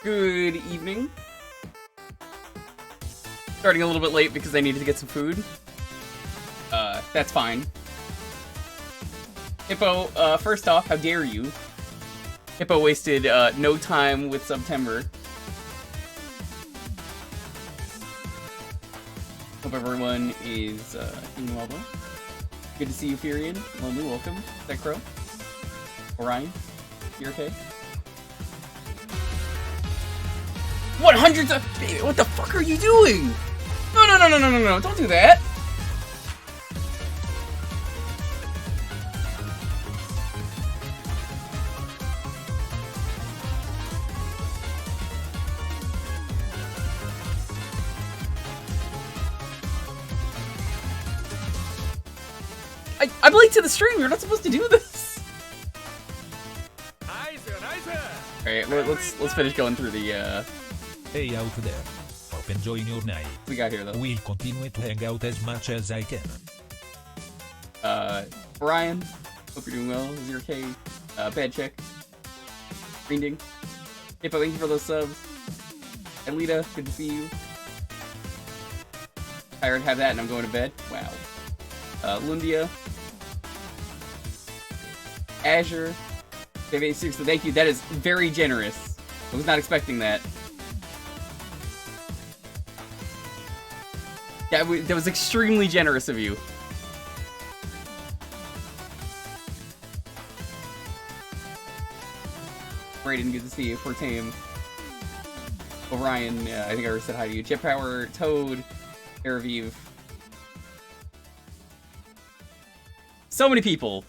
Good evening. Starting a little bit late because I needed to get some food. That's fine. Hippo, first off, how dare you? Hippo wasted, no time with September. Hope everyone is, doing well. Good to see you, Furion. Lonely, welcome. Zekro. Orion. You okay? What, hundreds of... What the fuck are you doing? No, don't do that. I'm late to the stream. You're not supposed to do this. Alright, let's finish going through the, Hey out there. Hope enjoying your night. we got here, though. We'll continue to hang out as much as I can. Brian, hope you're doing well. Is you okay? Bad check. Green Hippo, thank you for those subs. Alita, good to see you. Tired, have that, and I'm going to bed. Wow. Lundia. Azure. seriously, thank you. That is very generous. I was not expecting that. Yeah, that was extremely generous of you. Brayden, good to see you. Fortame. Orion, I think I already said hi to you. Jet Power, Toad, Araviv. So many people.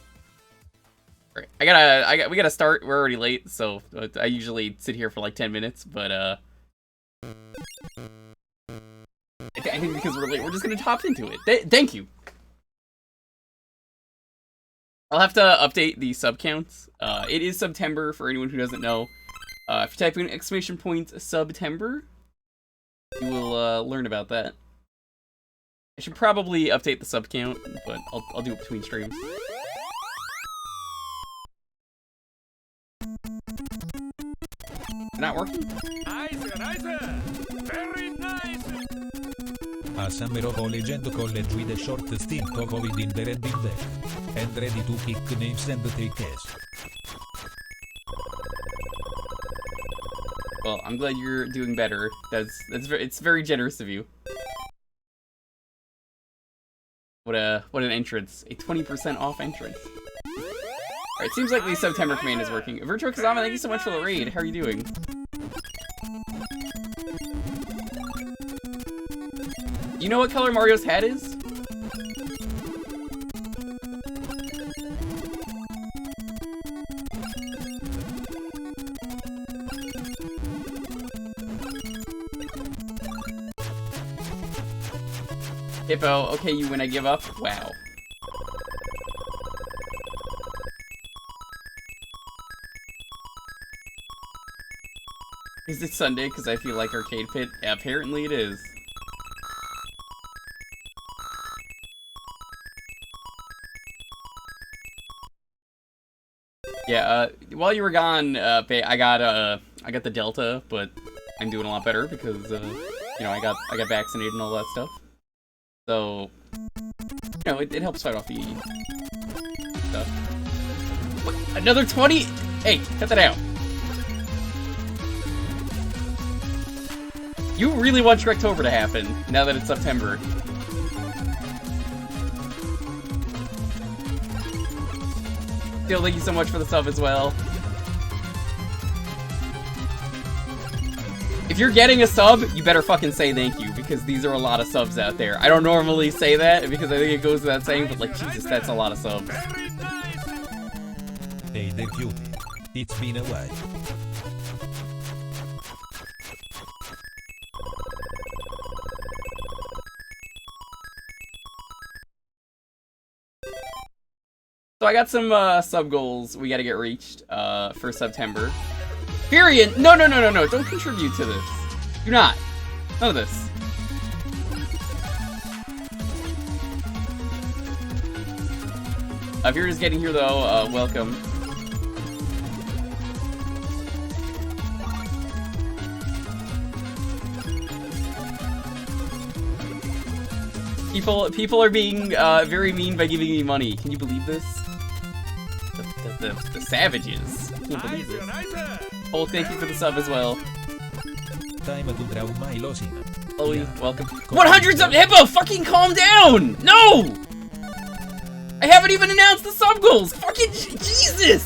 Right. We gotta start. We're already late, so I usually sit here for like 10 minutes, but I think because we're late, we're just gonna hop into it. Thank you. I'll have to update the sub counts. It is September for anyone who doesn't know. If you type in !September, you will learn about that. I should probably update the sub count, but I'll do it between streams. Not working? Very nice! A summer of legend college with a short stint of Void in the red in deck. And ready to pick names and take cash. Well, I'm glad you're doing better. It's very generous of you. What an entrance. A 20% off entrance. Alright, seems like the September command is working. Virtual Kazama, thank you so much for the raid. How are you doing? You know what color Mario's hat is? Hippo, okay, you win, I give up. Wow. Is it Sunday because I feel like Arcade Pit? Yeah, apparently it is. Yeah, while you were gone, I got the Delta, but I'm doing a lot better because, you know, I got vaccinated and all that stuff. So, you know, it helps fight off the stuff. What? Another 20? Hey, cut that out. You really want Shrektober to happen, now that it's September. Still, thank you so much for the sub as well. If you're getting a sub, you better fucking say thank you, because these are a lot of subs out there. I don't normally say that, because I think it goes without saying, but like, Jesus, that's a lot of subs. Hey there, cutie. It's been a while. So I got some sub goals we gotta get reached for September. Furion! No, don't contribute to this. Do not. None of this. If you're just getting here though, welcome. People are being very mean by giving me money. Can you believe this? The savages. I can't believe this. Oh, thank you for the sub as well. Chloe, welcome. 100 sub Hippo! Fucking calm down! No! I haven't even announced the sub goals! Fucking Jesus!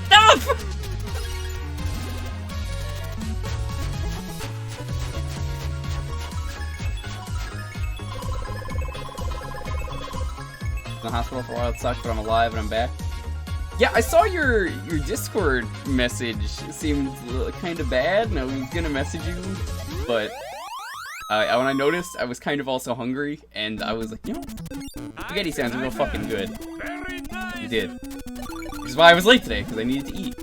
Stop! In the hospital for a while, it sucked, but I'm alive and I'm back. Yeah, I saw your Discord message. It seemed kind of bad, and I was gonna message you, but when I noticed, I was kind of also hungry, and I was like, you know, spaghetti sounds real fucking good. You did. Which is why I was late today, because I needed to eat.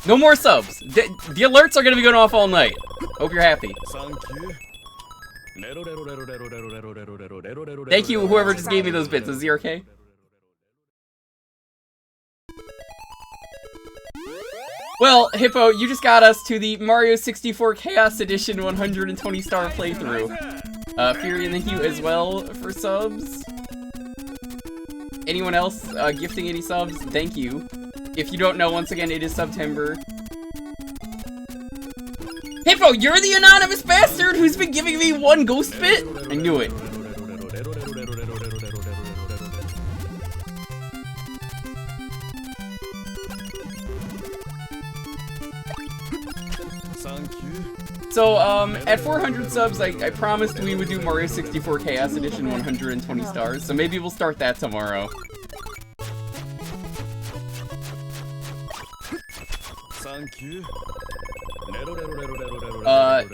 No more subs. The alerts are gonna be going off all night. Hope you're happy. Thank you, whoever just gave me those bits. Is he okay? Well, Hippo, you just got us to the Mario 64 Chaos Edition 120 star playthrough. Fury and the Hue as well for subs. Anyone else gifting any subs? Thank you. If you don't know, once again, it is September. Hippo, you're the anonymous bastard who's been giving me one ghost bit? I knew it. So, at 400 subs, I promised we would do Mario 64 Chaos Edition 120 stars, so maybe we'll start that tomorrow. I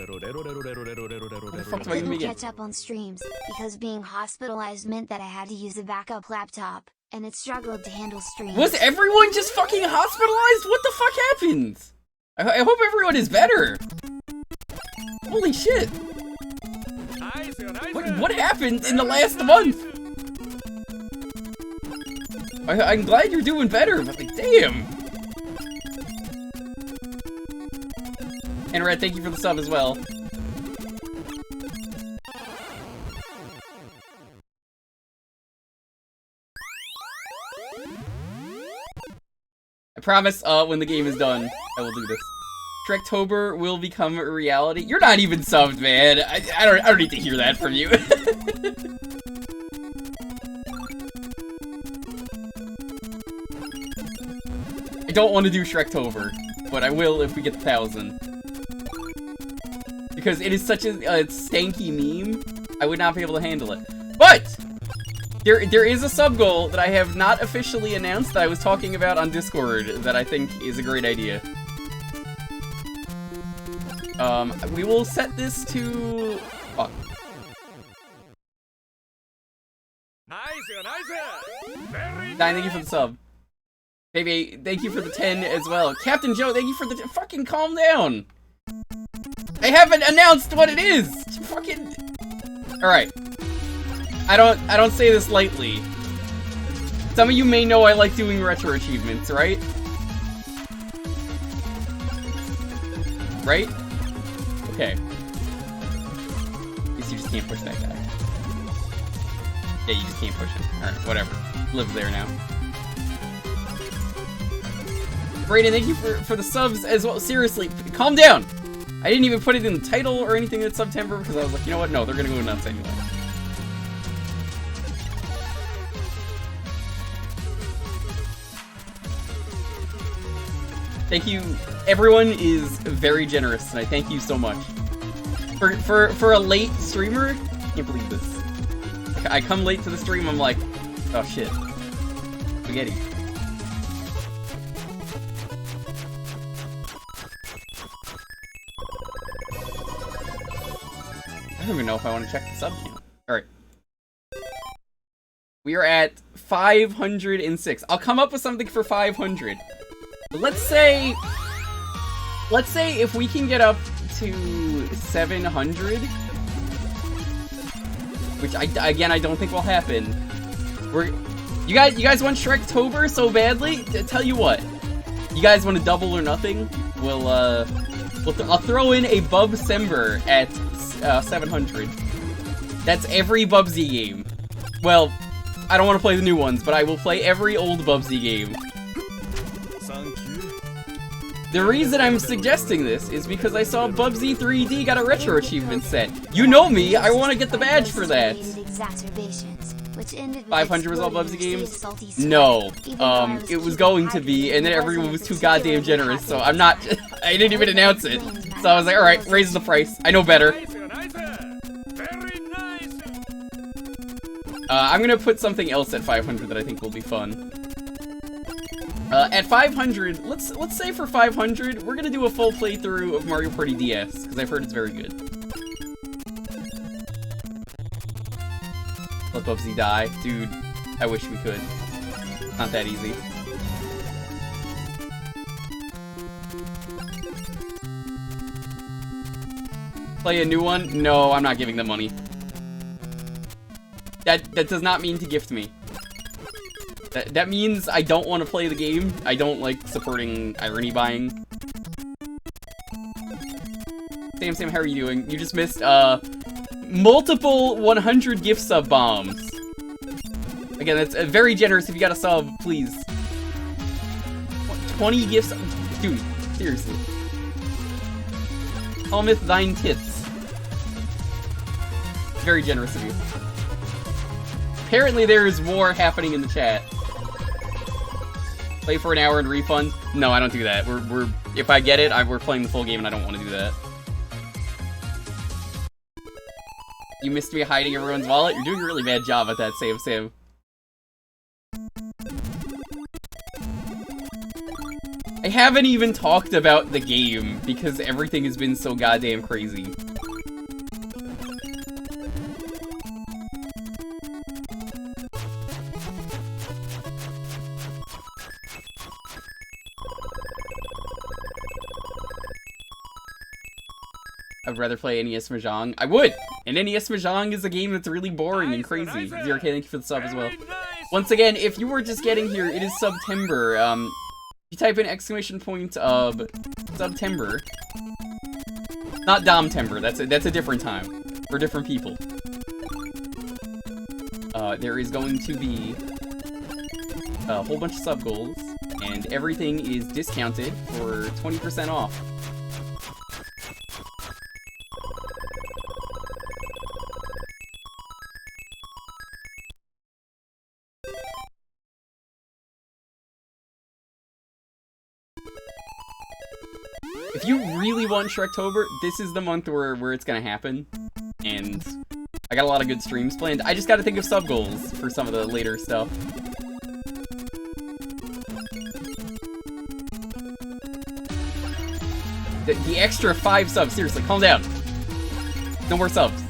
couldn't catch up on streams, because being hospitalized meant that I had to use a backup laptop, and it struggled to handle streams. Was everyone just fucking hospitalized? What the fuck happened? I hope everyone is better. Holy shit. What happened in the last month? I'm glad you're doing better, but like, damn. And Red, thank you for the sub as well. I promise, when the game is done, I will do this. Shrektober will become a reality. You're not even subbed, man. I don't need to hear that from you. I don't want to do Shrektober, but I will if we get 1,000. Because it is such a stanky meme, I would not be able to handle it. But! There is a sub goal that I have not officially announced that I was talking about on Discord that I think is a great idea. We will set this to... Fuck. Nine, thank you for the sub. Baby, thank you for the 10 as well. Captain Joe, thank you for the... Fucking calm down! I haven't announced what it is! Fucking... Alright. I don't say this lightly. Some of you may know I like doing retro achievements, right? Right? Okay. Guess you just can't push that guy. Yeah, you just can't push him. Alright, whatever. Live there now. Brayden, thank you for the subs as well. Seriously, calm down! I didn't even put it in the title or anything in September because I was like, you know what? No, they're gonna go nuts anyway. Thank you. Everyone is very generous tonight. Thank you so much. For a late streamer, I can't believe this. I come late to the stream, I'm like, oh shit. Spaghetti. I don't even know if I want to check the sub count. Alright. We are at 506. I'll come up with something for 500. Let's say if we can get up to 700, which I don't think will happen. You guys want Shrektober so badly? Tell you what, you guys want to double or nothing? I'll throw in a Bubsember at 700. That's every Bubsy game. Well, I don't want to play the new ones, but I will play every old Bubsy game. The reason I'm suggesting this is because I saw Bubsy 3D got a retro achievement set. You know me, I want to get the badge for that. 500 was all Bubsy games? No. It was going to be, and then everyone was too goddamn generous, so I'm not... I didn't even announce it. So I was like, alright, raise the price. I know better. I'm gonna put something else at 500 that I think will be fun. At 500, let's say for 500, we're gonna do a full playthrough of Mario Party DS, because I've heard it's very good. Let Bubsy die. Dude, I wish we could. Not that easy. Play a new one? No, I'm not giving them money. That does not mean to gift me. That means I don't want to play the game. I don't like supporting irony buying. Sam, how are you doing? You just missed, multiple 100 gift sub bombs. Again, that's very generous. If you got a sub, please. 20 gifts. Dude, seriously. Helmeth thine tits. Very generous of you. Apparently there is war happening in the chat. Play for an hour and refund? No, I don't do that. If I get it, we're playing the full game and I don't want to do that. You missed me hiding everyone's wallet? You're doing a really bad job at that, Sam. I haven't even talked about the game because everything has been so goddamn crazy. I'd rather play NES Mahjong. I would! And NES Mahjong is a game that's really boring and crazy. Zero K, thank you for the sub as well. Once again, if you were just getting here, it is September. You type in exclamation point of September. Not Domtember, that's a different time. For different people. There is going to be a whole bunch of sub goals, and everything is discounted for 20% off. If you really want Shrektober, this is the month where it's gonna happen. And I got a lot of good streams planned. I just gotta think of sub goals for some of the later stuff. The extra 5 subs, seriously, calm down. No more subs.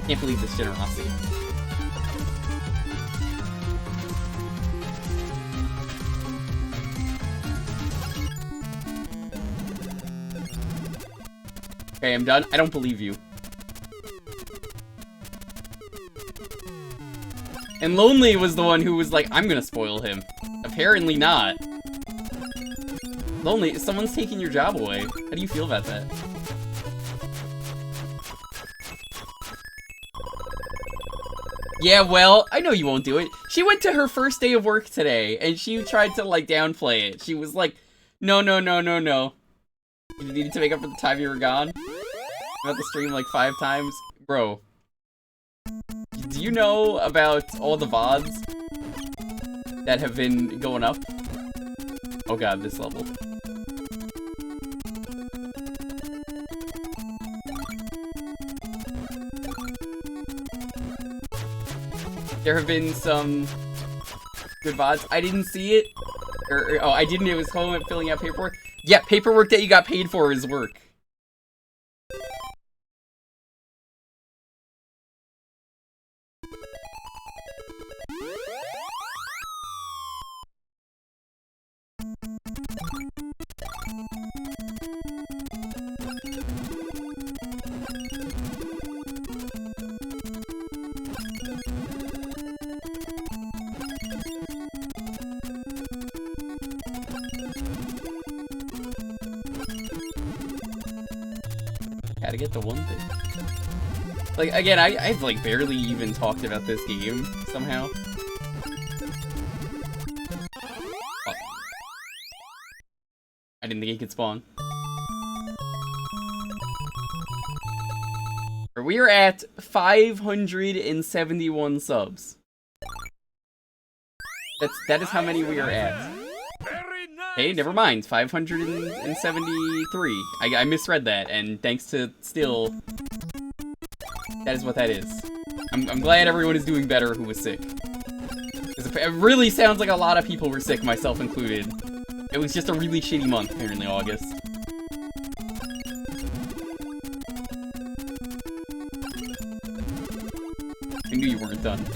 Can't believe this generosity. Okay, I'm done. I don't believe you. And Lonely was the one who was like, I'm gonna spoil him. Apparently not. Lonely, someone's taking your job away. How do you feel about that? Yeah, well, I know you won't do it. She went to her first day of work today, and she tried to, like, downplay it. She was like, no. You needed to make up for the time you were gone? About the stream, like, 5 times? Bro. Do you know about all the VODs that have been going up? Oh god, this level. There have been some good VODs. I didn't see it. Oh, I didn't. It was home and filling out paperwork. Yeah, paperwork that you got paid for is work. Gotta get the one thing. Like, again, I've like barely even talked about this game somehow. Oh. I didn't think he could spawn. We are at 571 subs. That is how many we are at. Hey, never mind. 573. I misread that, and thanks to Still, that is what that is. I'm glad everyone is doing better who was sick. 'Cause it really sounds like a lot of people were sick, myself included. It was just a really shitty month, apparently, August. I knew you weren't done.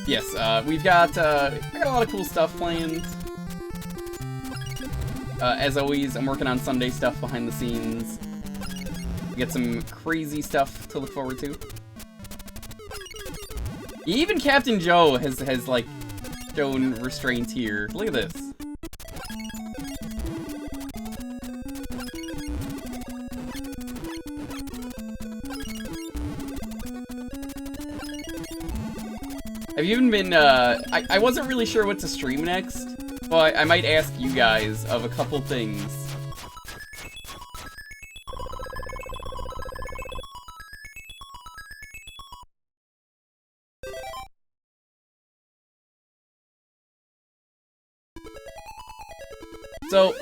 Yes, we've got, I got a lot of cool stuff planned. As always, I'm working on Sunday stuff behind the scenes. We get some crazy stuff to look forward to. Even Captain Joe has like, shown restraint here. Look at this. Have you even been, I wasn't really sure what to stream next, but I might ask you guys of a couple things. So,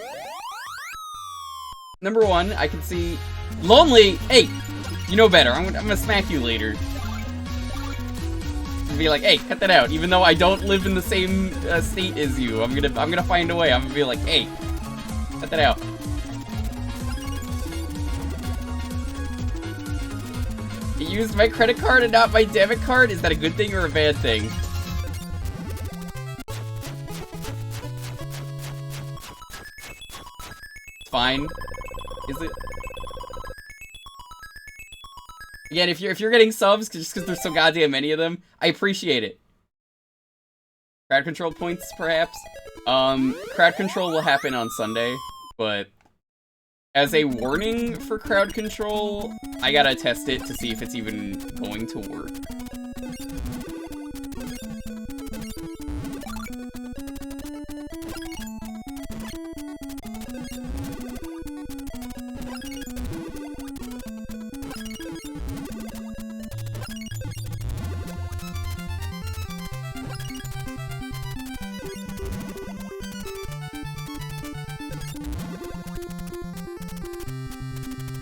number one, I can see Lonely. Hey, you know better. I'm gonna smack you later. And be like, hey, cut that out. Even though I don't live in the same state as you, I'm gonna find a way. I'm gonna be like, hey, cut that out. You used my credit card and not my debit card. Is that a good thing or a bad thing? Fine. Is it? Again, if you're getting subs just because there's so goddamn many of them, I appreciate it. Crowd control points, perhaps. Crowd control will happen on Sunday, but as a warning for crowd control, I gotta test it to see if it's even going to work.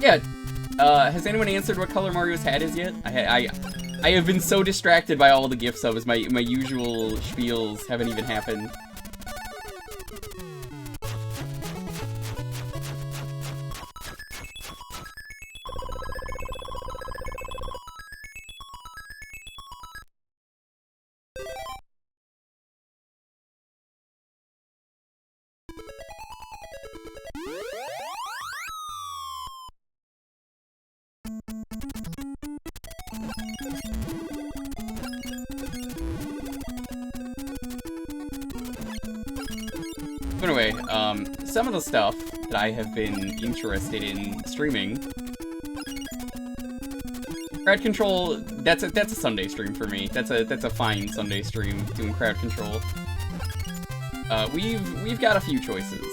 Yeah, has anyone answered what color Mario's hat is yet? I have been so distracted by all the gift subs, my usual spiels haven't even happened. Anyway, some of the stuff that I have been interested in streaming. Crowd control, that's a Sunday stream for me. That's a fine Sunday stream doing crowd control. We've got a few choices.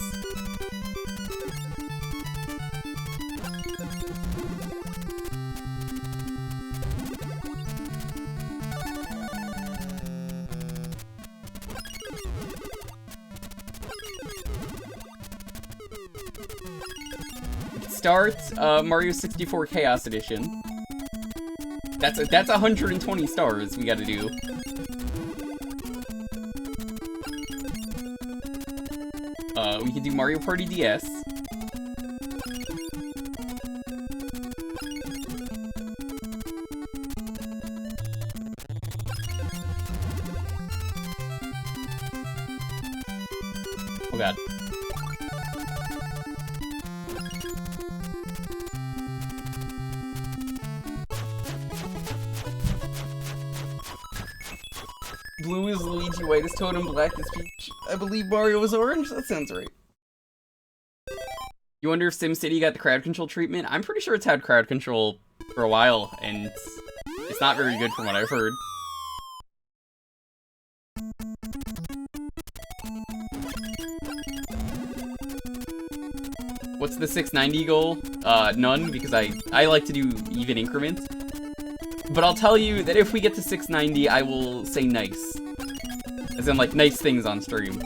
Starts Mario 64 Chaos Edition. That's 120 stars we gotta do. We can do Mario Party DS. Oh god. Blue is Luigi, white is Toad, and black is Peach. I believe Mario was orange? That sounds right. You wonder if SimCity got the crowd control treatment? I'm pretty sure it's had crowd control for a while, and it's not very good from what I've heard. What's the 690 goal? None, because I like to do even increments. But I'll tell you that if we get to 690, I will say nice. As in, like, nice things on stream.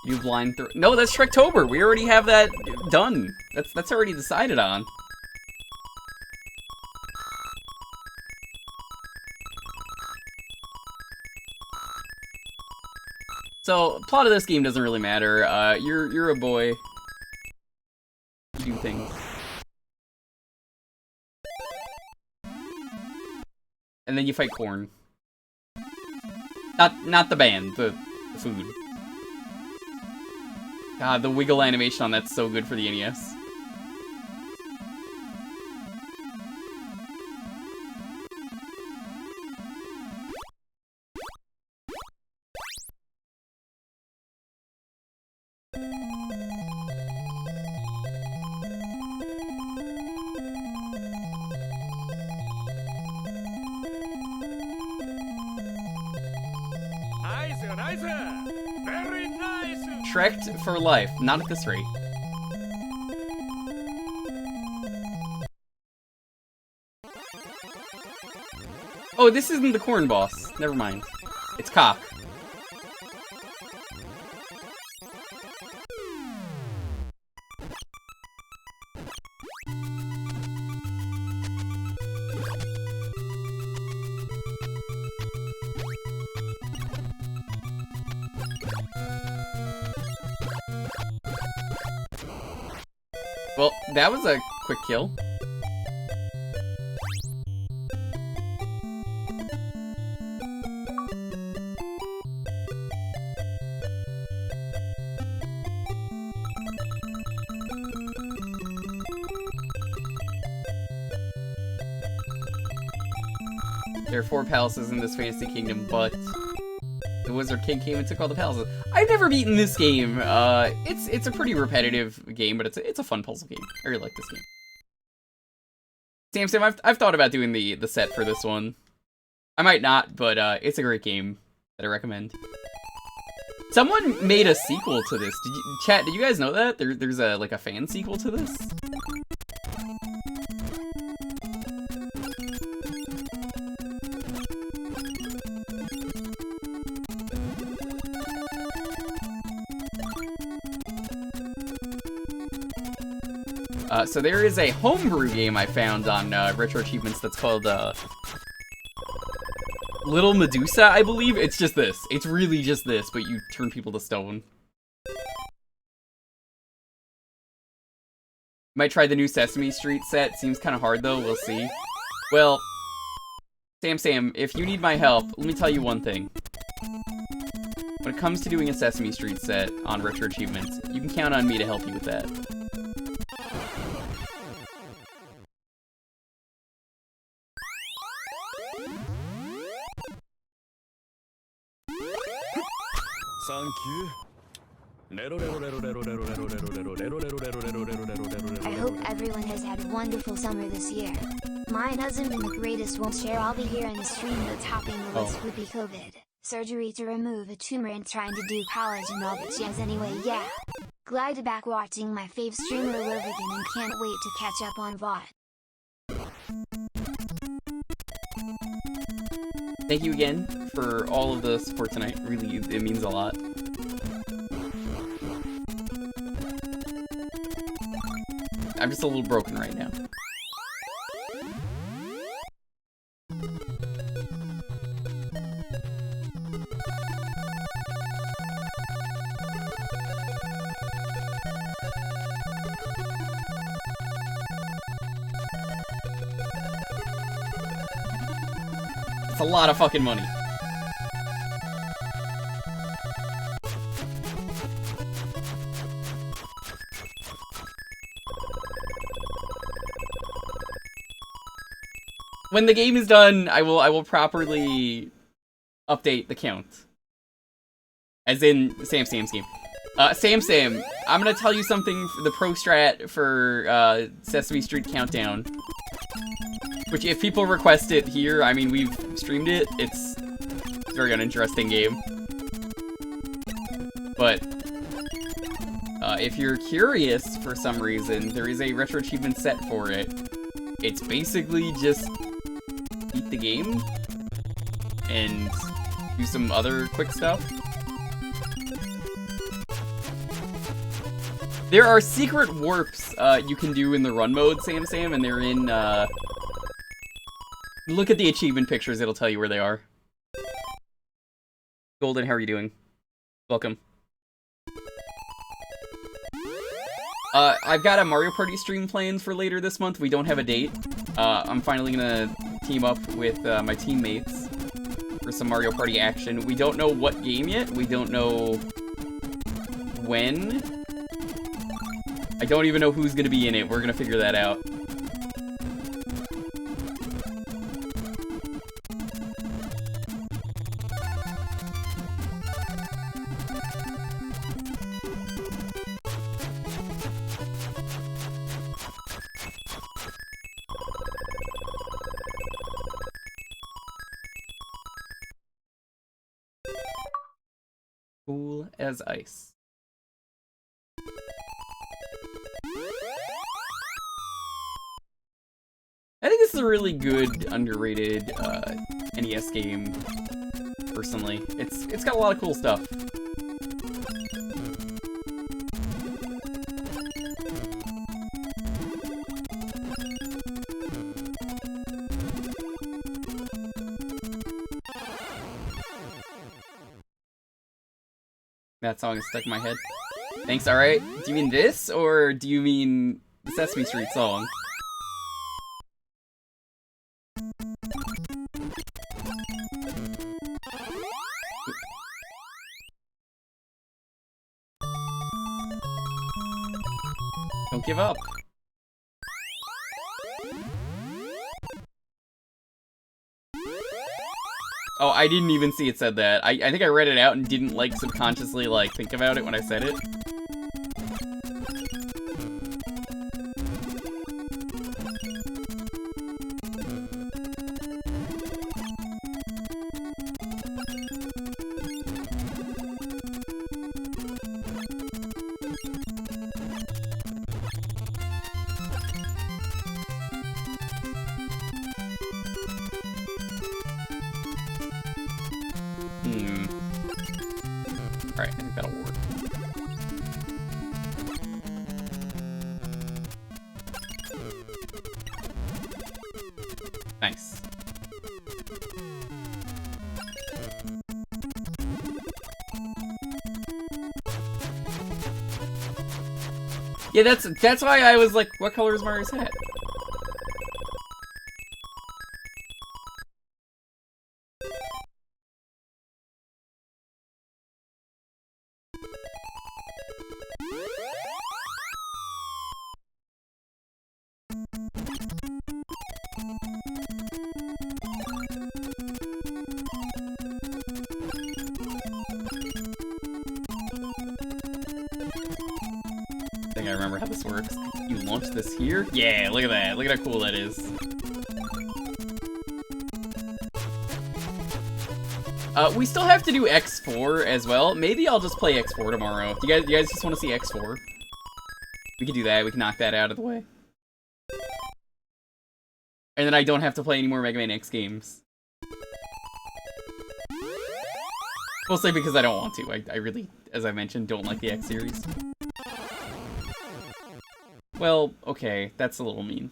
You blind through. No, that's Shrektober. We already have that done. That's already decided on. So, plot of this game doesn't really matter. You're a boy. You do things. And then you fight corn. Not the band, the food. God, the wiggle animation on that's so good for the NES. Very nice. Shrek'd for life, not at this rate. Oh, this isn't the corn boss. Never mind. It's Cock. Well, that was a quick kill. There are 4 palaces in this fantasy kingdom, but the Wizard King came and took all the palaces. I've never beaten this game. It's a pretty repetitive game, but it's a fun puzzle game. I really like this game. Sam, I've thought about doing the set for this one. I might not, but it's a great game that I recommend. Someone made a sequel to this. Chat, did you guys know that? There's a fan sequel to this? So there is a homebrew game I found on Retro Achievements that's called Little Medusa, I believe. It's just this. It's really just this, but you turn people to stone. Might try the new Sesame Street set. Seems kind of hard though. We'll see. Well, Sam, if you need my help, let me tell you one thing. When it comes to doing a Sesame Street set on Retro Achievements, you can count on me to help you with that. Thank you. I hope everyone has had a wonderful summer this year. Mine hasn't been the greatest. Won't share. I'll be here in the stream, but topping the list would be COVID. Surgery to remove a tumor and trying to do college and all that jazz anyway, yeah. Glad to back watching my fave streamer live again and can't wait to catch up on VOD. Thank you again for all of the support tonight. Really, it means a lot. I'm just a little broken right now. a lot of fucking money. When the game is done, I will properly update the count. As in Sam's game. Sam, I'm gonna tell you something for the pro strat for Sesame Street Countdown. Which, if people request it here, I mean, we've streamed it. It's a very uninteresting game. But if you're curious for some reason, there is a retro achievement set for it. It's basically just beat the game and do some other quick stuff. There are secret warps you can do in the run mode, Sam, and they're in, look at the achievement pictures, it'll tell you where they are. Golden, how are you doing? Welcome. I've got a Mario Party stream planned for later this month. We don't have a date. I'm finally gonna team up with my teammates for some Mario Party action. We don't know what game yet. We don't know when. I don't even know who's gonna be in it. We're gonna figure that out. Cool as ice. I think this is a really good, underrated NES game, personally. It's got a lot of cool stuff. That song is stuck in my head. Thanks, alright. Do you mean this, or do you mean the Sesame Street song? Don't give up. Oh, I didn't even see it said that. I think I read it out and didn't, like, subconsciously, like, think about it when I said it. Alright, I think that'll work. Nice. Yeah, that's why I was like, what color is Mario's hat? I think I remember how this works. You launch this here? Yeah, look at that. Look at how cool that is. We still have to do X4 as well. Maybe I'll just play X4 tomorrow. You guys just want to see X4? We can do that. We can knock that out of the way. And then I don't have to play any more Mega Man X games. Mostly because I don't want to. I really, as I mentioned, don't like the X series. Well, okay, that's a little mean.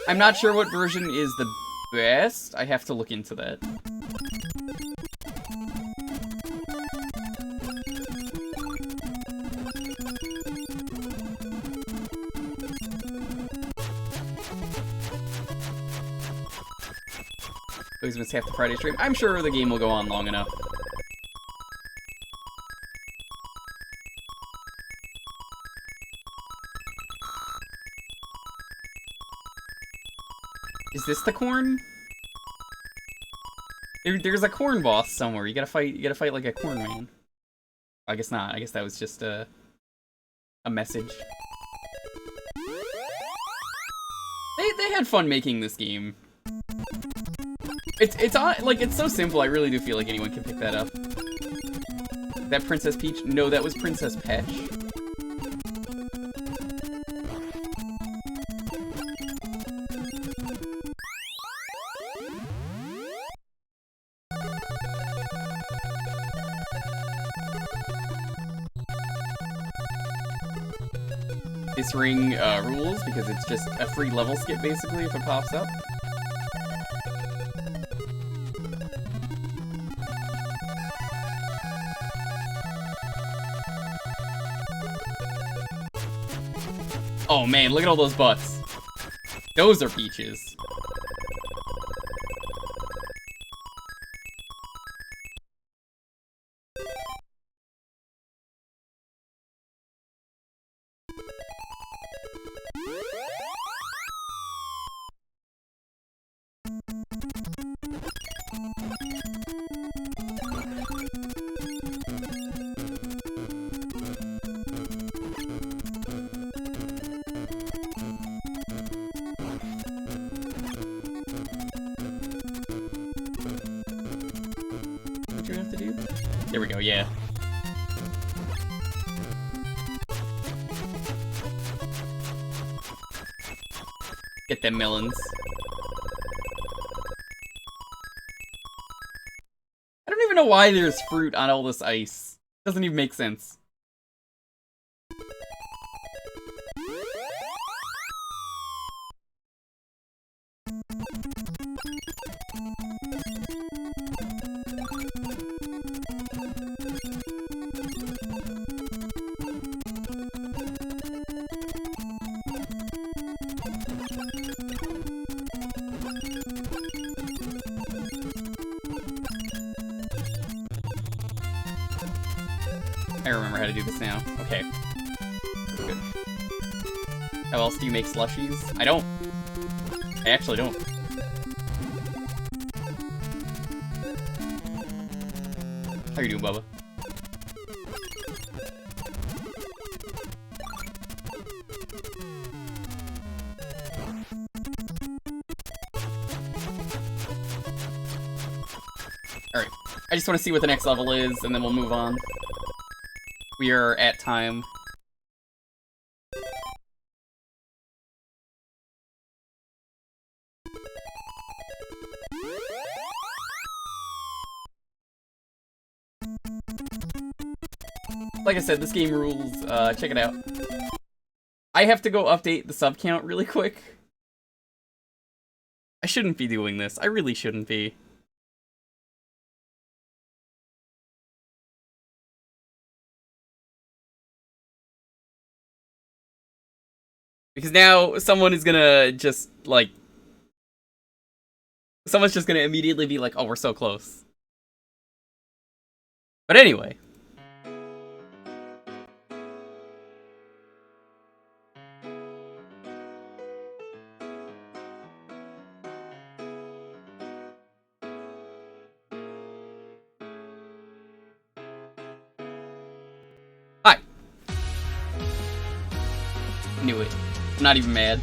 I'm not sure what version is the best. I have to look into that. always missed half the Friday stream. I'm sure the game will go on long enough. Is this the corn? There's a corn boss somewhere. You gotta fight like a corn man. I guess not. I guess that was just a message. They had fun making this game. It's so simple. I really do feel like anyone can pick that up. That Princess Peach? No, that was Princess Peach. This ring rules because it's just a free level skip basically if it pops up. Oh man, look at all those butts. Those are peaches. There we go, yeah. Get them melons. I don't even know why there's fruit on all this ice. Doesn't even make sense. I remember how to do this now. Okay. Good. How else do you make slushies? I don't. I actually don't. How you doing, Bubba? Alright. I just want to see what the next level is, and then we'll move on. We are at time. Like I said, this game rules. Check it out. I have to go update the sub count really quick. I shouldn't be doing this. I really shouldn't be. Because now someone is gonna just, like... Someone's just gonna immediately be like, oh, we're so close. But anyway. Hi. Knew it. I'm not even mad.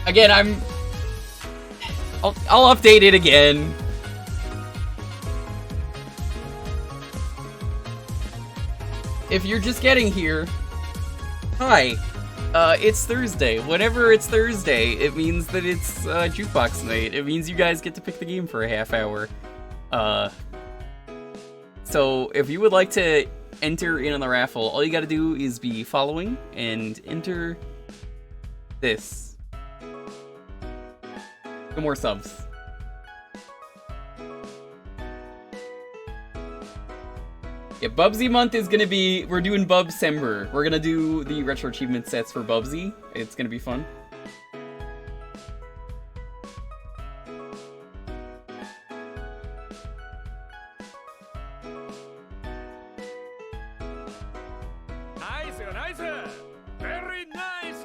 Again, I'll update it again. If you're just getting here, hi. It's Thursday. Whenever it's Thursday, it means that it's Jewkbox night. It means you guys get to pick the game for a half hour. So if you would like to enter in on the raffle, all you gotta do is be following and enter this. No more subs. Yeah, Bubsy month is gonna be, we're doing Bubsember. We're gonna do the retro achievement sets for Bubsy. It's gonna be fun. nice. Very nice.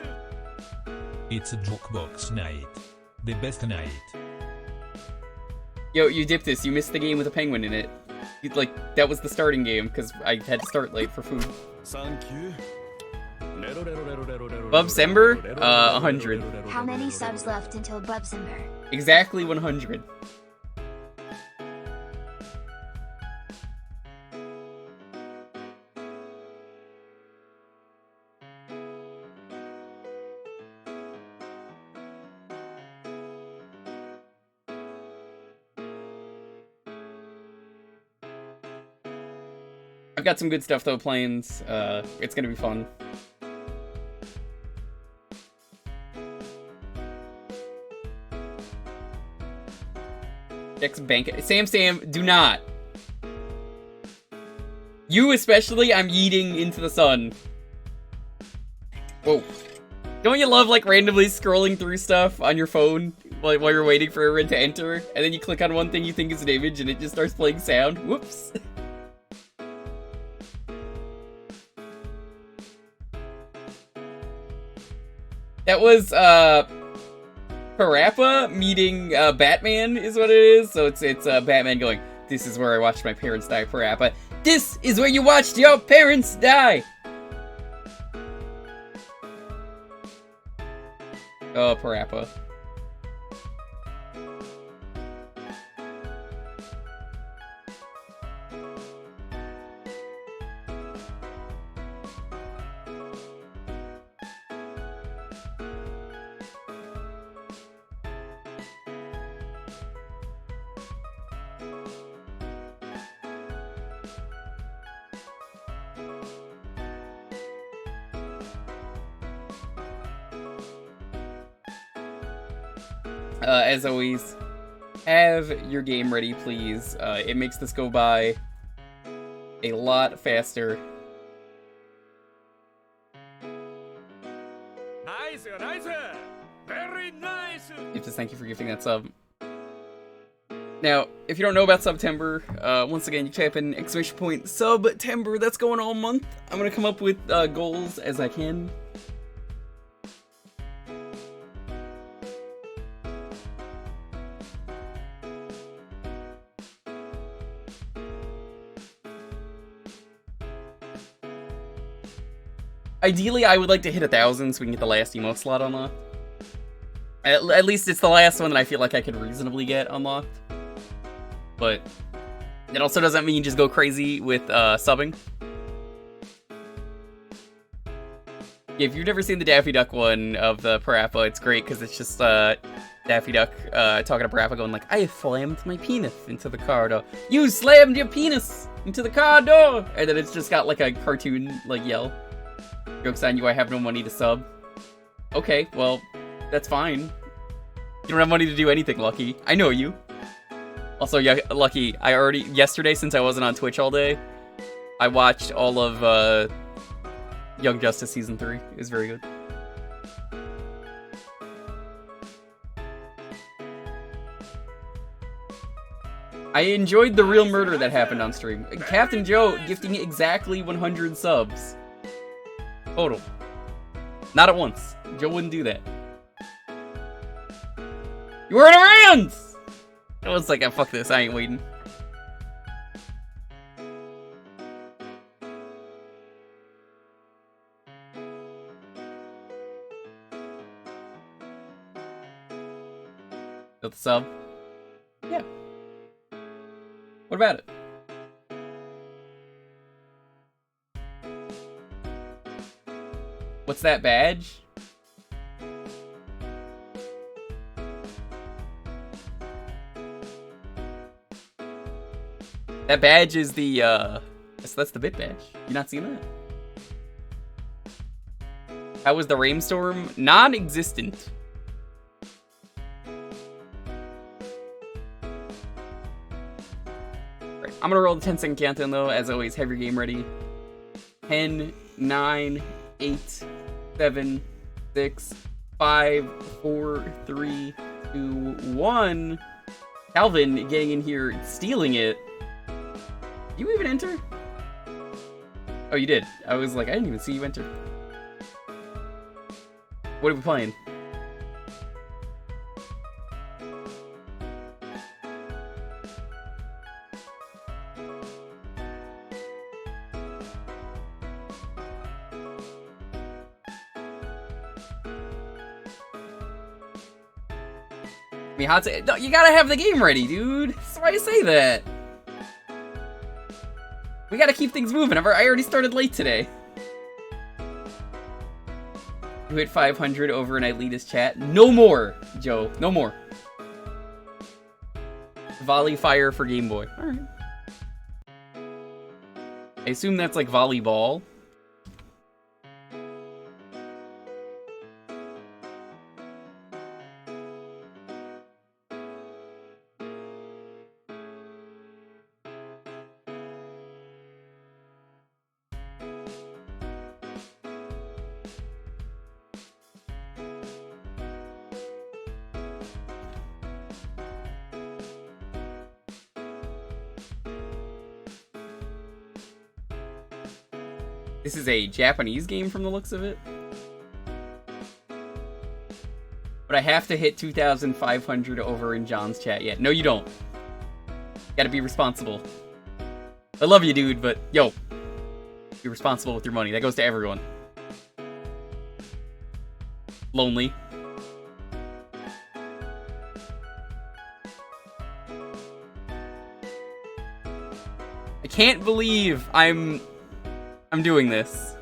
It's Jewkbox night. The best night. Yo, you dipped this. You missed the game with a penguin in it. Like, that was the starting game, because I had to start late for food. Thank you. Bubsember? 100. How many subs left until Bubsember? Exactly 100. I've got some good stuff though planned. It's gonna be fun. Next bank. Sam, do not. You especially, I'm yeeting into the sun. Whoa. Don't you love like randomly scrolling through stuff on your phone while you're waiting for everyone to enter, and then you click on one thing you think is an image and it just starts playing sound? Whoops. That was, Parappa meeting, Batman is what it is. So it's Batman going, "This is where I watched my parents die, Parappa. This is where you watched your parents die!" Oh, Parappa. As always, have your game ready, please. It makes this go by a lot faster. Nice. Very nice. Just thank you for gifting that sub. Now, if you don't know about September, once again, you type in !September. That's going all month. I'm gonna come up with goals as I can. Ideally, I would like to hit 1,000 so we can get the last emote slot unlocked. At least it's the last one that I feel like I could reasonably get unlocked. But it also doesn't mean just go crazy with subbing. Yeah, if you've never seen the Daffy Duck one of the Parappa, it's great because it's just Daffy Duck talking to Parappa going like, "I slammed my penis into the car door. You slammed your penis into the car door!" And then it's just got like a cartoon like yell. "Joke's on you, I have no money to sub." Okay, well, that's fine. You don't have money to do anything, Lucky. I know you. Also, yeah, Lucky, yesterday, since I wasn't on Twitch all day, I watched all of, Young Justice Season 3. It was very good. I enjoyed the real murder that happened on stream. Captain Joe gifting exactly 100 subs. Total. Not at once. Joe wouldn't do that. You weren't around! I was like, fuck this, I ain't waiting. Got the sub? Yeah. What about it? What's that badge? That badge is the, that's the bit badge. You not seen that? How was the rainstorm? Non-existent. Right, I'm gonna roll the 10-second countdown though. As always, have your game ready. 10, 9, 8, 7, 6, 5, 4, 3, 2, 1. Calvin getting in here, stealing it. You even enter? Oh, you did. I was like, I didn't even see you enter. What are we playing? No, you gotta have the game ready, dude. That's why I say that. We gotta keep things moving. I already started late today. You hit 500 overnight elitist chat. No more, Joe. No more. Volleyfire for Game Boy. Alright. I assume that's like volleyball. This is a Japanese game from the looks of it. But I have to hit 2,500 over in John's chat yet. No, you don't. Gotta be responsible. I love you, dude, but yo, be responsible with your money. That goes to everyone. Lonely. I can't believe I'm doing this.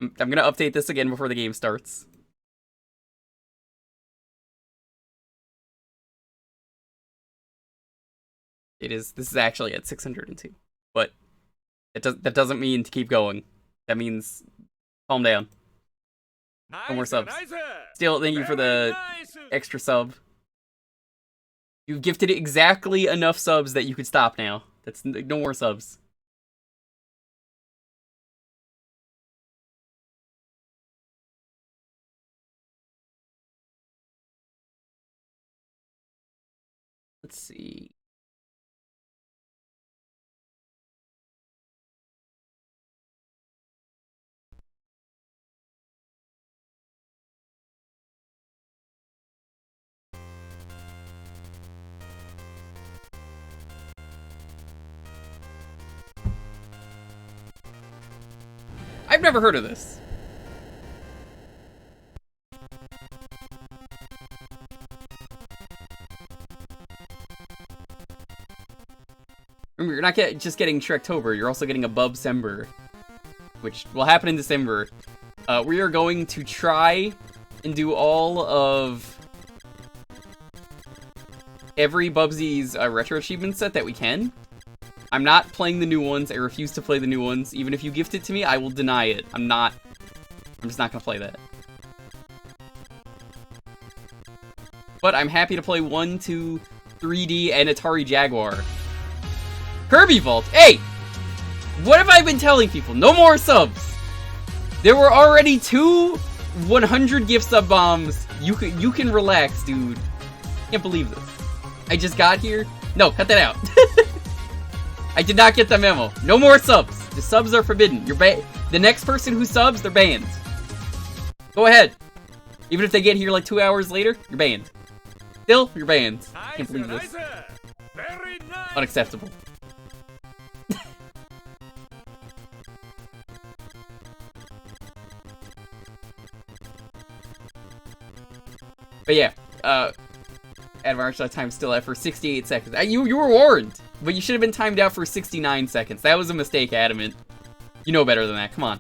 I'm gonna update this again before the game starts. This is actually at 602. But that doesn't mean to keep going. That means calm down. No more subs. Still, thank you for the extra sub. You've gifted it exactly enough subs that you could stop now. That's no more subs. Let's see. I've never heard of this. Remember, you're not just getting Shrektober, you're also getting a Bubsember, which will happen in December. We are going to try and do all of every Bubsy's retro achievement set that we can. I'm not playing the new ones. I refuse to play the new ones. Even if you gift it to me, I will deny it. I'm just not gonna play that. But I'm happy to play 1, 2, 3D, and Atari Jaguar. Kirby Vault! Hey! What have I been telling people? No more subs! There were already 2 100 gift sub bombs. You can relax, dude. Can't believe this. I just got here. No, cut that out. I did not get the memo. No more subs. The subs are forbidden. The next person who subs, they're banned. Go ahead. Even if they get here like 2 hours later, you're banned. Still, you're banned. Can't believe this. Unacceptable. But yeah, advantage time still out for 68 seconds. You were warned, but you should have been timed out for 69 seconds. That was a mistake, Adamant. You know better than that. Come on.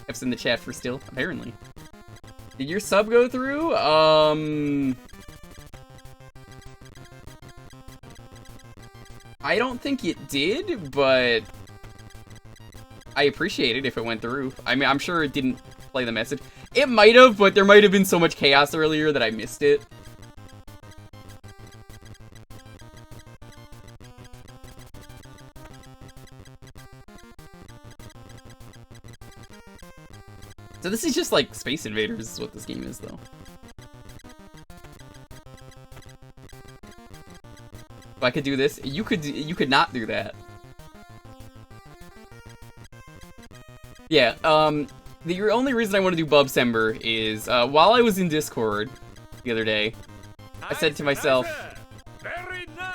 F's in the chat for still, apparently. Did your sub go through? I don't think it did, but I appreciate it if it went through. I mean, I'm sure it didn't play the message. It might have, but there might have been so much chaos earlier that I missed it. So this is just like Space Invaders is what this game is, though. If I could do this, you could not do that. Yeah, the only reason I want to do Bubsember is, while I was in Discord the other day, I said to myself,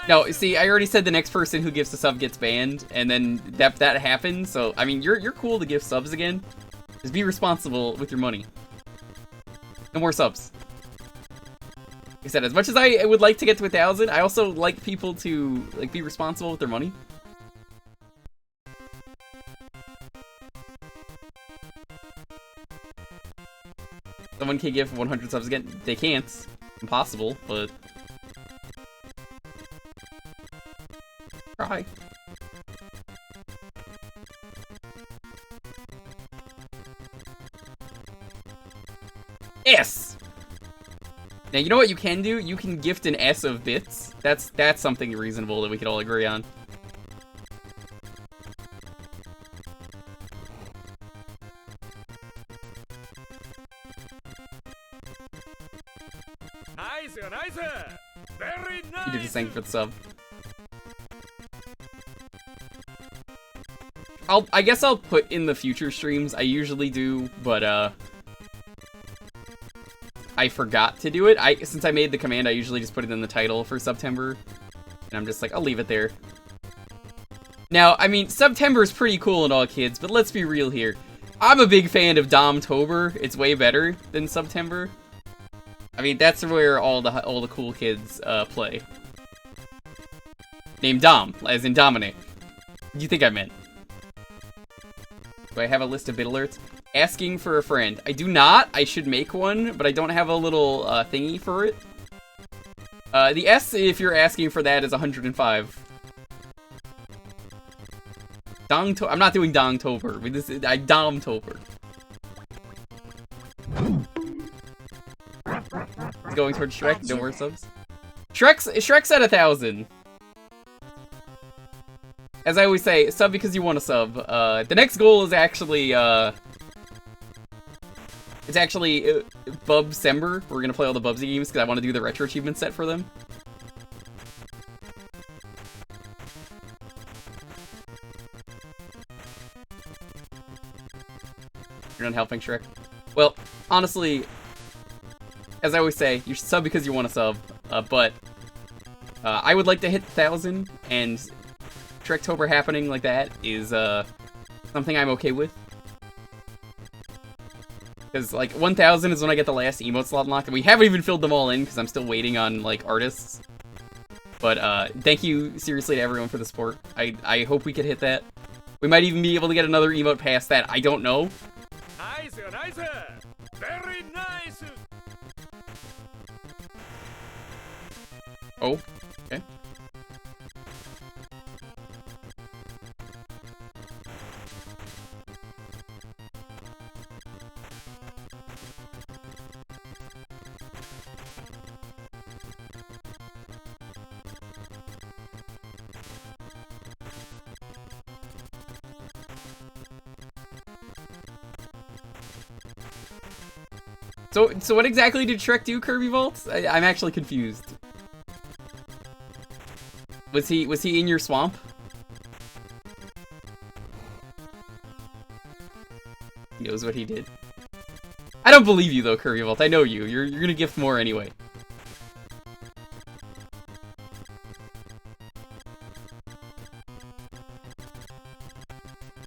no, see, I already said the next person who gives a sub gets banned, and then that happened, so, I mean, you're cool to give subs again. Just be responsible with your money. No more subs. Like I said, as much as I would like to get to 1,000, I also like people to, like, be responsible with their money. Someone can give 100 subs again. They can't. Impossible, but... try. S! Now, you know what you can do? You can gift an S of bits. That's something reasonable that we could all agree on. Nice, nice. Very nice. You did the same for the sub. I guess I'll put in the future streams. I usually do, but I forgot to do it. Since I made the command, I usually just put it in the title for September. And I'm just like, I'll leave it there. Now, I mean, September is pretty cool and all, kids, but let's be real here. I'm a big fan of Domtober. It's way better than September. I mean, that's where all the cool kids play. Named Dom, as in Dominic. What do you think I meant? Do I have a list of bit alerts? Asking for a friend. I do not. I should make one, but I don't have a little thingy for it. The S, if you're asking for that, is 105. I'm not doing Dongtober. This is Domtober. Going towards Shrek. No more subs. Shrek's at 1,000. As I always say, sub because you want a sub. The next goal is actually, it's actually Bubsember. We're gonna play all the Bubsy games because I want to do the retro achievement set for them. You're not helping Shrek. Well, honestly, as I always say, you sub because you want a sub. But I would like to hit 1,000, and Shrektober happening like that is something I'm okay with. Because, like, 1,000 is when I get the last emote slot unlocked, and we haven't even filled them all in, because I'm still waiting on, like, artists. But, thank you, seriously, to everyone for the support. I hope we could hit that. We might even be able to get another emote past that, I don't know. Nice, nice. Very nice. Oh, okay. So what exactly did Shrek do, Kirby Vault? I'm actually confused. Was he in your swamp? He knows what he did. I don't believe you though, Kirby Vault. I know you. You're gonna gift more anyway.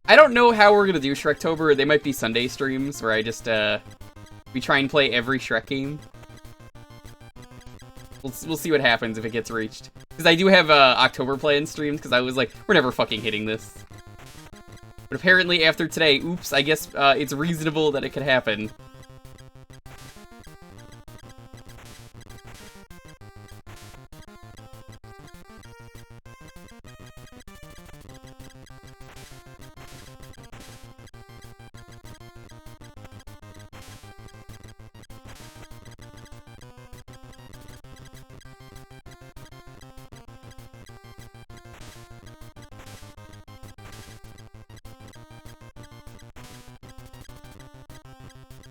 I don't know how we're gonna do Shrektober. They might be Sunday streams where I just we try and play every Shrek game. We'll see what happens if it gets reached. Because I do have October planned streams, because I was like, we're never fucking hitting this. But apparently after today, oops, I guess it's reasonable that it could happen.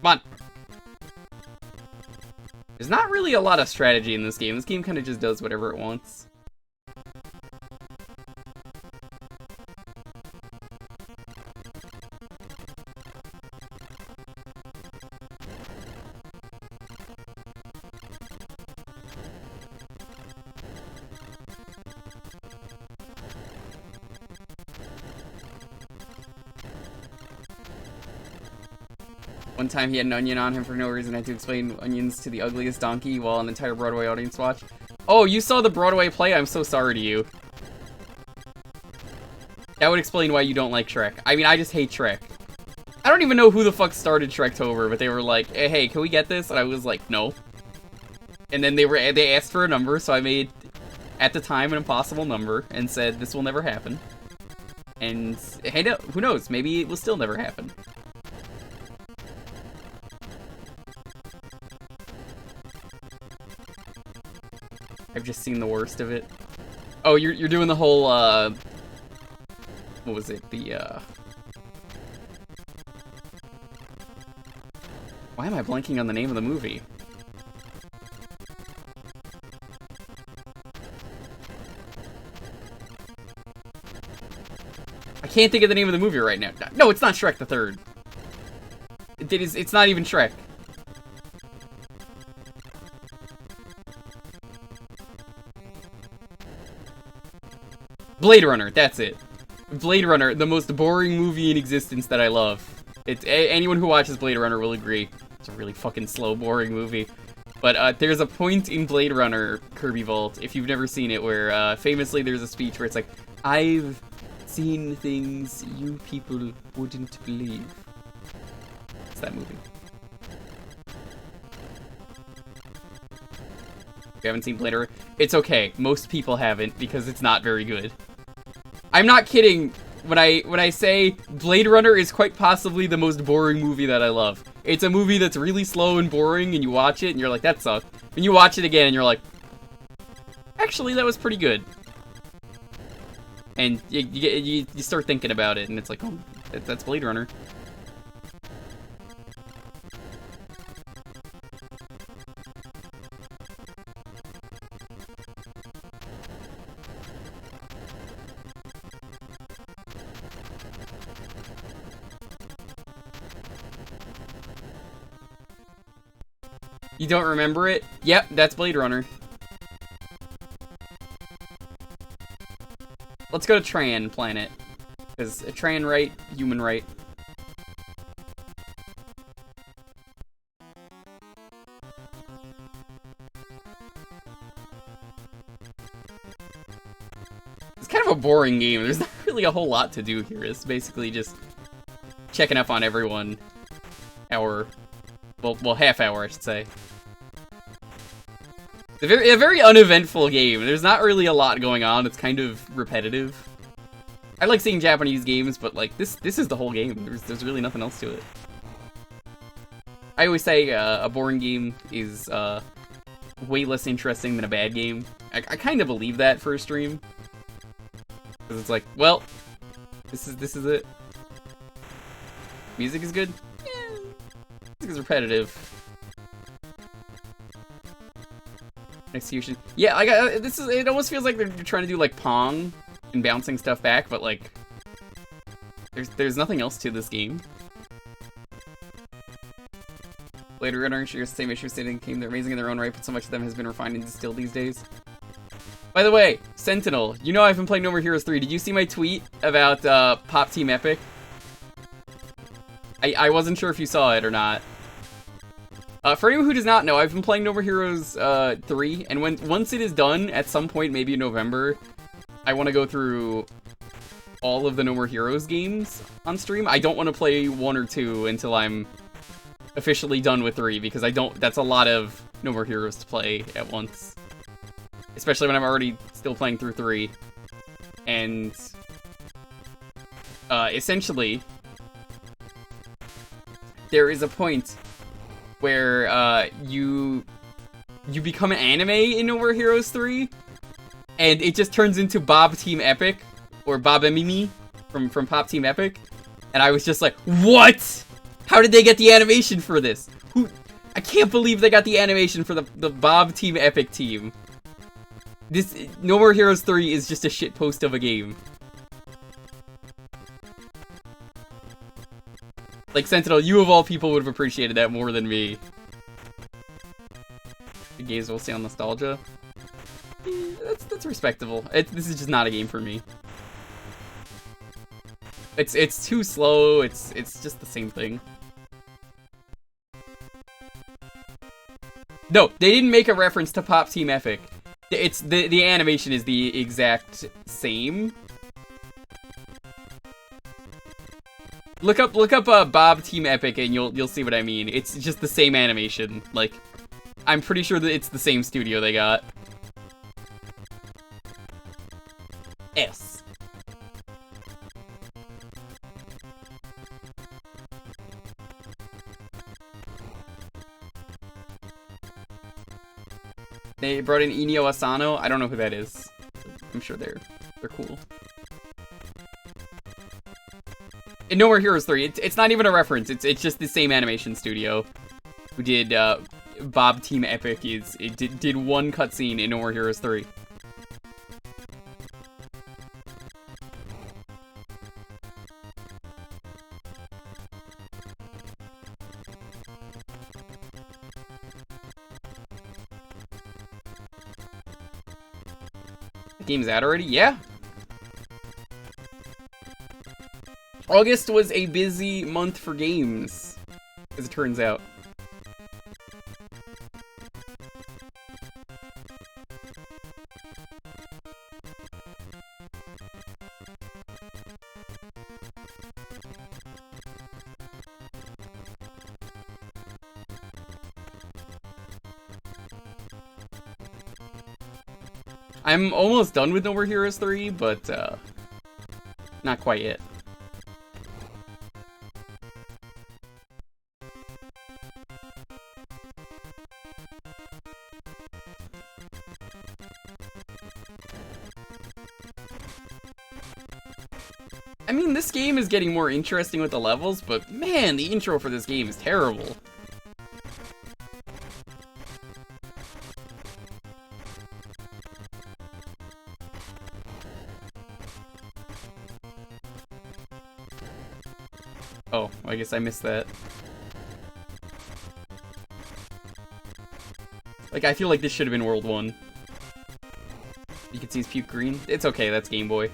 Come on. There's not really a lot of strategy in this game. This game kind of just does whatever it wants. One time he had an onion on him for no reason. I had to explain onions to the ugliest donkey while an entire Broadway audience watched. Oh, you saw the Broadway play? I'm so sorry to you. That would explain why you don't like Shrek. I mean, I just hate Shrek. I don't even know who the fuck started Shrektober, but they were like, hey, can we get this? And I was like, no. And then they asked for a number, so I made, at the time, an impossible number and said, this will never happen. And, hey, no, who knows? Maybe it will still never happen. I've just seen the worst of it. Oh, you're doing the whole, what was it? Why am I blanking on the name of the movie? I can't think of the name of the movie right now. No, it's not Shrek the Third. It's not even Shrek. Blade Runner, that's it. Blade Runner, the most boring movie in existence that I love. Anyone who watches Blade Runner will agree. It's a really fucking slow, boring movie. But there's a point in Blade Runner Kirby Vault, if you've never seen it, where famously there's a speech where it's like, I've seen things you people wouldn't believe. It's that movie. If you haven't seen Blade Runner, it's okay. Most people haven't, because it's not very good. I'm not kidding when I say Blade Runner is quite possibly the most boring movie that I love. It's a movie that's really slow and boring, and you watch it, and you're like, that sucked. And you watch it again, and you're like, actually, that was pretty good. And you start thinking about it, and it's like, oh, that's Blade Runner. You don't remember it? Yep, that's Blade Runner. Let's go to Tran Planet. Because Tran right, human right. It's kind of a boring game. There's not really a whole lot to do here. It's basically just checking up on everyone. Well, half hour, I should say. It's a very uneventful game. There's not really a lot going on. It's kind of repetitive. I like seeing Japanese games, but like this is the whole game. There's really nothing else to it. I always say a boring game is way less interesting than a bad game. I kind of believe that for a stream, because it's like, well, this is it. Music is good. Yeah. Music is repetitive. Execution. Yeah, it almost feels like they're trying to do like Pong and bouncing stuff back, but like there's nothing else to this game. Blade Runner shares the same issue stating they're amazing in their own right, but so much of them has been refined and distilled these days. By the way, Sentinel, you know I've been playing No More Heroes 3. Did you see my tweet about Pop Team Epic? I wasn't sure if you saw it or not. For anyone who does not know, I've been playing No More Heroes 3, and once it is done, at some point, maybe in November, I want to go through all of the No More Heroes games on stream. I don't want to play 1 or 2 until I'm officially done with 3, because that's a lot of No More Heroes to play at once. Especially when I'm already still playing through 3. And essentially, there is a point where you become an anime in No More Heroes 3, and it just turns into Bob Team Epic, or Bob Emimi from Pop Team Epic, and I was just like, what? How did they get the animation for this? Who? I can't believe they got the animation for the Bob Team Epic team. This No More Heroes 3 is just a shitpost of a game. Like, Sentinel, you of all people would have appreciated that more than me. The games will stay on nostalgia. That's respectable. This is just not a game for me. It's too slow. It's just the same thing. No, they didn't make a reference to Pop Team Epic. It's the animation is the exact same. Look up Bob Team Epic and you'll see what I mean. It's just the same animation. Like, I'm pretty sure that it's the same studio they got. S. They brought in Inio Asano. I don't know who that is. I'm sure they're cool. In No More Heroes 3, it's not even a reference. It's just the same animation studio who did Bob Team Epic. Did one cutscene in No More Heroes 3. The game's out already? Yeah. August was a busy month for games, as it turns out. I'm almost done with No More Heroes 3, but not quite yet. I mean, this game is getting more interesting with the levels, but man, the intro for this game is terrible. Oh, I guess I missed that. Like, I feel like this should have been World 1. You can see his puke green. It's okay, that's Game Boy.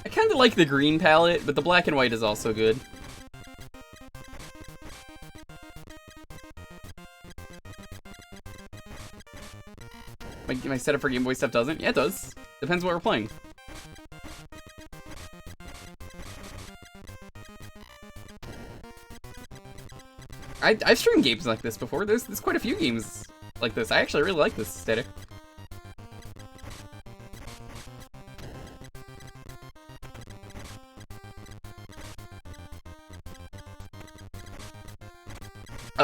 I kinda like the green palette, but the black and white is also good. My setup for Game Boy stuff doesn't? Yeah, it does. Depends what we're playing. I've streamed games like this before. There's quite a few games like this. I actually really like this aesthetic.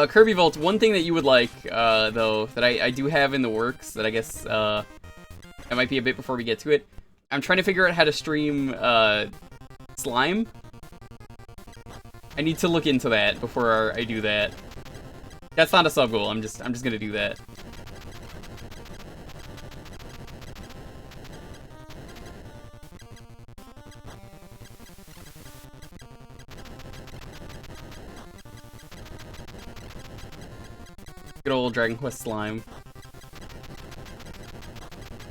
Kirby Vault, one thing that you would like, though, that I do have in the works, that I guess, it might be a bit before we get to it. I'm trying to figure out how to stream, slime. I need to look into that before I do that. That's not a sub goal, I'm just gonna do that. Good old Dragon Quest slime.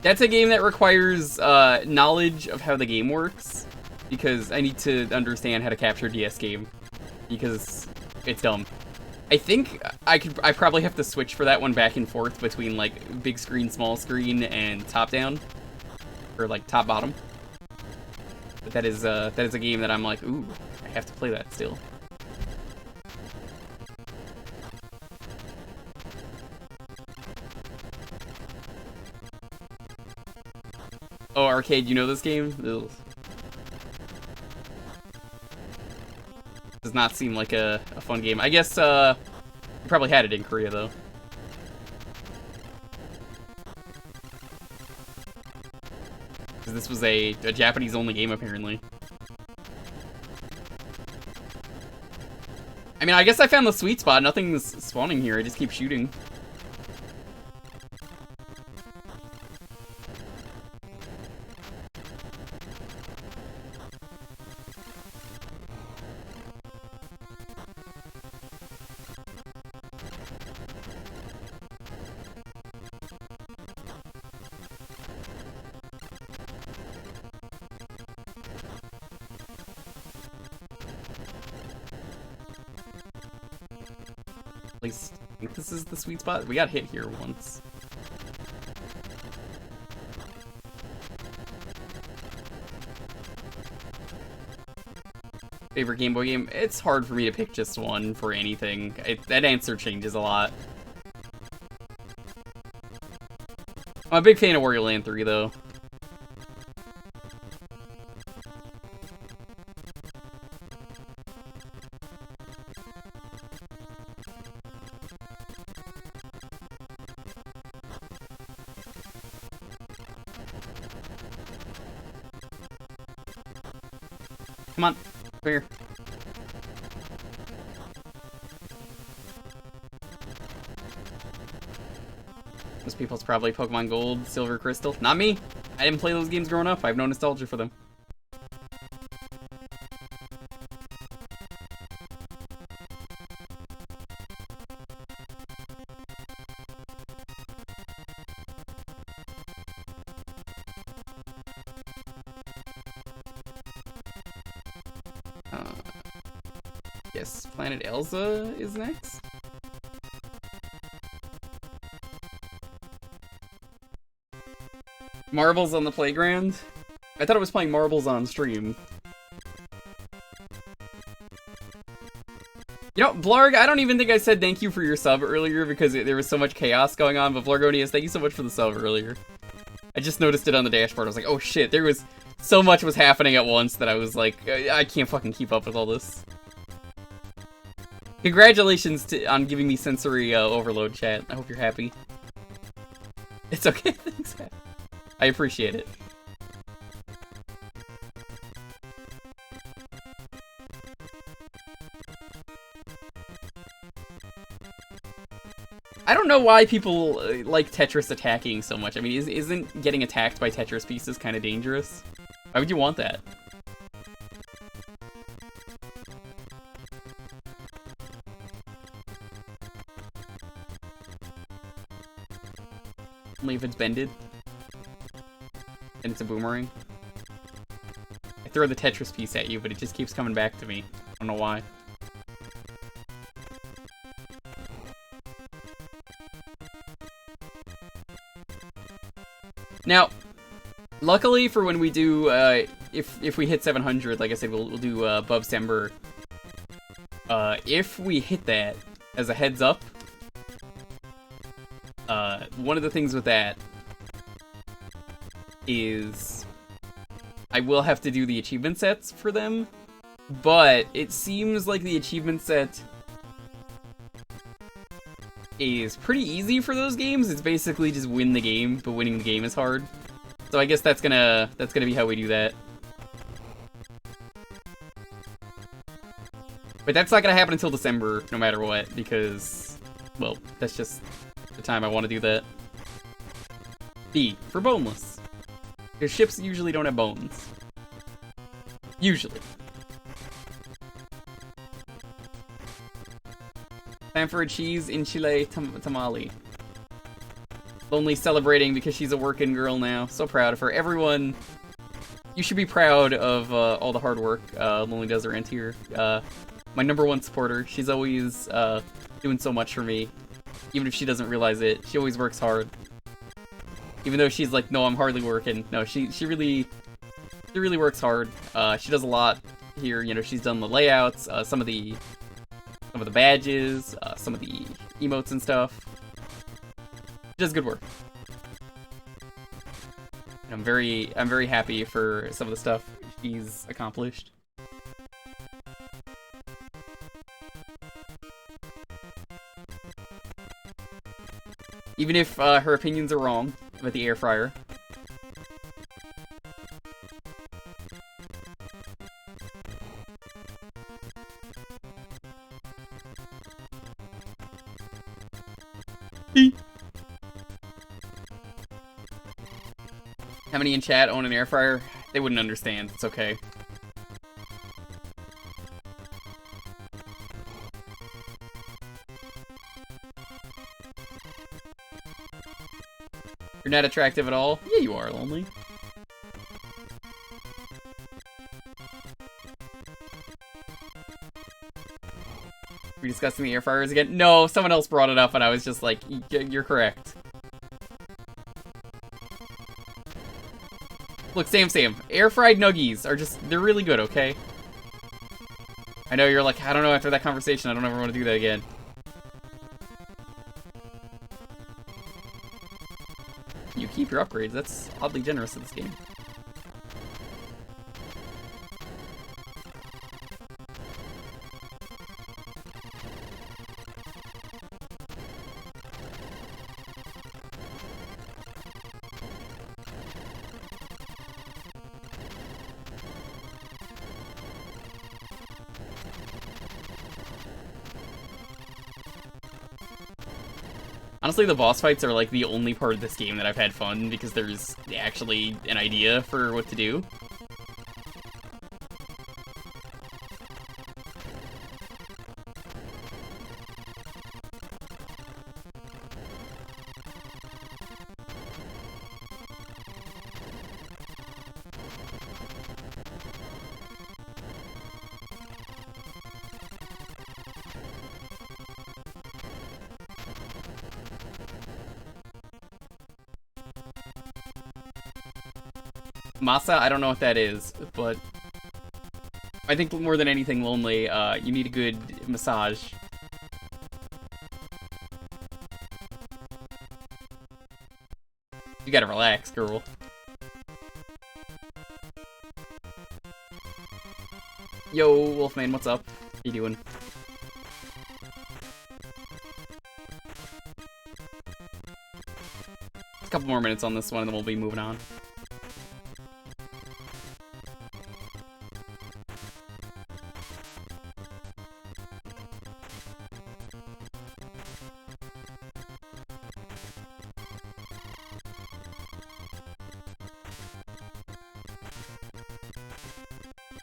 That's a game that requires knowledge of how the game works, because I need to understand how to capture DS game, because it's dumb. I think I probably have to switch for that one back and forth between like big screen, small screen, and top down, or like top bottom. But that is a game that I'm like, ooh, I have to play that still. Oh, Arcade, you know this game? Ugh. Does not seem like a fun game. I guess, you probably had it in Korea, though. Because this was a Japanese-only game, apparently. I mean, I guess I found the sweet spot. Nothing's spawning here. I just keep shooting. At least, I think this is the sweet spot. We got hit here once. Favorite Game Boy game? It's hard for me to pick just one for anything. That answer changes a lot. I'm a big fan of Wario Land 3, though. Come on, over here. Most people's probably Pokemon Gold, Silver, Crystal. Not me. I didn't play those games growing up. I have no nostalgia for them. Yes, Planet Elsa is next. Marbles on the Playground? I thought it was playing marbles on stream. You know, Blarg, I don't even think I said thank you for your sub earlier because there was so much chaos going on, but Blargonius, thank you so much for the sub earlier. I just noticed it on the dashboard. I was like, oh shit, there was so much was happening at once that I was like, I can't fucking keep up with all this. Congratulations on giving me sensory overload, chat. I hope you're happy. It's okay, thanks. I appreciate it. I don't know why people like Tetris attacking so much. I mean, isn't getting attacked by Tetris pieces kind of dangerous? Why would you want that? Only if it's bended. And it's a boomerang. I throw the Tetris piece at you, but it just keeps coming back to me. I don't know why. Now, luckily for when we do, if we hit 700, like I said, we'll do Bubsember. If we hit that, as a heads up, one of the things with that is I will have to do the achievement sets for them, but it seems like the achievement set is pretty easy for those games. It's basically just win the game, but winning the game is hard. So I guess that's gonna be how we do that. But that's not gonna happen until December, no matter what, because, well, that's just the time I want to do that. B, for boneless. Because ships usually don't have bones. Usually. Time for a cheese in Chile tamale. Lonely celebrating because she's a working girl now. So proud of her. Everyone, you should be proud of all the hard work Lonely does around here. My #1 supporter. She's always doing so much for me. Even if she doesn't realize it. She always works hard. Even though she's like, no, I'm hardly working. No, she really works hard. She does a lot here. You know, she's done the layouts, some of the badges, some of the emotes and stuff. She does good work. I'm very happy for some of the stuff she's accomplished. Even if her opinions are wrong about the air fryer. How many in chat own an air fryer? They wouldn't understand. It's okay. You're not attractive at all? Yeah, you are, Lonely. Are we discussing the air fryers again? No, someone else brought it up and I was just like, you're correct. Look, Sam, air fried nuggies are just, they're really good, okay? I know you're like, I don't know, after that conversation, I don't ever want to do that again. You keep your upgrades, that's oddly generous in this game. Honestly, the boss fights are like the only part of this game that I've had fun because there's actually an idea for what to do. Masa, I don't know what that is, but I think more than anything, Lonely, you need a good massage. You gotta relax, girl. Yo, Wolfman, what's up? How you doing? A couple more minutes on this one, and then we'll be moving on.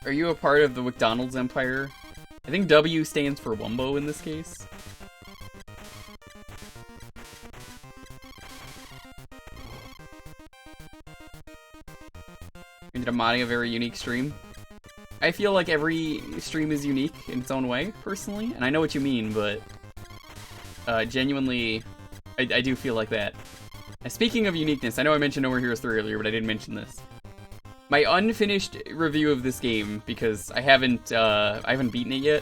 Are you a part of the McDonald's empire? I think W stands for Wumbo in this case. Ended up modding a very unique stream. I feel like every stream is unique in its own way, personally, and I know what you mean, but genuinely, I do feel like that. And speaking of uniqueness, I know I mentioned No More Heroes 3 earlier, but I didn't mention this. My unfinished review of this game, because I haven't beaten it yet.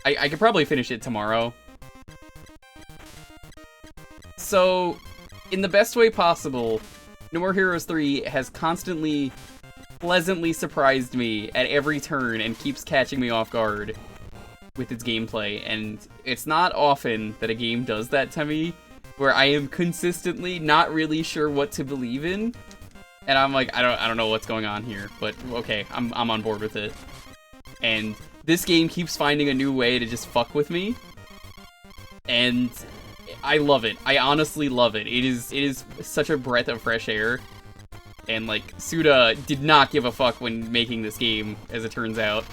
I could probably finish it tomorrow. So, in the best way possible, No More Heroes 3 has constantly, pleasantly surprised me at every turn and keeps catching me off guard with its gameplay. And it's not often that a game does that to me, where I am consistently not really sure what to believe in. And I'm like, I don't know what's going on here, but okay, I'm on board with it. And this game keeps finding a new way to just fuck with me. And I love it. I honestly love it. It is such a breath of fresh air. And like, Suda did not give a fuck when making this game, as it turns out.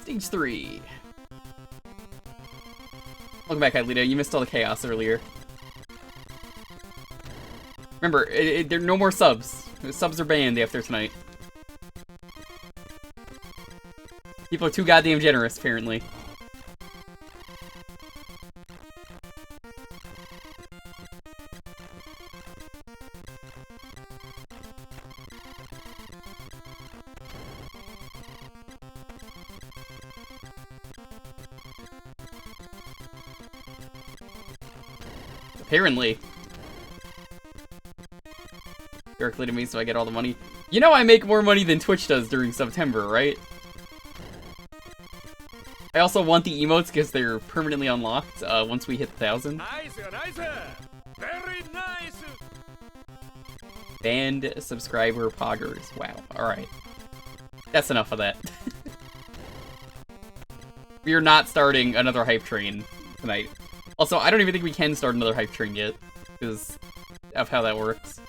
Stage 3. Welcome back, Lita. You missed all the chaos earlier. Remember, there are no more subs. Subs are banned after tonight. People are too goddamn generous, apparently. Apparently. Directly to me so I get all the money. You know I make more money than Twitch does during September, right? I also want the emotes because they're permanently unlocked once we hit 1,000. Nice, nice. Very nice. Banned subscriber poggers. Wow. Alright. That's enough of that. We are not starting another hype train tonight. Also, I don't even think we can start another hype train yet, because of how that works.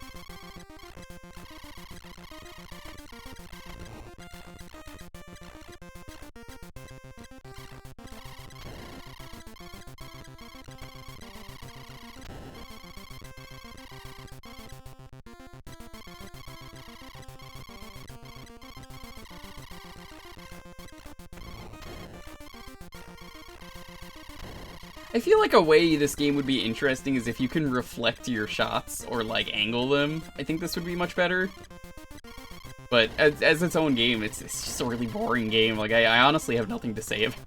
I feel like a way this game would be interesting is if you can reflect your shots or, like, angle them. I think this would be much better. But as its own game, it's just a really boring game. Like, I honestly have nothing to say about it.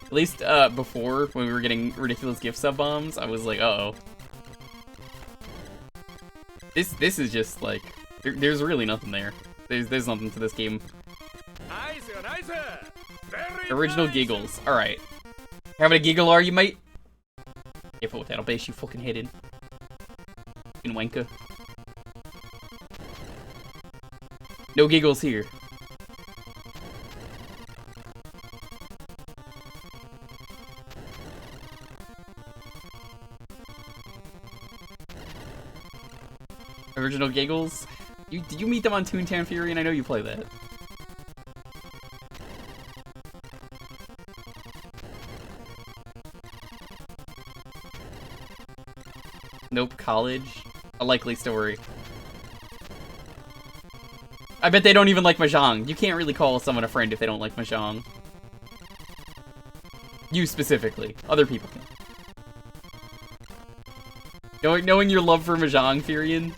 At least before, when we were getting ridiculous gift sub bombs, I was like, uh-oh. This is just, like, there's really nothing there. There's nothing to this game. Nice, nice. Very Original nice. giggles. Alright. Having a giggle, are you, mate? Careful with that, I'll base you fucking head in. Fucking wanker. No giggles here. Original giggles? Did you meet them on Toontown Fury? And I know you play that. Nope, college. A likely story. I bet they don't even like Mahjong. You can't really call someone a friend if they don't like Mahjong. You specifically. Other people can. Knowing your love for Mahjong, Furion?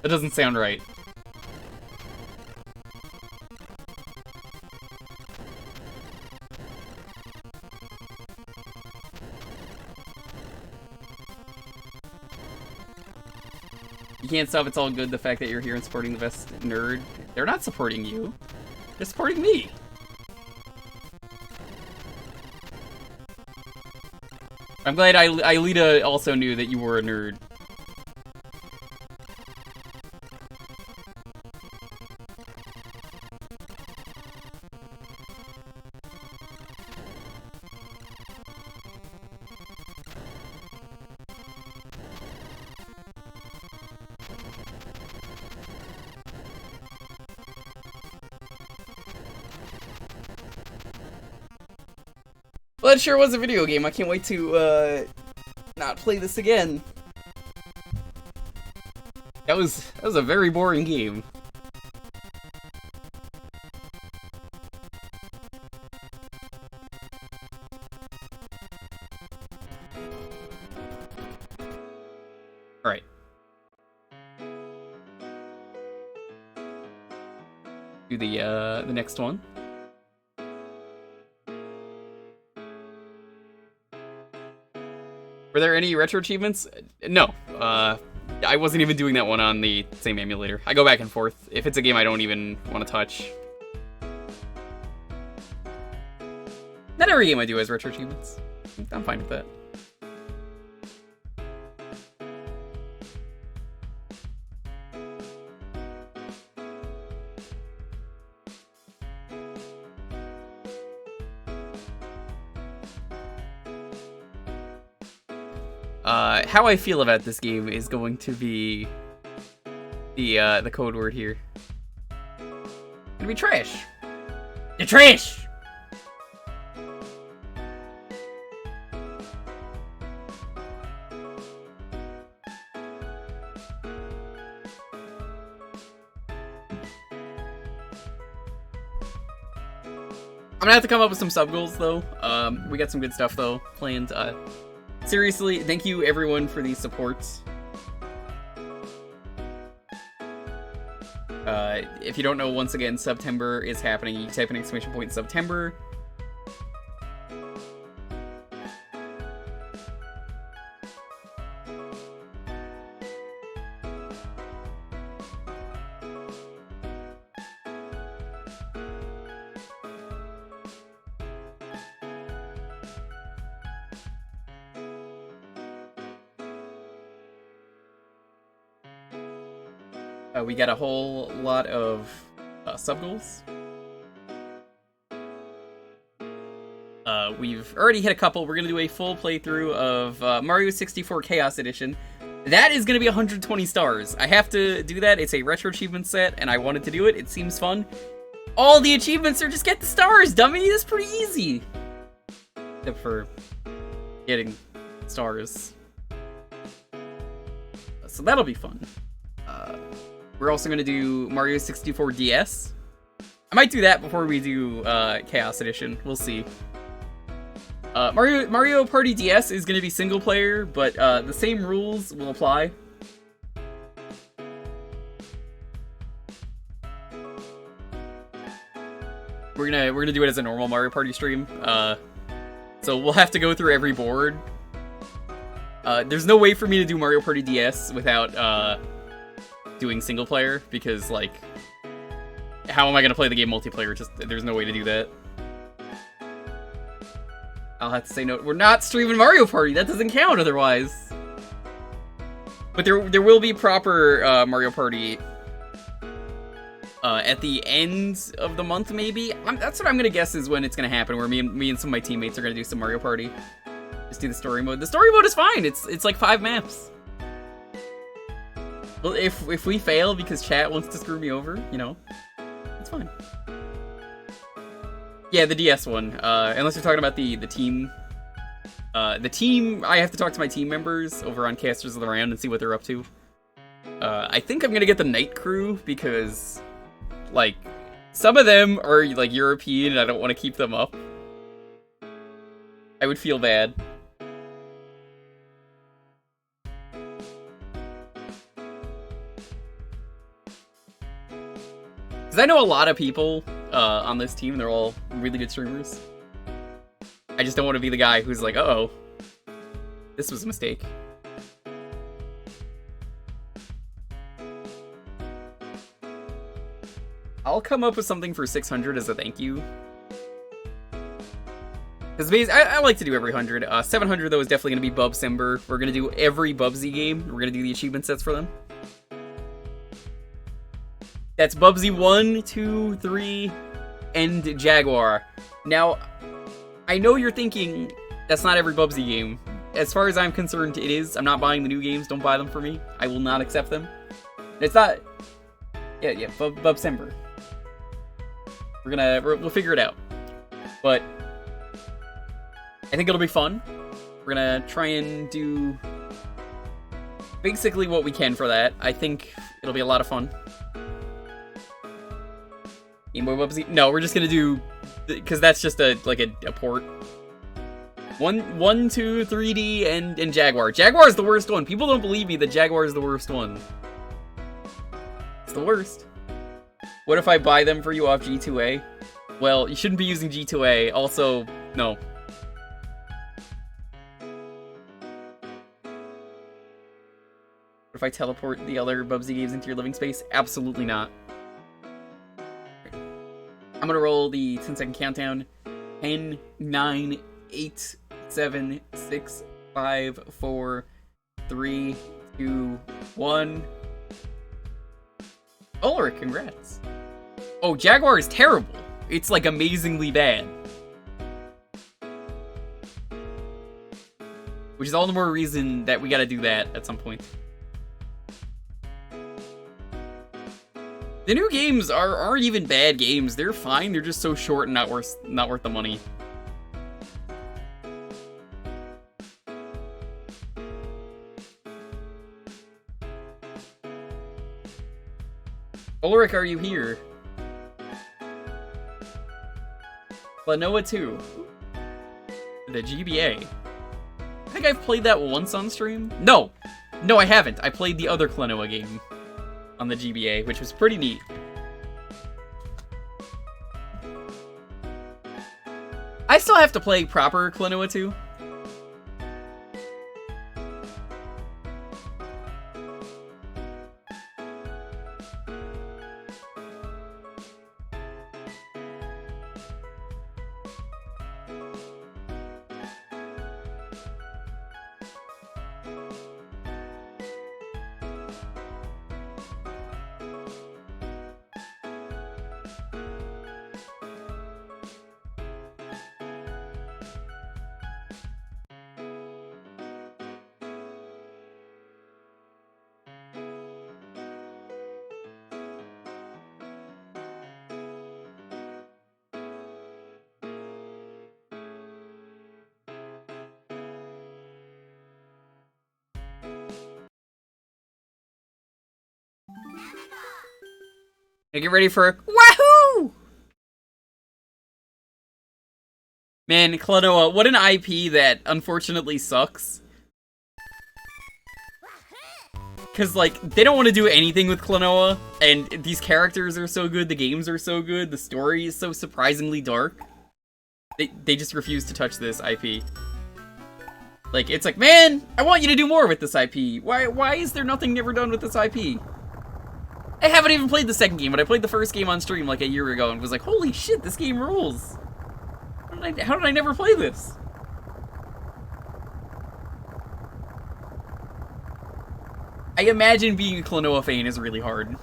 That doesn't sound right. You can't stop, it's all good, the fact that you're here and supporting the best nerd. They're not supporting you. They're supporting me. I'm glad Aelita also knew that you were a nerd. Well, it sure was a video game. I can't wait to, not play this again. That was a very boring game. Alright. Do the next one. Were there any retro achievements? No. I wasn't even doing that one on the same emulator. I go back and forth. If it's a game I don't even want to touch. Not every game I do has retro achievements. I'm fine with that. How I feel about this game is going to be the code word here. It's gonna be trash. You're trash. gonna have to come up with some sub goals though. We got some good stuff though planned. Seriously, thank you everyone for these supports. If you don't know, once again, September is happening. You type an exclamation point September. We got a whole lot of sub goals. We've already hit a couple. We're gonna do a full playthrough of Mario 64 Chaos Edition. That is gonna be 120 stars. I have to do that. It's a retro achievement set, and I wanted to do it. It seems fun. All the achievements are just get the stars, dummy. That's pretty easy. Except for getting stars. So that'll be fun. We're also going to do Mario 64 DS. I might do that before we do Chaos Edition. We'll see. Mario Party DS is going to be single player, but the same rules will apply. We're gonna do it as a normal Mario Party stream. So we'll have to go through every board. There's no way for me to do Mario Party DS without doing single player, because like, how am I gonna play the game multiplayer? Just there's no way to do that. I'll have to say no. We're not streaming Mario Party. That doesn't count otherwise. But there will be proper Mario Party at the end of the month, maybe. That's what I'm gonna guess is when it's gonna happen. Where me and some of my teammates are gonna do some Mario Party. Just do the story mode. The story mode is fine. It's like 5 maps. Well, if we fail because chat wants to screw me over, you know, it's fine. Yeah, the DS one. Unless you're talking about the team. The team, I have to talk to my team members over on Casters of the Round and see what they're up to. I think I'm gonna get the Night Crew because, like, some of them are like European and I don't want to keep them up. I would feel bad. Because I know a lot of people on this team, they're all really good streamers. I just don't want to be the guy who's like, uh-oh, this was a mistake. I'll come up with something for 600 as a thank you. Because I like to do every 100. 700, though, is definitely going to be Bub Simber. We're going to do every Bubsy game. We're going to do the achievement sets for them. That's Bubsy 1, 2, 3, and Jaguar. Now, I know you're thinking that's not every Bubsy game. As far as I'm concerned, it is. I'm not buying the new games. Don't buy them for me. I will not accept them. It's not... Yeah, Bub Simber. We'll figure it out. But I think it'll be fun. We're gonna try and do basically what we can for that. I think it'll be a lot of fun. Game Boy Bubsy? No, we're just gonna do, because that's just a port. 1, 2, 3D, and Jaguar. Jaguar is the worst one. People don't believe me that Jaguar is the worst one. It's the worst. What if I buy them for you off G2A? Well, you shouldn't be using G2A. Also, no. What if I teleport the other Bubsy games into your living space? Absolutely not. I'm gonna roll the 10-second countdown. 10, 9, 8, 7, 6, 5, 4, 3, 2, 1. Ulrich, congrats. Oh, Jaguar is terrible. It's like amazingly bad. Which is all the more reason that we gotta do that at some point. The new games aren't even bad games. They're fine. They're just so short and not worth the money. Ulrich, are you here? Klonoa 2. The GBA. I think I've played that once on stream. No! No, I haven't. I played the other Klonoa game on the GBA, which was pretty neat. I still have to play proper Klonoa 2. Now get ready for Wahoo! Man, Klonoa, what an IP that unfortunately sucks. Cause like, they don't want to do anything with Klonoa, and these characters are so good, the games are so good, the story is so surprisingly dark. They just refuse to touch this IP. Like, it's like, man, I want you to do more with this IP. Why is there nothing never done with this IP? I haven't even played the second game, but I played the first game on stream like a year ago and was like, holy shit, this game rules. How did I never play this? I imagine being a Klonoa fan is really hard.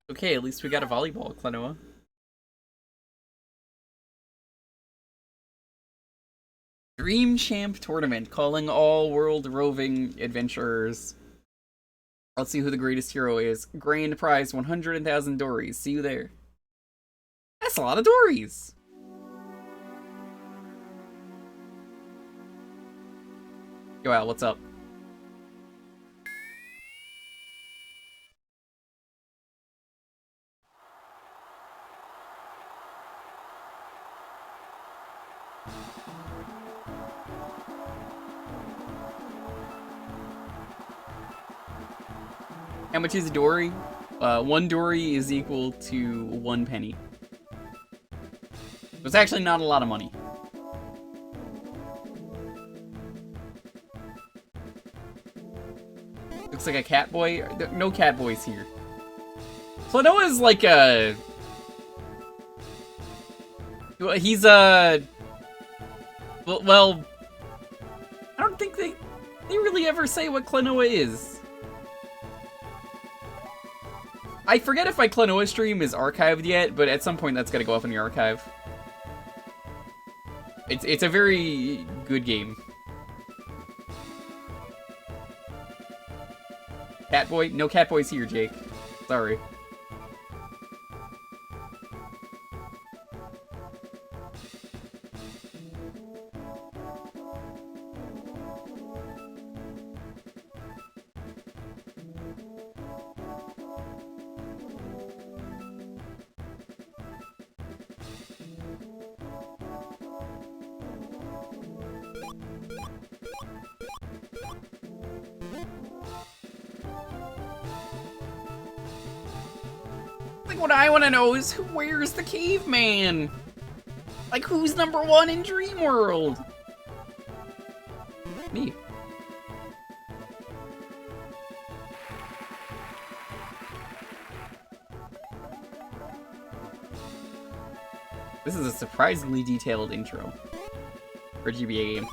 Okay, at least we got a volleyball, Klonoa. Dream Champ Tournament, calling all world roving adventurers. Let's see who the greatest hero is. Grand prize, 100,000 Dories. See you there. That's a lot of Dories. Yo, Al, what's up? How much is a Dory? 1 Dory is equal to 1 penny. It's actually not a lot of money. Looks like a cat boy. No cat boys here. Klonoa is like a... He's a... Well... I don't think they really ever say what Klonoa is. I forget if my Klonoa stream is archived yet, but at some point that's gotta go up in the archive. It's a very good game. Catboy? No Catboys here, Jake. Sorry. What I want to know is where's the caveman? Like, who's #1 in Dream World? Me. This is a surprisingly detailed intro for a GBA game.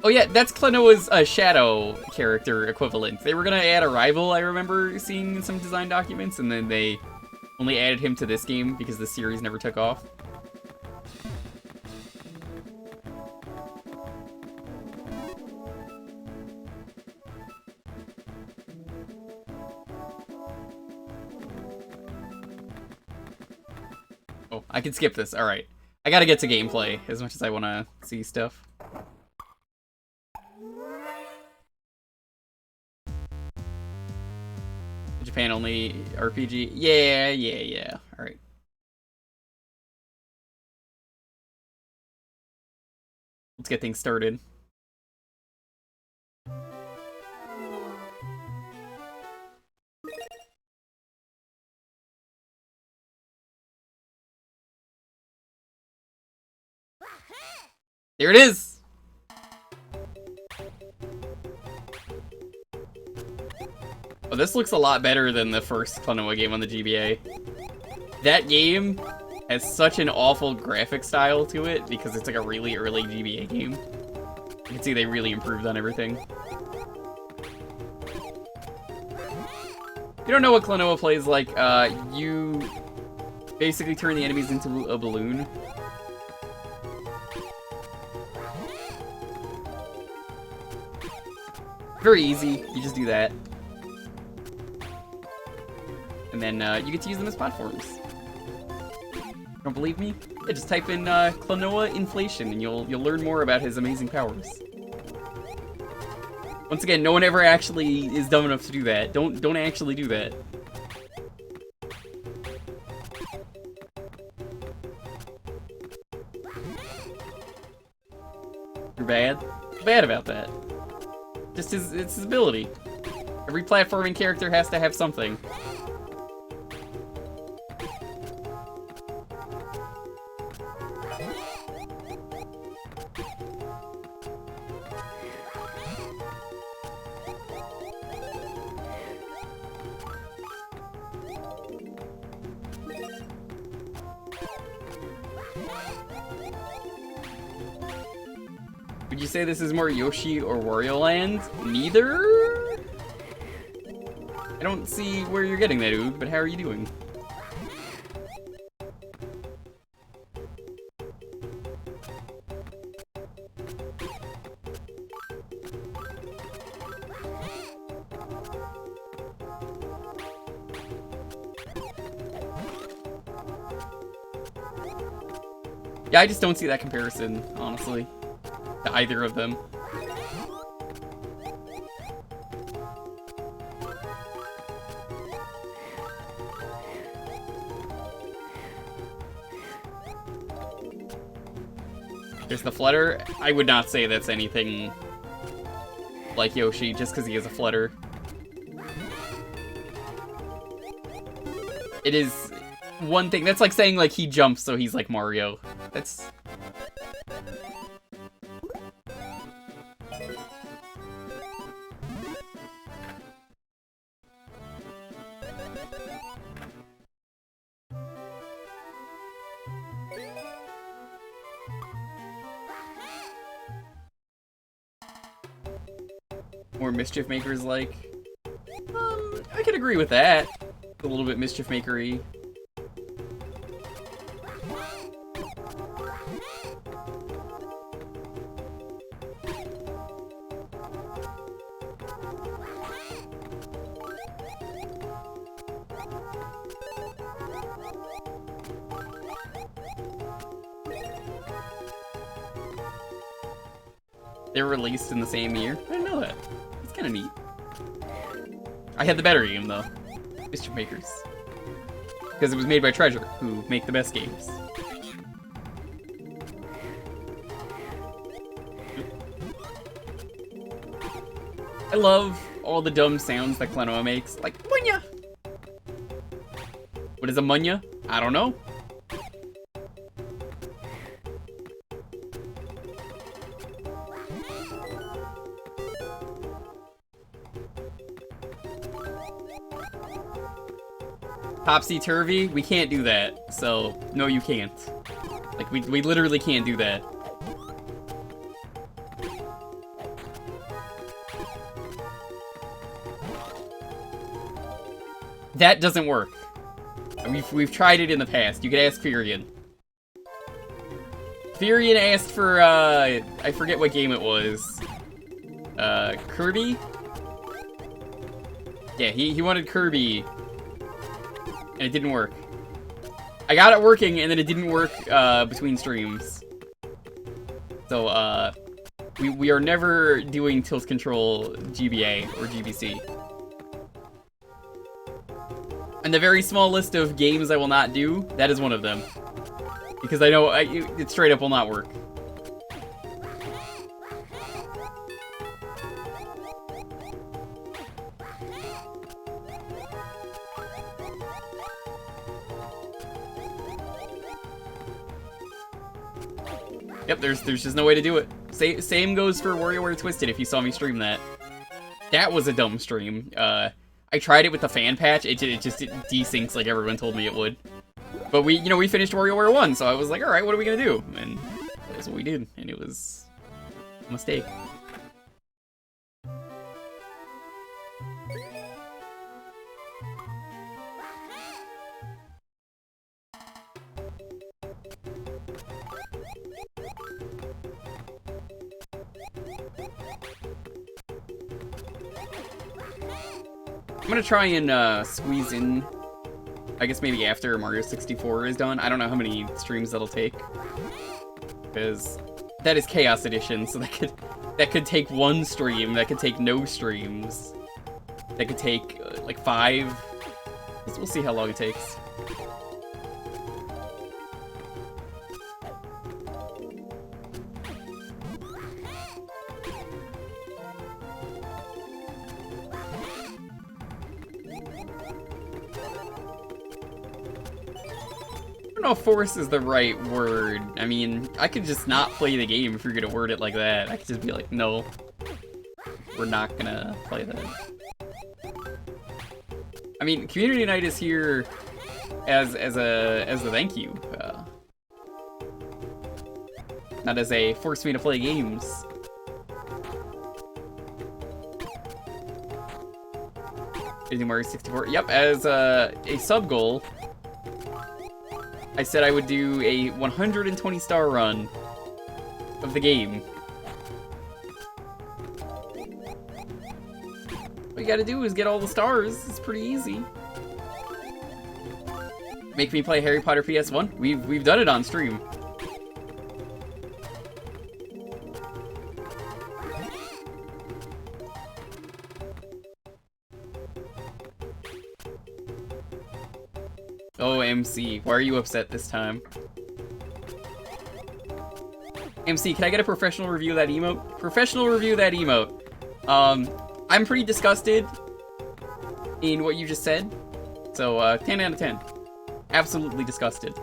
Oh yeah, that's Klonoa's Shadow character equivalent. They were gonna add a rival, I remember seeing in some design documents, and then they only added him to this game because the series never took off. Oh, I can skip this. Alright. I gotta get to gameplay as much as I wanna see stuff. Japan only RPG. Yeah. Alright. Let's get things started. There it is! Oh, this looks a lot better than the first Klonoa game on the GBA. That game has such an awful graphic style to it because it's like a really early GBA game. You can see they really improved on everything. You don't know what Klonoa plays like, you basically turn the enemies into a balloon. Very easy, you just do that. And then you get to use them as platforms. Don't believe me? Yeah, just type in Klonoa inflation and you'll learn more about his amazing powers. Once again, no one ever actually is dumb enough to do that. Don't actually do that. You're bad? What's bad about that? Just it's his ability. Every platforming character has to have something. Would you say this is more Yoshi or Wario Land? Neither? I don't see where you're getting that, Ooze, but how are you doing? Yeah, I just don't see that comparison, honestly. To either of them. There's the flutter. I would not say that's anything like Yoshi just because he has a flutter. It is one thing. That's like saying like he jumps so he's like Mario. That's... more mischief makers like. I could agree with that. A little bit mischief makery. They were released in the same year. I didn't know that. It's kind of neat. I had the better game though. Mischief Makers. Because it was made by Treasure, who make the best games. I love all the dumb sounds that Klonoa makes. Like, munya! What is a munya? I don't know. Topsy-turvy? We can't do that. So, no you can't. Like, we literally can't do that. That doesn't work. We've tried it in the past. You could ask Furion. Furion asked for, I forget what game it was. Kirby? Yeah, he wanted Kirby. And it didn't work. I got it working, and then it didn't work between streams. So, we are never doing Tilt Control GBA or GBC. And the very small list of games I will not do, that is one of them. Because I know it straight up will not work. Yep, there's just no way to do it. Same goes for WarioWare Twisted if you saw me stream that. That was a dumb stream. I tried it with the fan patch, it just desyncs like everyone told me it would. But we finished WarioWare 1, so I was like, alright, what are we gonna do? And that's what we did, and it was a mistake. I'm gonna try and squeeze in, I guess maybe after Mario 64 is done. I don't know how many streams that'll take, because that is Chaos Edition, so that could take one stream, that could take no streams, that could take like 5. We'll see how long it takes. I don't know if force is the right word. I mean, I could just not play the game if you're gonna word it like that. I could just be like, no, we're not gonna play that. I mean, Community Night is here as a thank you, not as a force me to play games. Disney Mario 64. Yep, as a sub goal. I said I would do a 120 star run of the game. What you gotta do is get all the stars. It's pretty easy. Make me play Harry Potter PS1. We've done it on stream. Oh, MC, why are you upset this time? MC, can I get a professional review of that emote? Professional review of that emote. I'm pretty disgusted in what you just said. So, 10 out of 10. Absolutely disgusted.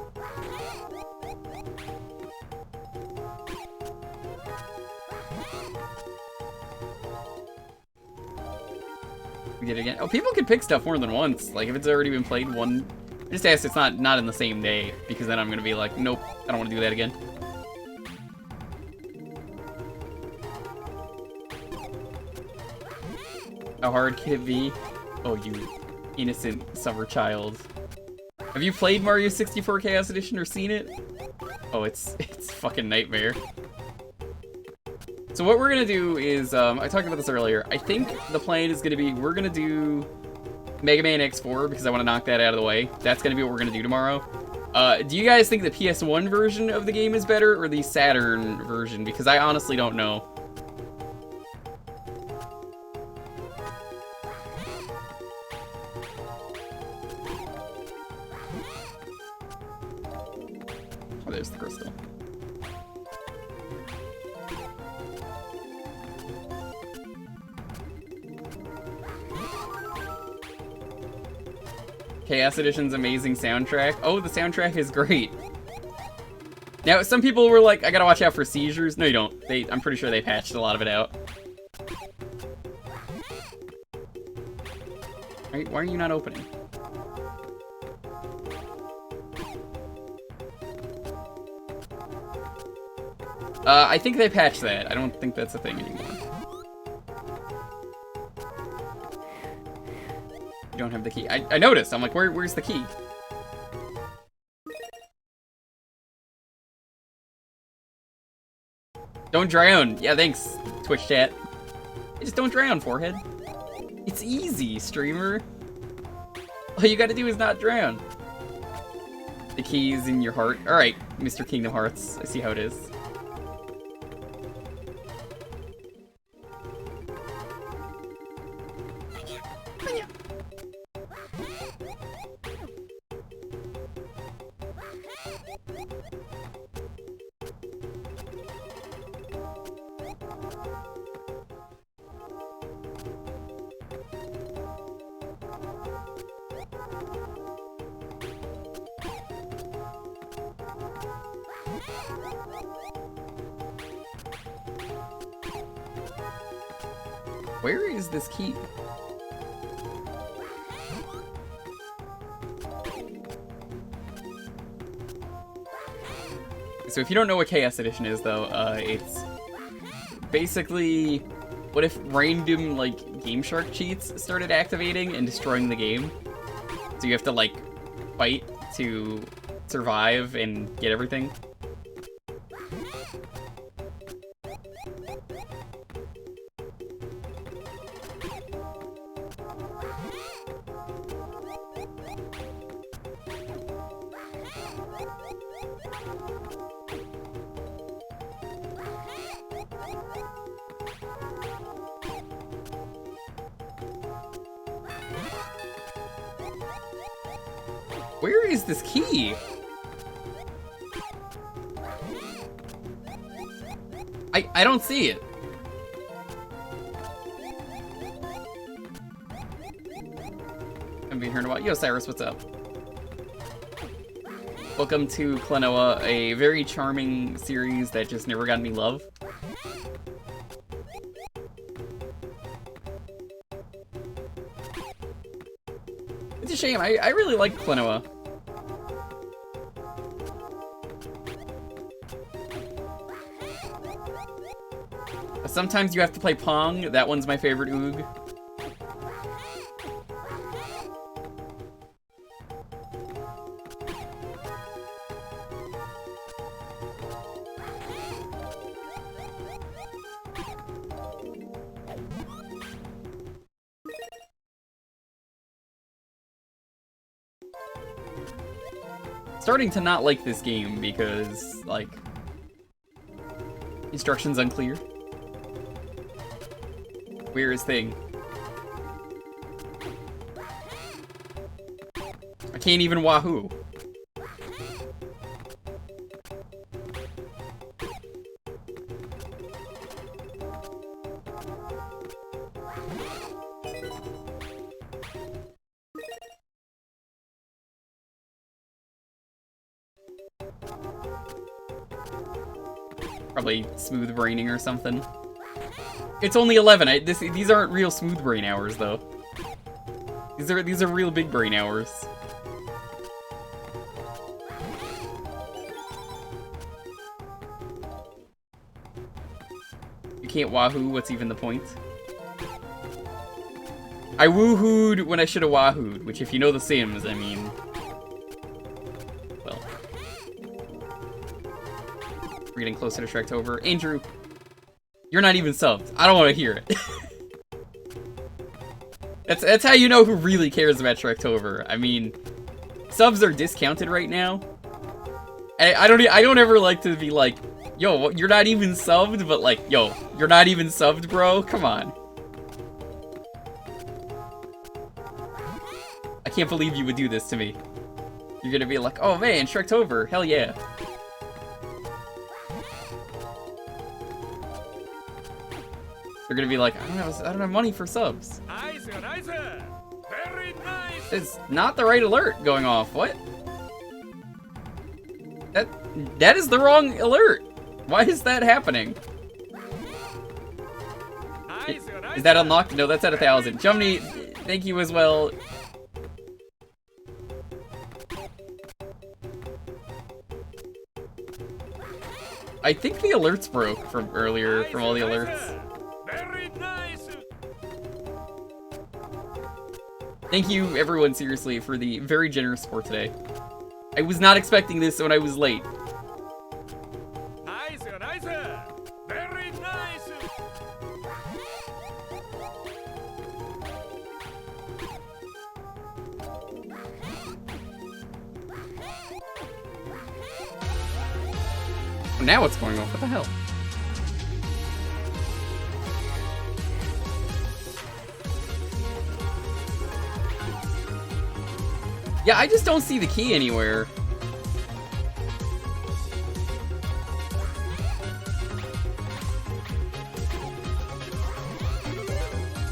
We did it again. Oh, people can pick stuff more than once. Like, if it's already been played one... Just ask it's not in the same day, because then I'm gonna be like, nope, I don't want to do that again. How hard can it be? Oh, you innocent summer child. Have you played Mario 64 Chaos Edition or seen it? Oh, it's fucking nightmare. So what we're gonna do is, I talked about this earlier. I think the plan is gonna be, we're gonna do Mega Man X4 because I want to knock that out of the way. That's gonna be what we're gonna do tomorrow. Do you guys think the PS1 version of the game is better or the Saturn version? Because I honestly don't know. Oh, there's the crystal. Chaos Edition's amazing soundtrack. Oh, the soundtrack is great. Now, some people were like, I gotta watch out for seizures. No, you don't. I'm pretty sure they patched a lot of it out. Why are you not opening? I think they patched that. I don't think that's a thing anymore. You don't have the key. I noticed. I'm like, where's the key? Don't drown. Yeah, thanks, Twitch chat. Just don't drown, forehead. It's easy, streamer. All you gotta do is not drown. The key is in your heart. Alright, Mr. Kingdom Hearts. I see how it is. Where is this key? So if you don't know what KS Edition is, though, it's basically what if random, like, Game Shark cheats started activating and destroying the game. So you have to, like, fight to survive and get everything. Where is this key? I don't see it. I've been here in a while. Yo, Cyrus, what's up? Welcome to Klonoa, a very charming series that just never got any love. It's a shame. I really like Klonoa. Sometimes you have to play Pong. That one's my favorite Ooze. Starting to not like this game because, like, instructions unclear. Weirdest thing. I can't even wahoo. Probably smooth braining or something. It's only 11. These aren't real smooth brain hours, though. These are real big brain hours. You can't wahoo. What's even the point? I woohooed when I should have wahooed, which, if you know The Sims, I mean, well, we're getting closer to Shrektober. Andrew. You're not even subbed. I don't want to hear it. That's how you know who really cares about Shrektober. I mean, subs are discounted right now. I don't ever like to be like, yo, you're not even subbed, but like, yo, you're not even subbed, bro. Come on. I can't believe you would do this to me. You're gonna be like, oh man, Shrektober, hell yeah. They're gonna be like, I don't have money for subs. Nice, nice. Very nice. It's not the right alert going off. What? That is the wrong alert. Why is that happening? Nice, nice. Is that unlocked? No, that's at 1,000. Jumney, thank you as well. I think the alerts broke from earlier, from all the alerts. Very nice. Thank you, everyone, seriously, for the very generous support today. I was not expecting this when I was late. Nice, nice. Very nice. Now what's going on? What the hell? Yeah, I just don't see the key anywhere.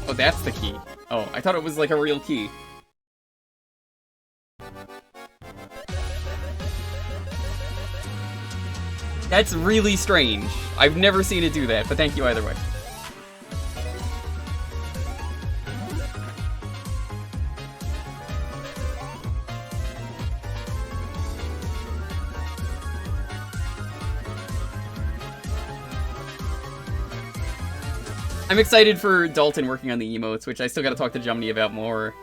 Oh, that's the key. Oh, I thought it was like a real key. That's really strange. I've never seen it do that, but thank you either way. I'm excited for Dalton working on the emotes, which I still gotta talk to Jumny about more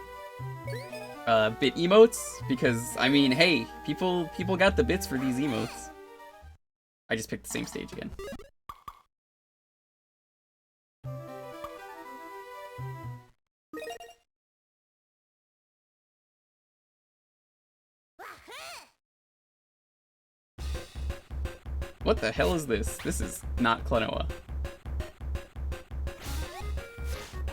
bit emotes, because, I mean, hey, people got the bits for these emotes. I just picked the same stage again. What the hell is this? This is not Klonoa.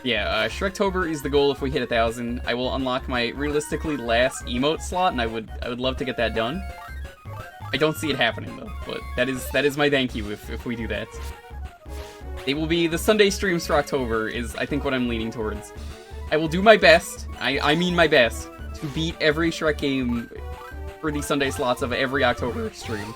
Yeah, Shrektober is the goal if we hit 1,000. I will unlock my realistically last emote slot, and I would love to get that done. I don't see it happening though, but that is my thank you if we do that. It will be the Sunday streams for October is I think what I'm leaning towards. I will do my best, I mean my best, to beat every Shrek game for the Sunday slots of every October stream.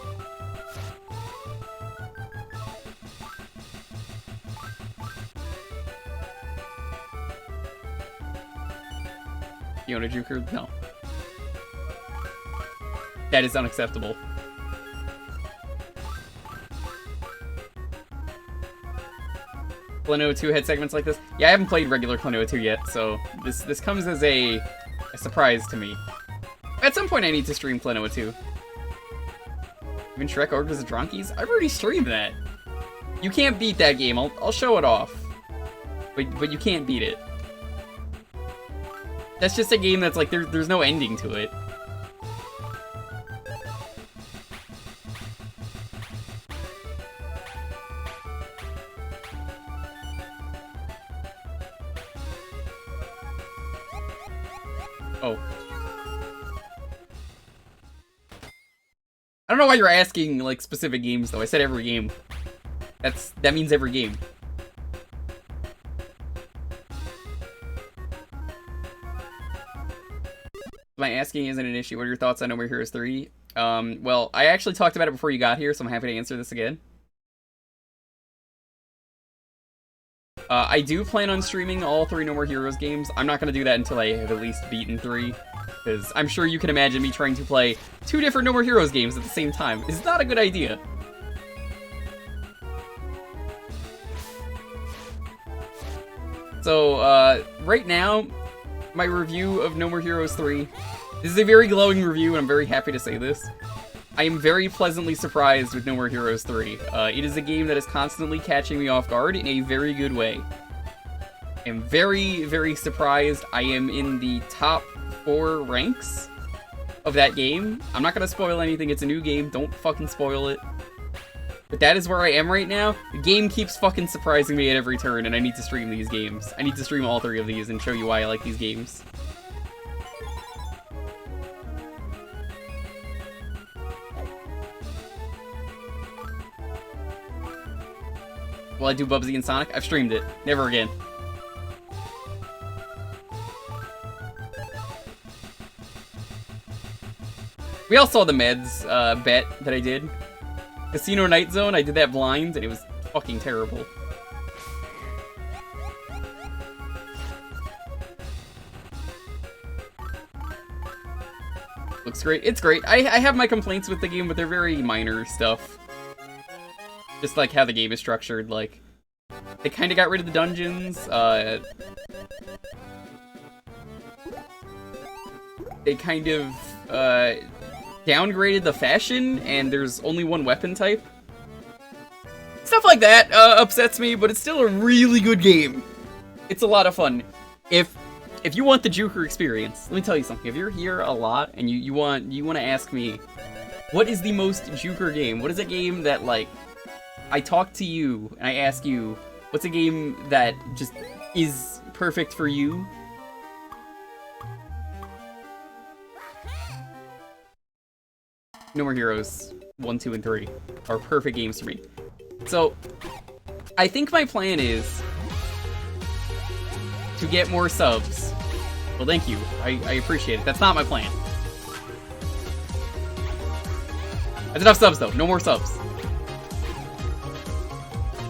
You own a Jewker? No. That is unacceptable. Klonoa 2 had segments like this? Yeah, I haven't played regular Klonoa 2 yet, so this comes as a surprise to me. At some point I need to stream Klonoa 2. Even Shrek Ogres and Dronkies? I've already streamed that. You can't beat that game, I'll show it off. But you can't beat it. That's just a game that's like, there's no ending to it. Oh. I don't know why you're asking, like, specific games, though. I said every game. That means every game. My asking isn't an issue. What are your thoughts on No More Heroes 3? Well, I actually talked about it before you got here, so I'm happy to answer this again. I do plan on streaming all 3 No More Heroes games. I'm not going to do that until I have at least beaten 3, because I'm sure you can imagine me trying to play 2 different No More Heroes games at the same time. It's not a good idea. So, right now, my review of No More Heroes 3. This is a very glowing review, and I'm very happy to say this. I am very pleasantly surprised with No More Heroes 3. It is a game that is constantly catching me off guard in a very good way. I'm very, very surprised. I am in the top 4 ranks of that game. I'm not gonna spoil anything, it's a new game, don't fucking spoil it. But that is where I am right now. The game keeps fucking surprising me at every turn, and I need to stream these games. I need to stream all 3 of these and show you why I like these games. Will I do Bubsy and Sonic? I've streamed it. Never again. We all saw the meds bet that I did. Casino Night Zone, I did that blind, and it was fucking terrible. Looks great. It's great. I have my complaints with the game, but they're very minor stuff. Just like how the game is structured, like, they kind of got rid of the dungeons, they kind of, downgraded the fashion, and there's only 1 weapon type. Stuff like that, upsets me, but it's still a really good game. It's a lot of fun. If you want the Jewker experience, let me tell you something, if you're here a lot, and you want to ask me, what is the most Jewker game? What is a game that, like, I talk to you, and I ask you, what's a game that just is perfect for you? No More Heroes 1, 2, and 3 are perfect games for me. So, I think my plan is to get more subs. Well, thank you. I appreciate it. That's not my plan. That's enough subs, though. No more subs.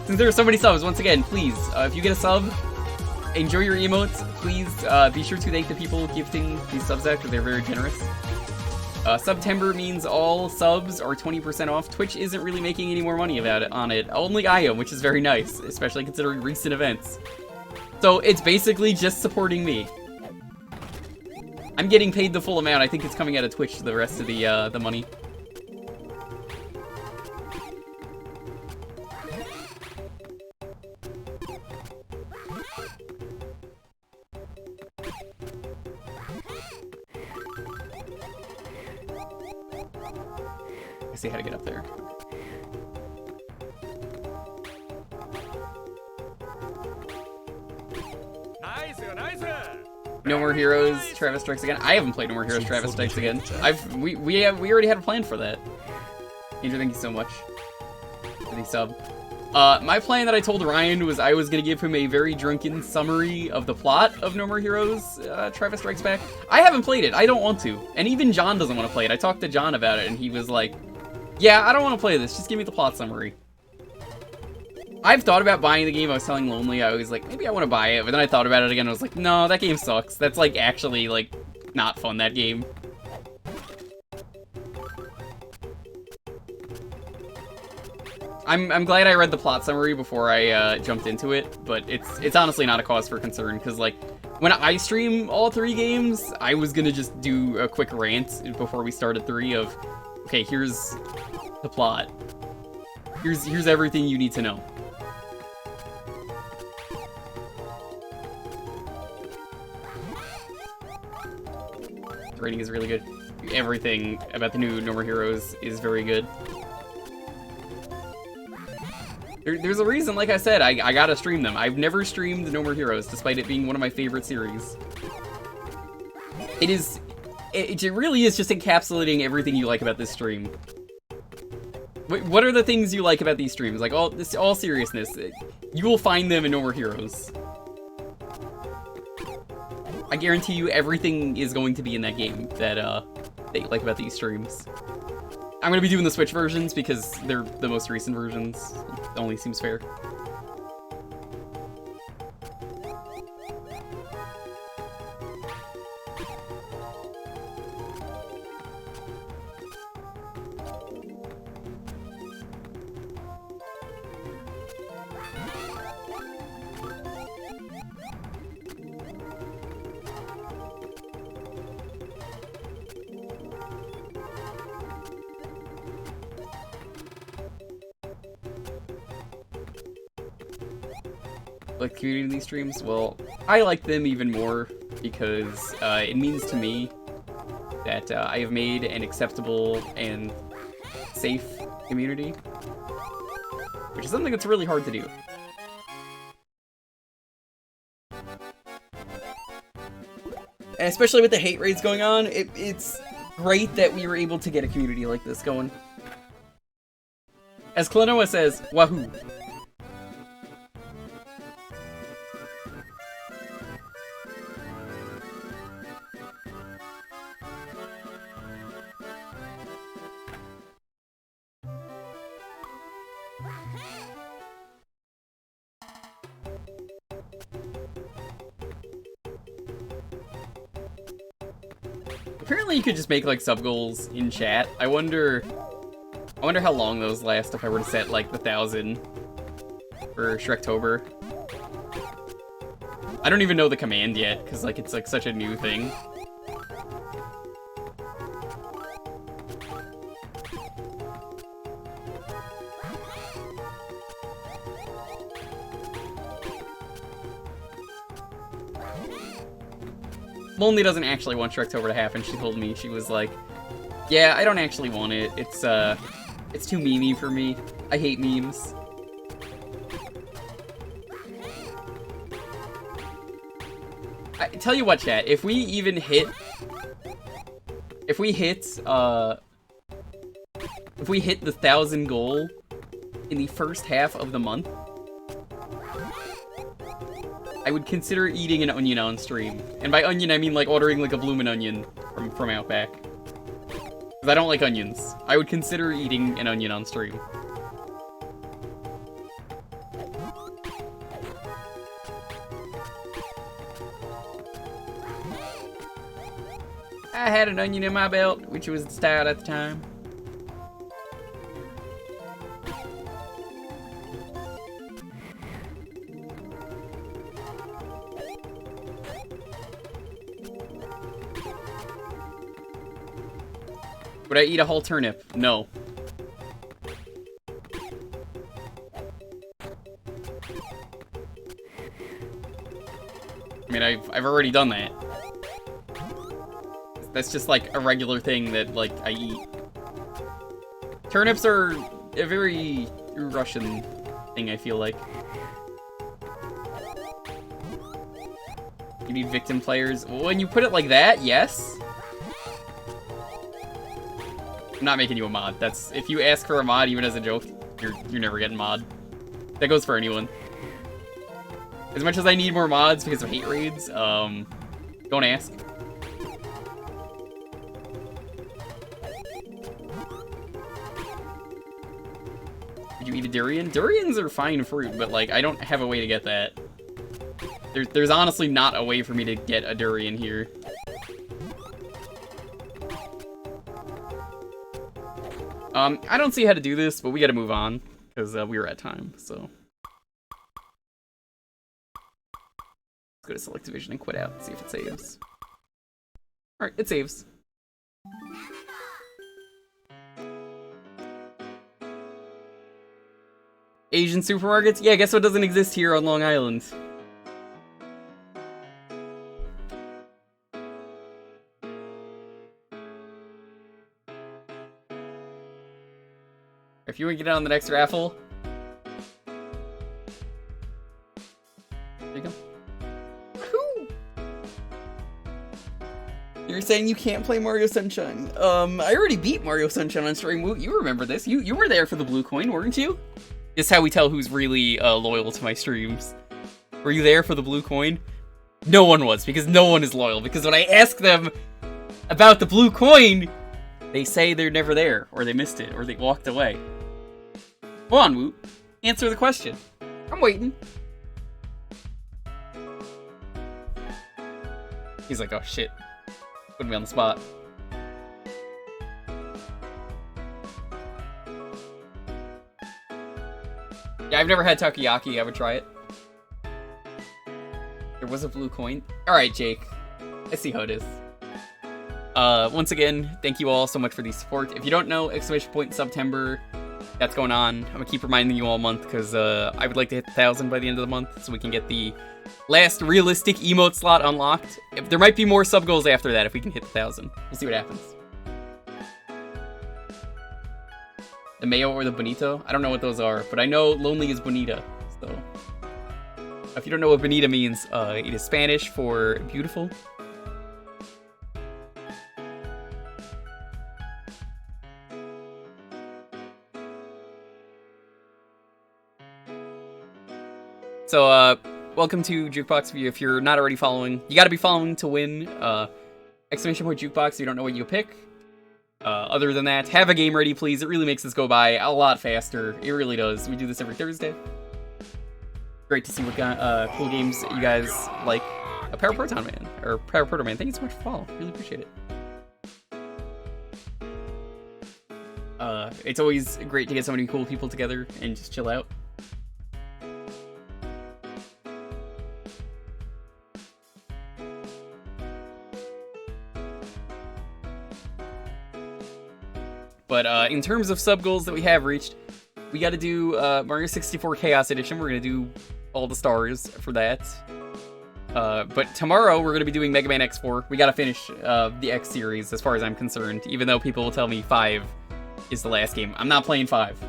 Since there are so many subs, once again, please, if you get a sub, enjoy your emotes. Please be sure to thank the people gifting these subs out, because they're very generous. September means all subs are 20% off. Twitch isn't really making any more money on it. Only I am, which is very nice, especially considering recent events. So it's basically just supporting me. I'm getting paid the full amount. I think it's coming out of Twitch, the rest of the money. I see how to get up there. Nice, nice. No More Heroes, Travis Strikes Again. I haven't played No More Heroes, Travis Strikes Again. We already had a plan for that. Andrew, thank you so much for the sub. My plan that I told Ryan was I was gonna give him a very drunken summary of the plot of No More Heroes, Travis Strikes Back. I haven't played it. I don't want to, and even John doesn't want to play it. I talked to John about it, and he was like, "Yeah, I don't want to play this. Just give me the plot summary." I've thought about buying the game. I was telling Lonely, I was like, maybe I want to buy it, but then I thought about it again. I was like, no, that game sucks. That's like actually like not fun. That game. I'm glad I read the plot summary before I jumped into it, but it's honestly not a cause for concern because like when I stream all 3 games, I was gonna just do a quick rant before we started 3 of, okay, here's the plot. Here's everything you need to know. The rating is really good. Everything about the new No More Heroes is very good. There's a reason, like I said, I gotta stream them. I've never streamed No More Heroes, despite it being one of my favorite series. It really is just encapsulating everything you like about this stream. What are the things you like about these streams? Like, all seriousness, you will find them in No More Heroes. I guarantee you everything is going to be in that game that you like about these streams. I'm going to be doing the Switch versions because they're the most recent versions. It only seems fair. Like community streams, well, I like them even more because it means to me that I have made an acceptable and safe community, which is something that's really hard to do. And especially with the hate raids going on, it's great that we were able to get a community like this going. As Klonoa says, wahoo! Apparently you could just make like sub goals in chat. I wonder how long those last if I were to set like the 1,000 for Shrektober. I don't even know the command yet because like it's like such a new thing. Lonely doesn't actually want Shrektober to happen. She told me, she was like, yeah, I don't actually want it. It's too memey for me. I hate memes. I tell you what, chat, if we hit the 1,000 goal in the first half of the month, I would consider eating an onion on stream. And by onion, I mean like ordering like a bloomin' onion from Outback. Because I don't like onions. I would consider eating an onion on stream. I had an onion in my belt, which was the style at the time. Would I eat a whole turnip? No. I mean, I've already done that. That's just like a regular thing that like I eat. Turnips are a very Russian thing, I feel like. You need victim players. When you put it like that, yes. I'm not making you a mod. That's if you ask for a mod even as a joke, you're never getting mod. That goes for anyone. As much as I need more mods because of hate raids, don't ask. Did you eat a durian? Durians are fine fruit, but like I don't have a way to get that. There's honestly not a way for me to get a durian here. I don't see how to do this, but we gotta move on, because we were at time, so. Let's go to select division and quit out, see if it saves. Alright, it saves. Asian supermarkets? Yeah, guess what doesn't exist here on Long Island? If you want to get on the next raffle, there you go. Woohoo! You're saying you can't play Mario Sunshine. I already beat Mario Sunshine on stream. Woot, you remember this? You were there for the blue coin, weren't you? This is how we tell who's really loyal to my streams. Were you there for the blue coin? No one was, because no one is loyal. Because when I ask them about the blue coin, they say they're never there, or they missed it, or they walked away. Come on, Woot. Answer the question. I'm waiting. He's like, oh shit. Put me on the spot. Yeah, I've never had takoyaki. I would try it. There was a blue coin. Alright, Jake. I see how it is. Once again, thank you all so much for the support. If you don't know, exclamation point September, that's going on. I'm gonna keep reminding you all month because I would like to hit 1,000 by the end of the month so we can get the last realistic emote slot unlocked. There might be more sub goals after that if we can hit 1,000. We'll see what happens. The Mayo or the Bonito? I don't know what those are, but I know lonely is bonita. So if you don't know what bonita means, it is Spanish for beautiful. So, welcome to Jewkbox. If you're not already following, you gotta be following to win. Exclamation point Jewkbox if you don't know what you pick. Other than that, have a game ready, please. It really makes this go by a lot faster. It really does. We do this every Thursday. Great to see what cool games you guys like. Power Proton Man, or Power Proto Man, thank you so much for following. Really appreciate it. It's always great to get so many cool people together and just chill out. But in terms of sub goals that we have reached, we got to do Mario 64 Chaos Edition. We're going to do all the stars for that. But tomorrow we're going to be doing Mega Man X4. We got to finish the X series as far as I'm concerned, even though people will tell me 5 is the last game. I'm not playing 5.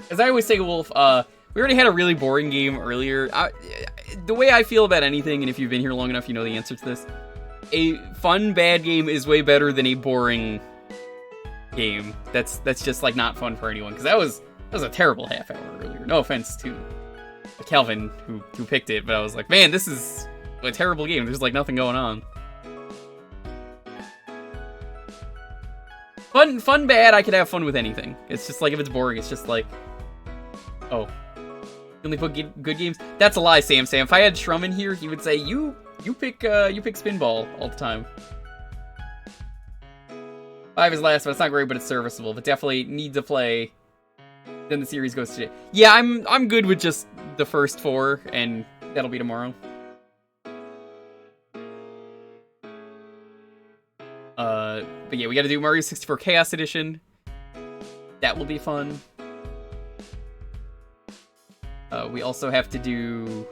As I always say, Wolf, we already had a really boring game earlier. The way I feel about anything, and if you've been here long enough, you know the answer to this. A fun, bad game is way better than a boring game. That's just, like, not fun for anyone. Because that was a terrible half hour earlier. No offense to Calvin, who picked it. But I was like, man, this is a terrible game. There's, like, nothing going on. Fun, bad, I could have fun with anything. It's just, like, if it's boring, it's just, like, oh. You only put good games? That's a lie, Sam. If I had Shrum in here, he would say, you You pick Spinball all the time. 5 is last, but it's not great, but it's serviceable. But definitely need to play. Then the series goes to... Yeah, I'm good with just the first 4, and that'll be tomorrow. But yeah, we gotta do Mario 64 Chaos Edition. That will be fun. We also have to do...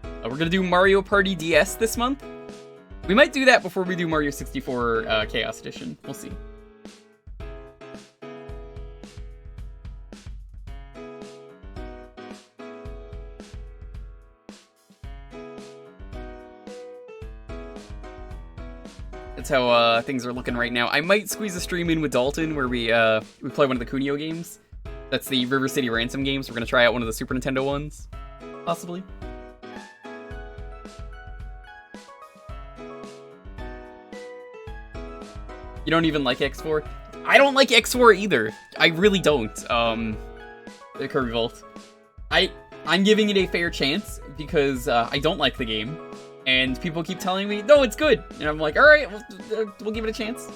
we're gonna do Mario Party DS this month. We might do that before we do Mario 64 Chaos Edition. We'll see. That's how things are looking right now. I might squeeze a stream in with Dalton where we play one of the Kunio games. That's the River City Ransom games. We're gonna try out one of the Super Nintendo ones, possibly. You don't even like X4? I don't like X4 either. I really don't. The Kirby Vault. I'm giving it a fair chance because I don't like the game. And people keep telling me, no, it's good. And I'm like, alright, we'll give it a chance.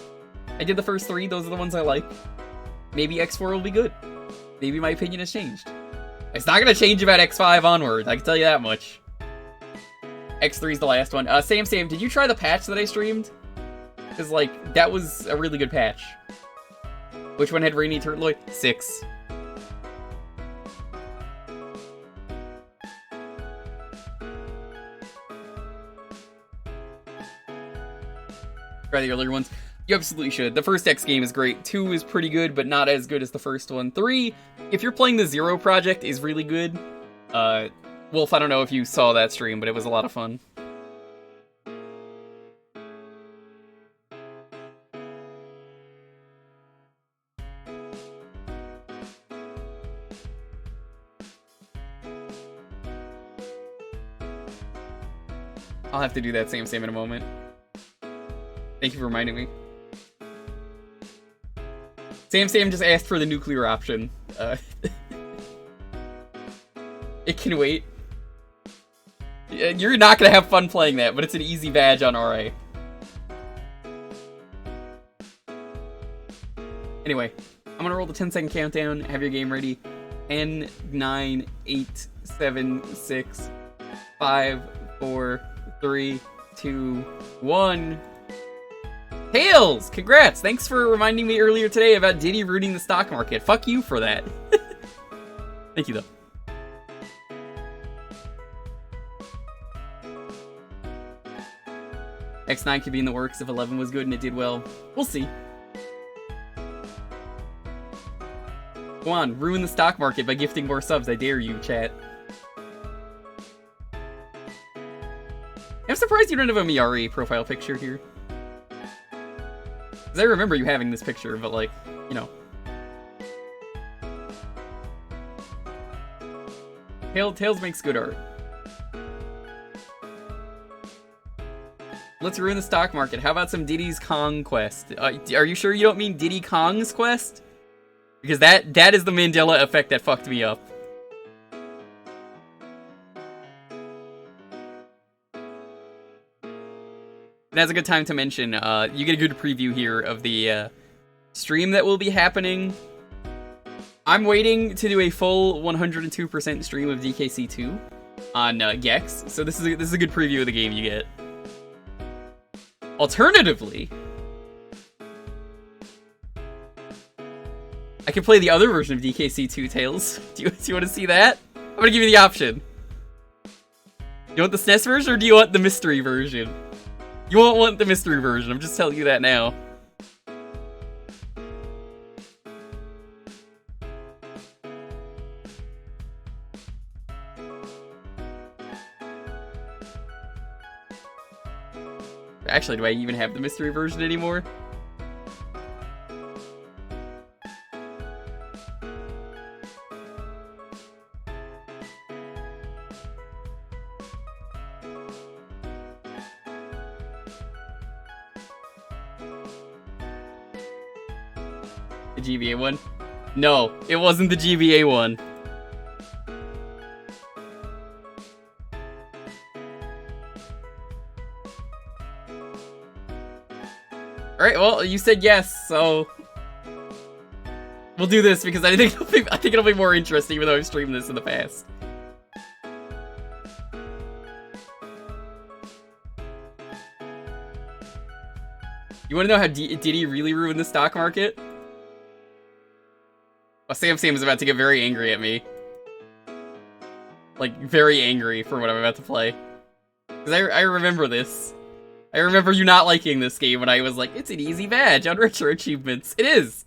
I did the first 3, those are the ones I like. Maybe X4 will be good. Maybe my opinion has changed. It's not gonna change about X5 onward, I can tell you that much. X3 is the last one. Sam, did you try the patch that I streamed? Because, like, that was a really good patch. Which one had Rainy Turtloid? 6. Try the earlier ones. You absolutely should. The first X game is great. 2 is pretty good, but not as good as the first one. 3, if you're playing the Zero Project, is really good. Wolf, I don't know if you saw that stream, but it was a lot of fun. I'll have to do that Sam in a moment. Thank you for reminding me. Sam just asked for the nuclear option. It can wait. You're not gonna have fun playing that, but it's an easy badge on RA. Anyway, I'm gonna roll the 10-second countdown. Have your game ready. 10, 9, 8, 7, 6, 5, 4, 3, 2, 1. Tails! Congrats! Thanks for reminding me earlier today about Diddy rooting the stock market. Fuck you for that. Thank you, though. X9 could be in the works if 11 was good and it did well. We'll see. Go on, ruin the stock market by gifting more subs. I dare you, chat. I'm surprised you don't have a Miyari profile picture here. Because I remember you having this picture, but like, you know. Tails makes good art. Let's ruin the stock market. How about some Diddy's Kong Quest? Are you sure you don't mean Diddy Kong's Quest? Because that is the Mandela effect that fucked me up. That's a good time to mention, you get a good preview here of the stream that will be happening. I'm waiting to do a full 102% stream of DKC2 on Gex, so this is a good preview of the game you get. Alternatively, I can play the other version of DKC2 Tails. Do you want to see that? I'm gonna give you the option. You want the SNES version or do you want the mystery version? You won't want the mystery version, I'm just telling you that now. Actually, do I even have the mystery version anymore? The GBA one? No, it wasn't the GBA one. Alright, well, you said yes, so... We'll do this because I think it'll be more interesting, even though I've streamed this in the past. You wanna know how Diddy really ruined the stock market? Well, Sam is about to get very angry at me. Like, very angry for what I'm about to play. Because I remember this. I remember you not liking this game when I was like, it's an easy badge on Retro Achievements. It is!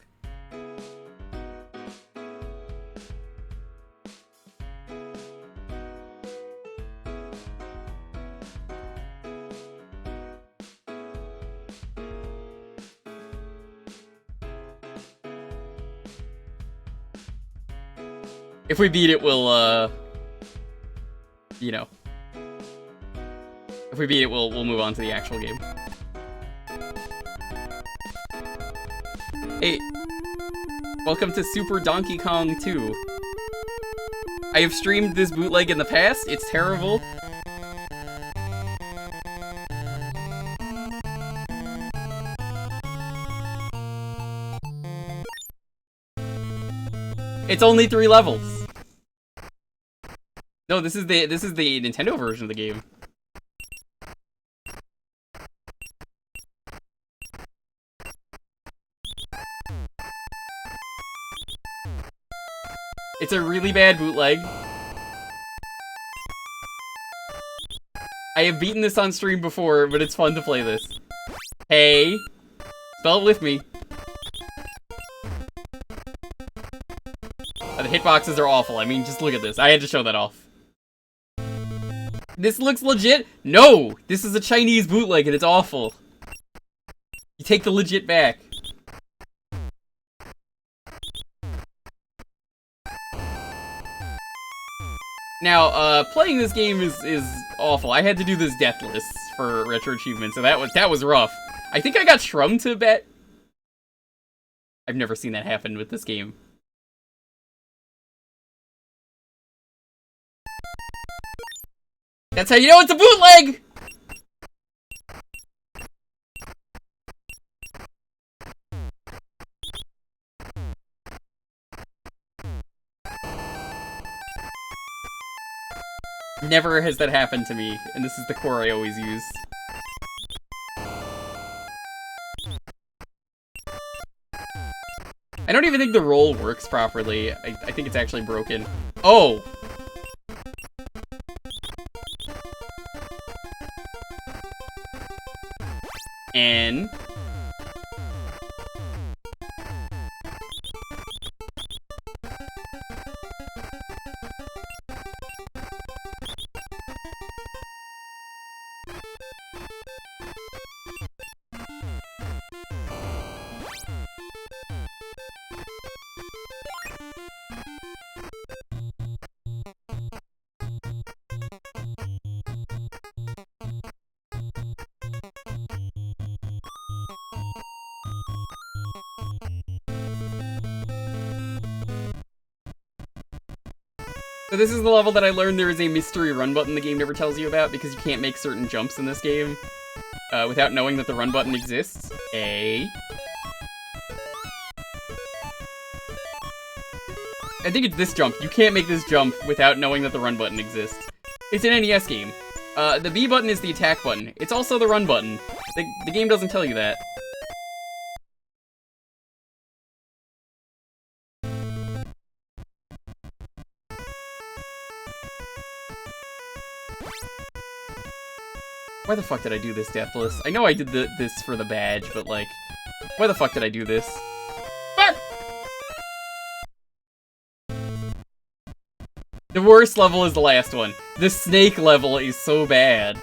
If we beat it, we'll, you know. If we beat it, we'll move on to the actual game. Hey, welcome to Super Donkey Kong 2. I have streamed this bootleg in the past. It's terrible. It's only 3 levels. No, this is the Nintendo version of the game. It's a really bad bootleg. I have beaten this on stream before, but it's fun to play this. Hey. Spell it with me. The hitboxes are awful. I mean, just look at this. I had to show that off. This looks legit. No! This is a Chinese bootleg and it's awful. You take the legit back. Now, playing this game is awful. I had to do this deathless for Retro Achievement, so that was rough. I think I got shrummed to bet. I've never seen that happen with this game. That's how you know it's a bootleg! Never has that happened to me, and this is the core I always use. I don't even think the roll works properly. I think it's actually broken. Oh! N. So this is the level that I learned there is a mystery run button the game never tells you about because you can't make certain jumps in this game without knowing that the run button exists. I think it's this jump. You can't make this jump without knowing that the run button exists. It's an NES game. The B button is the attack button. It's also the run button. The game doesn't tell you that. Why the fuck did I do this, Deathless? I know I did this for the badge, but like, why the fuck did I do this? Fuck! The worst level is the last one. The snake level is so bad.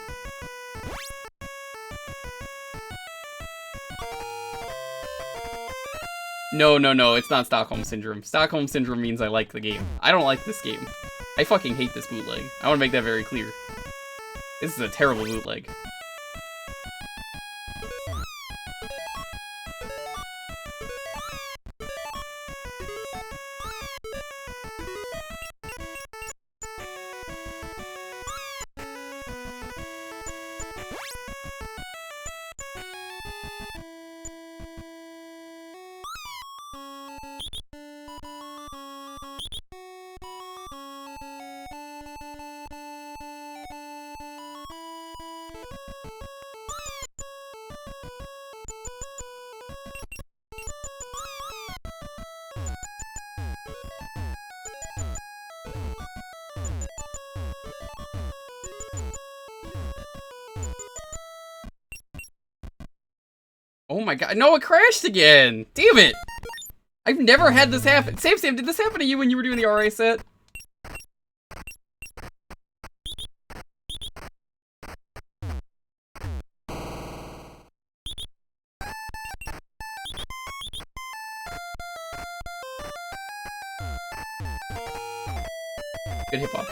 No, it's not Stockholm Syndrome. Stockholm Syndrome means I like the game. I don't like this game. I fucking hate this bootleg. I want to make that very clear. This is a terrible bootleg. Oh my god, no, it crashed again! Damn it! I've never had this happen. Sam, did this happen to you when you were doing the RA set? Good hitbox.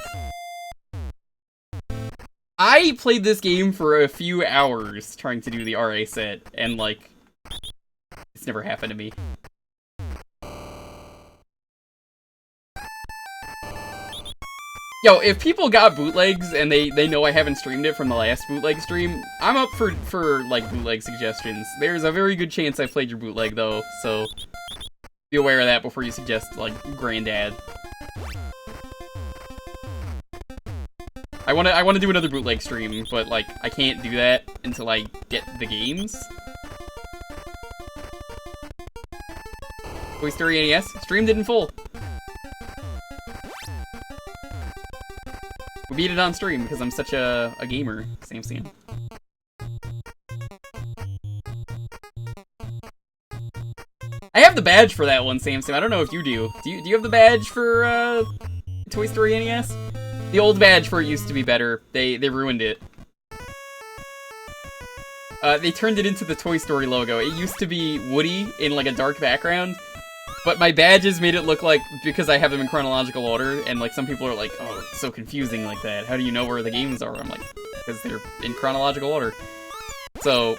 I played this game for a few hours trying to do the RA set, and like, it's never happened to me. Yo, if people got bootlegs and they know I haven't streamed it from the last bootleg stream, I'm up for like bootleg suggestions. There's a very good chance I played your bootleg though, so be aware of that before you suggest like Granddad. I wanna do another bootleg stream, but like I can't do that until I get the games. Toy Story NES streamed it in full. We beat it on stream because I'm such a gamer, Sam. I have the badge for that one, Sam. I don't know if you do. Do you have the badge for Toy Story NES? The old badge for it used to be better. They ruined it. They turned it into the Toy Story logo. It used to be Woody in like a dark background. But my badges made it look like, because I have them in chronological order, and like some people are like, oh, it's so confusing like that. How do you know where the games are? I'm like, because they're in chronological order. So,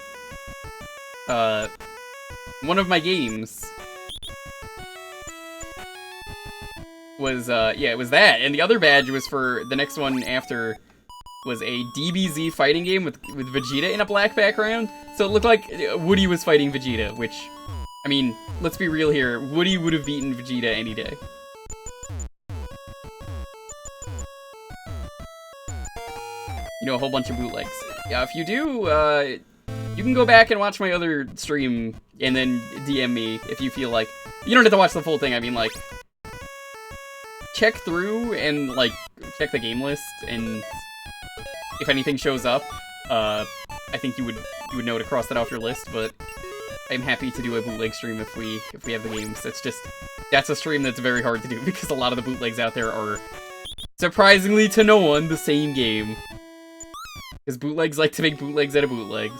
one of my games was, yeah, it was that. And the other badge was for, the next one after was a DBZ fighting game with Vegeta in a black background. So it looked like Woody was fighting Vegeta, which... I mean, let's be real here. Woody would have beaten Vegeta any day. You know, a whole bunch of bootlegs. Yeah, if you do, you can go back and watch my other stream and then DM me if you feel like... You don't have to watch the full thing, I mean, like... Check through and, like, check the game list, and if anything shows up, I think you would know to cross that off your list, but... I'm happy to do a bootleg stream if we have the games. That's a stream that's very hard to do because a lot of the bootlegs out there are, surprisingly to no one, the same game. Because bootlegs like to make bootlegs out of bootlegs.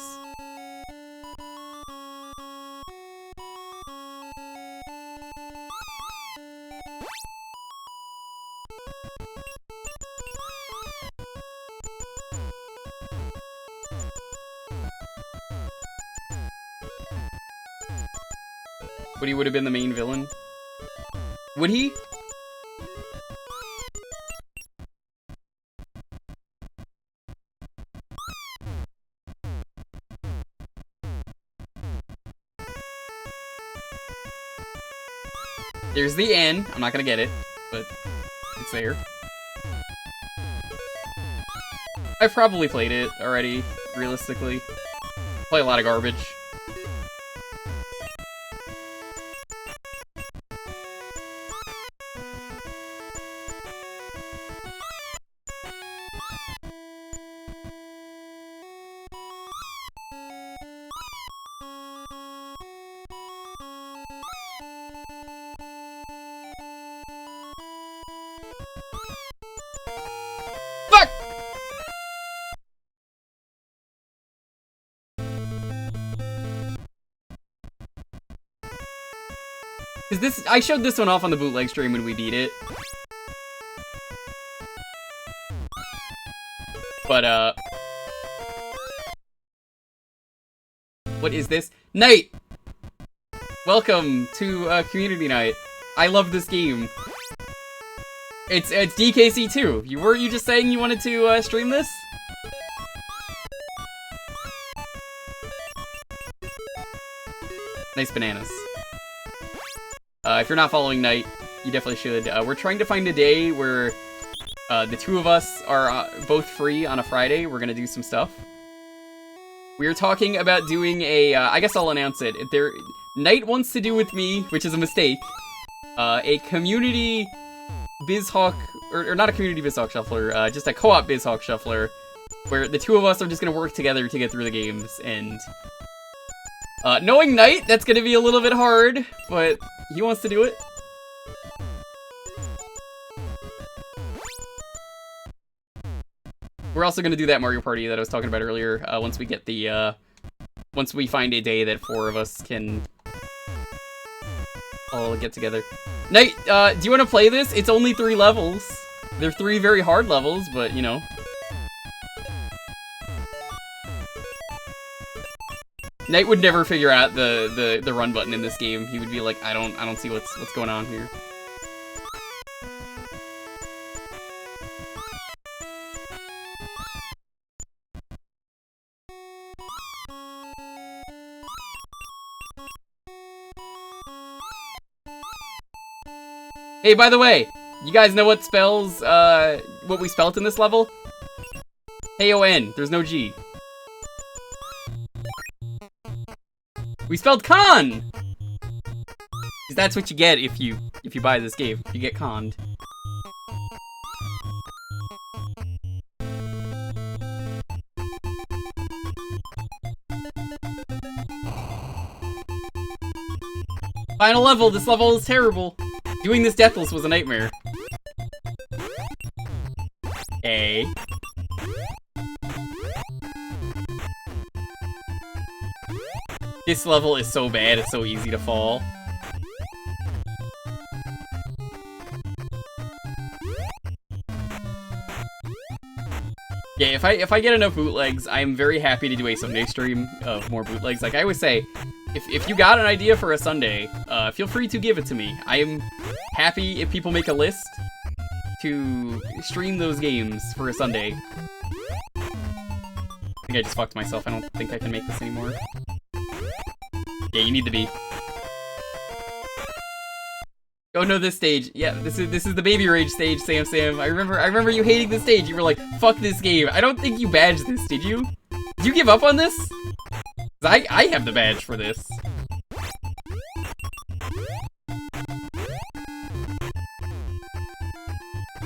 Woody would have been the main villain. Would he? There's the N. I'm not gonna get it, but it's there. I've probably played it already, realistically. Play a lot of garbage. Because I showed this one off on the bootleg stream when we beat it. But, what is this? Night! Welcome to, Community Night. I love this game. It's DKC too. Weren't you just saying you wanted to, stream this? Nice bananas. If you're not following Night, you definitely should. We're trying to find a day where the two of us are both free on a Friday. We're gonna do some stuff. We are talking about doing a, I guess I'll announce it. Night wants to do with me, which is a mistake, a community BizHawk, or not a community BizHawk shuffler, just a co-op BizHawk shuffler, where the two of us are just gonna work together to get through the games, and Knowing Knight, that's gonna be a little bit hard, but he wants to do it. We're also gonna do that Mario Party that I was talking about earlier, once we get the, once we find a day that 4 of us can all get together. Knight, do you want to play this? It's only 3 levels. They're 3 very hard levels, but, you know. Knight would never figure out the run button in this game. He would be like, I don't see what's going on here. Hey, by the way, you guys know what spells, what we spelt in this level? K-O-N, there's no G. We spelled con! 'Cause that's what you get if you buy this game. You get conned. Final level, this level is terrible. Doing this deathless was a nightmare. A. This level is so bad, it's so easy to fall. Yeah, if I get enough bootlegs, I'm very happy to do a Sunday stream of more bootlegs. Like I always say, if you got an idea for a Sunday, feel free to give it to me. I am happy if people make a list to stream those games for a Sunday. I think I just fucked myself. I don't think I can make this anymore. Yeah, you need to be. Oh no, this stage. Yeah, this is the baby rage stage, Sam. I remember you hating this stage. You were like, fuck this game. I don't think you badged this, did you? Did you give up on this? 'Cause I have the badge for this.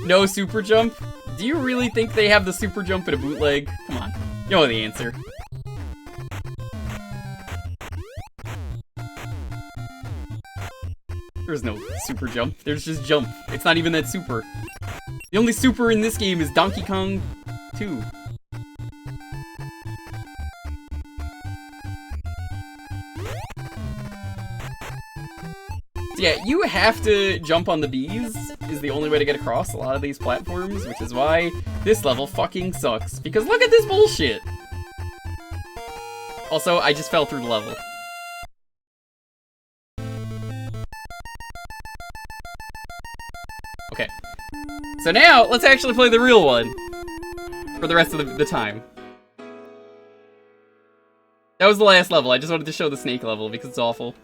No super jump? Do you really think they have the super jump in a bootleg? Come on. You know the answer. There's no super jump. There's just jump. It's not even that super. The only super in this game is Donkey Kong 2. So yeah, you have to jump on the bees is the only way to get across a lot of these platforms, which is why this level fucking sucks. Because look at this bullshit! Also, I just fell through the level. Okay. So now, let's actually play the real one. For the rest of the time. That was the last level. I just wanted to show the snake level because it's awful.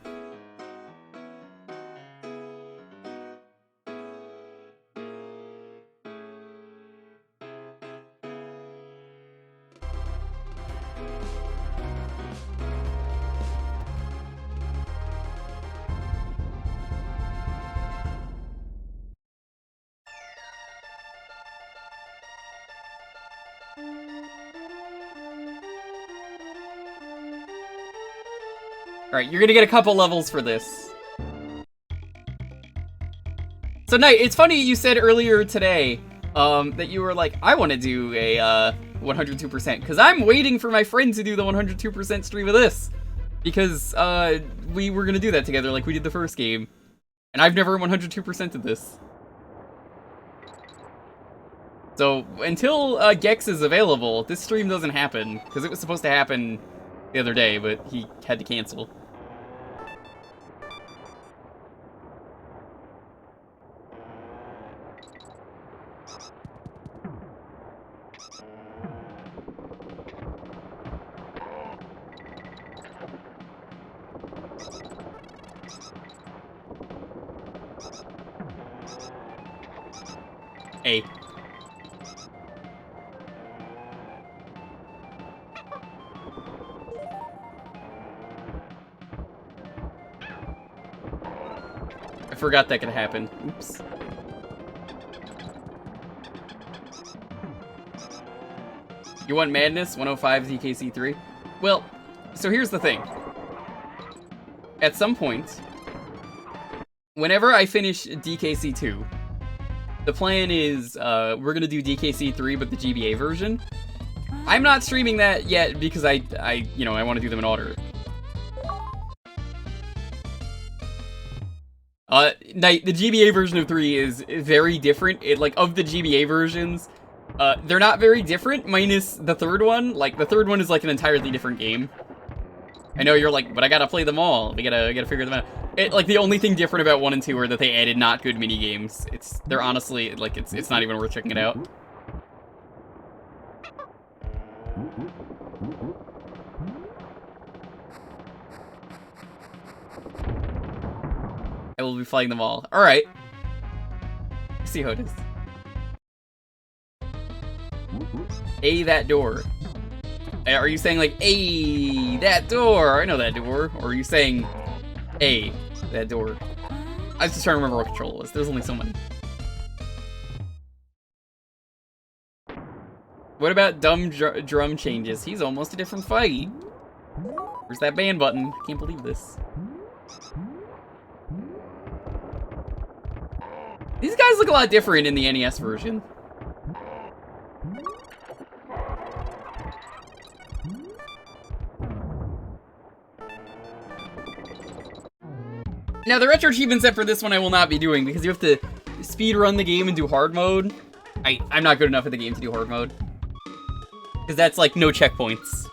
Alright, you're gonna get a couple levels for this. So, Knight, it's funny you said earlier today, that you were like, I want to do a, 102%, because I'm waiting for my friend to do the 102% stream of this. Because, we were gonna do that together like we did the first game. And I've never 102%ed this. So, until, Gex is available, this stream doesn't happen, because it was supposed to happen the other day, but he had to cancel. A. I forgot that could happen. Oops. You want Madness? 105 ZKC3? Well, so here's the thing. at some point, whenever I finish DKC 2, the plan is we're gonna do DKC 3, but the GBA version. I'm not streaming that yet because I want to do them in order. The GBA version of 3 is very different. Of the GBA versions, they're not very different, minus the third one. Like, the third one is like an entirely different game. I know you're like, but I gotta play them all. I gotta figure them out. The only thing different about 1 and 2 are that they added not good mini games. They're honestly, it's not even worth checking it out. I will be playing them all. Alright. Let's see how it is. A, that door. Are you saying like, A, that door? I know that door. Or are you saying, A, that door? I was just trying to remember what control it was. There's only so many. What about dumb drum changes? He's almost a different fight. Where's that band button? I can't believe this. These guys look a lot different in the NES version. Now, the retro achievement set for this one I will not be doing because you have to speed run the game and do hard mode. I'm not good enough at the game to do hard mode. Because that's like no checkpoints.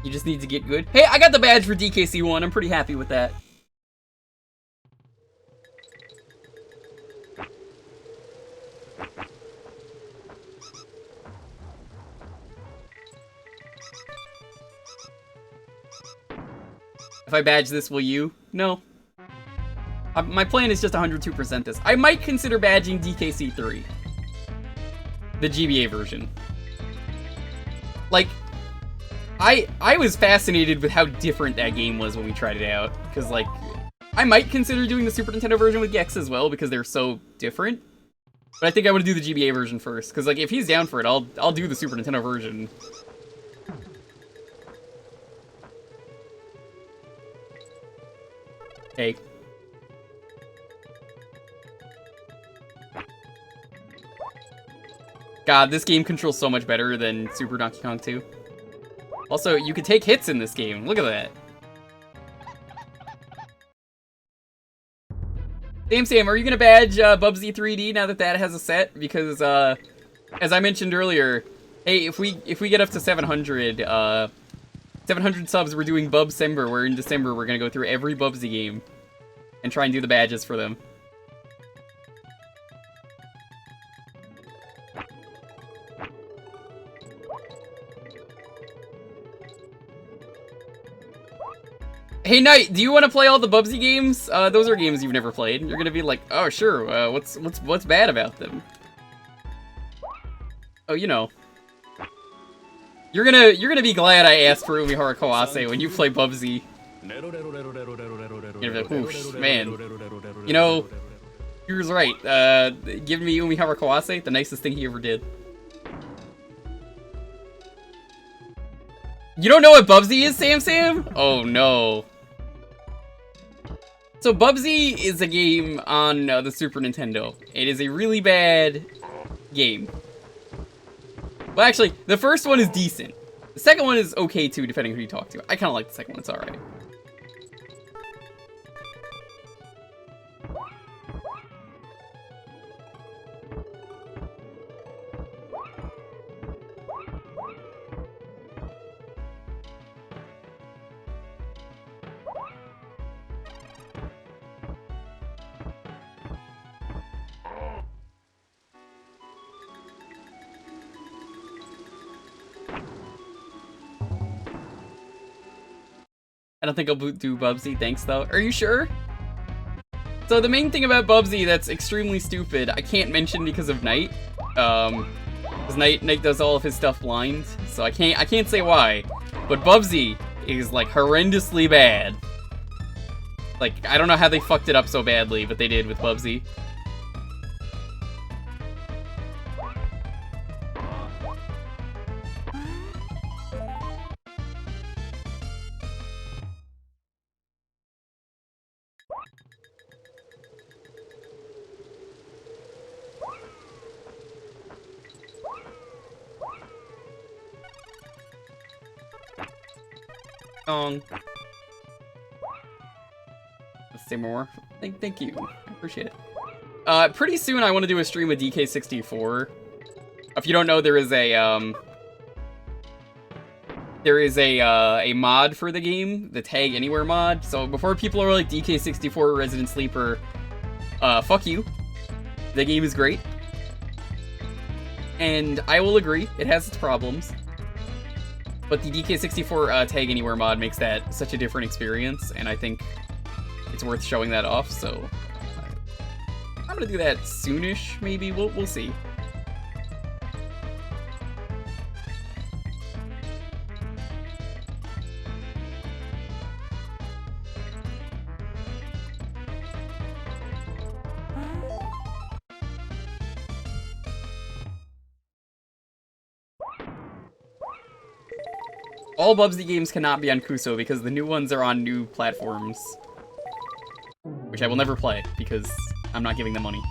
You just need to get good. Hey, I got the badge for DKC 1. I'm pretty happy with that. If I badge this, will you? No. My plan is just 102% this. I might consider badging DKC 3. The GBA version. Like, I was fascinated with how different that game was when we tried it out. Because, like, I might consider doing the Super Nintendo version with Gex as well, because they're so different. But I think I want to do the GBA version first. Because, like, if he's down for it, I'll do the Super Nintendo version. Hey. God, this game controls so much better than Super Donkey Kong 2. Also, you can take hits in this game. Look at that. Sam, are you gonna badge Bubsy 3D now that that has a set? Because, as I mentioned earlier, hey, if we get up to 700 subs, we're doing Bubsember, where in December we're gonna go through every Bubsy game and try and do the badges for them. Hey Knight, do you want to play all the Bubsy games? Those are games you've never played. You're gonna be like, oh sure. What's bad about them? Oh, you know. You're gonna be glad I asked for Umihara Kawase when you play Bubsy. You're gonna be like, oof, man. You know, he was right. Giving me Umihara Kawase, the nicest thing he ever did. You don't know what Bubsy is, Sam? Oh no. So Bubsy is a game on the Super Nintendo. It is a really bad game. Well, actually, the first one is decent. The second one is okay too, depending who you talk to. I kind of like the second one. It's alright. I don't think I'll do Bubsy, thanks though. Are you sure? So the main thing about Bubsy that's extremely stupid, I can't mention because of Knight. Because Knight does all of his stuff blind, so I can't say why. But Bubsy is, like, horrendously bad. Like, I don't know how they fucked it up so badly, but they did with Bubsy. Let's say more. Thank you. I appreciate it. Pretty soon I want to do a stream with DK64. If you don't know, there is a mod for the game, the Tag Anywhere mod. So before people are like DK64 Resident Sleeper, fuck you. The game is great. And I will agree, it has its problems. But the DK64 Tag Anywhere mod makes that such a different experience, and I think it's worth showing that off, so I'm gonna do that soonish, maybe. We'll see. All Bubsy games cannot be on Kuso because the new ones are on new platforms. Which I will never play because I'm not giving them money.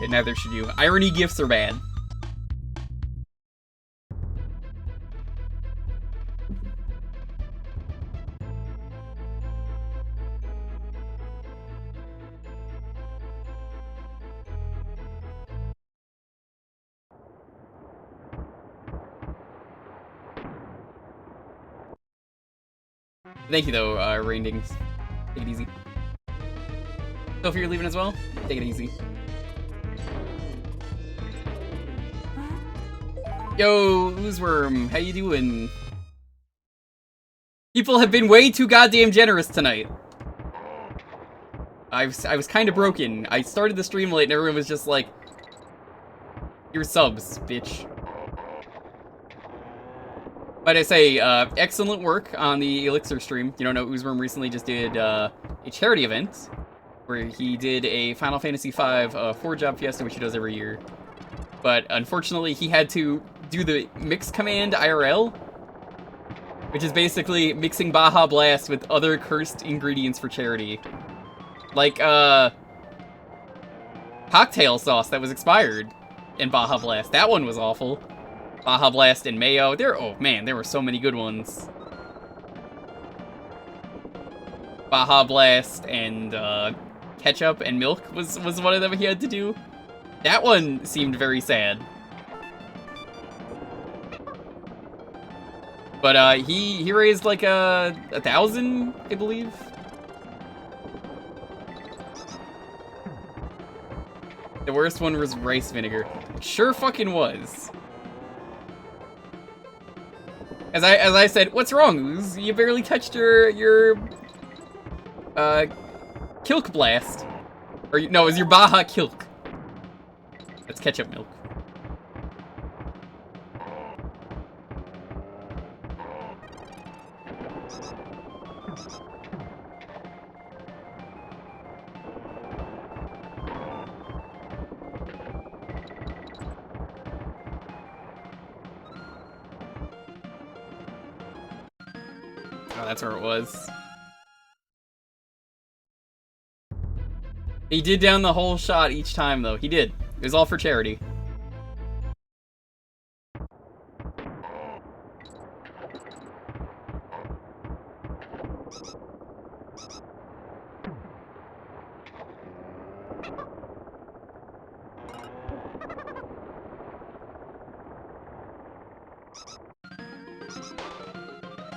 And neither should you. Irony gifts are bad. Thank you, though, Raindings. Take it easy. Sophie, you're leaving as well? Take it easy. Yo, Oozeworm, how you doing? People have been way too goddamn generous tonight. I was kind of broken. I started the stream late and everyone was just like, "Here's subs, bitch." But I say, excellent work on the Elixir stream. You don't know, Oozeworm recently just did a charity event where he did a Final Fantasy V 4-job fiesta, which he does every year. But unfortunately, he had to do the mix command IRL, which is basically mixing Baja Blast with other cursed ingredients for charity. Like, cocktail sauce that was expired in Baja Blast. That one was awful. Baja Blast and mayo. Oh man, there were so many good ones. Baja Blast and ketchup and milk was one of them he had to do. That one seemed very sad. But he raised like 1,000, I believe. The worst one was rice vinegar. Sure fucking was. As I said, what's wrong, Ooze? You barely touched your Kilk Blast. Or, no, it was your Baja Kilk. That's ketchup milk. Oh, that's where it was. He did down the whole shot each time, though. He did. It was all for charity.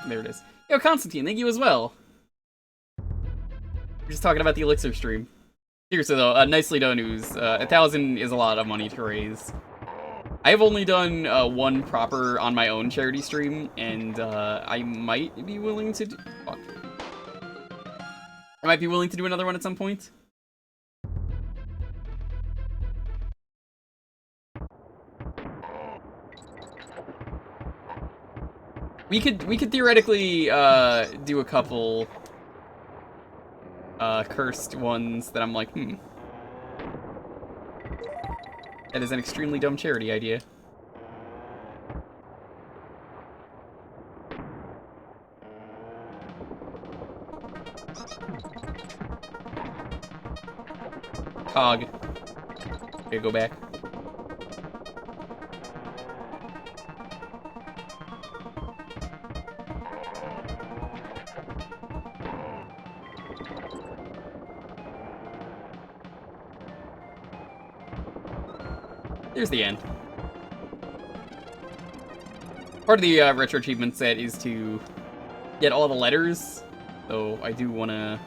There it is. Yo, Constantine, thank you as well. We're just talking about the Elixir stream. Seriously though, nicely done, Ooze. 1,000 is a lot of money to raise. I've only done one proper on my own charity stream, and I might be willing to do... Fuck. I might be willing to do another one at some point. We could theoretically do a couple cursed ones that I'm like, that is an extremely dumb charity idea. Cog. Okay, go back. There's the end. Part of the retro achievement set is to get all the letters, so I do want to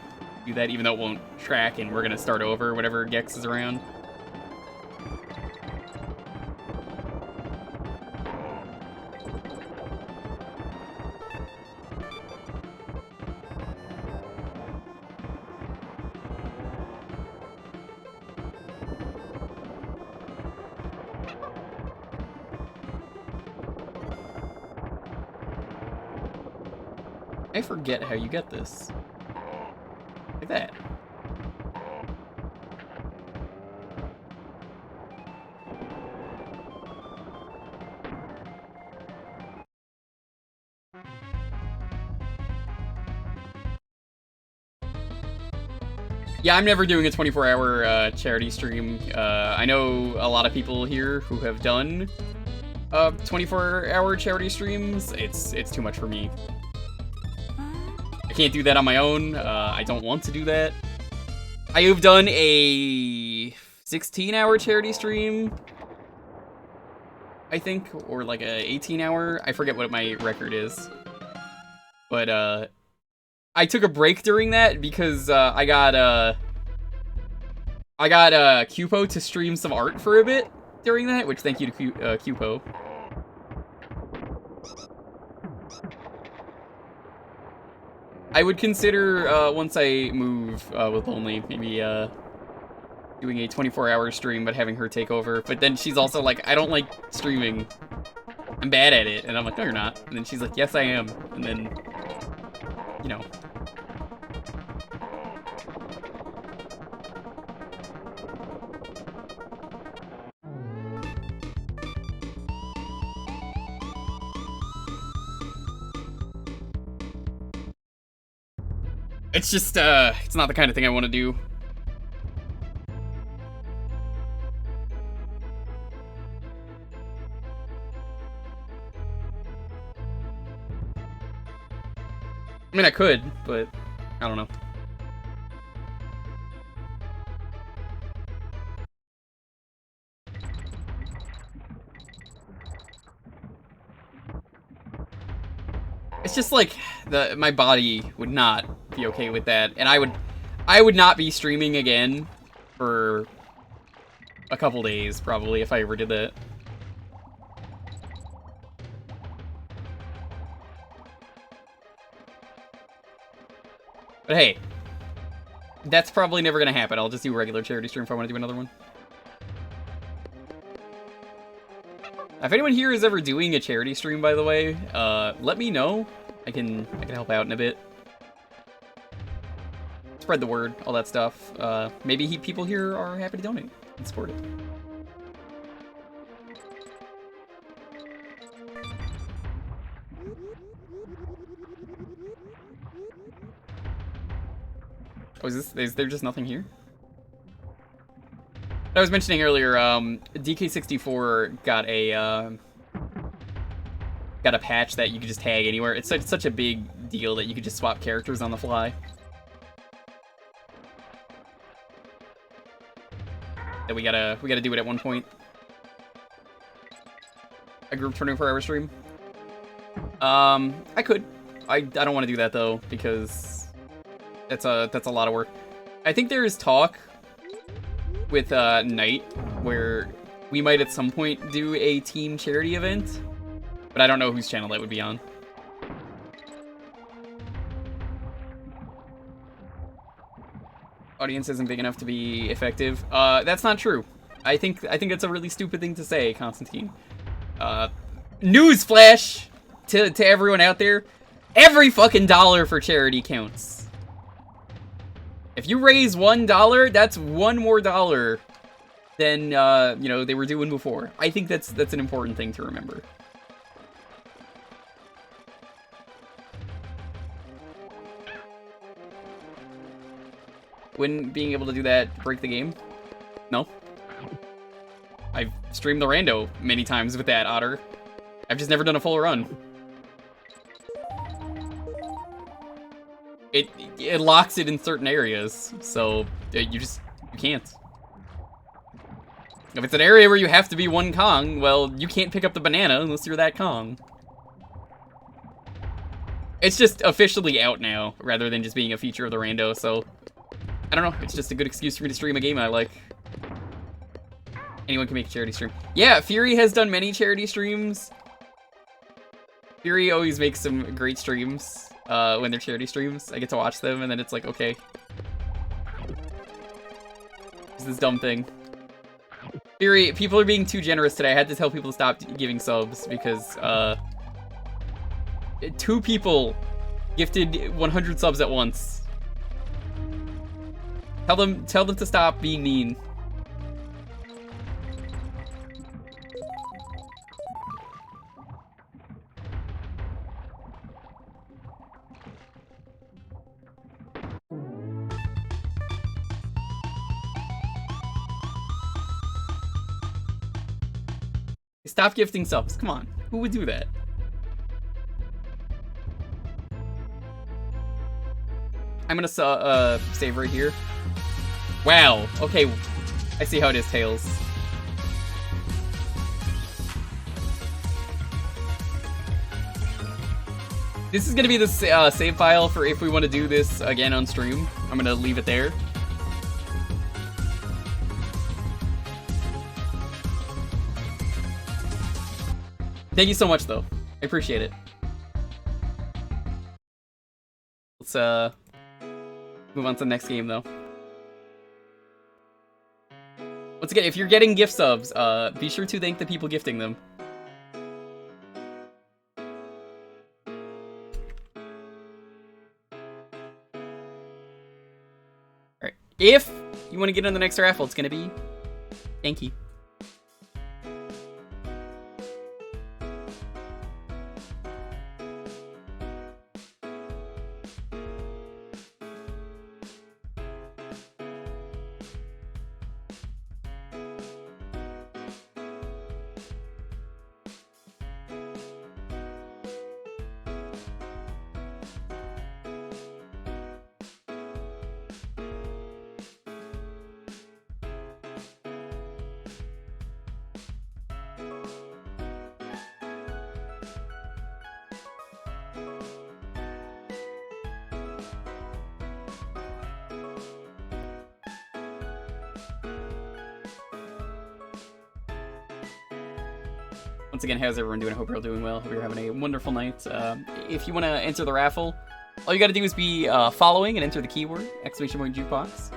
do that, even though it won't track, and we're gonna start over whenever Gex is around. I forget how you get this. Like that. Yeah, I'm never doing a 24-hour charity stream. I know a lot of people here who have done 24-hour charity streams. It's too much for me. I can't do that on my own. I don't want to do that. I have done a 16-hour charity stream, I think, or like a 18-hour. I forget what my record is. But I took a break during that because I got Cupo to stream some art for a bit during that, which thank you to Cupo. I would consider, once I move with Lonely, maybe doing a 24-hour stream, but having her take over. But then she's also like, I don't like streaming. I'm bad at it. And I'm like, no, you're not. And then she's like, yes, I am. And then, you know. It's just, it's not the kind of thing I want to do. I mean, I could, but I don't know. It's just like my body would not be okay with that, and I would not be streaming again for a couple days probably if I ever did that. But hey, that's probably never gonna happen. I'll just do a regular charity stream if I want to do another one. If anyone here is ever doing a charity stream, by the way, let me know. I can help out in a bit. Spread the word, all that stuff. Maybe people here are happy to donate and support it. Oh, is there just nothing here? I was mentioning earlier, DK64 got a patch that you could just tag anywhere. It's such a big deal that you could just swap characters on the fly. That we gotta do it at one point. A group 24-hour stream. I could. I don't want to do that though because that's a lot of work. I think there is talk with Knight where we might at some point do a team charity event, but I don't know whose channel that would be on. Audience isn't big enough to be effective. That's not true. I think it's a really stupid thing to say, Constantine. Newsflash! to everyone out there, every fucking dollar for charity counts. If you raise $1, that's one more dollar than, you know, they were doing before. I think that's an important thing to remember. Wouldn't being able to do that break the game? No. I've streamed the rando many times with that, Otter. I've just never done a full run. It locks it in certain areas, so you can't. If it's an area where you have to be one Kong, well, you can't pick up the banana unless you're that Kong. It's just officially out now, rather than just being a feature of the rando, so... I don't know, it's just a good excuse for me to stream a game I like. Anyone can make a charity stream. Yeah, Fury has done many charity streams. Fury always makes some great streams when they're charity streams. I get to watch them, and then it's like, okay. It's this dumb thing. Fury, people are being too generous today. I had to tell people to stop giving subs because 2 people gifted 100 subs at once. Tell them to stop being mean. Stop gifting subs. Come on. Who would do that? I'm gonna save right here. Wow. Okay. I see how it is, Tails. This is gonna be the save file for if we want to do this again on stream. I'm gonna leave it there. Thank you so much, though. I appreciate it. Let's move on to the next game, though. Once again, if you're getting gift subs, be sure to thank the people gifting them. Alright, if you want to get on the next raffle, it's gonna be thank you. Once again, how's everyone doing? I hope you're all doing well. Hope you're having a wonderful night. If you want to enter the raffle, all you got to do is be following and enter the keyword, !Jewkbox.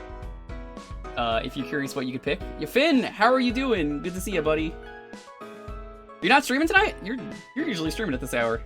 If you're curious what you could pick. Finn, how are you doing? Good to see you, buddy. You're not streaming tonight? You're usually streaming at this hour.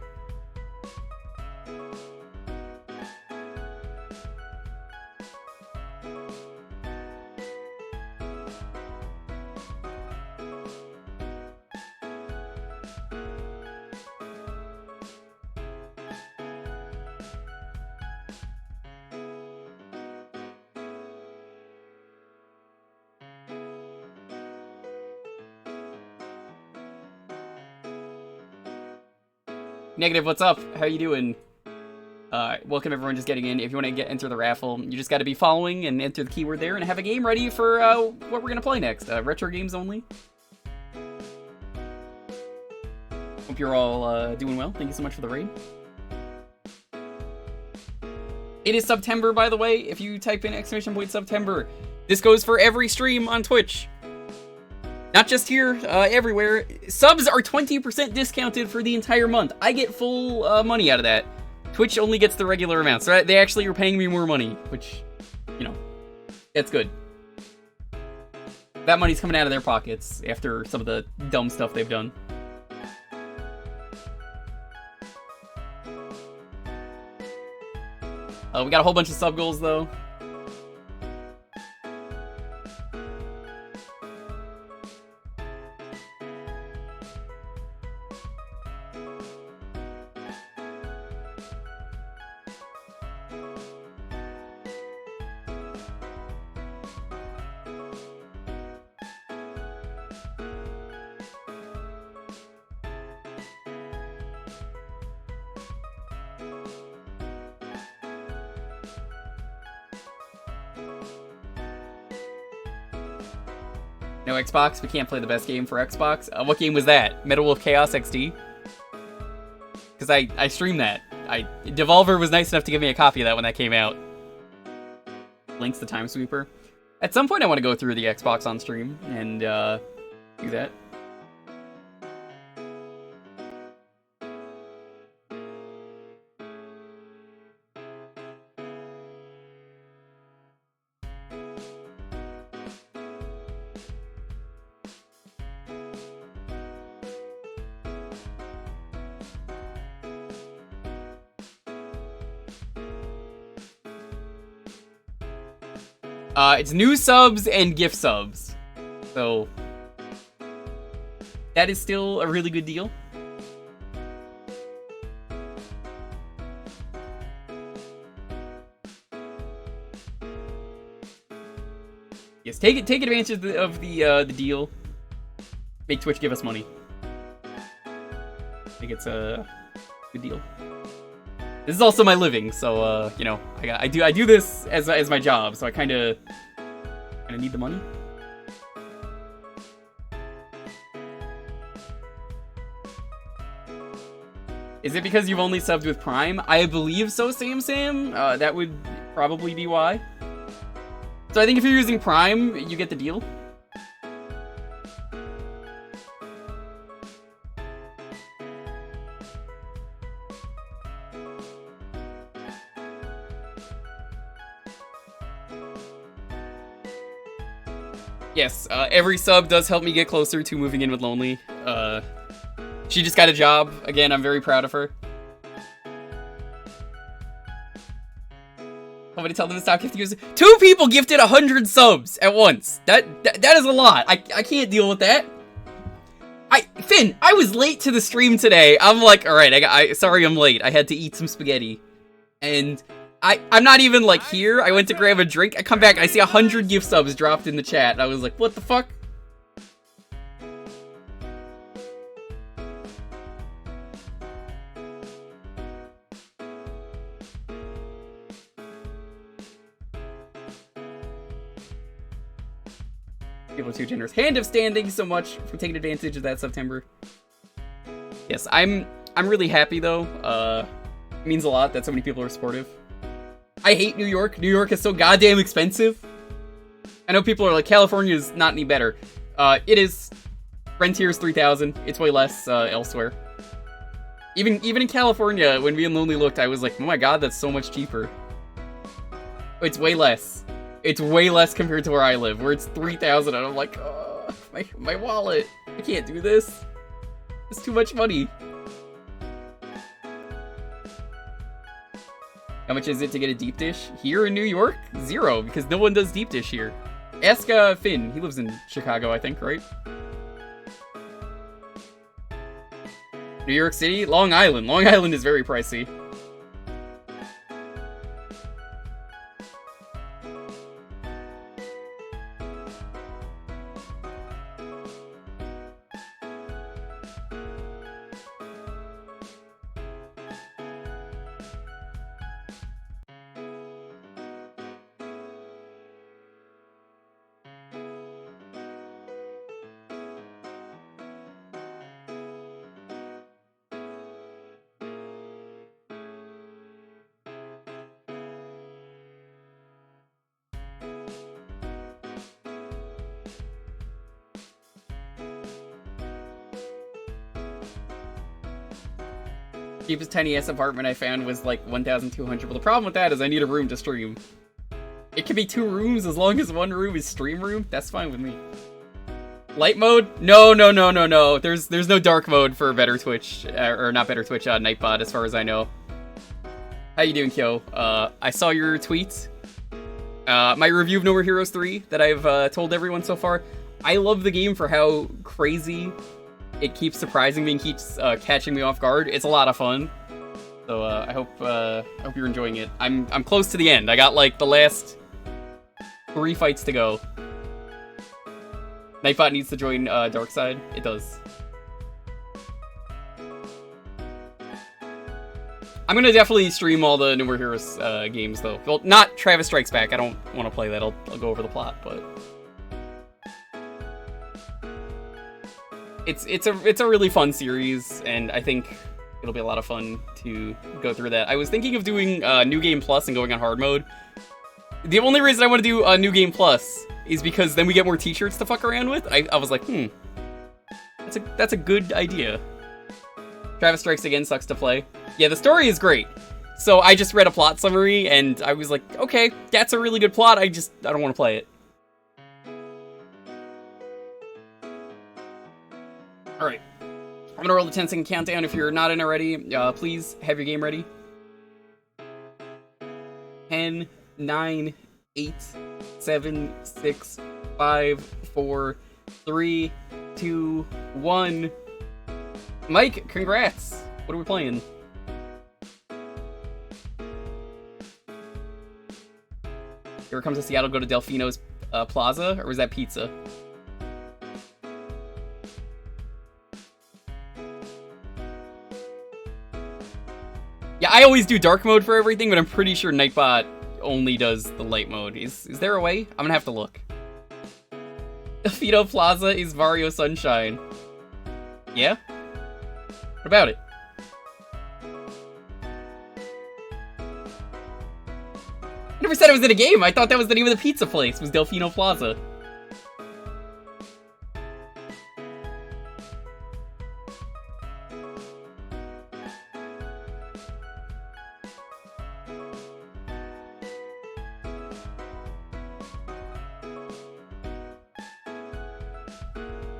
Negative, what's up? How you doing? Welcome everyone just getting in. If you want to enter the raffle, you just got to be following and enter the keyword there and have a game ready for what we're going to play next. Retro games only. Hope you're all doing well. Thank you so much for the raid. It is September, by the way. If you type in !September, this goes for every stream on Twitch. Not just here, everywhere. Subs are 20% discounted for the entire month. I get full money out of that. Twitch only gets the regular amount, so they actually are paying me more money, which, you know, that's good. That money's coming out of their pockets after some of the dumb stuff they've done. We got a whole bunch of sub goals though. No Xbox? We can't play the best game for Xbox? What game was that? Metal Wolf Chaos XD? Because I streamed that. Devolver was nice enough to give me a copy of that when that came out. Link's the Time Sweeper. At some point I want to go through the Xbox on stream and do that. It's new subs and gift subs. So, that is still a really good deal. Yes, take advantage of the deal. Make Twitch give us money. I think it's a good deal. This is also my living, so you know, I do this as my job, so I kind of need the money. Is it because you've only subbed with Prime? I believe so, Sam. That would probably be why. So I think if you're using Prime, you get the deal. Yes, every sub does help me get closer to moving in with Lonely. She just got a job. Again, I'm very proud of her. Somebody tell them to stop gifting users. 2 people gifted 100 subs at once. That is a lot. I can't deal with that. Finn, I was late to the stream today. I'm like, all right, sorry I'm late. I had to eat some spaghetti. And I'm not even, like, here. I went to grab a drink. I come back, and I see 100 gift subs dropped in the chat. And I was like, what the fuck? People are too generous. Hand of Stand, thank you so much for taking advantage of that, September. Yes, I'm really happy, though. It means a lot that so many people are supportive. I hate New York. New York is so goddamn expensive. I know people are like, California is not any better. It is. Rent here is $3,000. It's way less elsewhere. Even in California, when me and Lonely looked, I was like, oh my god, that's so much cheaper. It's way less. It's way less compared to where I live, where it's $3,000, and I'm like, oh, my wallet. I can't do this. It's too much money. How much is it to get a deep dish? Here in New York? 0, because no one does deep dish here. Ask Finn. He lives in Chicago, I think, right? New York City? Long Island. Long Island is very pricey. Cheapest tiny ass apartment I found was like 1,200. Well, the problem with that is I need a room to stream. It can be 2 rooms as long as one room is stream room. That's fine with me. Light mode? No. There's no dark mode for Better Twitch, or not Better Twitch, Nightbot, as far as I know. How you doing, Kyo? I saw your tweet. My review of No More Heroes 3 that I've told everyone so far. I love the game for how crazy it keeps surprising me and keeps catching me off guard. It's a lot of fun. So I hope you're enjoying it. I'm close to the end. I got like the last 3 fights to go. Nightbot needs to join Dark Side. It does. I'm gonna definitely stream all the No More Heroes games though. Well, not Travis Strikes Back. I don't want to play that. I'll go over the plot, but it's a really fun series, and I think it'll be a lot of fun to go through that. I was thinking of doing New Game Plus and going on hard mode. The only reason I want to do New Game Plus is because then we get more t-shirts to fuck around with. I was like, that's a good idea. Travis Strikes Again sucks to play. Yeah, the story is great. So I just read a plot summary, and I was like, okay, that's a really good plot, I don't want to play it. Alright. I'm gonna roll the 10-second countdown. If you're not in already, please have your game ready. 10, 9, 8, 7, 6, 5, 4, 3, 2, 1... Mike, congrats! What are we playing? Here comes to Seattle, go to Delfino's Plaza, or was that pizza? Yeah, I always do dark mode for everything, but I'm pretty sure Nightbot only does the light mode. Is there a way? I'm gonna have to look. Delfino Plaza is Mario Sunshine. Yeah? What about it? I never said it was in a game. I thought that was the name of the pizza place, was Delfino Plaza.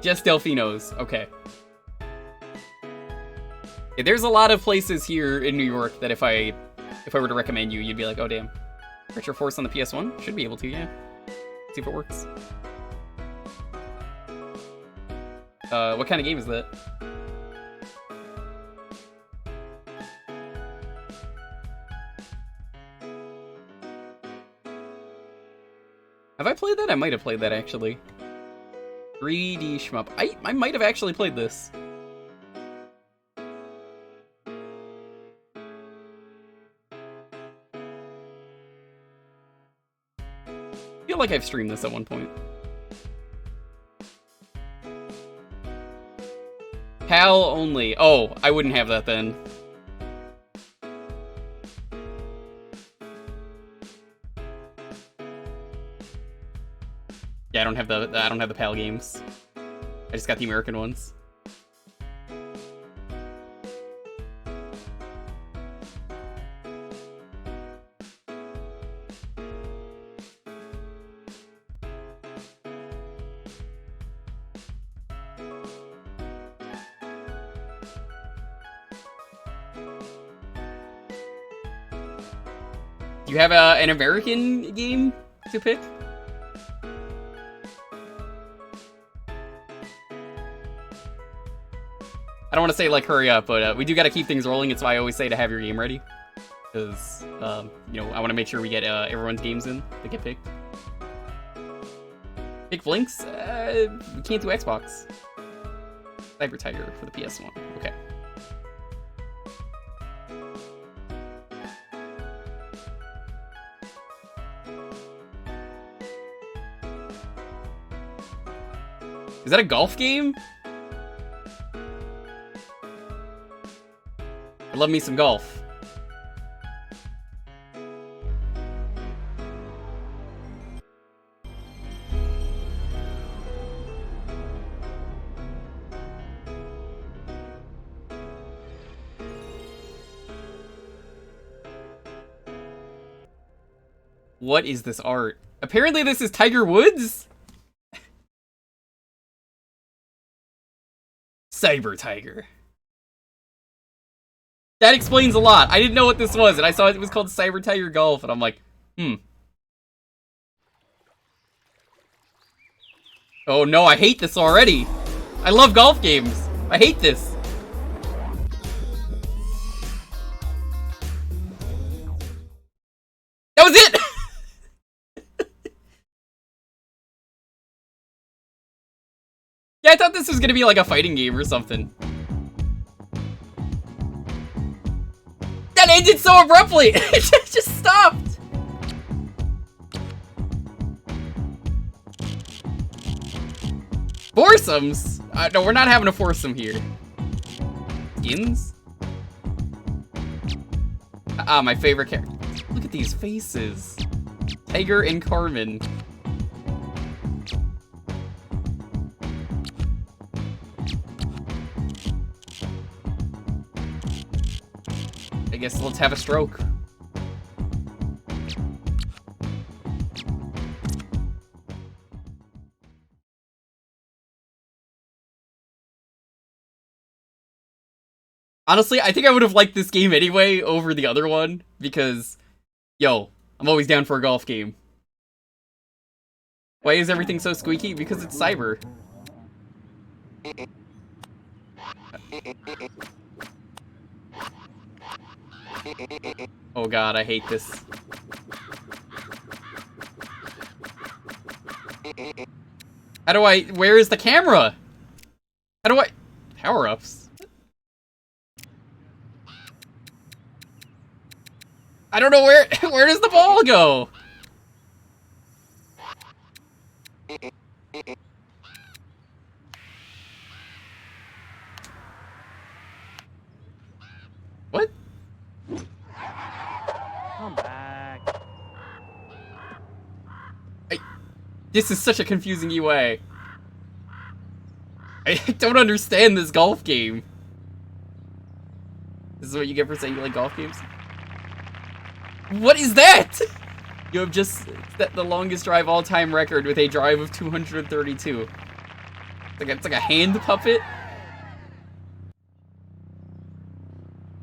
Just Delfino's. Okay. Yeah, there's a lot of places here in New York that if I were to recommend you'd be like, oh damn. Retro Force on the PS1? Should be able to, yeah. See if it works. What kind of game is that? Have I played that? I might have played that actually. 3D shmup. I might have actually played this. I feel like I've streamed this at one point. PAL only. Oh, I wouldn't have that then. Yeah, I don't have the PAL games. I just got the American ones. Do you have an American game to pick? I don't want to say, like, hurry up, but we do got to keep things rolling. It's why I always say to have your game ready. Because, you know, I want to make sure we get everyone's games in that get picked. Pick Blinks? We can't do Xbox. Cybertiger for the PS1. Okay. Is that a golf game? I love me some golf. What is this art? Apparently this is Tiger Woods? Cybertiger. That explains a lot. I didn't know what this was, and I saw it was called Cybertiger Golf, and I'm like, Oh no, I hate this already. I love golf games. I hate this. That was it! Yeah, I thought this was gonna be like a fighting game or something. That ended so abruptly! It just stopped! Foursomes? No, we're not having a foursome here. Skins? Ah, my favorite character. Look at these faces. Tiger and Carmen. I guess let's have a stroke. Honestly, I think I would have liked this game anyway over the other one, because, yo, I'm always down for a golf game. Why is everything so squeaky? Because it's Cyber. Oh god, I hate this. How do I... Where is the camera? How do I... Power-ups? I don't know where does the ball go? What? Come back. This is such a confusing UI. I don't understand this golf game. This is what you get for saying you like golf games? What is that? You have just set the longest drive all-time record with a drive of 232. It's like a hand puppet.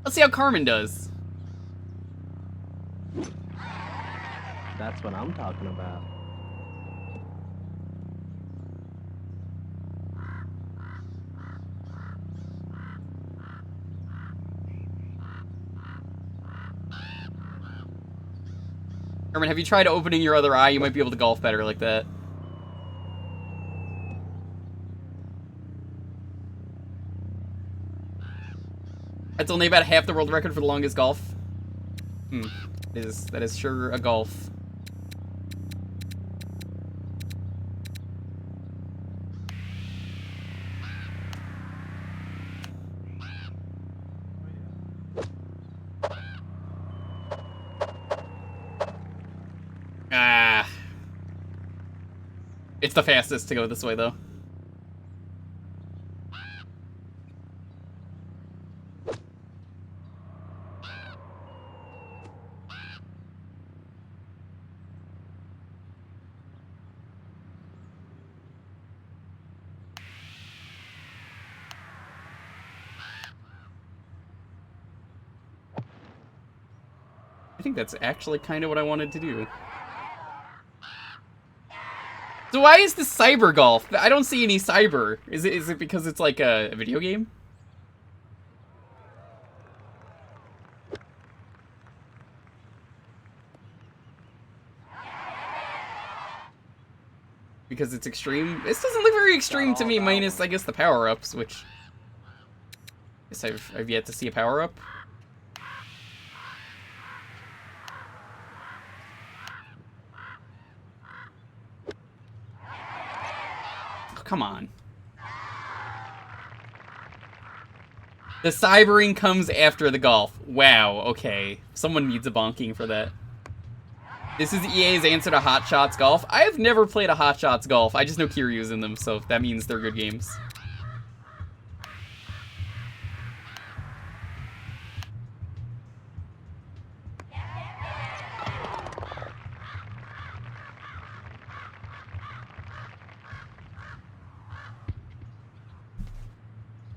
Let's see how Carmen does. That's what I'm talking about. Carmen, have you tried opening your other eye? You might be able to golf better like that. That's only about half the world record for the longest golf. That is sure a golf. Ah. It's the fastest to go this way, though. I think that's actually kind of what I wanted to do. So why is this cyber golf? I don't see any cyber. Is it because it's like a video game? Because it's extreme? This doesn't look very extreme to me, minus, I guess, the power-ups, which... I guess I've yet to see a power-up. Come on. The cybering comes after the golf. Wow, okay. Someone needs a bonking for that. This is EA's answer to Hot Shots Golf. I have never played a Hot Shots Golf. I just know Kiryu's in them, so that means they're good games.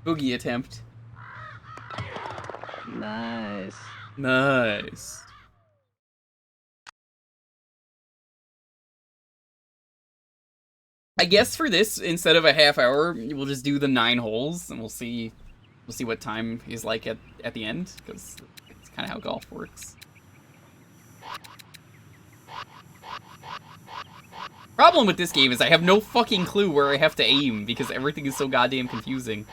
Boogie attempt. Nice. Nice. I guess for this, instead of a half hour, we'll just do the 9 holes, and we'll see what time is like at the end, because it's kind of how golf works. Problem with this game is I have no fucking clue where I have to aim, because everything is so goddamn confusing.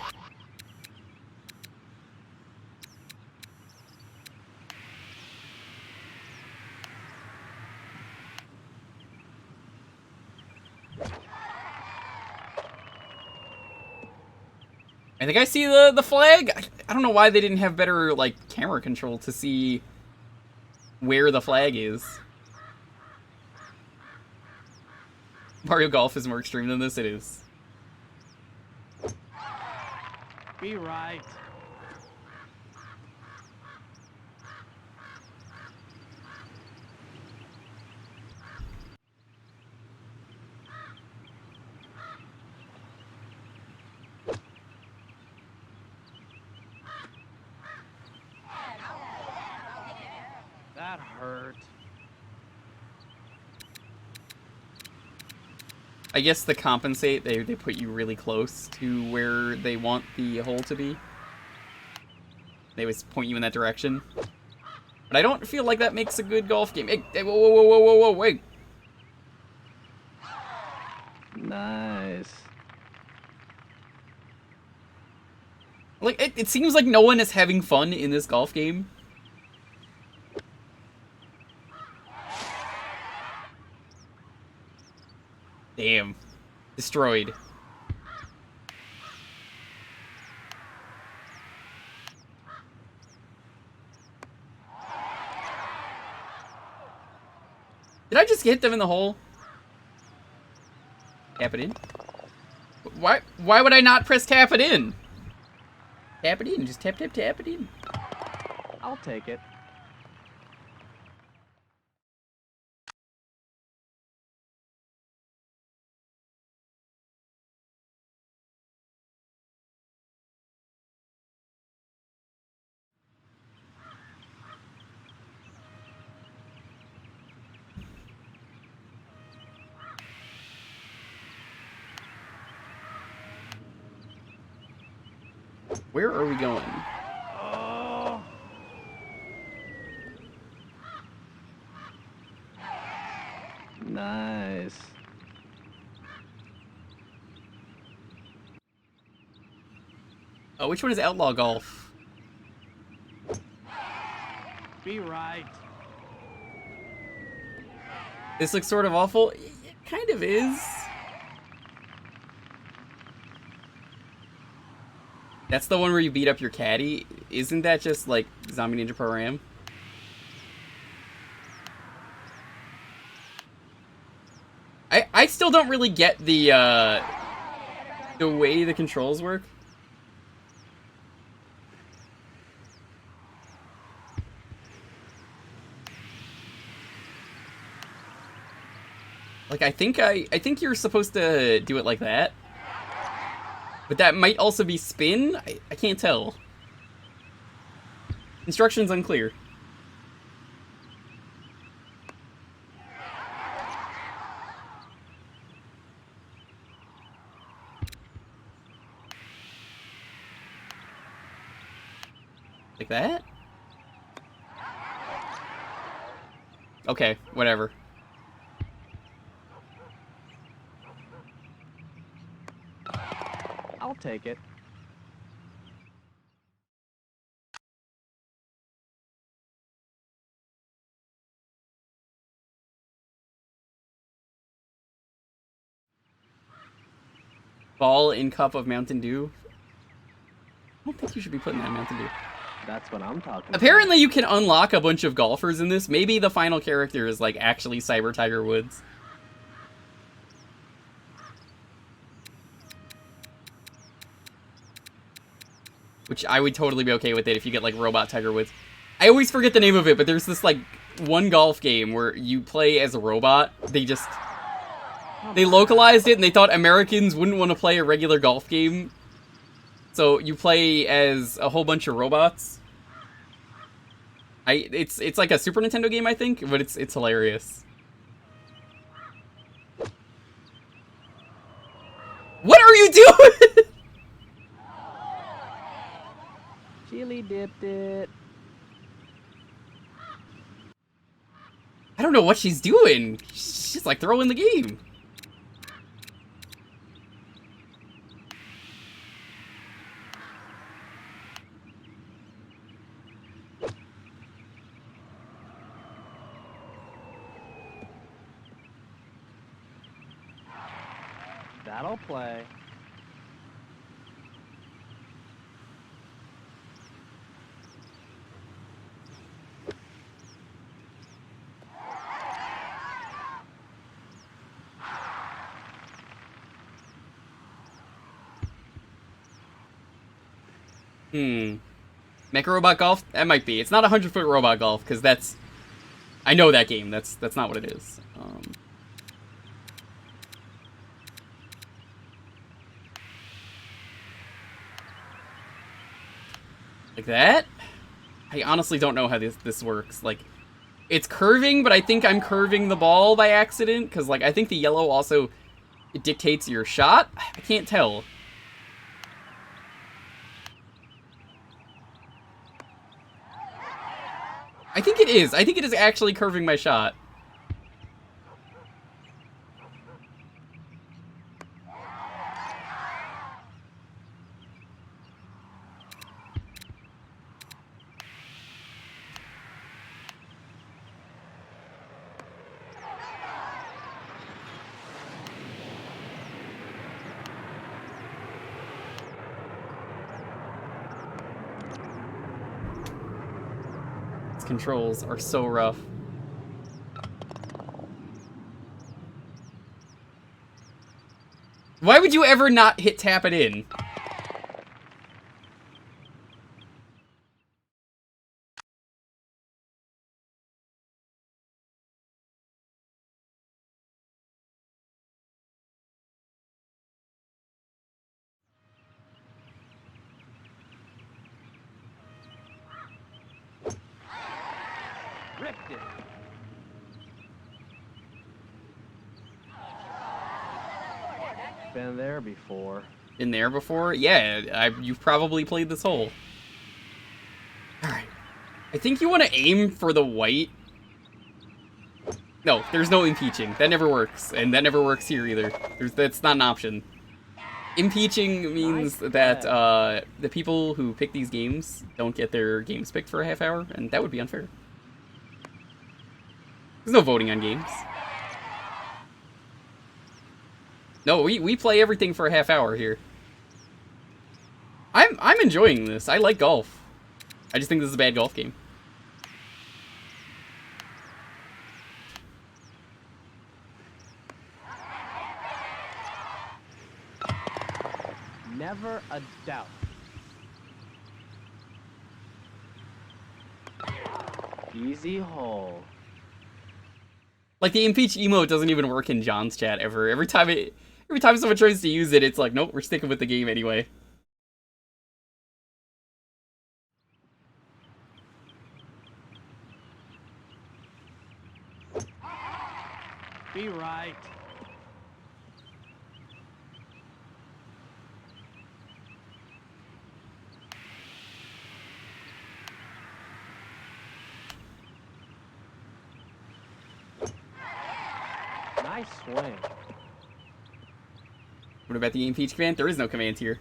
I think I see the flag. I don't know why they didn't have better, like, camera control to see where the flag is. Mario Golf is more extreme than this, it is. Be right. That hurt. I guess to compensate, they put you really close to where they want the hole to be. They always point you in that direction. But I don't feel like that makes a good golf game. Hey, whoa, whoa, whoa, whoa, whoa, whoa, wait. Nice. Like, it seems like no one is having fun in this golf game. Damn. Destroyed. Did I just hit them in the hole? Tap it in? Why would I not press tap it in? Tap it in. Just tap, tap, tap it in. I'll take it. Where are we going? Oh. Nice. Oh, which one is Outlaw Golf? Be right. This looks sort of awful. It kind of is. That's the one where you beat up your caddy. Isn't that just like Zombie Ninja Pro Ram? I still don't really get the way the controls work. Like I think you're supposed to do it like that. But that might also be spin? I can't tell. Instructions unclear. Like that? Okay, whatever. I'll take it. Ball in cup of Mountain Dew? I don't think you should be putting that in Mountain Dew. That's what I'm talking Apparently you can unlock a bunch of golfers in this. Maybe the final character is like actually Cybertiger Woods. Which I would totally be okay with it if you get like Robot Tiger Woods. I always forget the name of it, but there's this like one golf game where you play as a robot. They localized it and they thought Americans wouldn't want to play a regular golf game. So you play as a whole bunch of robots. It's like a Super Nintendo game, I think, but it's hilarious. What are you doing? Chili dipped it. I don't know what she's doing. She's like throwing the game. That'll play. Mecha Robot Golf? That might be. It's not 100-foot Robot Golf, because that's... I know that game. That's not what it is. Like that? I honestly don't know how this works. Like, it's curving, but I think I'm curving the ball by accident, because, like, I think the yellow also it dictates your shot. I can't tell. I think it is. I think it is actually curving my shot. Controls are so rough. Why would you ever not hit tap it in? Ripped it. Been there before. Been there before? Yeah, you've probably played this hole. Alright. I think you want to aim for the white. No, there's no impeaching. That never works. And that never works here either. That's not an option. Impeaching means that the people who pick these games don't get their games picked for a half hour, and that would be unfair. There's no voting on games. No, we play everything for a half hour here. I'm enjoying this. I like golf. I just think this is a bad golf game. Never a doubt. Easy hole. Like, the impeach emote doesn't even work in John's chat ever. Every time someone tries to use it, it's like, nope, we're sticking with the game anyway. Be right. Nice swing. What about the impeach command? There is no command here.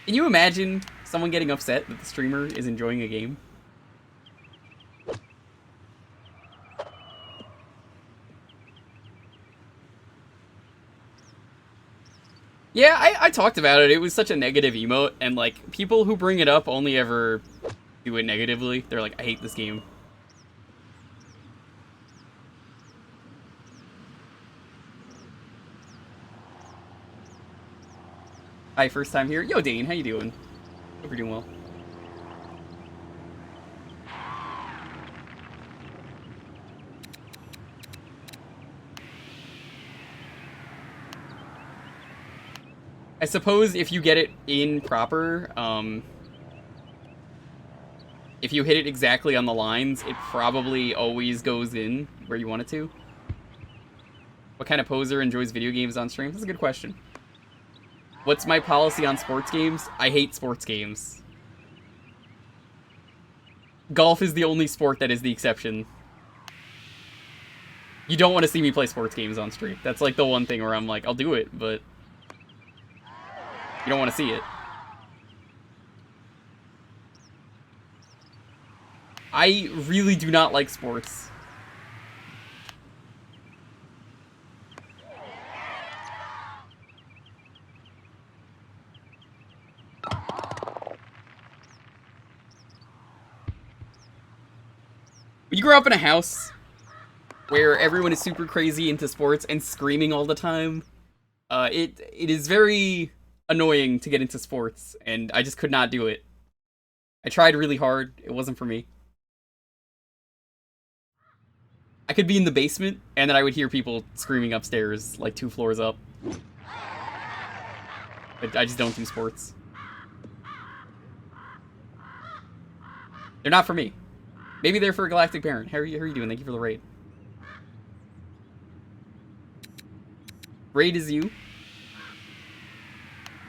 Can you imagine someone getting upset that the streamer is enjoying a game? Yeah, I talked about it. It was such a negative emote, and, like, people who bring it up only ever do it negatively. They're like, I hate this game. Hi, first time here. Yo, Dane, how you doing? Hope you're doing well. I suppose if you get it in proper, if you hit it exactly on the lines, it probably always goes in where you want it to. What kind of poser enjoys video games on stream? That's a good question. What's my policy on sports games? I hate sports games. Golf is the only sport that is the exception. You don't want to see me play sports games on stream. That's like the one thing where I'm like, I'll do it, but you don't want to see it. I really do not like sports. When you grow up in a house where everyone is super crazy into sports and screaming all the time, it is very annoying to get into sports, and I just could not do it. I tried really hard. It wasn't for me. I could be in the basement, and then I would hear people screaming upstairs, like 2 floors up. But I just don't do sports. They're not for me. Maybe they're for a Galactic Baron. How are you doing? Thank you for the raid. Raid is you.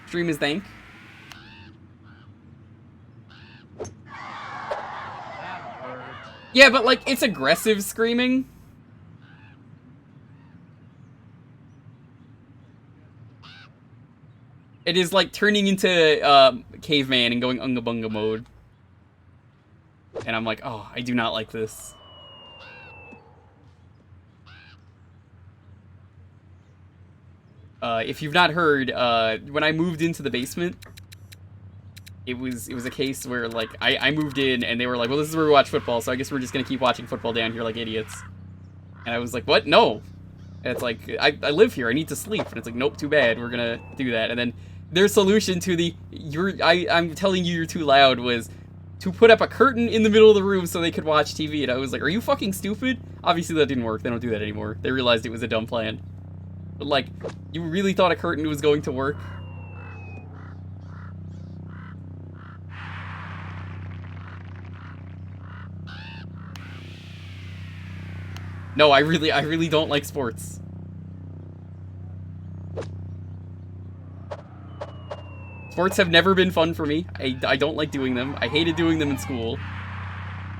Stream is thank. Yeah, but like, it's aggressive screaming. It is like turning into caveman and going unga bunga mode. And I'm like, oh, I do not like this. If you've not heard, when I moved into the basement, it was a case where, like, I moved in, and they were like, well, this is where we watch football, so I guess we're just gonna keep watching football down here like idiots. And I was like, what? No! And it's like, I live here, I need to sleep. And it's like, nope, too bad, we're gonna do that. And then their solution to the, I'm telling you you're too loud, was to put up a curtain in the middle of the room so they could watch TV. And I was like, are you fucking stupid? Obviously that didn't work, they don't do that anymore. They realized it was a dumb plan. But like, you really thought a curtain was going to work? No, I really don't like sports. Sports have never been fun for me. I don't like doing them. I hated doing them in school.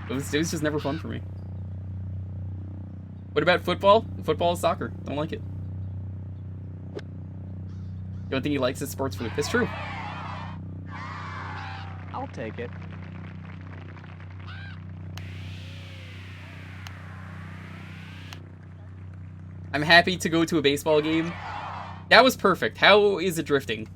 It was just never fun for me. What about football? Football is soccer. Don't like it. The only thing he likes is sports food. It's true. I'll take it. I'm happy to go to a baseball game. That was perfect. How is it drifting?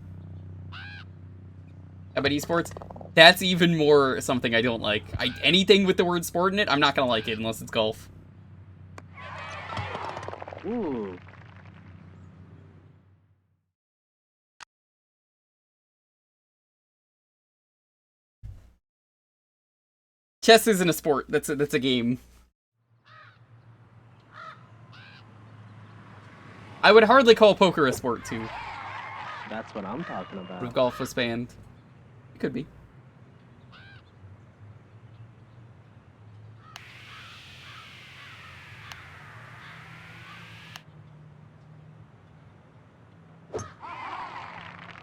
How about esports? That's even more something I don't like. Anything with the word sport in it, I'm not gonna like it unless it's golf. Ooh. Chess isn't a sport. That's a game. I would hardly call poker a sport, too. That's what I'm talking about. If golf was banned. It could be.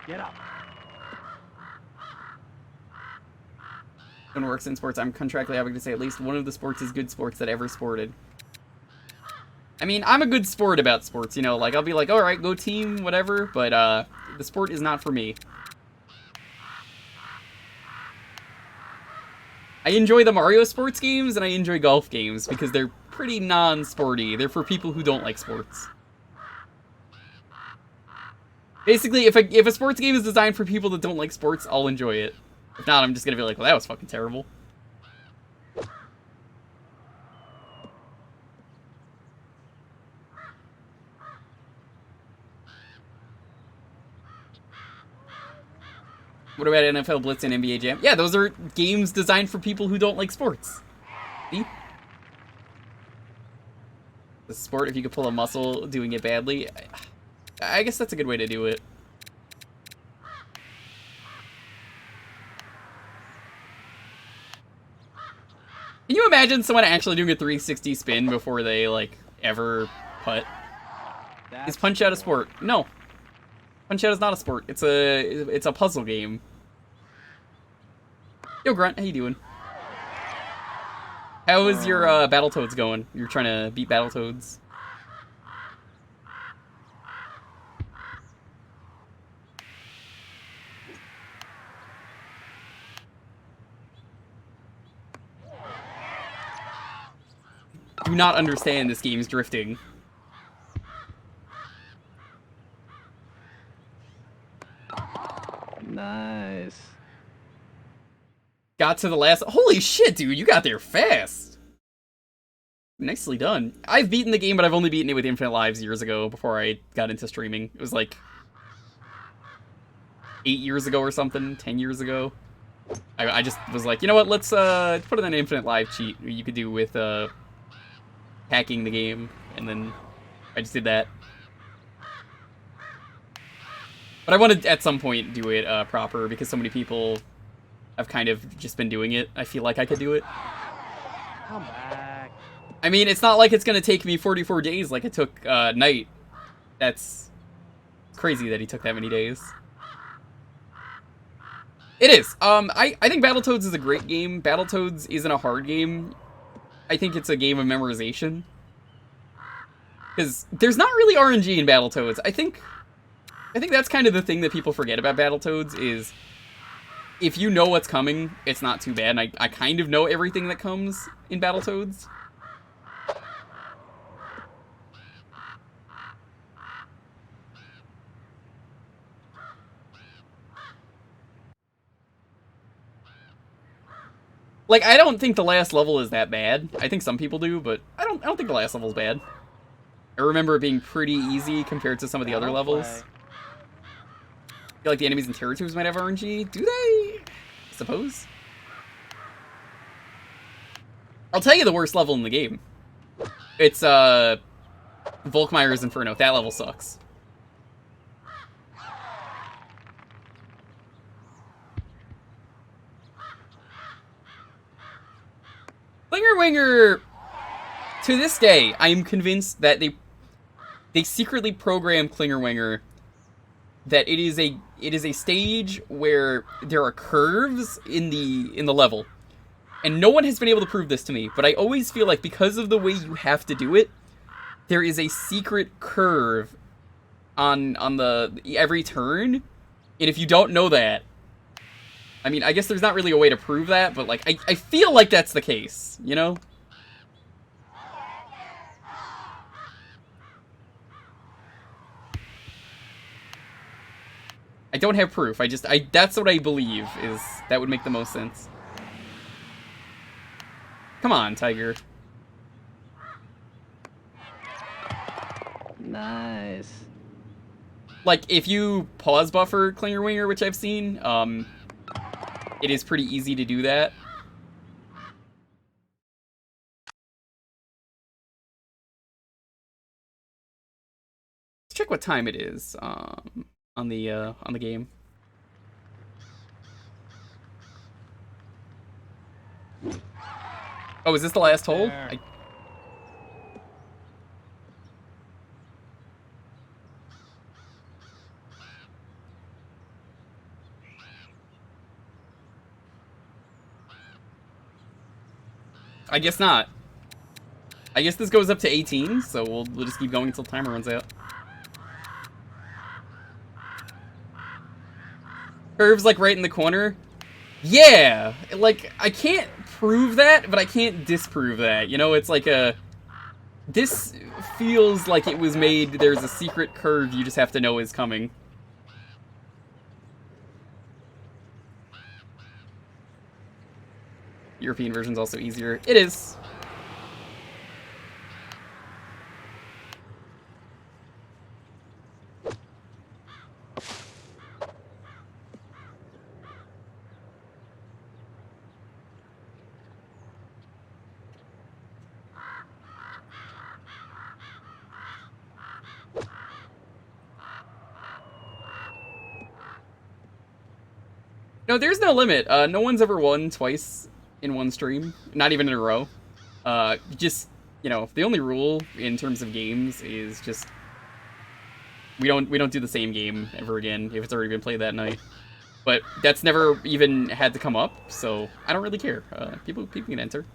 Get up. When it works in sports, I'm contractually obligated to say at least one of the sports is good sports that ever sported. I mean, I'm a good sport about sports, you know, like, I'll be like, alright, go team, whatever, but, the sport is not for me. I enjoy the Mario sports games, and I enjoy golf games, because they're pretty non-sporty. They're for people who don't like sports. Basically, if a sports game is designed for people that don't like sports, I'll enjoy it. If not, I'm just gonna be like, well, that was fucking terrible. What about NFL Blitz and NBA Jam? Yeah, those are games designed for people who don't like sports. See? The sport, if you could pull a muscle doing it badly. I guess that's a good way to do it. imagine someone actually doing a 360 spin before they, like, ever putt? Is Punch-Out a sport? No. Punch-Out is not a sport. It's a puzzle game. Yo, Grunt, how you doing? How is your Battletoads going? You're trying to beat Battletoads? Do not understand this game's drifting. Nice. Got to the last... Holy shit, dude, you got there fast. Nicely done. I've beaten the game, but I've only beaten it with Infinite Lives years ago before I got into streaming. It was like 8 years ago or something, 10 years ago. I just was like, you know what, let's put in an Infinite Live cheat you could do with hacking the game, and then I just did that. But I wanted at some point do it proper because so many people have kind of just been doing it. I feel like I could do it. Come back. I mean, it's not like it's gonna take me 44 days like it took Knight. That's crazy that he took that many days. It is. I think Battletoads is a great game. Battletoads isn't a hard game. I think it's a game of memorization. Because there's not really RNG in Battletoads. I think that's kind of the thing that people forget about Battletoads is if you know what's coming, it's not too bad. And I kind of know everything that comes in Battletoads. Like, I don't think the last level is that bad. I think some people do, but I don't think the last level is bad. I remember it being pretty easy compared to some of the other levels. I feel like the enemies and territories might have RNG. Do they? I suppose. I'll tell you the worst level in the game. It's, Volkmeyer's Inferno. That level sucks. Klinger Winger, to this day, I am convinced that they secretly programmed Klinger Winger that it is a stage where there are curves in the level. And no one has been able to prove this to me, but I always feel like because of the way you have to do it, there is a secret curve on the every turn. And if you don't know that, I mean, I guess there's not really a way to prove that, but, like, I feel like that's the case, you know? I don't have proof, that's what I believe, is that would make the most sense. Come on, Tiger. Nice. Like, if you pause buffer Klinger Winger, which I've seen, it is pretty easy to do that. Let's check what time it is on the game. Oh, is this the last hole? I guess not. I guess this goes up to 18, so we'll just keep going until the timer runs out. Curves, like, right in the corner? Yeah! Like, I can't prove that, but I can't disprove that. You know, it's like a... This feels like it was made, there's a secret curve you just have to know is coming. European version's also easier. It is. No, there's no limit. No one's ever won twice in one stream. Not even in a row. Just, you know, the only rule in terms of games is just we don't do the same game ever again if it's already been played that night. But that's never even had to come up, so I don't really care. People can enter.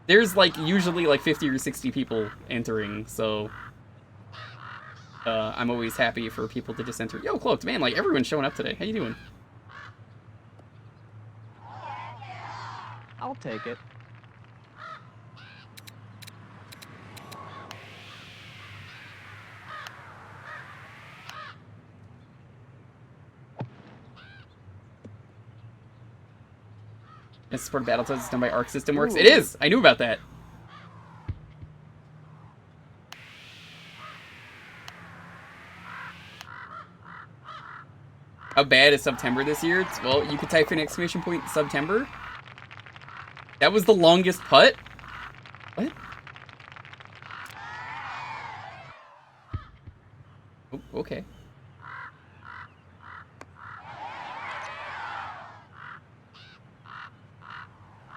There's like usually like 50 or 60 people entering, so I'm always happy for people to just enter. Yo, Cloaked, man, like everyone's showing up today. How you doing? I'll take it. It's support Battletoads done by Arc System Works. It is! I knew about that. How bad is September this year? Well, you could type in exclamation point September. That was the longest putt? What? Oh, okay.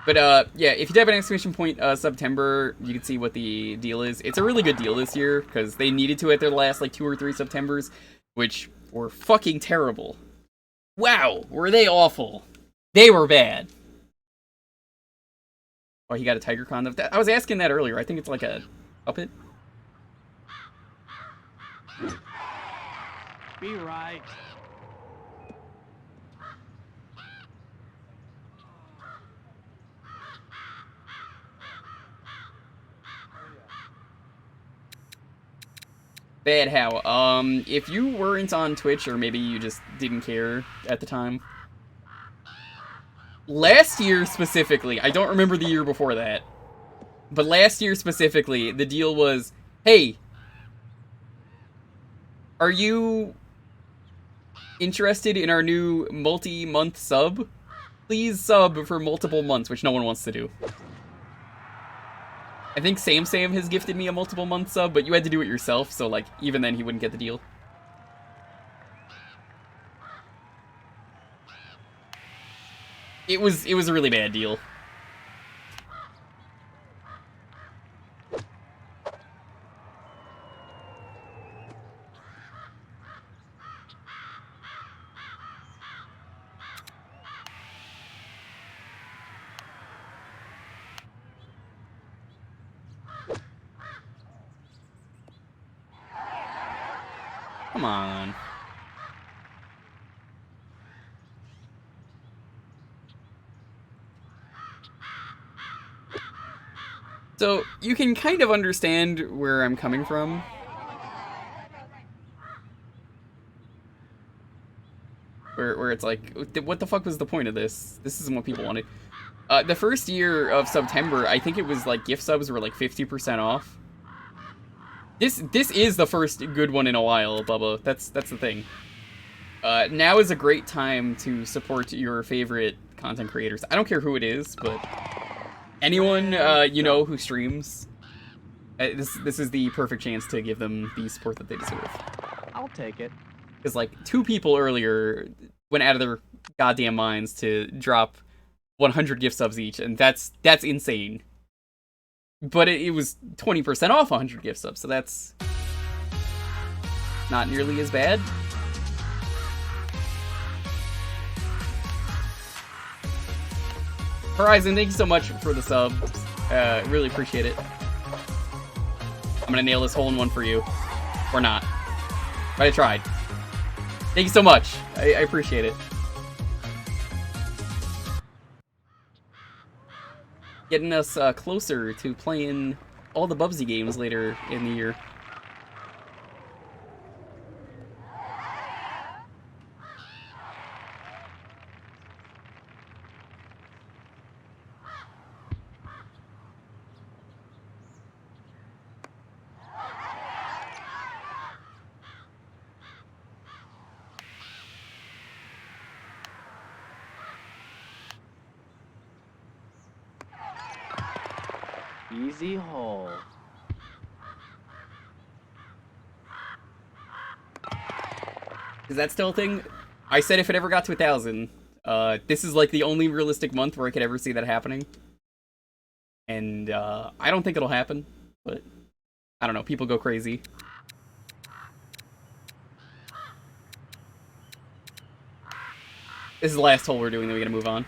But, yeah, if you type an exclamation point, September, you can see what the deal is. It's a really good deal this year, because they needed to at their last, like, 2 or 3 Septembers, which were fucking terrible. Wow, were they awful. They were bad. Oh, he got a Tiger Con. I was asking that earlier. I think it's like a puppet. Be right. Bad how? If you weren't on Twitch, or maybe you just didn't care at the time. Last year specifically, I don't remember the year before that, but last year specifically, the deal was, hey, are you interested in our new multi-month sub? Please sub for multiple months, which no one wants to do. I think Sam has gifted me a multiple month sub, but you had to do it yourself, so like even then he wouldn't get the deal. It was a really bad deal. Come on. So, you can kind of understand where I'm coming from. Where it's like, what the fuck was the point of this? This isn't what people wanted. The first year of September, I think it was like gift subs were like 50% off. This is the first good one in a while, Bubba. That's the thing. Now is a great time to support your favorite content creators. I don't care who it is, but anyone you know who streams, this is the perfect chance to give them the support that they deserve. I'll take it. Because like 2 people earlier went out of their goddamn minds to drop 100 gift subs each, and that's insane. But it was 20% off 100 gift subs, so that's not nearly as bad. Horizon, thank you so much for the sub. Really appreciate it. I'm gonna nail this hole in one for you. Or not. But I tried. Thank you so much. I appreciate it. Getting us closer to playing all the Bubsy games later in the year. Easy hole. Is that still a thing? I said if it ever got to 1,000. This is like the only realistic month where I could ever see that happening. And I don't think it'll happen, but I don't know. People go crazy. This is the last hole we're doing, then we gotta move on.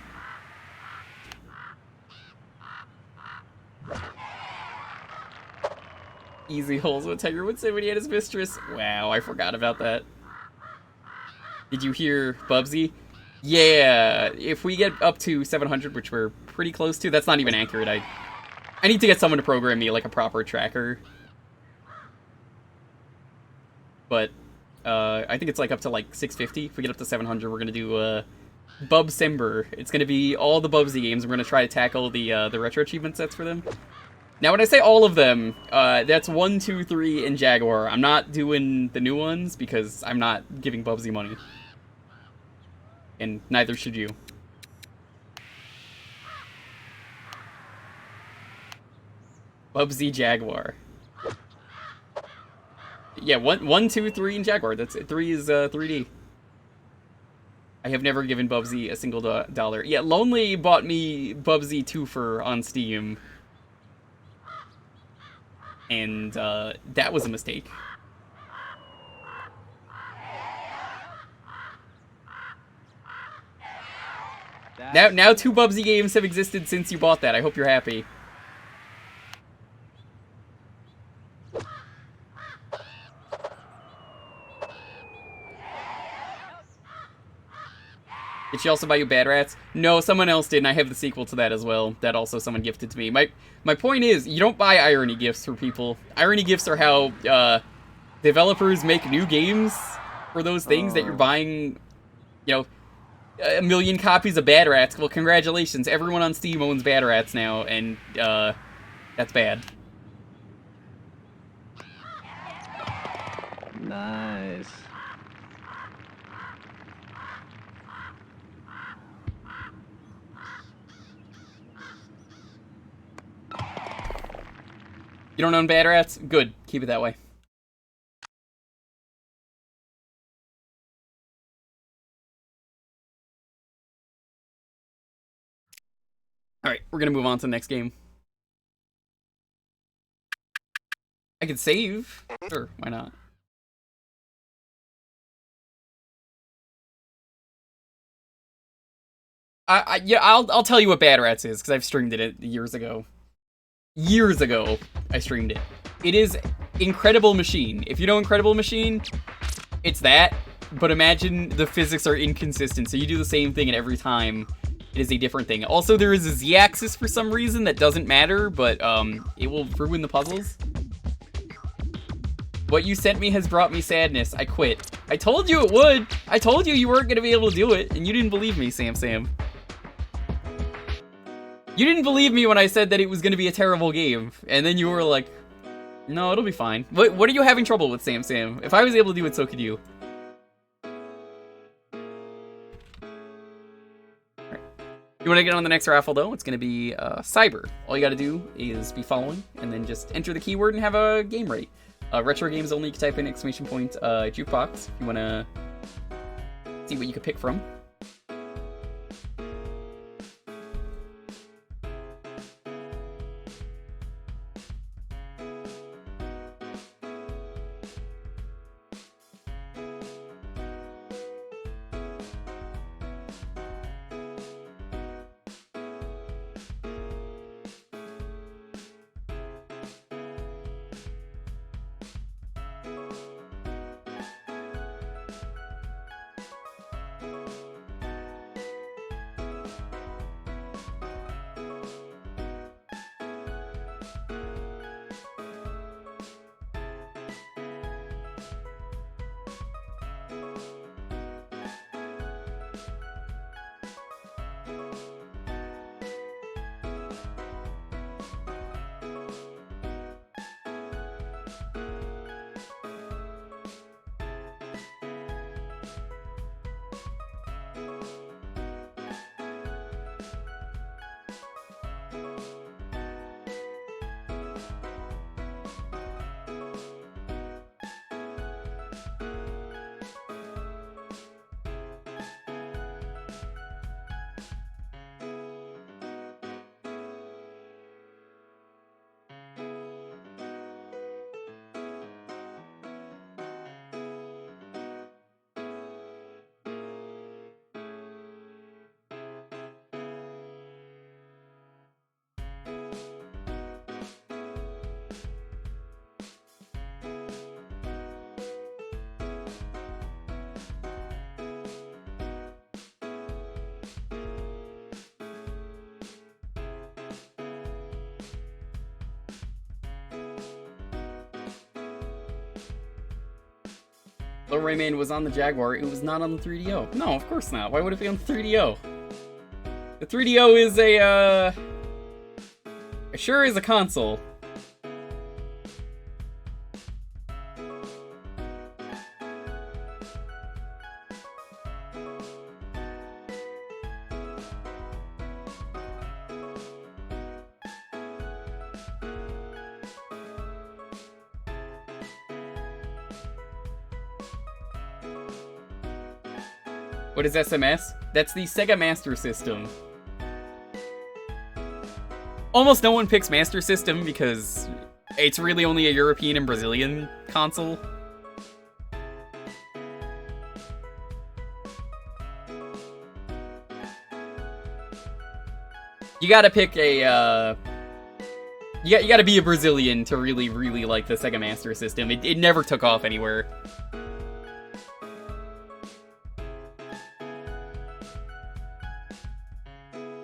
Easy holes, what Tiger would say when he had his mistress. Wow, I forgot about that. Did you hear Bubsy? Yeah, if we get up to 700, which we're pretty close to, that's not even accurate. I need to get someone to program me like a proper tracker. But I think it's like up to like 650. If we get up to 700, we're gonna do Bubsember. It's gonna be all the Bubsy games. We're gonna try to tackle the retro achievement sets for them. Now, when I say all of them, that's 1, 2, 3, and Jaguar. I'm not doing the new ones because I'm not giving Bubsy money. And neither should you. Bubsy Jaguar. Yeah, 1, 2, 3, and Jaguar. That's it. 3 is 3D. I have never given Bubsy a single dollar. Yeah, Lonely bought me Bubsy 2 on Steam. And that was a mistake. Now 2 Bubsy games have existed since you bought that. I hope you're happy. Did she also buy you Bad Rats? No, someone else did, and I have the sequel to that as well. That also someone gifted to me. My point is, you don't buy irony gifts for people. Irony gifts are how developers make new games for those things that you're buying, you know, 1 million copies of Bad Rats. Well, congratulations. Everyone on Steam owns Bad Rats now, and that's bad. Nice. You don't own Bad Rats? Good. Keep it that way. Alright, we're gonna move on to the next game. I could save. Sure, why not? Yeah, I'll tell you what Bad Rats is, because I've streamed it years ago. Years ago, I streamed it. It is Incredible Machine. If you know Incredible Machine, it's that, but imagine the physics are inconsistent, so you do the same thing and every time it is a different thing. Also, there is a Z-axis for some reason that doesn't matter, but it will ruin the puzzles. What you sent me has brought me sadness. I quit. I told you it would. I told you weren't going to be able to do it, and you didn't believe me, Sam. You didn't believe me when I said that it was going to be a terrible game, and then you were like, no, it'll be fine. What are you having trouble with, Sam? If I was able to do it, so could you. Alright. You want to get on the next raffle, though? It's going to be Cyber. All you got to do is be following, and then just enter the keyword and have a game rate. Retro games only, you can type in !Jewkbox if you want to see what you could pick from. Little Rayman was on the Jaguar, it was not on the 3DO. No, of course not. Why would it be on the 3DO? The 3DO is it sure is a console. What is SMS? That's the Sega Master System. Almost no one picks Master System because it's really only a European and Brazilian console. You gotta pick a, you gotta be a Brazilian to really, really like the Sega Master System. It never took off anywhere.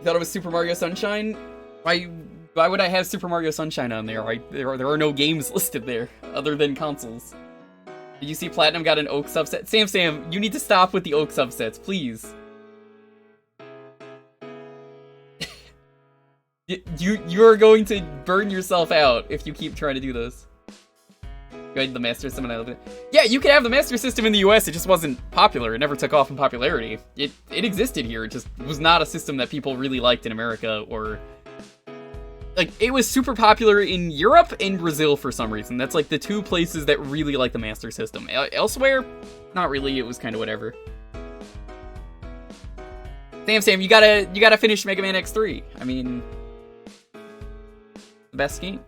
Thought it was Super Mario Sunshine? Why would I have Super Mario Sunshine on there? There are no games listed there, other than consoles. Did you see Platinum got an Oak subset? Sam, you need to stop with the Oak subsets, please. You are going to burn yourself out if you keep trying to do this. Go ahead, the Master System. Yeah, you can have the Master System in the US, it just wasn't popular. It never took off in popularity. It existed here, it just was not a system that people really liked in America, or... Like, it was super popular in Europe and Brazil for some reason. That's like the two places that really like the Master System. Elsewhere, not really, it was kind of whatever. Sam, you gotta finish Mega Man X3. I mean... the best games.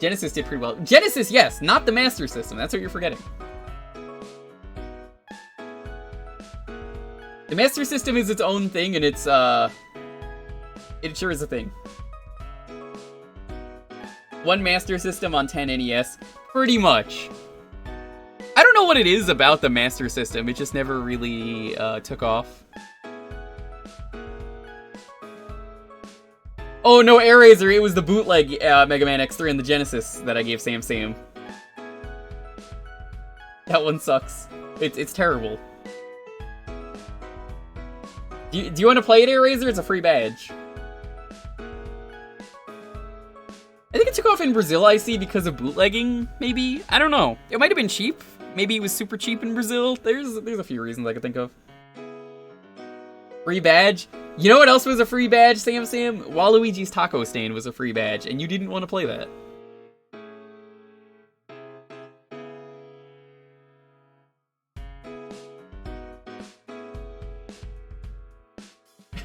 Genesis did pretty well. Genesis, yes, not the Master System. That's what you're forgetting. The Master System is its own thing, and it sure is a thing. One Master System on 10 NES, pretty much. I don't know what it is about the Master System. It just never really took off. Oh, no, Eraser. It was the bootleg Mega Man X3 and the Genesis that I gave Sam. That one sucks. It's terrible. Do you want to play it, Eraser? It's a free badge. I think it took off in Brazil, I see, because of bootlegging, maybe? I don't know. It might have been cheap. Maybe it was super cheap in Brazil. There's a few reasons I could think of. Free badge? You know what else was a free badge, Sam? Waluigi's Taco Stand was a free badge, and you didn't want to play that.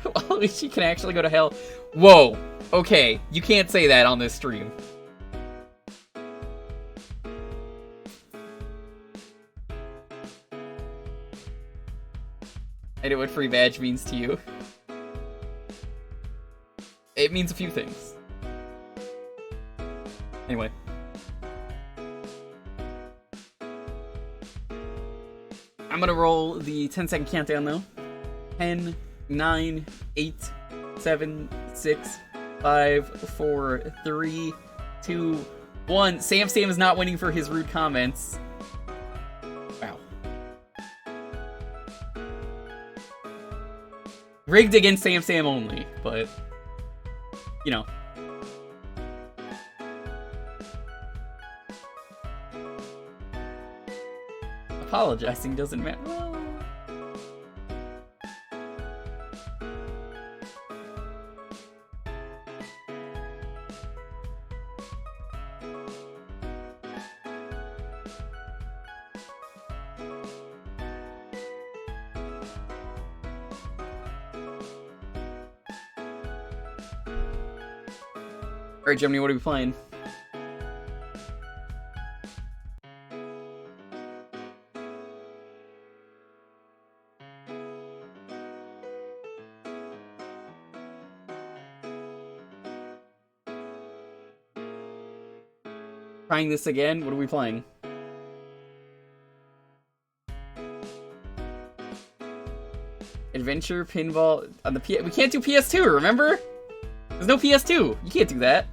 Waluigi can actually go to hell. Whoa. Okay, you can't say that on this stream. I know what free badge means to you. It means a few things. Anyway. I'm gonna roll the 10-second countdown though. 10, 9, 8, 7, 6, 5, 4, 3, 2, 1. Sam is not winning for his rude comments. Wow. Rigged against Sam only, but... you know. Apologizing doesn't matter. Well... Alright, Gemini, what are we playing? Trying this again? What are we playing? Adventure, pinball, on the we can't do PS2, remember? There's no PS2. You can't do that.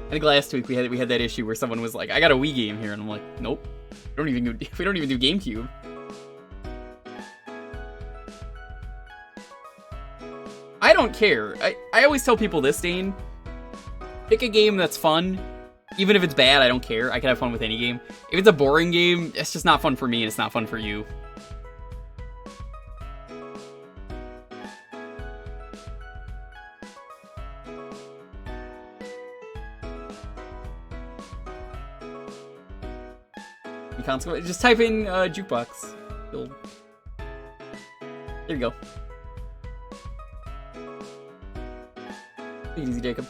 I think last week we had that issue where someone was like, "I got a Wii game here," and I'm like, "Nope, we don't even do GameCube." I don't care. I always tell people this, Dane. Pick a game that's fun. Even if it's bad, I don't care. I can have fun with any game. If it's a boring game, it's just not fun for me and it's not fun for you. Just type in Jewkbox. There you go. Take it easy, Jacob.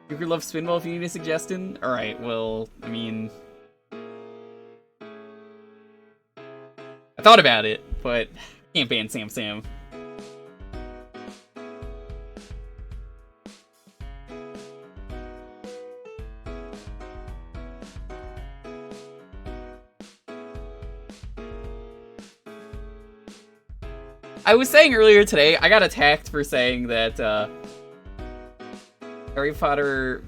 Jewker loves Spinball if you need a suggestion? Alright, well, I mean... I thought about it, but can't ban Sam. I was saying earlier today, I got attacked for saying that, Harry Potter,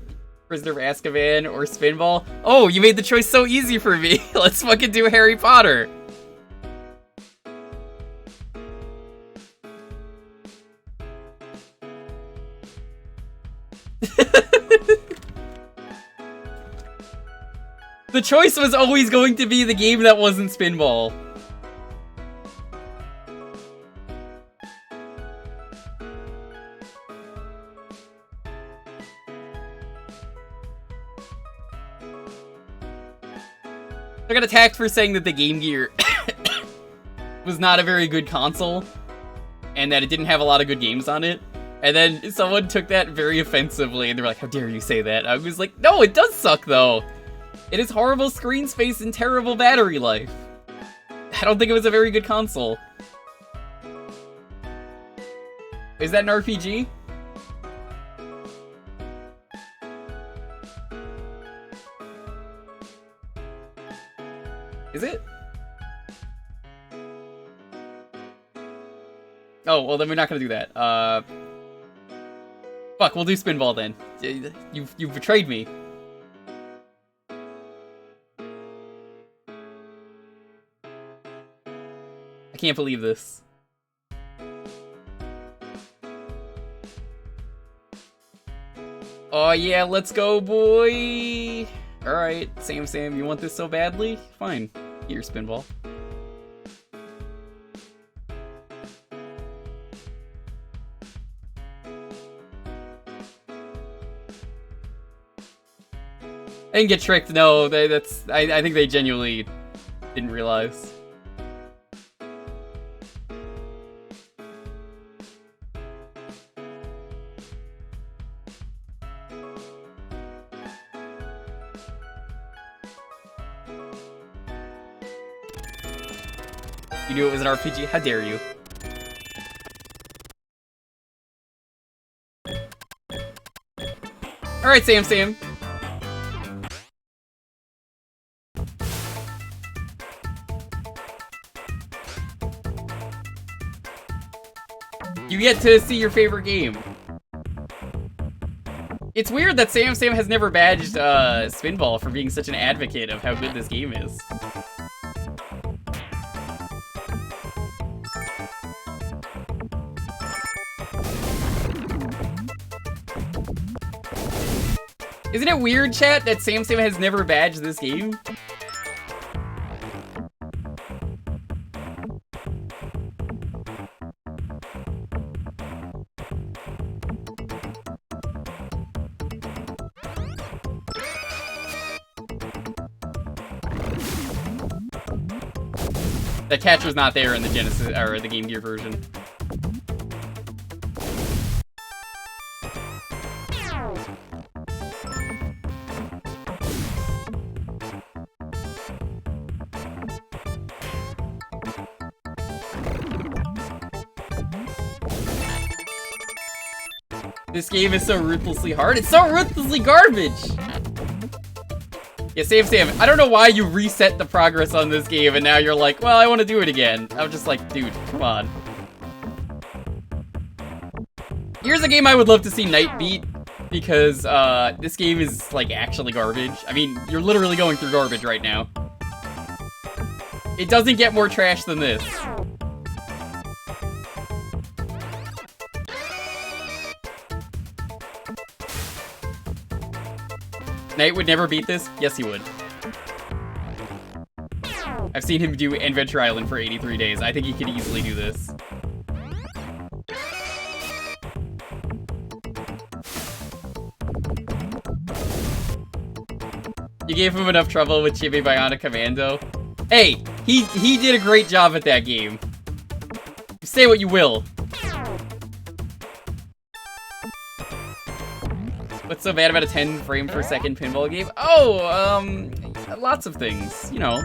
Prisoner of Azkaban, or Spinball. Oh, you made the choice so easy for me. Let's fucking do Harry Potter. The choice was always going to be the game that wasn't Spinball. I got attacked for saying that the Game Gear was not a very good console, and that it didn't have a lot of good games on it. And then someone took that very offensively, and they were like, "How dare you say that?" I was like, "No, it does suck, though. It has horrible screen space and terrible battery life. I don't think it was a very good console." Is that an RPG? Is it? Oh, well then we're not gonna do that. Fuck, we'll do Spinball then. You've betrayed me. I can't believe this. Oh yeah, let's go, boy! Alright, Sam, you want this so badly? Fine. Here, Spinball. I didn't get tricked, no. I think they genuinely didn't realize. You knew it was an RPG? How dare you? Alright, Sam. You get to see your favorite game. It's weird that Sam has never badged Spinball for being such an advocate of how good this game is. Isn't it weird, chat, that Sam has never badged this game? That catcher's not there in the Genesis or the Game Gear version. This game is so ruthlessly hard. It's so ruthlessly garbage. Yeah, Sam, I don't know why you reset the progress on this game and now you're like, well, I want to do it again. I'm just like, dude, come on. Here's a game I would love to see Knight beat, because this game is, like, actually garbage. I mean, you're literally going through garbage right now. It doesn't get more trash than this. Knight would never beat this? Yes, he would. I've seen him do Adventure Island for 83 days. I think he could easily do this. You gave him enough trouble with Chibi Bionic Commando. Hey, he did a great job at that game. Say what you will. What's so bad about a 10 frame per second pinball game? Oh, lots of things, you know.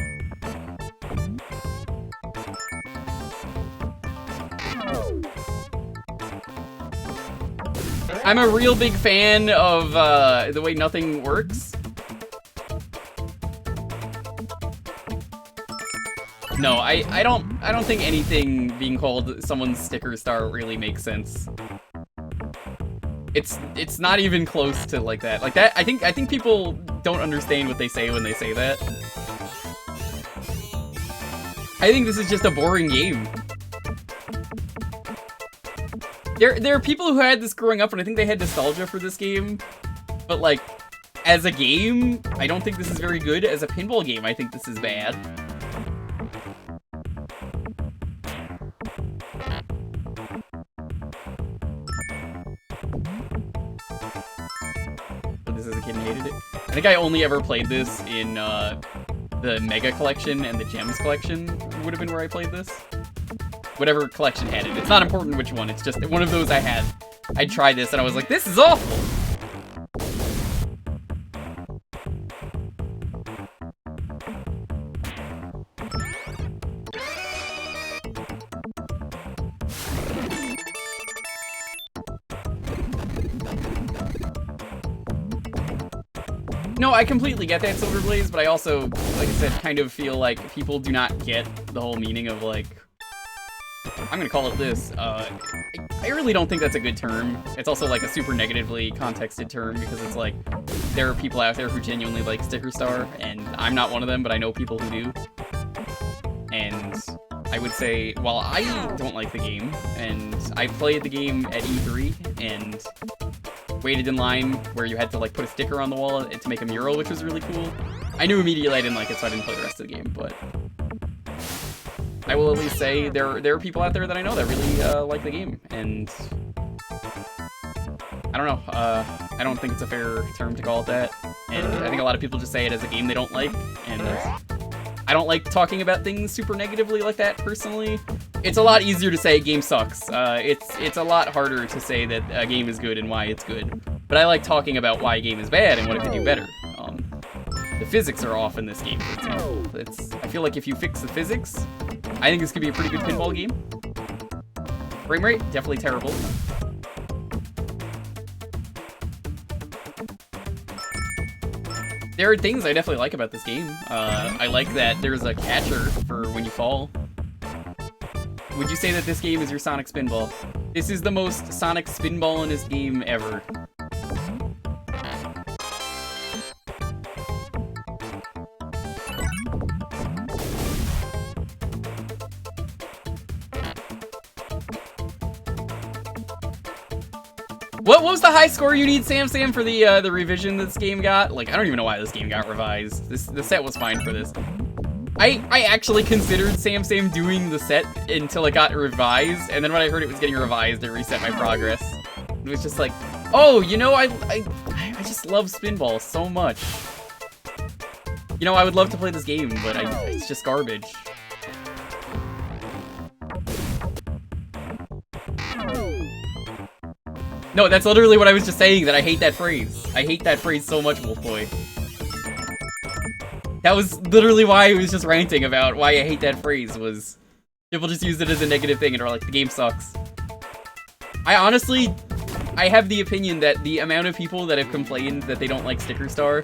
I'm a real big fan of the way nothing works. No, I don't think anything being called someone's sticker star really makes sense. It's not even close to like that. Like that, I think people don't understand what they say when they say that. I think this is just a boring game. There are people who had this growing up, and I think they had nostalgia for this game. But like, as a game, I don't think this is very good. As a pinball game, I think this is bad. I think I only ever played this in the Mega Collection and the Gems Collection would have been where I played this. Whatever collection had it. It's not important which one, it's just one of those I had. I tried this and I was like, this is awful! No, I completely get that, Silver Blaze, but I also, like I said, kind of feel like people do not get the whole meaning of, like, I'm gonna call it this. I really don't think that's a good term. It's also, like, a super negatively contexted term, because it's like, there are people out there who genuinely like Sticker Star, and I'm not one of them, but I know people who do. And I would say, while I don't like the game, and I played the game at E3, and waited in line where you had to like put a sticker on the wall to make a mural, which was really cool. I knew immediately I didn't like it, so I didn't play the rest of the game, but I will at least say there are people out there that I know that really like the game, and I don't know, I don't think it's a fair term to call it that, and I think a lot of people just say it as a game they don't like, and I don't like talking about things super negatively like that, personally. It's a lot easier to say a game sucks. It's a lot harder to say that a game is good and why it's good. But I like talking about why a game is bad and what it could do better. The physics are off in this game, for example. I feel like if you fix the physics, I think this could be a pretty good pinball game. Frame rate, definitely terrible. There are things I definitely like about this game. I like that there's a catcher for when you fall. Would you say that this game is your Sonic Spinball? This is the most Sonic Spinball in this game ever. What was the high score you need, Sam, for the revision this game got? Like, I don't even know why this game got revised. The set was fine for this. I actually considered Sam doing the set until it got revised, and then when I heard it was getting revised, it reset my progress. It was just like, oh, you know, I just love Spinball so much. You know, I would love to play this game, but it's just garbage. No, that's literally what I was just saying, that I hate that phrase. I hate that phrase so much, Wolfboy. That was literally why I was just ranting about why I hate that phrase, was people just use it as a negative thing and are like, the game sucks. I have the opinion that the amount of people that have complained that they don't like Sticker Star,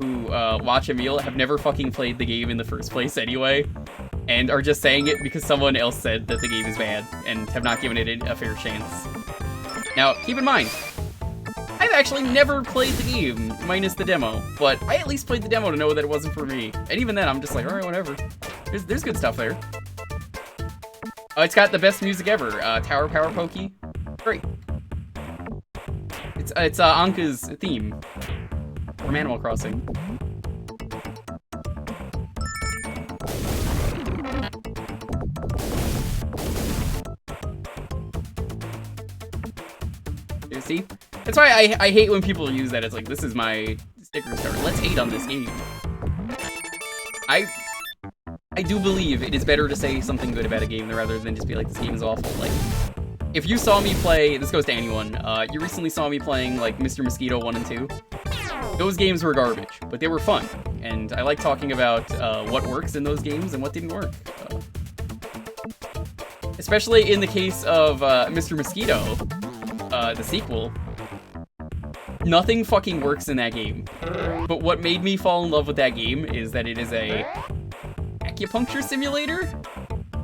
who watch Emil, have never fucking played the game in the first place anyway, and are just saying it because someone else said that the game is bad, and have not given it a fair chance. Now, keep in mind, I've actually never played the game, minus the demo, but I at least played the demo to know that it wasn't for me. And even then, I'm just like, alright, whatever. There's good stuff there. It's got the best music ever. Tower Power Pokey. Great. It's Anka's theme from Animal Crossing. You see? That's why I hate when people use that as like, this is my Sticker Star. Let's hate on this game. I do believe it is better to say something good about a game rather than just be like, this game is awful. Like, if you saw me play, this goes to anyone, you recently saw me playing like Mr. Mosquito 1 and 2. Those games were garbage, but they were fun. And I like talking about what works in those games and what didn't work. Especially in the case of Mr. Mosquito, the sequel. Nothing fucking works in that game. But what made me fall in love with that game is that it is a acupuncture simulator.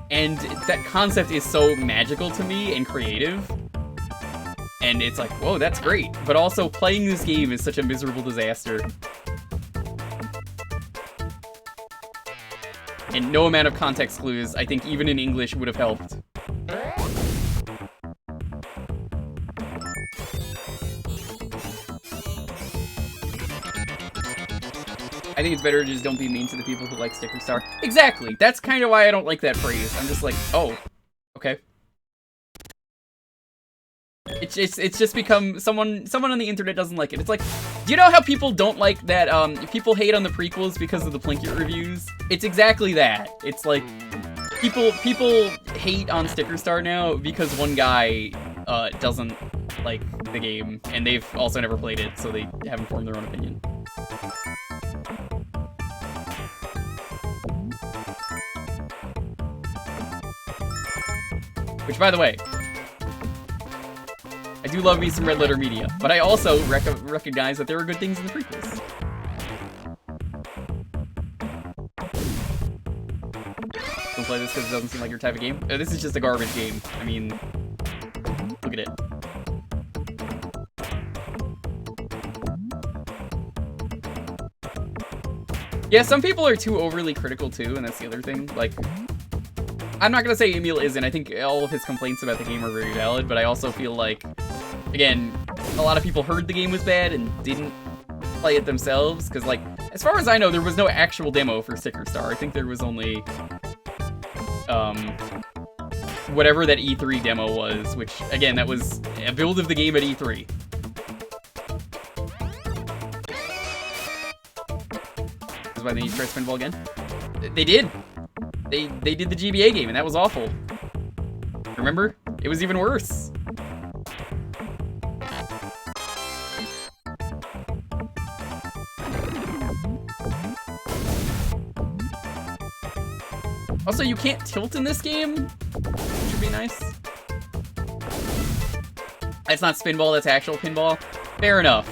And that concept is so magical to me and creative. And it's like, whoa, that's great. But also, playing this game is such a miserable disaster. And no amount of context clues, I think even in English, would have helped. I think it's better to just don't be mean to the people who like Sticker Star. Exactly! That's kind of why I don't like that phrase. I'm just like, oh, okay. It's just become, someone on the internet doesn't like it. It's like, do you know how people don't like that, people hate on the prequels because of the Plinkett reviews? It's exactly that. It's like, people hate on Sticker Star now because one guy, doesn't like the game, and they've also never played it, so they haven't formed their own opinion. Which, by the way, I do love me some Red Letter Media, but I also recognize that there are good things in the prequels. Don't play this because it doesn't seem like your type of game. This is just a garbage game. I mean, look at it. Yeah, some people are too overly critical too, and that's the other thing. Like, I'm not gonna say Emil isn't. I think all of his complaints about the game are very valid, but I also feel like, again, a lot of people heard the game was bad and didn't play it themselves, because, like, as far as I know, there was no actual demo for Sticker Star. I think there was only, whatever that E3 demo was, which, again, that was a build of the game at E3. That's why they need to try Spinball again. They did. They did the GBA game, and that was awful. Remember? It was even worse. Also, you can't tilt in this game, which would be nice. That's not Spinball, that's actual pinball. Fair enough.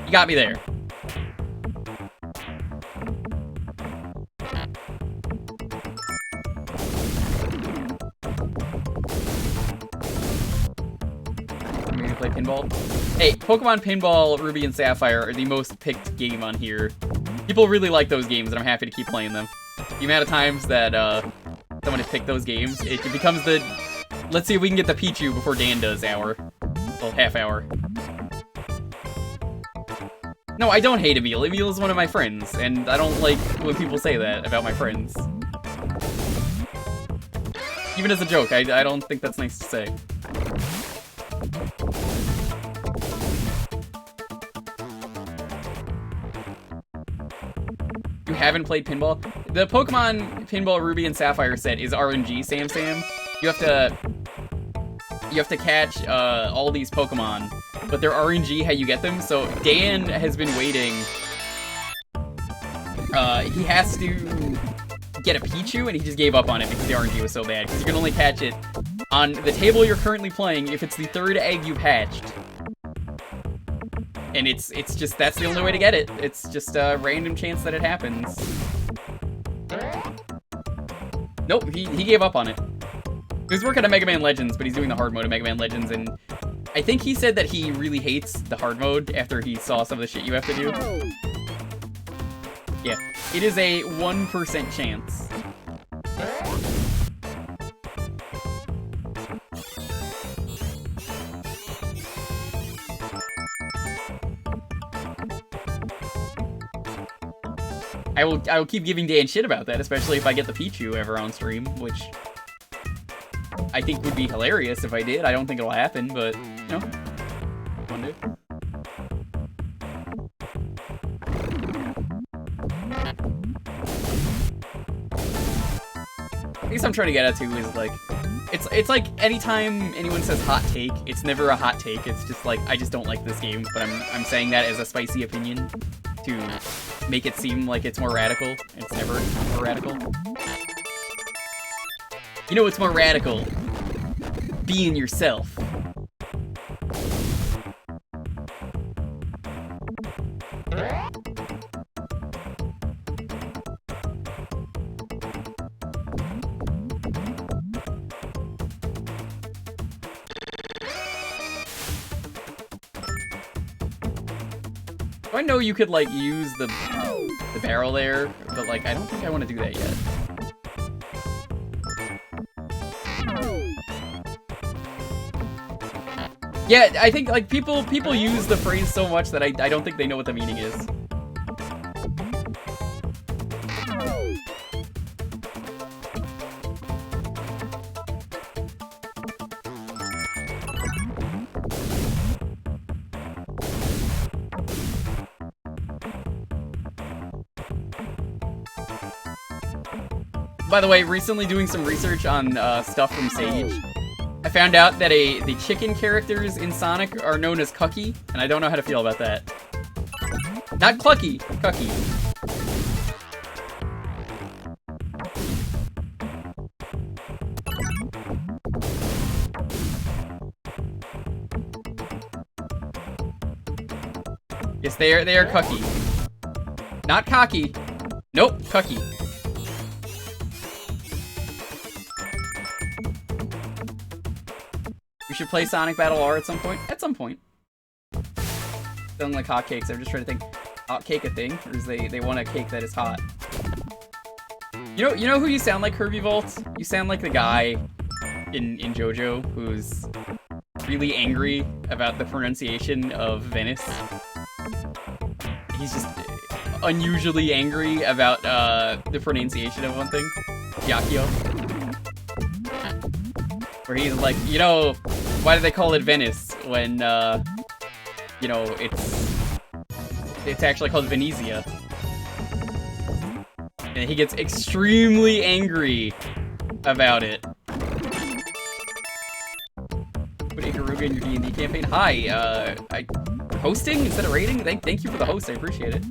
You got me there. Play pinball. Hey, Pokemon Pinball, Ruby and Sapphire are the most picked game on here. People really like those games, and I'm happy to keep playing them. The amount of times that someone has picked those games, it becomes the, let's see if we can get the Pichu before Dan does hour. Well, half hour. No, I don't hate Emil. Emil is one of my friends, and I don't like when people say that about my friends. Even as a joke, I don't think that's nice to say. You haven't played pinball? The Pokemon Pinball Ruby and Sapphire set is RNG, Sam. You you have to catch all these Pokemon, but they're RNG how you get them. So Dan has been waiting. He has to get a Pichu, and he just gave up on it because the RNG was so bad. Because you can only catch it on the table you're currently playing if it's the 3rd egg you've hatched. And it's just, that's the only way to get it. It's just a random chance that it happens. Nope, he gave up on it. He was working on Mega Man Legends, but he's doing the hard mode of Mega Man Legends, and I think he said that he really hates the hard mode after he saw some of the shit you have to do. Yeah, it is a 1% chance. I will keep giving Dan shit about that, especially if I get the Pichu ever on stream, which I think would be hilarious if I did. I don't think it'll happen, but, you know, one day. I guess I'm trying to get at too is like, it's like anytime anyone says hot take, it's never a hot take. It's just like, I just don't like this game, but I'm saying that as a spicy opinion to make it seem like it's more radical. It's never more radical. You know what's more radical? Being yourself. I know you could, like, use the barrel there, but, like, I don't think I want to do that yet. Yeah, I think, like, people use the phrase so much that I don't think they know what the meaning is. By the way, recently doing some research on stuff from Sage, I found out that the chicken characters in Sonic are known as Cucky, and I don't know how to feel about that. Not Clucky, Cucky. Yes, they are Cucky. Not cocky. Nope, Cucky. We should play Sonic Battle R at some point. At some point. Sound like hotcakes. I'm just trying to think. Hot cake a thing? Or is they want a cake that is hot? You know who you sound like, Kirby Volt? You sound like the guy in JoJo who's really angry about the pronunciation of Venice. He's just unusually angry about the pronunciation of one thing. Yakio. Where he's like, you know, why do they call it Venice when, you know, it's actually called Venezia? And he gets extremely angry about it. Put Ikaruga in your D&D campaign? Hi, hosting instead of raiding? Thank you for the host, I appreciate it.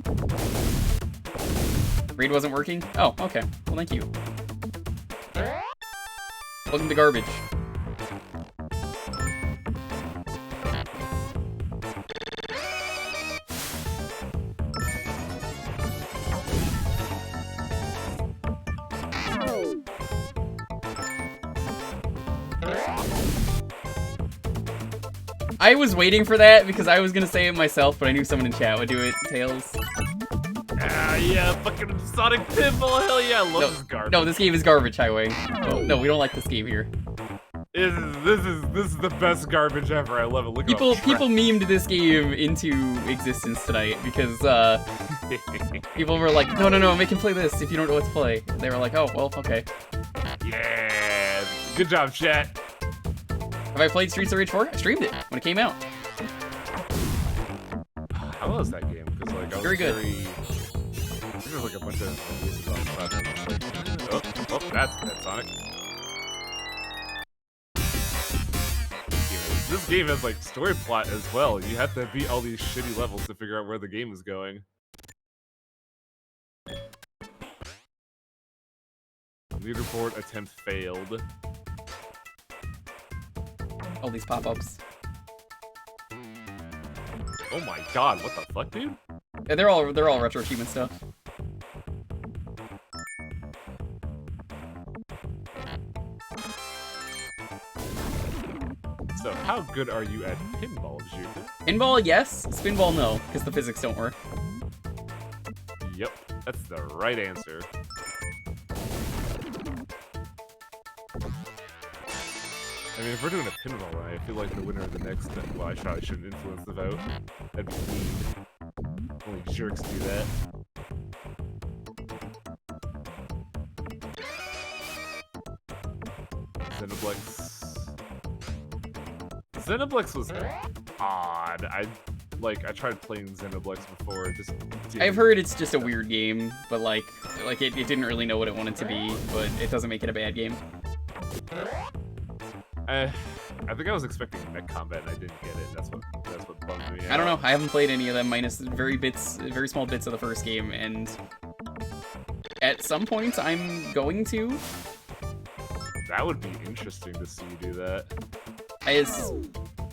Raid wasn't working? Oh, okay. Well, thank you. Welcome to Garbage. I was waiting for that because I was gonna say it myself, but I knew someone in chat would do it. Tails. Yeah, fucking Sonic Pinball, hell yeah, I love this garbage. No, this game is garbage, Highway. No, we don't like this game here. This is the best garbage ever. I love it. Look people memed this game into existence tonight because people were like, no, make him play this if you don't know what to play. They were like, oh, well, okay. Yeah, good job, chat. Have I played Streets of Rage 4? I streamed it when it came out. How was that game? Because like I was very good. There's like a bunch of oh, that's Sonic. this game has like story plot as well. You have to beat all these shitty levels to figure out where the game is going. Leaderboard attempt failed. All these pop-ups. Oh my god, what the fuck, dude? Yeah, they're all retro achievement stuff. So, how good are you at pinball, Jewker? Pinball, yes. Spinball, no, because the physics don't work. Yep, that's the right answer. I mean, if we're doing a pinball run, I feel like the winner of the next... Well, I probably shouldn't influence the vote. That'd be mean. Only jerks do that. Xenoblex was odd. I tried playing Xenoblex before. It just didn't. I've heard it's just a weird game, but like it didn't really know what it wanted to be, but it doesn't make it a bad game. I think I was expecting mech combat and I didn't get it. That's what bummed me out. I don't know. I haven't played any of them, minus very small bits of the first game, and at some point I'm going to. That would be interesting to see you do that.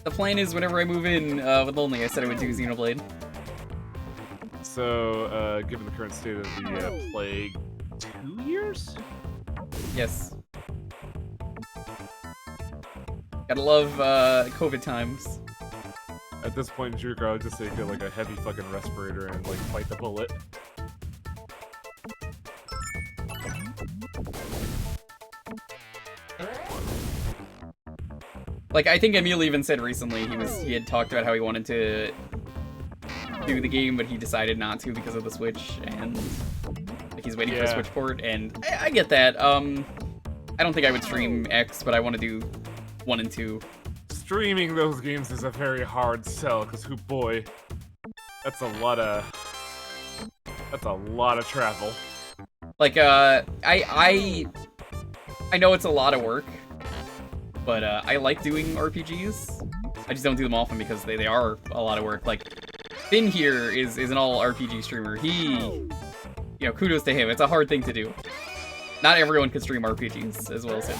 The plan is whenever I move in with Lonely, I said I would do Xenoblade. So, given the current state of the plague, 2 years? Yes. Gotta love COVID times. At this point, Jewker, I would just say get like a heavy fucking respirator and like fight the bullet. Like, I think Emil even said recently he had talked about how he wanted to do the game, but he decided not to because of the Switch, and like, he's waiting for a Switch port, and I get that. I don't think I would stream X, but I want to do 1 and 2. Streaming those games is a very hard sell, because boy, that's a lot of travel. Like, I know it's a lot of work, but I like doing RPGs. I just don't do them often because they are a lot of work. Like, Finn here is an all RPG streamer. He, kudos to him. It's a hard thing to do. Not everyone can stream RPGs as well as him.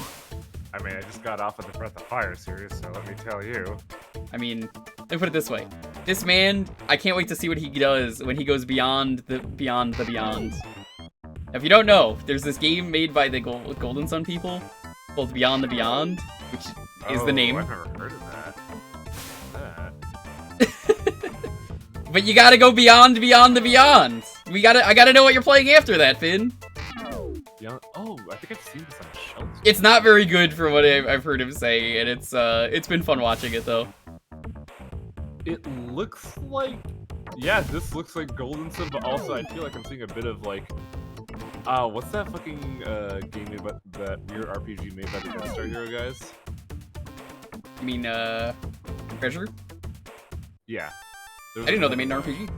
I mean, I just got off of the Breath of Fire series, so let me tell you. I mean, let me put it this way. This man, I can't wait to see what he does when he goes beyond the beyond. Now, if you don't know, there's this game made by the Golden Sun people called Beyond the Beyond, which is the name. I've never heard of that. But you gotta go beyond the beyond. I gotta know what you're playing after that, Finn. Oh, I think I've seen this on shelves. It's not very good from what I've heard him say, and it's been fun watching it though. It looks like, yeah, this looks like Golden Sun, but also I feel like I'm seeing a bit of like, what's that fucking game made by that weird RPG made by the Death Star Hero guys? You mean Treasure? Yeah. I didn't know they made an RPG.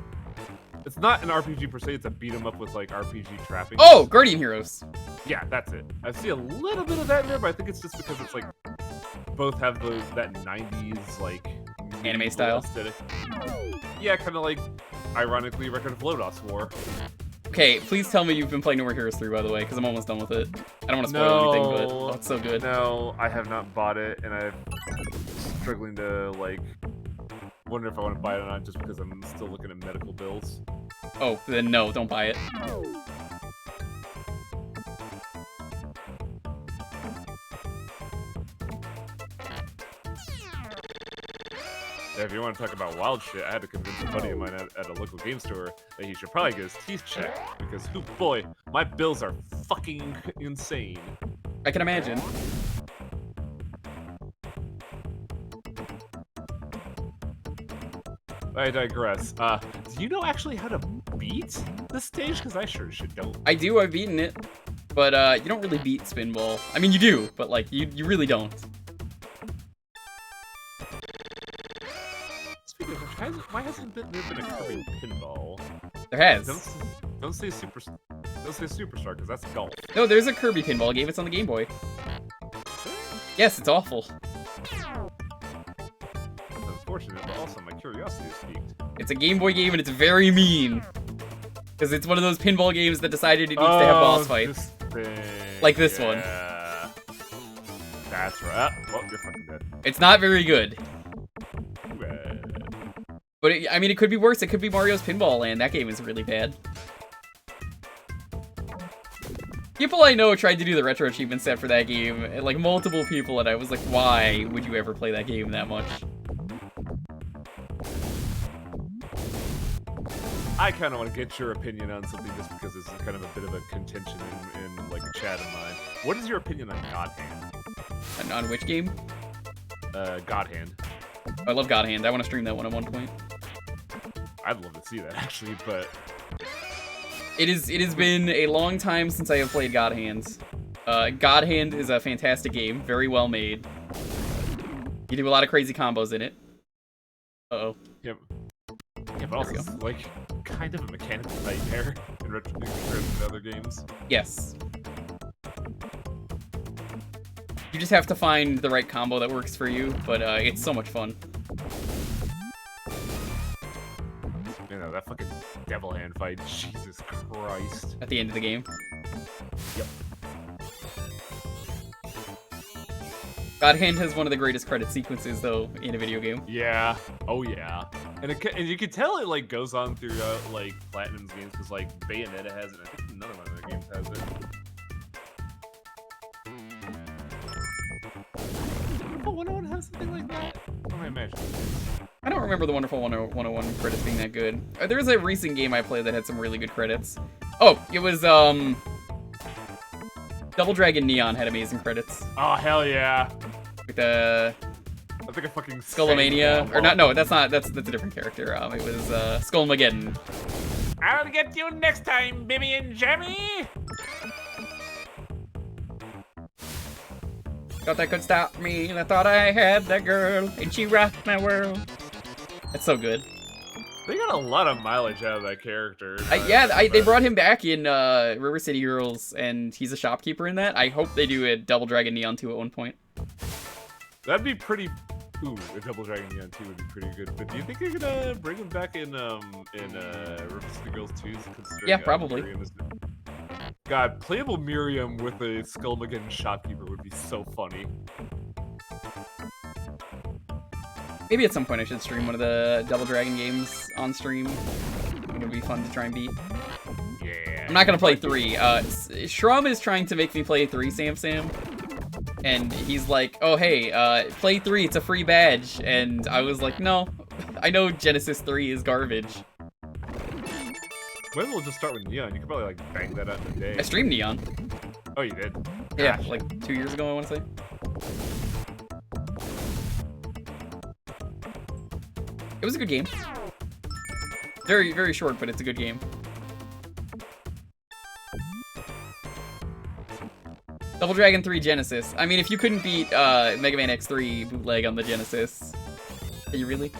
It's not an RPG per se, it's a beat 'em up with like RPG trappings. Oh, Guardian Heroes. Yeah, that's it. I see a little bit of that in there, but I think it's just because it's like both have that 90s like anime style aesthetic. Yeah, kind of like ironically Record of Lodos War. Okay, please tell me you've been playing No More Heroes 3, by the way, because I'm almost done with it. I don't want to spoil anything, but it's so good. No, I have not bought it, and I'm struggling to like wonder if I want to buy it or not, just because I'm still looking at medical bills. Oh, then no, don't buy it. Yeah, if you want to talk about wild shit, I had to convince a buddy of mine at a local game store that he should probably get his teeth checked, because, boy, my bills are fucking insane. I can imagine. I digress. Do you know actually how to beat this stage? Because I sure don't. I do, I've beaten it. But you don't really beat Spinball. I mean, you do, but like, you really don't. Speaking of which, why hasn't there been a Kirby pinball? There has. Don't say Superstar, because that's golf. No, there's a Kirby pinball game. It's on the Game Boy. Yes, it's awful. It's a Game Boy game and it's very mean. Because it's one of those pinball games that decided it needs to have boss fights. Like this one. That's right. Well, you're fucking dead. It's not very good. But I mean, it could be worse. It could be Mario's Pinball Land. That game is really bad. People I know tried to do the retro achievement set for that game, like multiple people, and I was like, why would you ever play that game that much? I kind of want to get your opinion on something just because this is kind of a bit of a contention in like a chat of mine. What is your opinion on God Hand? And on which game? God Hand. I love God Hand. I want to stream that one at one point. I'd love to see that actually, but it has been a long time since I have played God Hand. God Hand is a fantastic game, very well made. You do a lot of crazy combos in it. Uh-oh. Yep. Yeah, but also it's like kind of a mechanical nightmare in retrospect to other games. Yes. You just have to find the right combo that works for you, but it's so much fun. You know, that fucking devil hand fight, Jesus Christ. At the end of the game. Yep. God Hand has one of the greatest credit sequences, though, in a video game. Yeah. Oh, yeah. And you can tell it, like, goes on throughout, like, Platinum's games, because, like, Bayonetta has it, I think another one of their games has it. Wonderful 101 has something like that? What am I imagining? I don't remember the Wonderful 101 credits being that good. There was a recent game I played that had some really good credits. Oh, it was, Double Dragon Neon had amazing credits. Oh, hell yeah. Like the... I think I fucking Skullomania, or not, no, that's a different character. It was, Skullmageddon. I'll get you next time, Bimmy and Jammy! Thought that could stop me, and I thought I had that girl, and she rocked my world. That's so good. They got a lot of mileage out of that character. They brought him back in River City Girls, and he's a shopkeeper in that. I hope they do a Double Dragon Neon 2 at one point. That'd be pretty... Ooh, a Double Dragon Neon 2 would be pretty good. But do you think they're gonna bring him back in River City Girls 2? Yeah, probably. God, playable Miriam with a Skullmageddon shopkeeper would be so funny. Maybe at some point I should stream one of the Double Dragon games on stream. It would be fun to try and beat. Yeah. I'm not gonna play 3. Shrum is trying to make me play 3, Sam. And he's like, oh hey, play 3, it's a free badge. And I was like, no, I know Genesis 3 is garbage. Might as well just start with Neon. You could probably like bang that out in a day. I streamed Neon. Oh, you did? Yeah, Gosh. like 2 years ago, I want to say. It was a good game. Very, very short, but it's a good game. Double Dragon 3 Genesis. I mean, if you couldn't beat Mega Man X3 bootleg on the Genesis, are you really?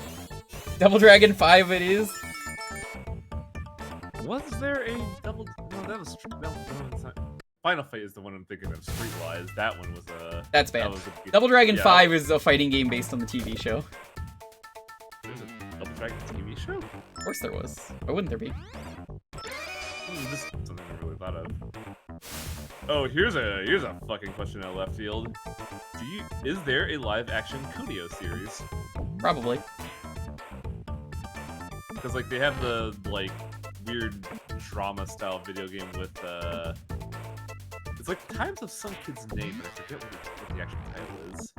Double Dragon 5 it is. Was there a double? No, that was it's not. Final Fight is the one I'm thinking of. Streetwise, that one was a. That's bad. That was a, Double Dragon 5 is a fighting game based on the TV show. There's a Double Dragon TV show. Of course there was. Why wouldn't there be? This is something I really thought of. Oh, here's a fucking question out of left field. Is there a live action Kunio series? Probably. Because like they have the like weird drama style video game with it's like Times of Some Kid's Name, but I forget what the actual title is.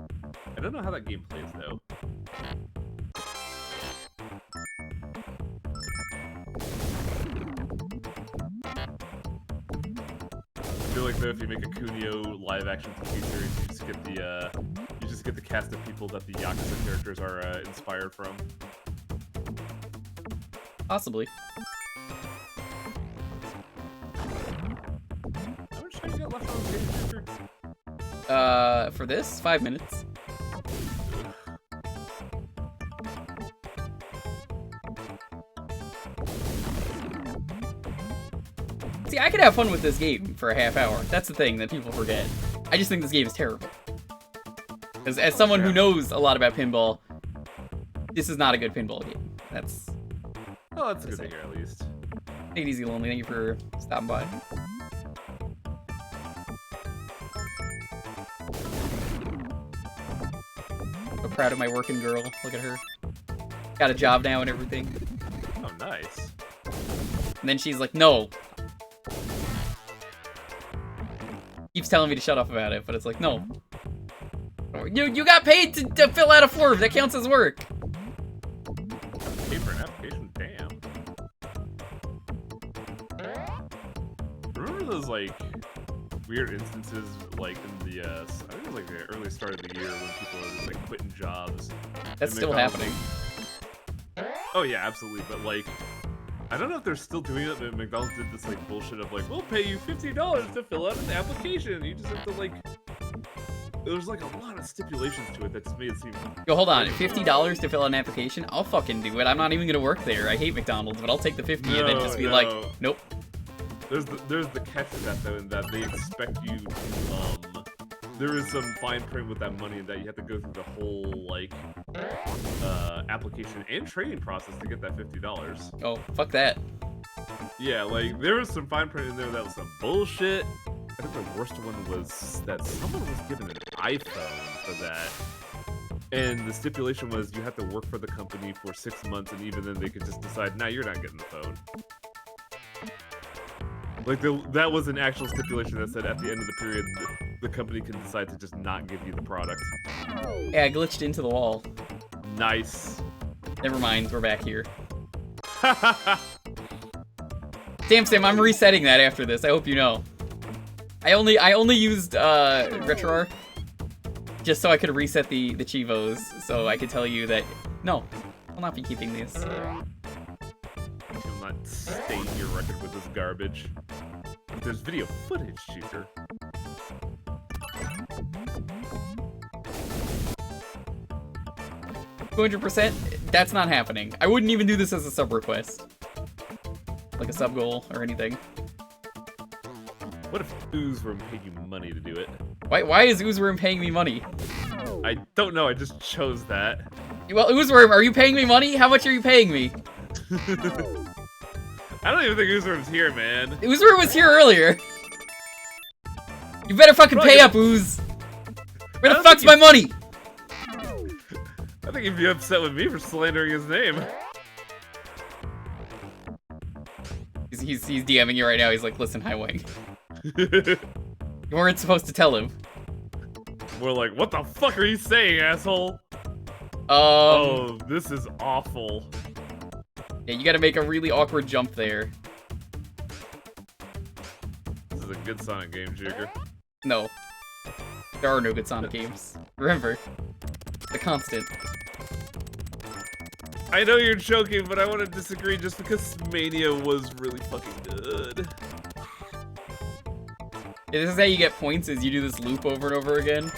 I don't know how that game plays though. I feel like though if you make a Kunio live action TV series, you just get the cast of people that the Yakuza characters are inspired from. Possibly. How much time you got left on the game, For this, 5 minutes. See, I could have fun with this game for a half hour. That's the thing that people forget. I just think this game is terrible. Because as someone who knows a lot about pinball, this is not a good pinball game. Oh, that's good to hear, at least. Take it easy, Lonely. Thank you for stopping by. So proud of my working girl. Look at her. Got a job now and everything. Oh, nice. And then she's like, no. Keeps telling me to shut up about it, but it's like, no. You got paid to fill out a form. That counts as work. Paid for an application? Damn. Remember those, like, weird instances, like, in the, I think it was, like, the early start of the year when people were just, like, quitting jobs. That's And still happening. Oh, yeah, absolutely, but, like, I don't know if they're still doing it, but McDonald's did this, like, bullshit of, like, we'll pay you $50 to fill out an application. You just have to, like... There's, like, a lot of stipulations to it that just made it seem... Yo, hold on. $50 to fill out an application? I'll fucking do it. I'm not even gonna work there. I hate McDonald's, but I'll take the 50 and then just be like, nope. There's the catch to that, though, in that they expect you to, there is some fine print with that money that you have to go through the whole, like, application and training process to get that $50. Oh, fuck that. Yeah, like, there was some fine print in there that was some bullshit. I think the worst one was that someone was given an iPhone for that. And the stipulation was you have to work for the company for 6 months, and even then they could just decide, nah, you're not getting the phone. Like, that was an actual stipulation that said at the end of the period, the company can decide to just not give you the product. Yeah, I glitched into the wall. Nice. Never mind, we're back here. Damn, Sam, I'm resetting that after this. I hope you know. I only used RetroArch just so I could reset the Chivos, so I could tell you that no, I'll not be keeping these. Do not stain your record with this garbage. There's video footage, Jewker. $200%? That's not happening. I wouldn't even do this as a sub request. Like a sub goal or anything. What if Ooze were paying you money to do it? Why is Oozeworm paying me money? I don't know, I just chose that. Well, Oozeworm, are you paying me money? How much are you paying me? I don't even think Oozeworm's here, man. Oozeworm was here earlier. You better fucking pay up, Ooze. Where the fuck's my money? I think he'd be upset with me for slandering his name. He's DMing you right now. He's like, listen, High Wing. You weren't supposed to tell him. We're like, what the fuck are you saying, asshole? Oh, this is awful. Yeah, you gotta make a really awkward jump there. This is a good Sonic game, Jewker. No. There are no good Sonic games. Remember, the constant. I know you're joking, but I want to disagree just because Mania was really fucking good. Yeah, this is how you get points, is you do this loop over and over again.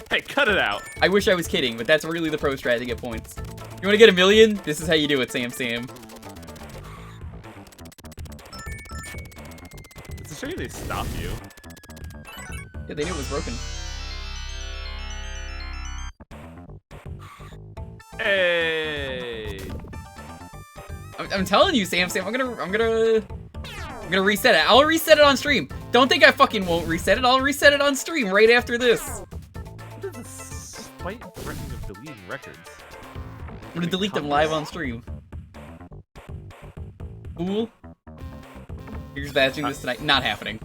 Hey, cut it out. I wish I was kidding, but that's really the pro strat to get points. You want to get a million? This is how you do it, Sam. It's a shame they stop you. Yeah, they knew it was broken. Hey! I'm telling you, Sam. I'm gonna reset it. I'll reset it on stream. Don't think I fucking won't reset it. I'll reset it on stream right after this. What is this spite threatening of deleting records? I'm gonna delete them live on stream. Fool. Here's batching this tonight. Not happening.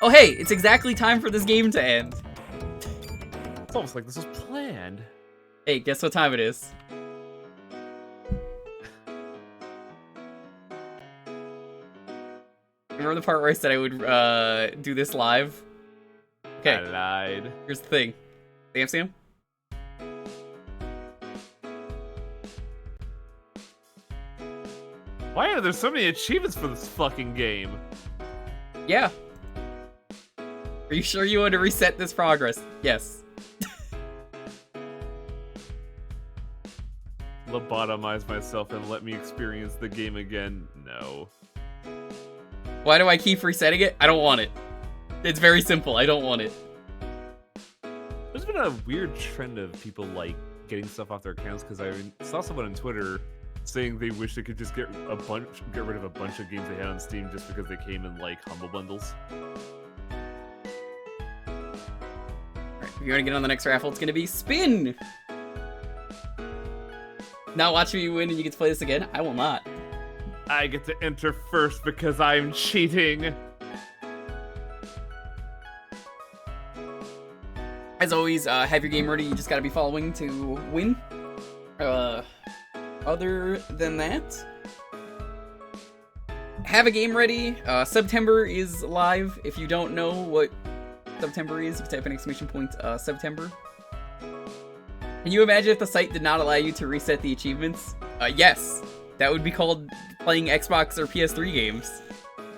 Oh hey, it's exactly time for this game to end. It's almost like this was planned. Hey, guess what time it is? Remember the part where I said I would do this live? Okay. I lied. Here's the thing. Sam? Why are there so many achievements for this fucking game? Yeah. Are you sure you want to reset this progress? Yes. Lobotomize myself and let me experience the game again? No. Why do I keep resetting it? I don't want it. It's very simple. I don't want it. There's been a weird trend of people, like, getting stuff off their accounts because I saw someone on Twitter saying they wish they could just get rid of a bunch of games they had on Steam just because they came in like humble bundles. Alright, if you want to get on the next raffle, it's gonna be Spin! Now watch me win and you get to play this again? I will not. I get to enter first because I'm cheating. As always, have your game ready, you just gotta be following to win. Other than that, have a game ready. September is live. If you don't know what September is, you can type in ! September. Can you imagine if the site did not allow you to reset the achievements? Yes. That would be called playing Xbox or PS3 games.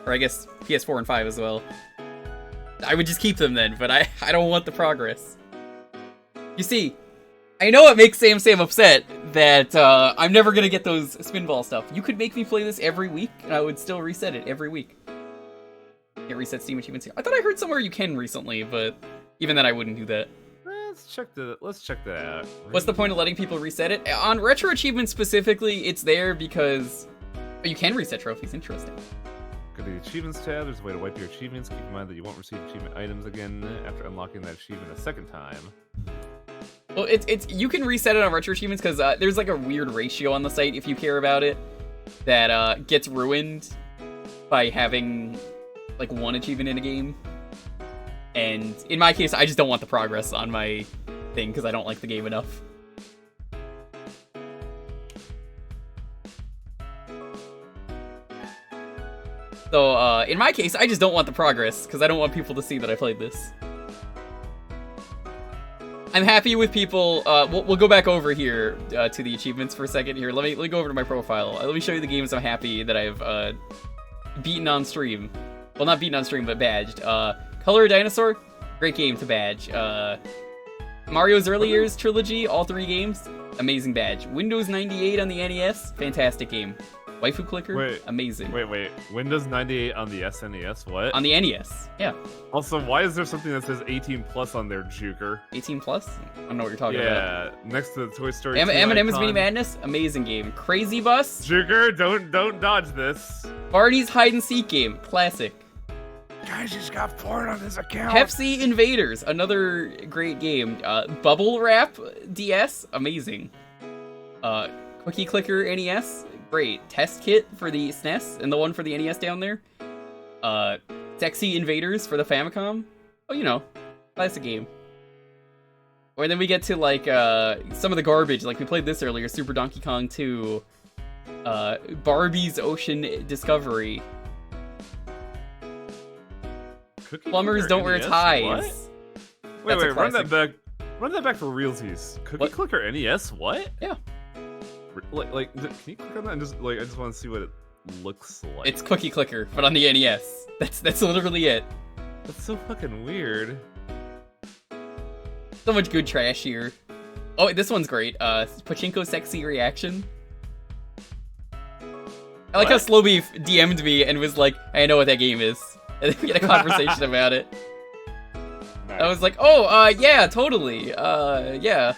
Or I guess PS4 and 5 as well. I would just keep them then, but I don't want the progress. You see, I know it makes Sam upset that I'm never gonna get those Spinball stuff. You could make me play this every week, and I would still reset it every week. Can't reset Steam achievements here. I thought I heard somewhere you can recently, but even then I wouldn't do that. Let's check that out. What's the point of letting people reset it? On Retro Achievements specifically, it's there because you can reset trophies. Interesting. Go to the Achievements tab. There's a way to wipe your achievements. Keep in mind that you won't receive achievement items again after unlocking that achievement a second time. Well, it's you can reset it on Retro Achievements because there's like a weird ratio on the site, if you care about it, that gets ruined by having like one achievement in a game. And in my case, I just don't want the progress on my thing because I don't like the game enough. So, in my case, I just don't want the progress because I don't want people to see that I played this. I'm happy with people. We'll go back over here to the achievements for a second here. Let me go over to my profile. Let me show you the games I'm happy that I've beaten on stream. Well, not beaten on stream, but badged. Color a Dinosaur, great game to badge. Mario's Early Years Trilogy, all 3 games, amazing badge. Windows 98 on the NES, fantastic game. Waifu Clicker, amazing. Wait. Windows 98 on the SNES, what? On the NES, yeah. Also, why is there something that says 18 plus on there, Jewker? 18 plus? I don't know what you're talking about. Yeah, next to the Toy Story 2 M&M's icon. Mini Madness, amazing game. Crazy Bus, Jewker, don't dodge this. Barney's Hide and Seek game, classic. Guys, he's got porn on his account. Pepsi Invaders, another great game. Bubble Wrap DS, amazing. Cookie Clicker NES, great. Test Kit for the SNES and the one for the NES down there. Sexy Invaders for the Famicom. Oh, you know, classic game. Or then we get to like some of the garbage, like we played this earlier, Super Donkey Kong 2, Barbie's Ocean Discovery. Cookie Plumbers Clicker don't wear NES? ties. What? Wait, run classic. that back. Run that back for realsies. Cookie What? Clicker NES? What? Yeah. Like, can you click on that and just like? I just want to see what it looks like. It's Cookie Clicker, but on the NES. That's literally it. That's so fucking weird. So much good trash here. Oh, this one's great. Pachinko Sexy Reaction. I like how Slowbeef DM'd me and was like, I know what that game is. And then we had a conversation about it. Nice. I was like, oh, yeah, totally. Yeah.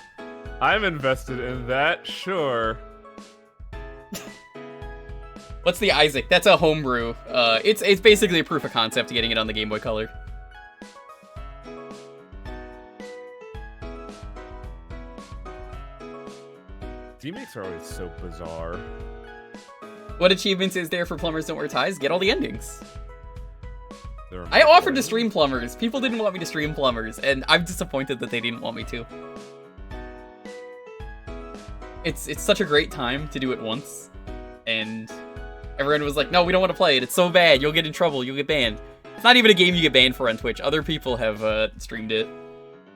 I'm invested in that, sure. What's the Isaac? That's a homebrew. It's basically a proof of concept getting it on the Game Boy Color. Remakes are always so bizarre. What achievements is there for Plumbers Don't Wear Ties? Get all the endings. There are I more offered to than- stream Plumbers. People didn't want me to stream Plumbers, and I'm disappointed that they didn't want me to. It's such a great time to do it once, and everyone was like, no, we don't want to play it. It's so bad. You'll get in trouble. You'll get banned. It's not even a game you get banned for on Twitch. Other people have streamed it.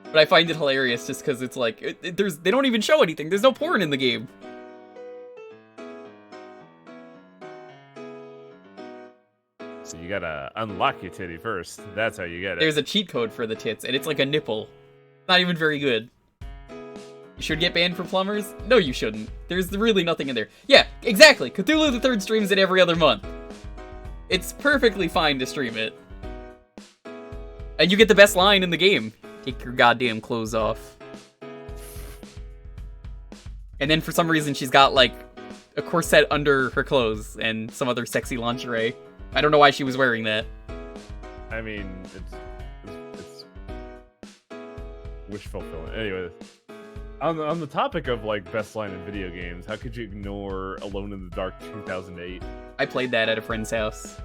But I find it hilarious just because it's like, they don't even show anything. There's no porn in the game. So you gotta unlock your titty first. That's how you get it. There's a cheat code for the tits, and it's like a nipple. Not even very good. You should get banned for Plumbers? No, you shouldn't. There's really nothing in there. Yeah, exactly. Cthulhu the Third streams it every other month. It's perfectly fine to stream it. And you get the best line in the game. Take your goddamn clothes off. And then for some reason she's got like a corset under her clothes and some other sexy lingerie. I don't know why she was wearing that. I mean, it's wish fulfillment. Anyway, on the topic of like best line in video games, how could you ignore Alone in the Dark 2008? I played that at a friend's house.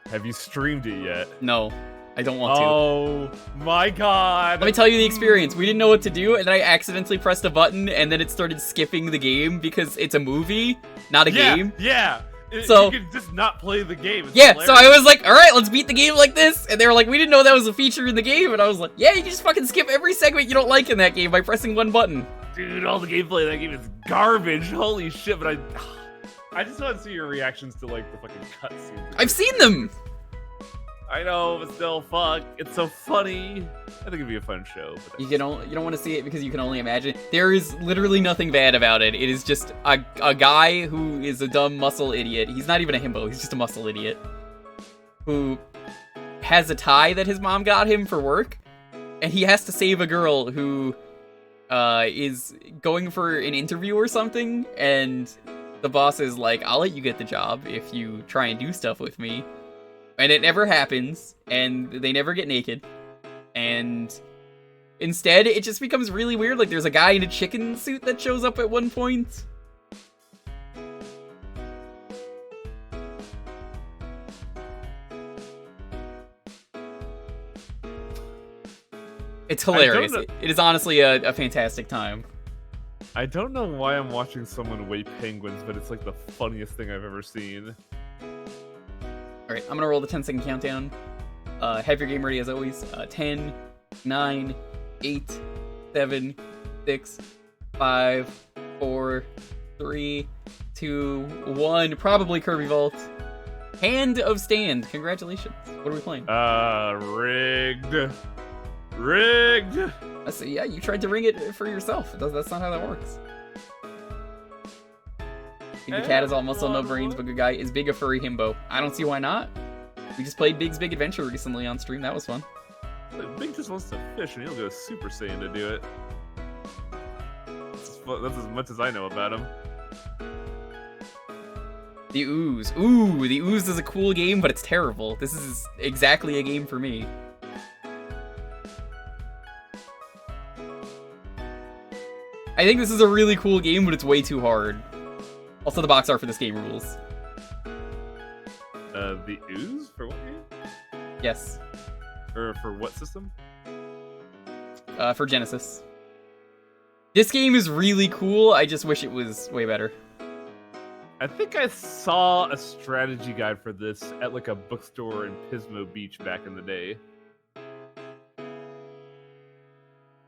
Have you streamed it yet? No, I don't want to. Oh my god! Let me tell you the experience. We didn't know what to do, and then I accidentally pressed a button, and then it started skipping the game because it's a movie, not a game. Yeah. So you could just not play the game. It's yeah, hilarious. so I was like, all right, let's beat the game like this. And they were like, we didn't know that was a feature in the game. And I was like, yeah, you can just fucking skip every segment you don't like in that game by pressing one button. Dude, all the gameplay in that game is garbage. Holy shit! But I just want to see your reactions to like the fucking cutscenes. I've seen them. I know, but still, fuck. It's so funny. I think it'd be a fun show. But You don't want to see it because you can only imagine. There is literally nothing bad about it. It is just a guy who is a dumb muscle idiot. He's not even a himbo. He's just a muscle idiot who has a tie that his mom got him for work, and he has to save a girl who is going for an interview or something, and the boss is like, I'll let you get the job if you try and do stuff with me. And it never happens, and they never get naked. And instead, it just becomes really weird. Like, there's a guy in a chicken suit that shows up at one point. It's hilarious. It is honestly a fantastic time. I don't know why I'm watching someone weigh penguins, but it's like the funniest thing I've ever seen. Alright, I'm gonna roll the 10-second countdown. Have your game ready as always. 10, 9, 8, 7, 6, 5, 4, 3, 2, 1. Probably Kirby Vault. Hand of Stand. Congratulations. What are we playing? Rigged. Rigged! So yeah, you tried to ring it for yourself. That's not how that works. The cat is all muscle, no brains, but good guy. Is Big a furry himbo? I don't see why not. We just played Big's Big Adventure recently on stream. That was fun. Big just wants to fish, and he'll go Super Saiyan to do it. That's as much as I know about him. The Ooze. Ooh, the Ooze is a cool game, but it's terrible. This is exactly a game for me. I think this is a really cool game, but it's way too hard. Also, the box art for this game rules. The Ooze? For what game? Yes. Or for what system? For Genesis. This game is really cool, I just wish it was way better. I think I saw a strategy guide for this at like a bookstore in Pismo Beach back in the day.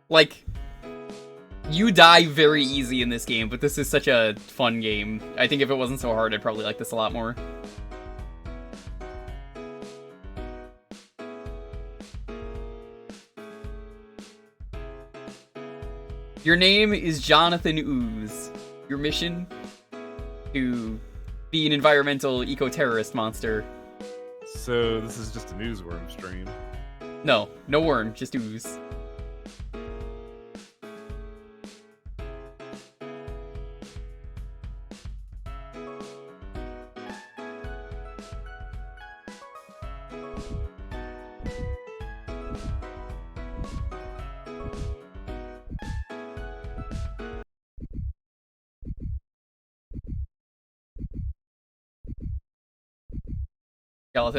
Like, you die very easy in this game, but this is such a fun game. I think if it wasn't so hard, I'd probably like this a lot more. Your name is Jonathan Ooze. Your mission? To be an environmental eco-terrorist monster. So this is just a newsworm stream. No, no worm, just Ooze.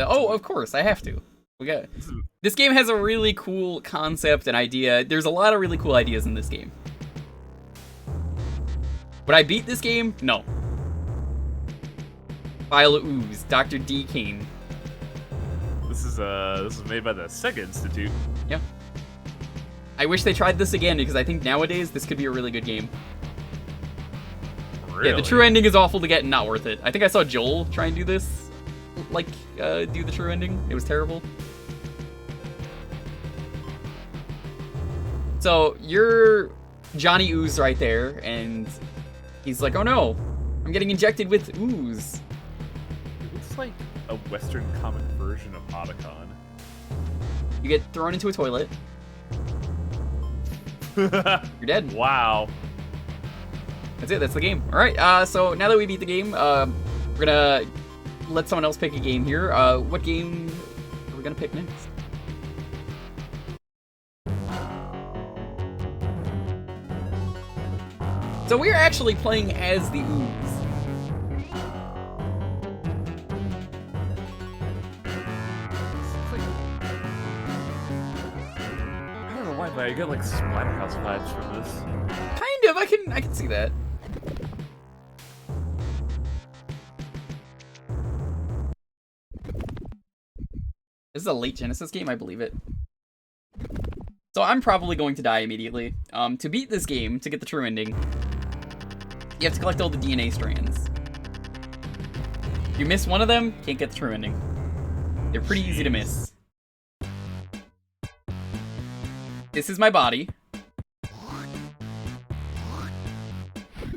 Oh, of course, I have to. This game has a really cool concept and idea. There's a lot of really cool ideas in this game. Would I beat this game? No. File Ooze, Dr. D. Kane. This is made by the Sega Institute. Yeah. I wish they tried this again because I think nowadays this could be a really good game. Really? Yeah, the true ending is awful to get and not worth it. I think I saw Joel try and do this. Like, do the true ending. It was terrible. So, you're Johnny Ooze right there, and he's like, oh no, I'm getting injected with ooze. It looks like a Western comic version of Otacon. You get thrown into a toilet. You're dead. Wow. That's it. That's the game. All right. So now that we beat the game, we're gonna let someone else pick a game here. What game are we gonna pick next? So we're actually playing as the Ooze. I don't know why, but I get like Splatterhouse vibes from this. Kind of. I can see that. This is a late Genesis game, I believe it. So I'm probably going to die immediately. To beat this game, to get the true ending, you have to collect all the DNA strands. If you miss one of them, can't get the true ending. They're pretty easy to miss. This is my body.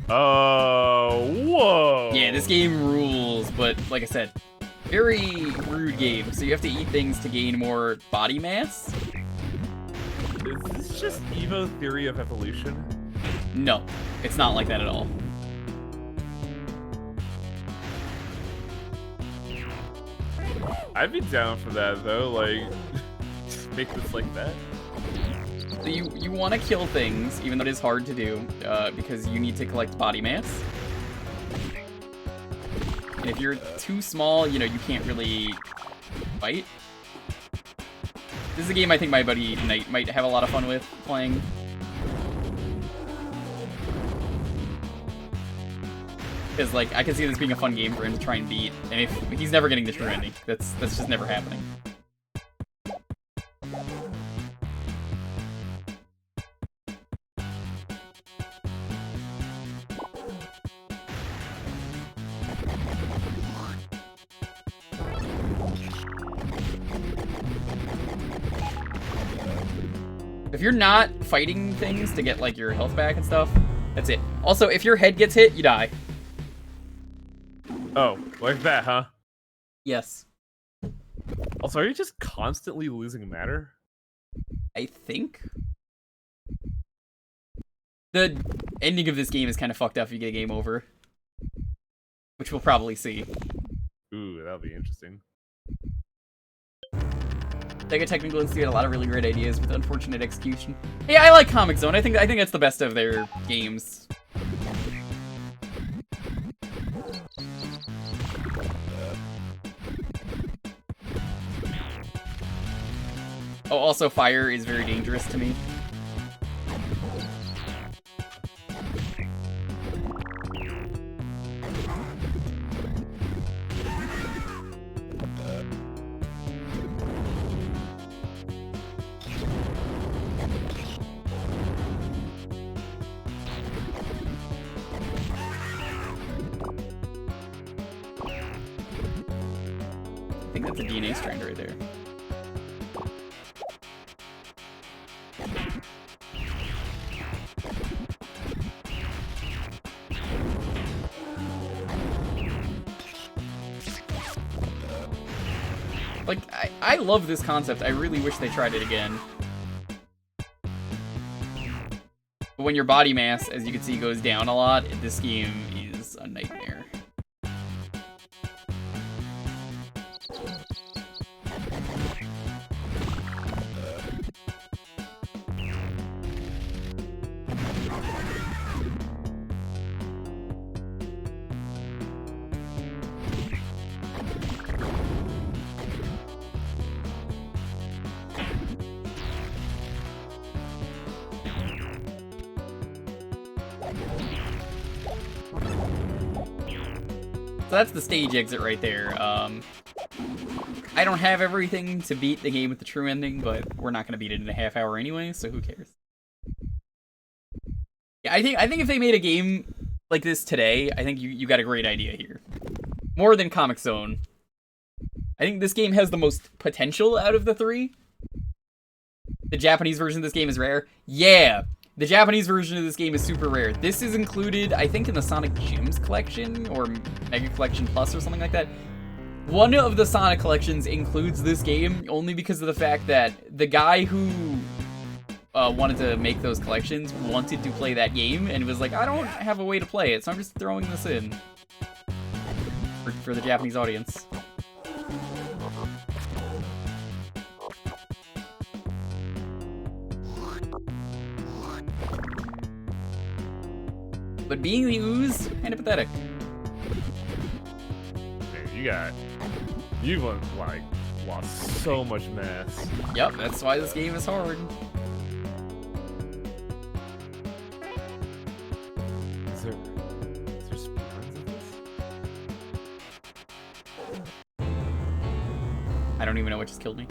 Oh, whoa! Yeah, this game rules, but like I said, very rude game. So you have to eat things to gain more body mass. Is this just Evo theory of evolution? No, it's not like that at all. I'd be down for that though, like, just make this like that. So you want to kill things, even though it is hard to do, because you need to collect body mass. And if you're too small, you know, you can't really fight. This is a game I think my buddy Knight might have a lot of fun with playing. Because, like, I can see this being a fun game for him to try and beat, and if he's never getting the true ending, that's just never happening. If you're not fighting things to get, like, your health back and stuff, that's it. Also, if your head gets hit, you die. Oh, like that, huh? Yes. Also, are you just constantly losing matter? I think. The ending of this game is kind of fucked up if you get a game over. Which we'll probably see. Ooh, that'll be interesting. Sega Technical Institute had a lot of really great ideas with unfortunate execution. Hey, I like Comic Zone. I think that's the best of their games. Oh, also fire is very dangerous to me. I think that's a DNA strand right there. Like, I love this concept. I really wish they tried it again. But when your body mass, as you can see, goes down a lot, this game is a nightmare. So that's the stage exit right there. I don't have everything to beat the game with the true ending, but we're not going to beat it in a half hour anyway, so who cares? Yeah, I think if they made a game like this today, I think you got a great idea here. More than Comic Zone. I think this game has the most potential out of the three. The Japanese version of this game is rare. Yeah! The Japanese version of this game is super rare. This is included, I think, in the Sonic Gems collection, or Mega Collection Plus, or something like that. One of the Sonic collections includes this game, only because of the fact that the guy who wanted to make those collections wanted to play that game and was like, I don't have a way to play it, so I'm just throwing this in for the Japanese audience. But being the Ooze, kinda pathetic. Man, you've like lost so much mass. Yep, that's why this game is hard. Is there speedruns of this? I don't even know what just killed me.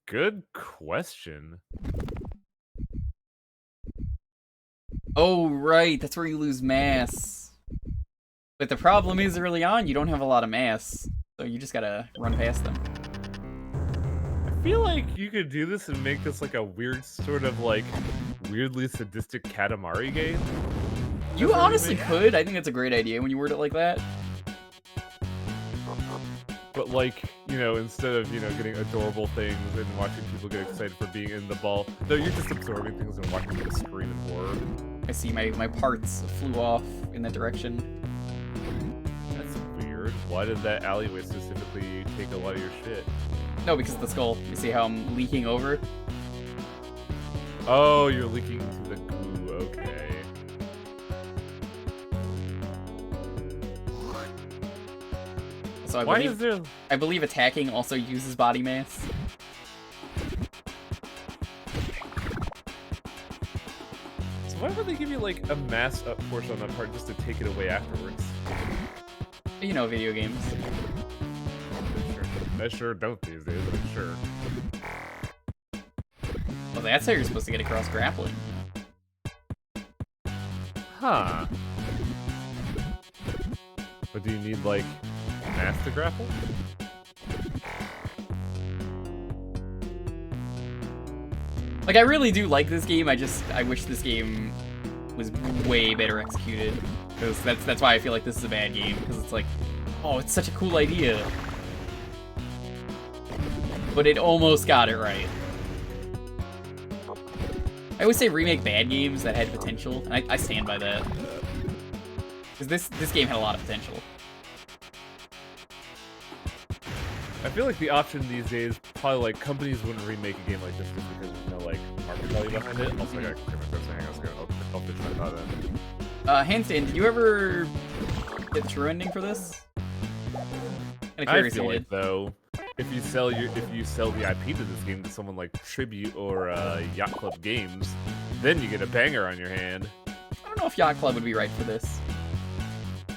Good question. Oh, right, that's where you lose mass. But the problem is, early on, you don't have a lot of mass, so you just gotta run past them. I feel like you could do this and make this like a weird sort of like weirdly sadistic Katamari game. You honestly could. I think that's a great idea when you word it like that. But like, you know, instead of, you know, getting adorable things and watching people get excited for being in the ball, no, you're just absorbing things and watching them scream in horror. I see my parts flew off in that direction. That's weird. Why did that alleyway specifically take a lot of your shit? No, because of the skull. You see how I'm leaking over? Oh, you're leaking into the goo, okay. So I believe attacking also uses body mass. So why would they give you like a mass up portion on that part just to take it away afterwards? You know, video games. They sure don't these days, I'm sure. Well, that's how you're supposed to get across grappling. Huh. But do you need like mass to grapple? Like, I really do like this game, I wish this game was way better executed. Because that's why I feel like this is a bad game, because it's like, oh, it's such a cool idea. But it almost got it right. I always say remake bad games that had potential, and I stand by that. Because this game had a lot of potential. I feel like the option these days, probably like companies wouldn't remake a game like this just because there's no like market value behind it. Also, I gotta clear my throat, so hang on, I was gonna finish my thought then. Handstand, did you ever get the true ending for this? I feel like though, if you sell the IP to this game to someone like Tribute or Yacht Club Games, then you get a banger on your hand. I don't know if Yacht Club would be right for this.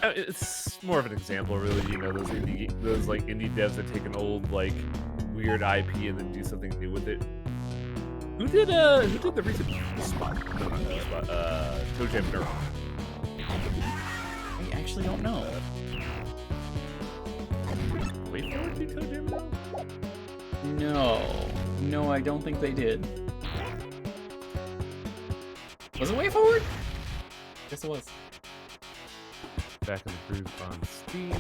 It's more of an example, really. You know, those indie devs that take an old like weird IP and then do something new with it. Who did the recent Spot? No, not the Spot. Toe Jam Neuron. I actually don't know. Wait, did you Toe Jam Neuron? No, I don't think they did. Was it Way Forward? Guess it was. Back in the groove on Steam,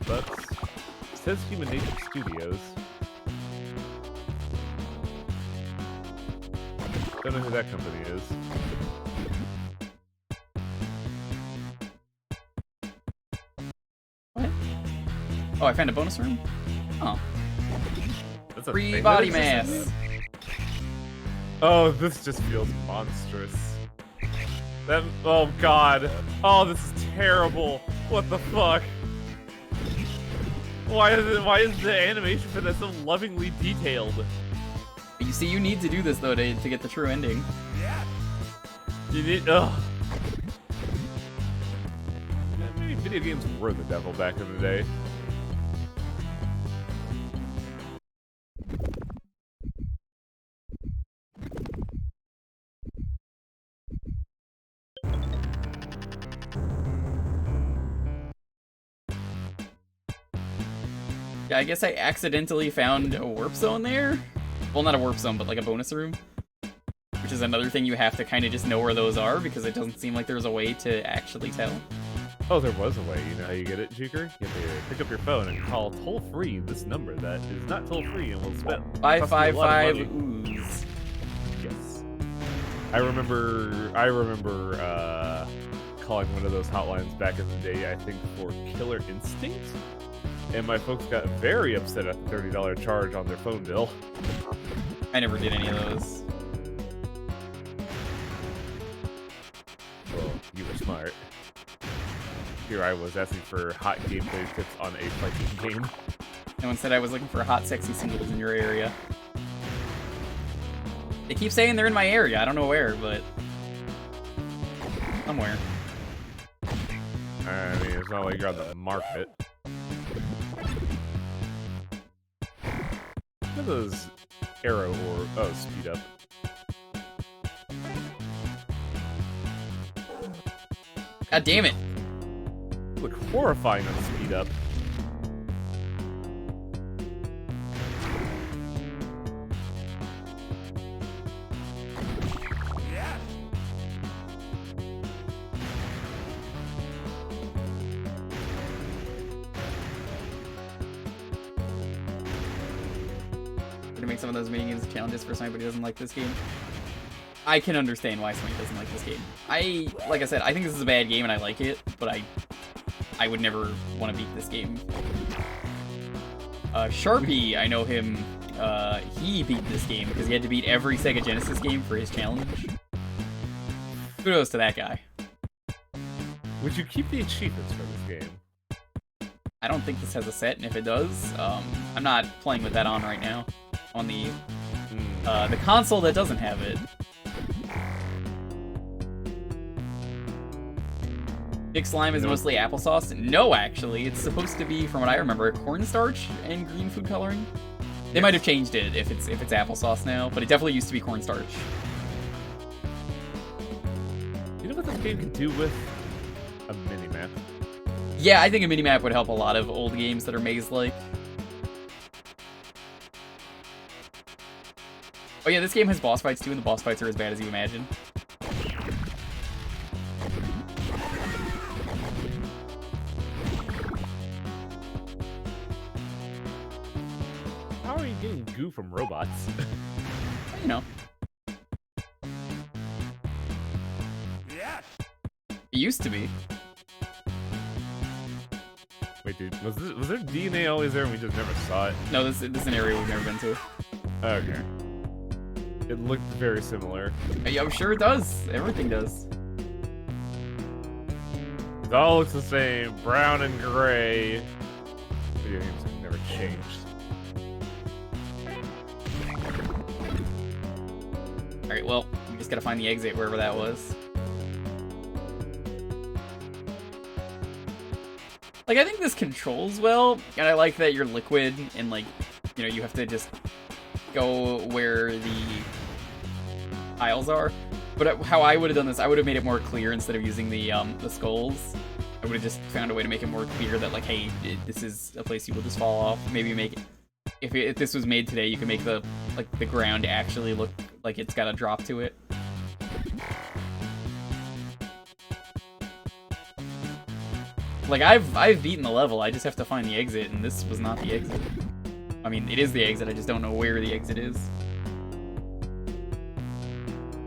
$15. It says Human Nature Studios. Don't know who that company is. What? Oh, I found a bonus room? Oh. That's a Free thing body that exists? mass. Oh, this just feels monstrous. Oh god. Oh, this is terrible. What the fuck? Why is the animation for that so lovingly detailed? You see, you need to do this though to get the true ending. You need ugh. Maybe video games were the devil back in the day. Yeah, I guess I accidentally found a warp zone there. Well, not a warp zone, but like a bonus room. Which is another thing you have to kind of just know where those are, because it doesn't seem like there's a way to actually tell. Oh, there was a way. You know how you get it, Jewker? You have to pick up your phone and call toll-free this number that is not toll-free and will spend 555 Ooze. Yes. I remember calling one of those hotlines back in the day, I think for Killer Instinct, and my folks got very upset at the $30 charge on their phone bill. I never did any of those. Well, you were smart. Here I was asking for hot gameplay tips on a fighting game. No one said I was looking for hot, sexy singles in your area. They keep saying they're in my area. I don't know where, but somewhere. I mean, it's not like you're on the market. Look at those arrow or speed up. God damn it! Look horrifying on speed up. To make some of those mini games challenges for somebody who doesn't like this game. I can understand why somebody doesn't like this game. Like I said, I think this is a bad game and I like it, but I would never want to beat this game. Sharpie, I know him, he beat this game because he had to beat every Sega Genesis game for his challenge. Kudos to that guy. Would you keep the achievements for this game? I don't think this has a set, and if it does, I'm not playing with that on right now. On the console that doesn't have it. Big Slime is mostly applesauce? No, actually. It's supposed to be, from what I remember, cornstarch and green food coloring. They might have changed it if it's applesauce now, but it definitely used to be cornstarch. You know what this game can do with a mini-map? Yeah, I think a minimap would help a lot of old games that are maze-like. Oh yeah, this game has boss fights too, and the boss fights are as bad as you imagine. How are you getting goo from robots? You know. It used to be. Wait, dude, was there DNA always there and we just never saw it? No, this is an area we've never been to. Okay. It looked very similar. Yeah, I'm sure it does. Everything does. It all looks the same, brown and gray. Video games have never changed. Alright, well, we just gotta find the exit wherever that was. Like, I think this controls well, and I like that you're liquid, and, like, you know, you have to just go where the tiles are. But how I would have done this, I would have made it more clear instead of using the skulls. I would have just found a way to make it more clear that, like, hey, this is a place you will just fall off. Maybe make it, if this was made today, you could make the ground actually look like it's got a drop to it. Like, I've beaten the level, I just have to find the exit, and this was not the exit. I mean, it is the exit, I just don't know where the exit is.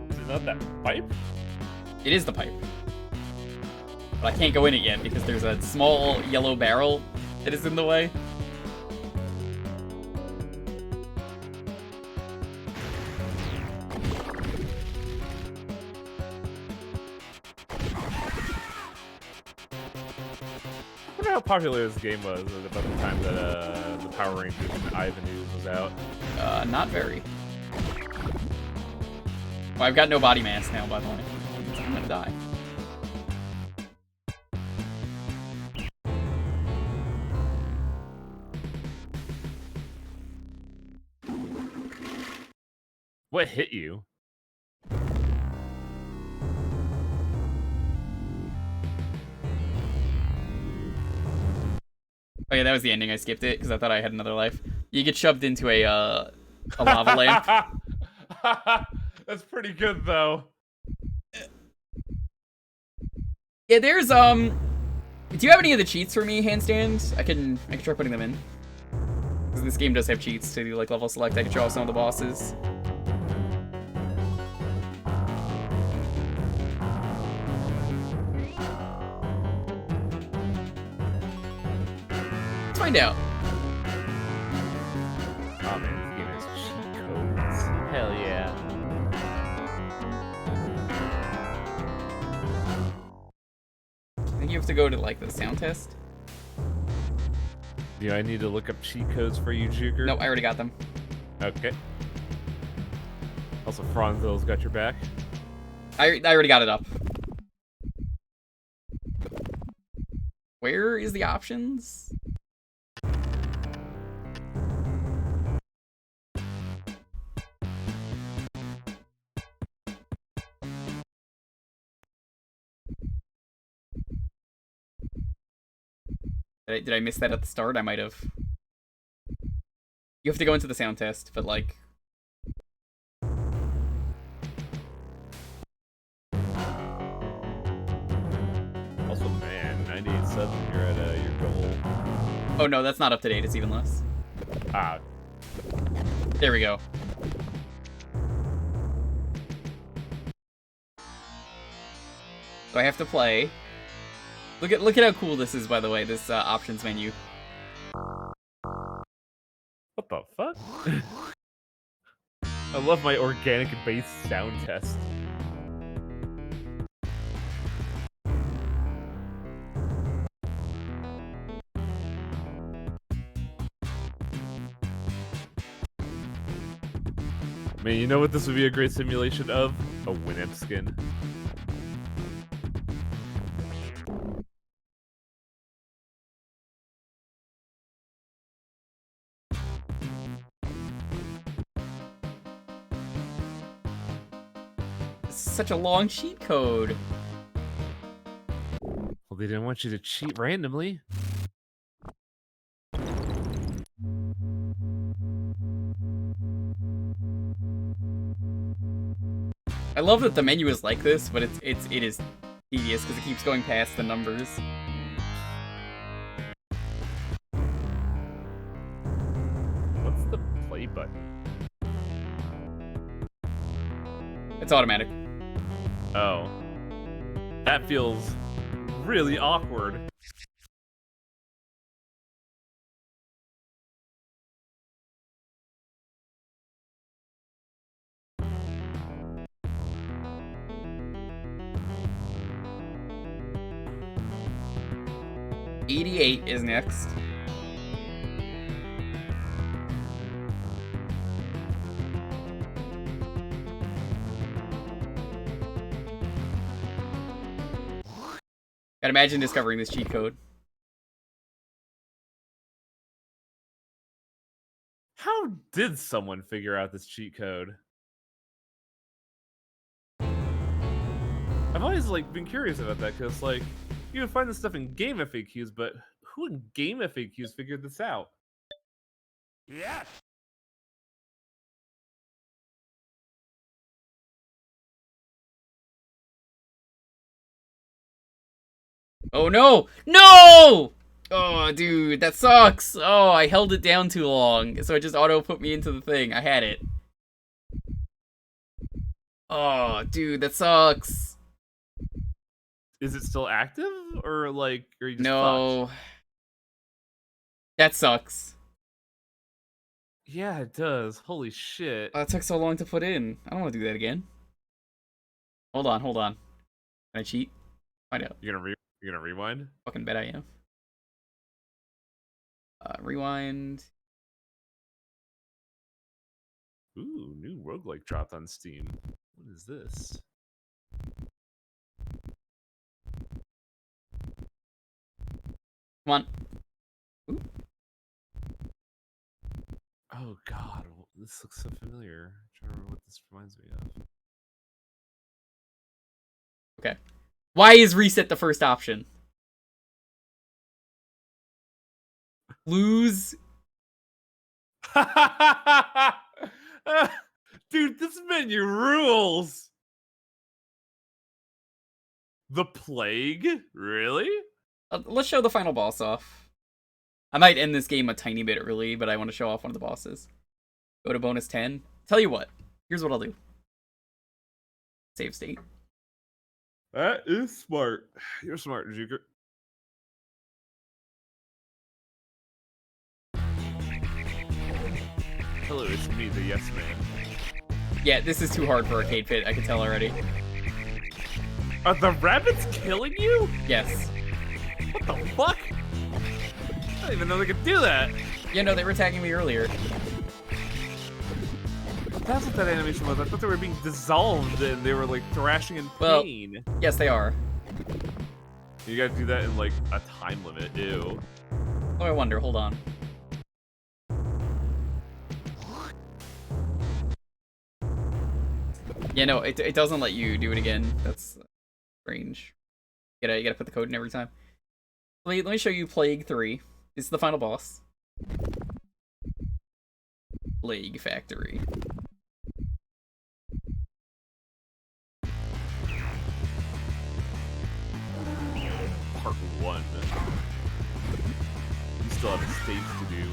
Is it not that pipe? It is the pipe. But I can't go in it yet, because there's a small yellow barrel that is in the way. I wonder how popular this game was at about the time that the Power Rangers and Ivan Ooze was out. Not very. Well, I've got no body mass now, by the way. I'm gonna die. What hit you? Oh yeah, that was the ending. I skipped it because I thought I had another life. You get shoved into a lava lamp. That's pretty good though. Yeah, there's Do you have any of the cheats for me, handstand? I can try putting them in. Because this game does have cheats to do like level select. I can draw some of the bosses. Let's find out. Oh man, this game has cheat codes. Hell yeah. I think you have to go to like the sound test. Do I need to look up cheat codes for you, Jewker? No, I already got them. Okay. Also, Franzo's got your back. I already got it up. Where is the options? Did I miss that at the start? I might have. You have to go into the sound test, but like... Also, man, 98 subs and you're at your goal. Oh no, that's not up to date. It's even less. Ah. There we go. So I have to play. Look at how cool this is, by the way. This options menu. What the fuck? I love my organic bass sound test. Man, you know what this would be a great simulation of? A Winamp skin. Such a long cheat code. Well, they didn't want you to cheat randomly. I love that the menu is like this, but it is tedious because it keeps going past the numbers. What's the play button? It's automatic. Oh. That feels really awkward. '88 is next. Gotta imagine discovering this cheat code. How did someone figure out this cheat code? I've always been curious about that because you can find this stuff in game FAQs, but who in game FAQs figured this out? Yes. Oh no! No! Oh, dude, that sucks! Oh, I held it down too long, so it just auto put me into the thing. I had it. Oh, dude, that sucks. Is it still active, or are you just No. fucked? That sucks. Yeah, it does. Holy shit. Oh, that took so long to put in. I don't want to do that again. Hold on. Can I cheat? Find out. You're gonna rewind? Fucking bet I am. Rewind. Ooh, new roguelike dropped on Steam. What is this? Come on. Ooh. Oh god, this looks so familiar. I'm trying to remember what this reminds me of. Okay. Why is reset the first option? Lose. Dude, this menu rules! The Plague? Really? Let's show the final boss off. I might end this game a tiny bit early, but I want to show off one of the bosses. Go to bonus 10. Tell you what. Here's what I'll do. Save state. That is smart. You're smart, Jewker. Hello, it's me, the yes man. Yeah, this is too hard for Arcade Pit. I can tell already. Are the rabbits killing you? Yes. What the fuck? I didn't even know they could do that. Yeah, no, they were attacking me earlier. That's what that animation was. I thought they were being dissolved and they were like thrashing in pain. Well, yes, they are. You gotta do that in like a time limit. Ew. Oh, I wonder. Hold on. Yeah, no, it doesn't let you do it again. That's strange. You gotta put the code in every time. Let me show you Plague 3. It's the final boss. Plague Factory. Part 1. You still have a stage to do.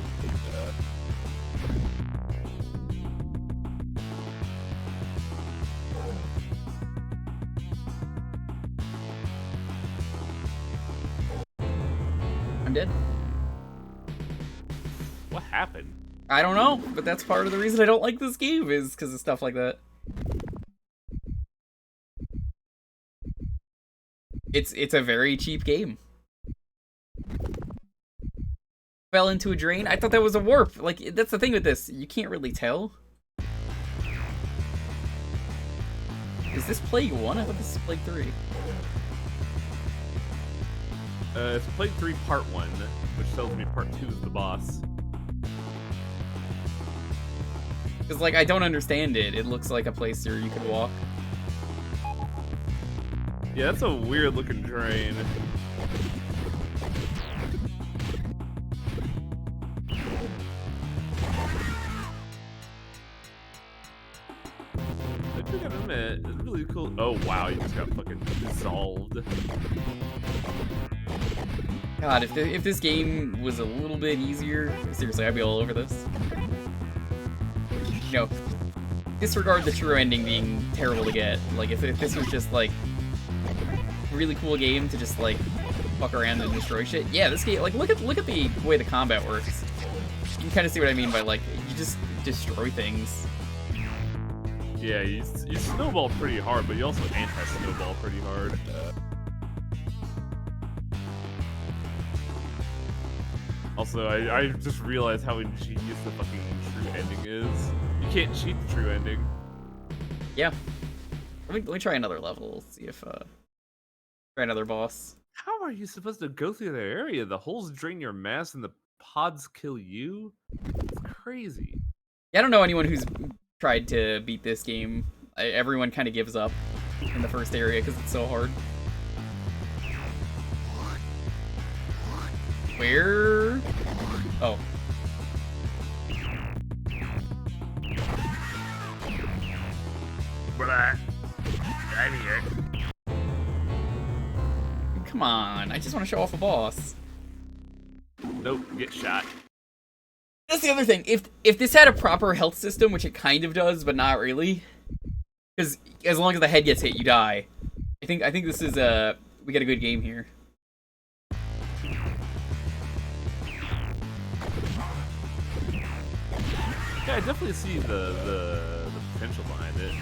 I'm dead. What happened? I don't know, but that's part of the reason I don't like this game is because of stuff like that. It's a very cheap game. Fell into a drain? I thought that was a warp. Like, that's the thing with this. You can't really tell. Is this Plague 1? I thought this is Plague 3. It's Plague 3 Part 1, which tells me Part 2 is the boss. Because, like, I don't understand it. It looks like a place where you could walk. Yeah, that's a weird looking drain. I do gotta admit, it's really cool. Oh wow, you just got fucking dissolved. God, if this game was a little bit easier, seriously, I'd be all over this. You know, disregard the true ending being terrible to get. Like, if this was just, like, a really cool game to just, like, fuck around and destroy shit. Yeah, this game, like, look at the way the combat works. You can kind of see what I mean by, like, you just destroy things. Yeah, you snowball pretty hard, but you also anti-snowball pretty hard. Also, I just realized how ingenious the fucking true ending is. You can't cheat the true ending. Yeah. Let me try another level, see if, try another boss. How are you supposed to go through the area? The holes drain your mass and the pods kill you? It's crazy. Yeah, I don't know anyone who's tried to beat this game. Everyone kind of gives up in the first area because it's so hard. Where? Oh. I'm here. Come on, I just want to show off a boss. Nope, get shot. That's the other thing. If this had a proper health system, which it kind of does, but not really, because as long as the head gets hit, you die. I think this is we got a good game here. Yeah, I definitely see the potential behind it.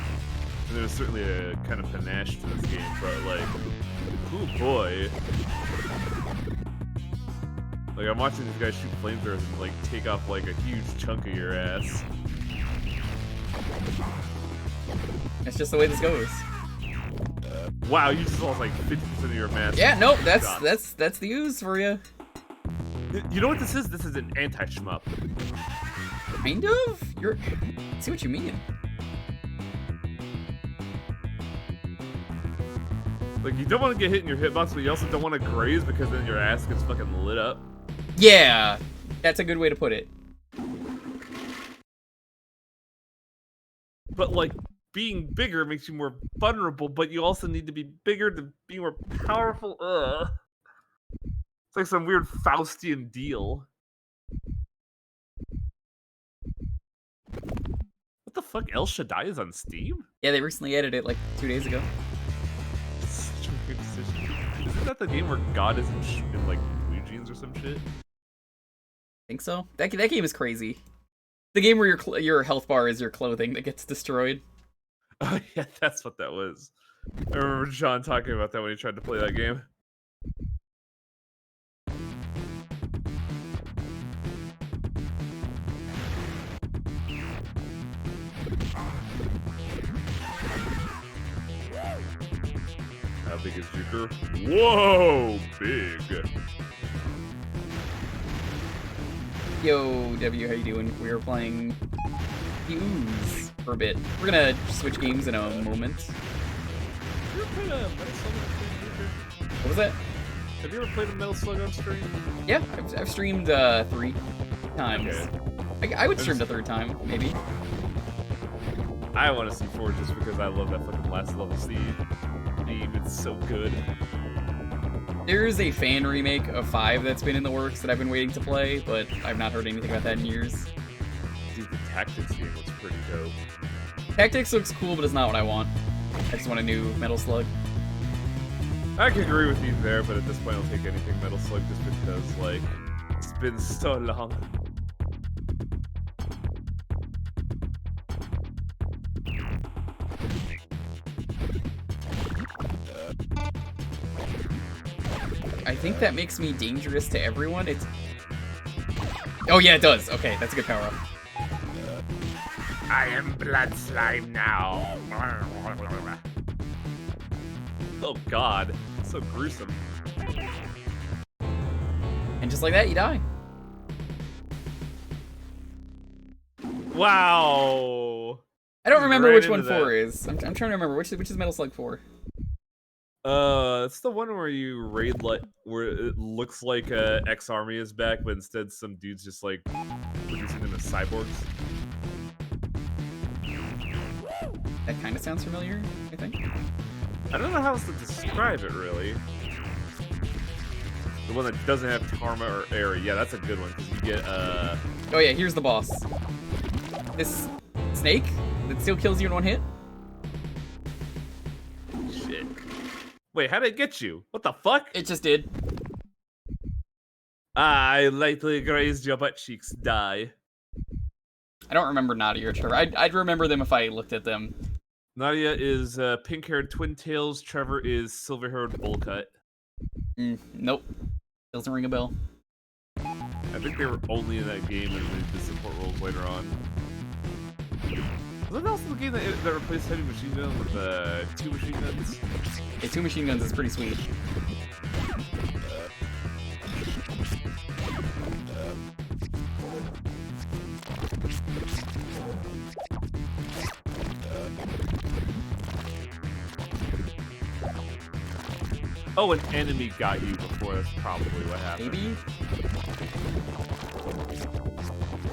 And there's certainly a kind of panache to this game, but like, oh boy. Like, I'm watching these guys shoot flamethrowers and like take off like a huge chunk of your ass. That's just the way this goes. Wow, you just lost like 50% of your mass. Yeah, nope, that's the Ooze for you. You know what this is? This is an anti-shmup. Kind of? I see what you mean. Like, you don't want to get hit in your hitbox, but you also don't want to graze because then your ass gets fucking lit up. Yeah, that's a good way to put it. But, like, being bigger makes you more vulnerable, but you also need to be bigger to be more powerful. Ugh. It's like some weird Faustian deal. What the fuck? El Shaddai is on Steam? Yeah, they recently added it like 2 days ago. Such a weird decision. Isn't that the game where God is in like blue jeans or some shit? Think so? That game is crazy. The game where your health bar is your clothing that gets destroyed. Oh yeah, that's what that was. I remember John talking about that when he tried to play that game. How big is Jewker? Whoa, big. Yo, W, how you doing? We are playing the Ooze for a bit. We're gonna switch games in a moment. Have you ever played a Metal Slug on stream, Jewker? What was that? Have you ever played a Metal Slug on stream? Yeah, I've streamed 3 times. Okay. I would stream the 3rd time, maybe. I want to see 4 just because I love that fucking last level theme. It's so good. There is a fan remake of 5 that's been in the works that I've been waiting to play, but I've not heard anything about that in years. Dude, the Tactics game looks pretty dope. Tactics looks cool, but it's not what I want. I just want a new Metal Slug. I can agree with you there, but at this point I'll take anything Metal Slug just because, like, it's been so long. I think that makes me dangerous to everyone. Oh yeah, it does. Okay, that's a good power-up. I am blood slime now. Oh god, so gruesome. And just like that, you die. Wow. I don't remember Right which one into that. 4 is. I'm trying to remember which is Metal Slug 4. It's the one where you raid where it looks like X Army is back, but instead some dudes just like producing them as cyborgs. That kind of sounds familiar, I think. I don't know how else to describe it really. The one that doesn't have Tarma or Aerie. Yeah, that's a good one because you get Oh yeah, here's the boss. This snake that still kills you in 1 hit. shit. Wait, how did it get you? What the fuck? It just did. I lightly grazed your butt cheeks. Die. I don't remember Nadia or Trevor. I'd remember them if I looked at them. Nadia is pink-haired twin tails. Trevor is silver-haired bowl cut. Nope. Doesn't ring a bell. I think they were only in that game and they did support roles later on. Was that also the game that replaced Heavy Machine Gun with 2 machine guns? Yeah, 2 machine guns is pretty sweet. Oh, an enemy got you before. That's probably what happened. Maybe?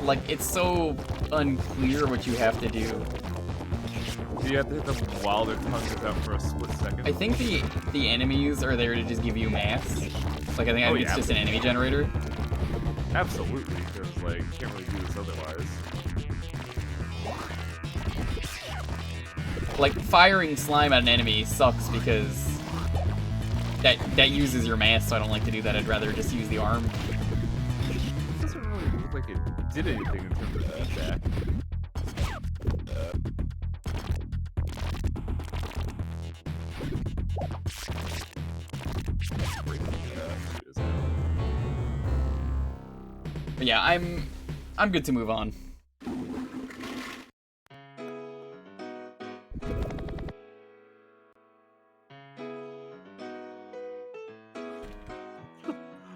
Like, it's so unclear what you have to do. Do you have to hit them while their tongue is out for a split second? I think the enemies are there to just give you mass. Like, I think it's just an enemy generator. Absolutely, because, like, you can't really do this otherwise. Like, firing slime at an enemy sucks because that uses your mass, so I don't like to do that. I'd rather just use the arm. It doesn't really look like it did anything in terms of feedback. But yeah, I'm good to move on.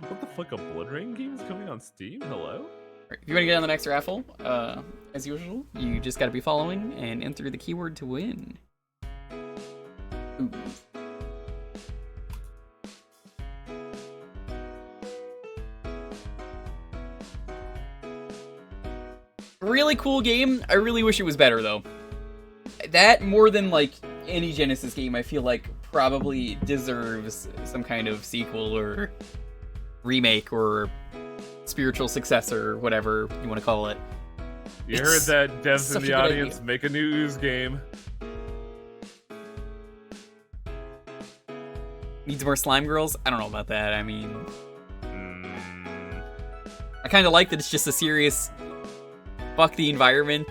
What the fuck, a Blood Rain game is coming on Steam? Hello? If you want to get on the next raffle, as usual, you just gotta be following and enter the keyword to win. Ooh. Really cool game. I really wish it was better, though. That, more than, like, any Genesis game, I feel like probably deserves some kind of sequel or remake or spiritual successor, or whatever you want to call it. You heard that, devs such in a the good audience? idea. Make a new Ooze game. Needs more slime girls? I don't know about that. I mean, Mm, I kind of like that it's just a serious fuck the environment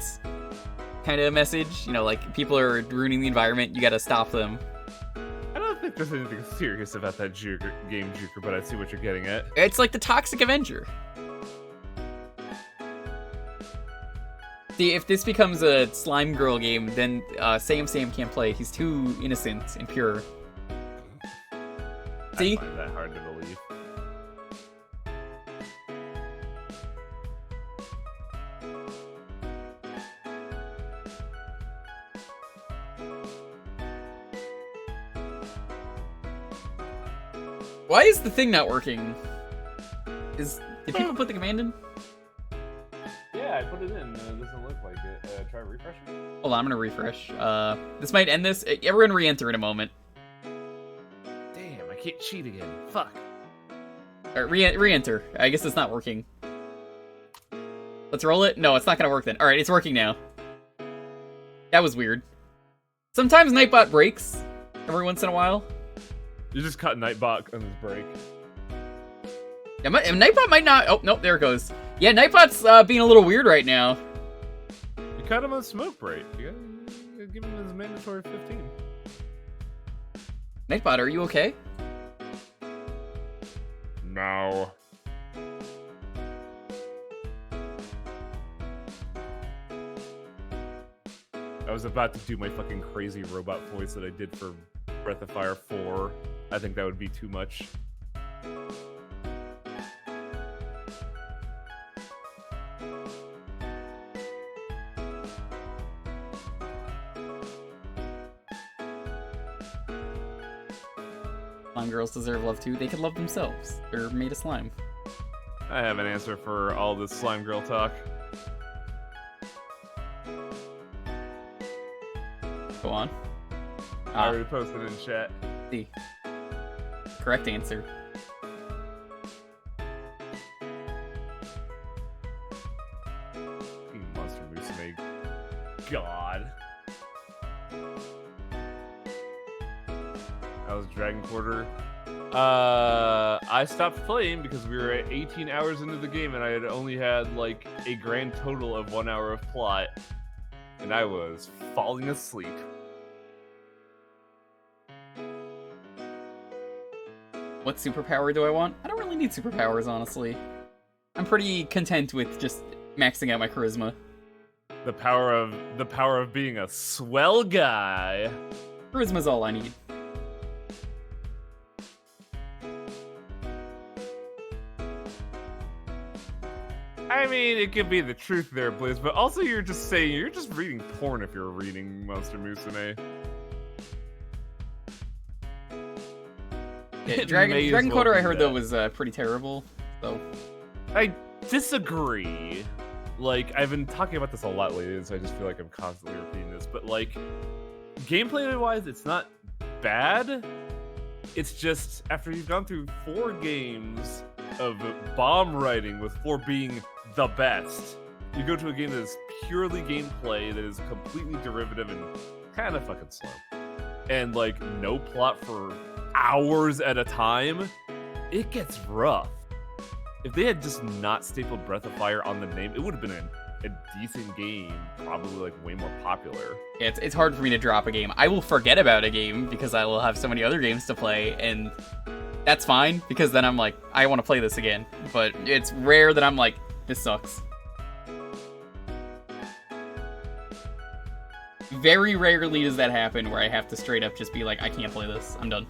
kind of message. You know, like, people are ruining the environment, you gotta stop them. I don't think there's anything serious about that game, Jewker, but I see what you're getting at. It's like the Toxic Avenger. See, if this becomes a slime girl game, then Sam can't play. He's too innocent and pure. See? I find that hard to believe. Why is the thing not working? Did people put the command in? Yeah, I put it in. It doesn't look like it. Try refreshing. Hold on, I'm gonna refresh. This might end this. Everyone re-enter in a moment. Damn, I can't cheat again. Fuck. Alright, re-enter. I guess it's not working. Let's roll it. No, it's not gonna work then. Alright, it's working now. That was weird. Sometimes Nightbot breaks every once in a while. You just cut Nightbot on his break. Yeah, Nightbot might not. Oh, nope, there it goes. Yeah, Nightbot's being a little weird right now. You cut him on smoke break. You gotta give him his mandatory 15. Nightbot, are you okay? No. I was about to do my fucking crazy robot voice that I did for Breath of Fire 4. I think that would be too much. Slime girls deserve love too. They can love themselves. They're made of slime. I have an answer for all this slime girl talk. Go on. I already posted in chat. See. Correct answer. Fucking Monster Musume. God. That was Dragon Quarter. I stopped playing because we were at 18 hours into the game and I had only had like a grand total of 1 hour of plot. And I was falling asleep. What superpower do I want? I don't really need superpowers, honestly. I'm pretty content with just maxing out my charisma. The power of being a swell guy. Charisma's all I need. I mean, it could be the truth there, Blaze, but also you're just saying you're just reading porn if you're reading Monster Musume. Yeah, It Dragon may as well Quarter, I be heard, that. though, was pretty terrible, so... I disagree. Like, I've been talking about this a lot lately, so I just feel like I'm constantly repeating this, but like, gameplay-wise, it's not bad. It's just, after you've gone through 4 games of bomb writing, with 4 being the best, you go to a game that is purely gameplay, that is completely derivative and kind of fucking slow. And like, no plot for hours at a time, it gets rough. If they had just not stapled Breath of Fire on the name, it would have been a decent game, probably like way more popular. It's hard for me to drop a game. I will forget about a game because I will have so many other games to play, and that's fine, because then I'm like, I want to play this again. But it's rare that I'm like, this sucks. Very rarely does that happen where I have to straight up just be like, I can't play this. I'm done.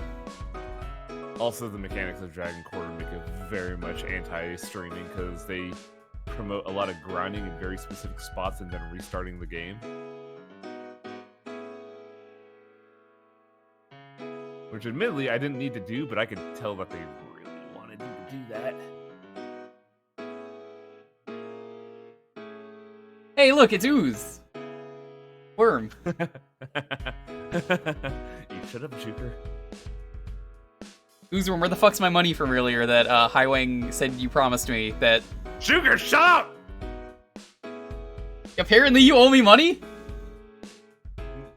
Also, the mechanics of Dragon Quarter make it very much anti-streaming because they promote a lot of grinding in very specific spots and then restarting the game. Which admittedly I didn't need to do, but I could tell that they really wanted you to do that. Hey, look, it's Ooze. Worm. You shut up, Jewker. Ooze, where the fuck's my money from earlier that Highwang said you promised me that... Jewker, shut up! Apparently you owe me money?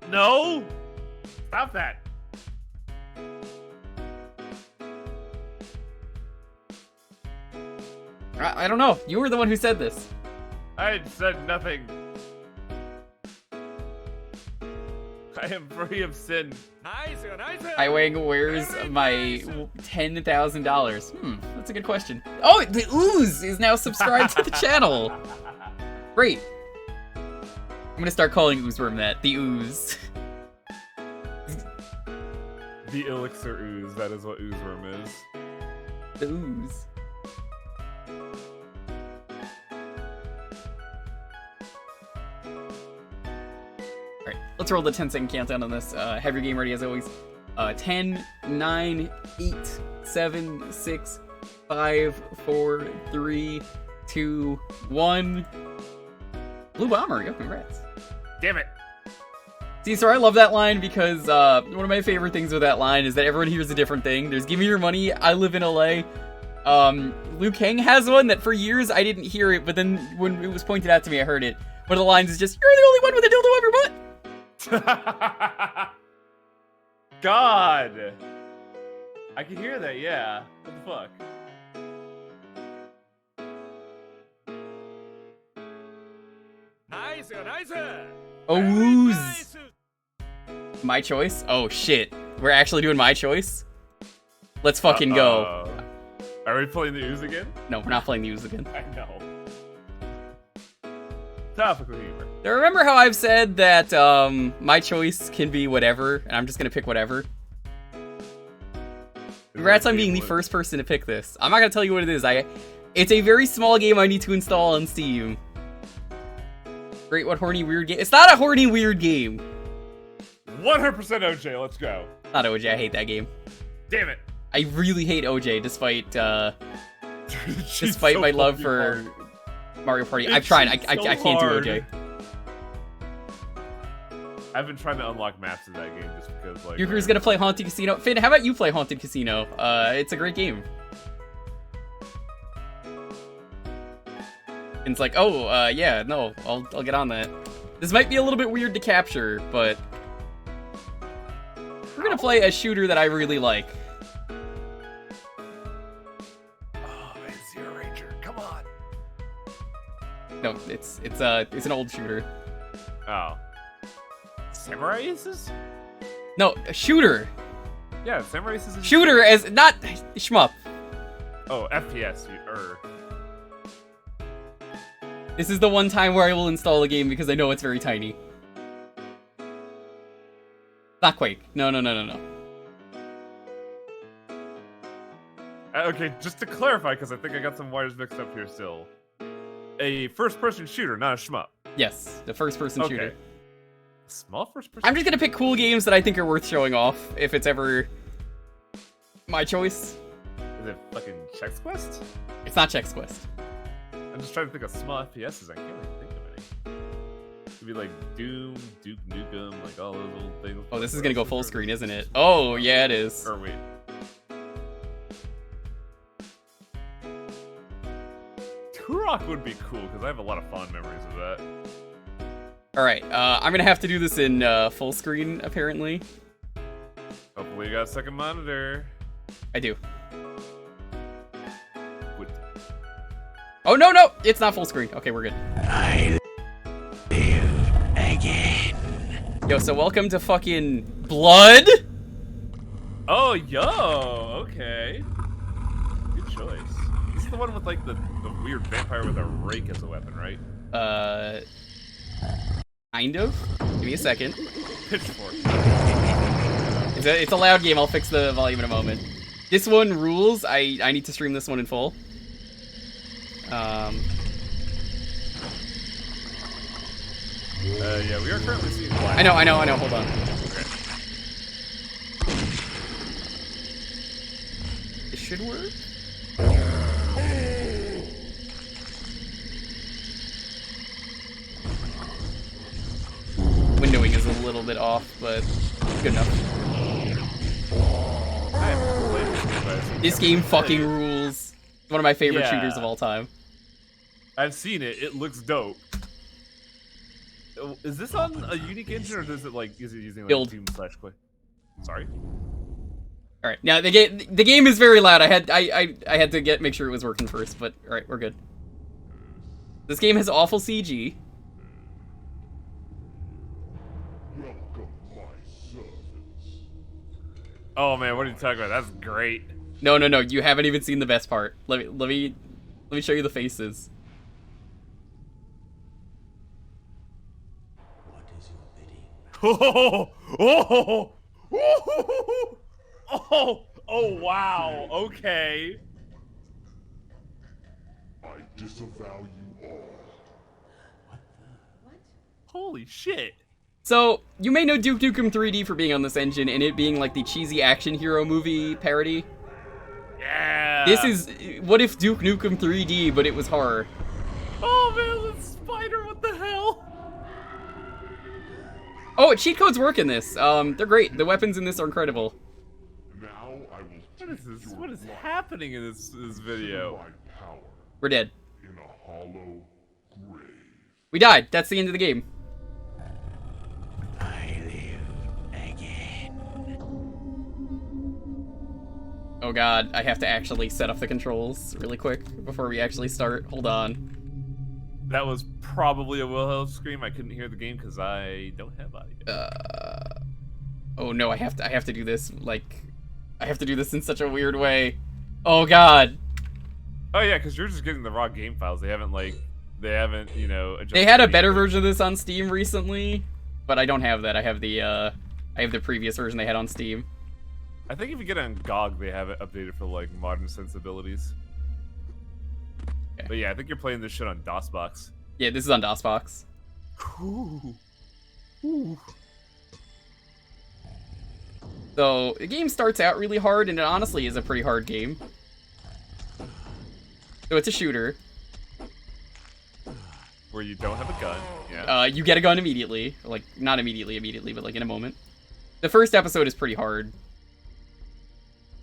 No! Stop that. I don't know. You were the one who said this. I said nothing. I am free of sin. Highwang, where's my $10,000? That's a good question. Oh, the Ooze is now subscribed to the channel. Great. I'm gonna start calling Oozeworm that. The Ooze. The Elixir Ooze, that is what Oozeworm is. The Ooze. Alright, let's roll the 10-second countdown on this. Have your game ready as always. 10, 9, 8, 7, 6, 5, 4, 3, 2, 1. Blue Bomber, yo, congrats. Damn it. See, so I love that line because one of my favorite things with that line is that everyone hears a different thing. There's give me your money, I live in LA. Liu Kang has one that for years I didn't hear it, but then when it was pointed out to me, I heard it. One of the lines is just, you're the only one with a dildo up your butt. God. I can hear that, yeah. What the fuck? Oh, Ooze. My choice? Oh, shit. We're actually doing my choice? Let's fucking go. Are we playing the Ooze again? No, we're not playing the Ooze again. I know. Topical humor. Now, remember how I've said that my choice can be whatever, and I'm just gonna pick whatever? Congrats on being the first person to pick this. I'm not gonna tell you what it is. It's a very small game I need to install on Steam. Great, what horny weird game? It's not a horny weird game. 100% OJ, let's go. Not OJ, I hate that game. Damn it. I really hate OJ, despite She's despite so my love fucking for hard. Mario Party. It's I've tried. I so can't hard. do OJ. I've been trying to unlock maps in that game just because, like... Jewker's gonna play Haunted Casino. Finn, how about you play Haunted Casino? It's a great game. And it's like, oh, yeah, no, I'll get on that. This might be a little bit weird to capture, but we're gonna play a shooter that I really like. Oh, it's Zero Ranger, come on. No, it's an old shooter. Oh. Samurai Aces? No, a shooter. Yeah, Samurai Aces is... Shooter as not shmup. Oh, FPS, This is the one time where I will install a game because I know it's very tiny. Not Quake. No. Okay, just to clarify, because I think I got some wires mixed up here still. A first-person shooter, not a shmup. Yes, the first-person shooter. Small first-person. I'm just gonna pick cool games that I think are worth showing off, if it's ever my choice. Is it fucking Chex Quest? It's not Chex Quest. I'm just trying to think of small FPSs. I can't really think of any. It'd be like Doom, Duke Nukem, like all those old things. Oh, this is gonna go full screen, isn't it? Oh, yeah, it is. Or wait. Turok would be cool, because I have a lot of fond memories of that. Alright, I'm gonna have to do this in full screen, apparently. Hopefully you got a second monitor. I do. Good. Oh, no! It's not full screen. Okay, we're good. I live again. Yo, so welcome to fucking Blood? Oh, yo! Okay. Good choice. This is the one with, like, the weird vampire with a rake as a weapon, right? Kind of. Give me a second. Pitchfork. It's a loud game. I'll fix the volume in a moment. This one rules. I need to stream this one in full. Yeah, we are currently seeing black. I know. Hold on. This should work. Windowing is a little bit off, but good enough. I haven't played this game, but This game fucking rules. It's one of my favorite shooters of all time. I've seen it. It looks dope. Is this on a unique engine, or does it is it using like Build. Doom / Quake? Sorry. All right, now the game is very loud. I had to make sure it was working first, but all right, we're good. This game has awful CG. Oh man, what are you talking about? That's great. No, you haven't even seen the best part. Let me show you the faces. Oh, oh, oh, oh, oh, wow. Okay. I disavow you all. Holy shit. So, you may know Duke Nukem 3D for being on this engine and it being like the cheesy action hero movie parody. Yeah. This is what if Duke Nukem 3D, but it was horror. Oh man, this spider, what the hell? Oh, cheat codes work in this. They're great. The weapons in this are incredible. Now I will What is this? What is happening in this video? my power We're dead. in a hollow grave. We died. That's the end of the game. I live again. Oh god, I have to actually set up the controls really quick before we actually start. Hold on. That was probably a Wilhelm scream. I couldn't hear the game because I don't have audio. Oh no, I have to do this I have to do this in such a weird way. Oh god. Oh yeah, because you're just getting the raw game files. They haven't you know, adjusted They had a the better game. version of this on Steam recently, but I don't have that. I have the previous version they had on Steam. I think if you get it on GOG, they have it updated for like modern sensibilities. Okay. But yeah, I think you're playing this shit on DOSBox. Yeah, this is on DOSBox. Ooh. Ooh. So, the game starts out really hard, and it honestly is a pretty hard game. So it's a shooter. Where you don't have a gun. Yeah. You get a gun immediately. Like, not immediately, but like in a moment. The first episode is pretty hard.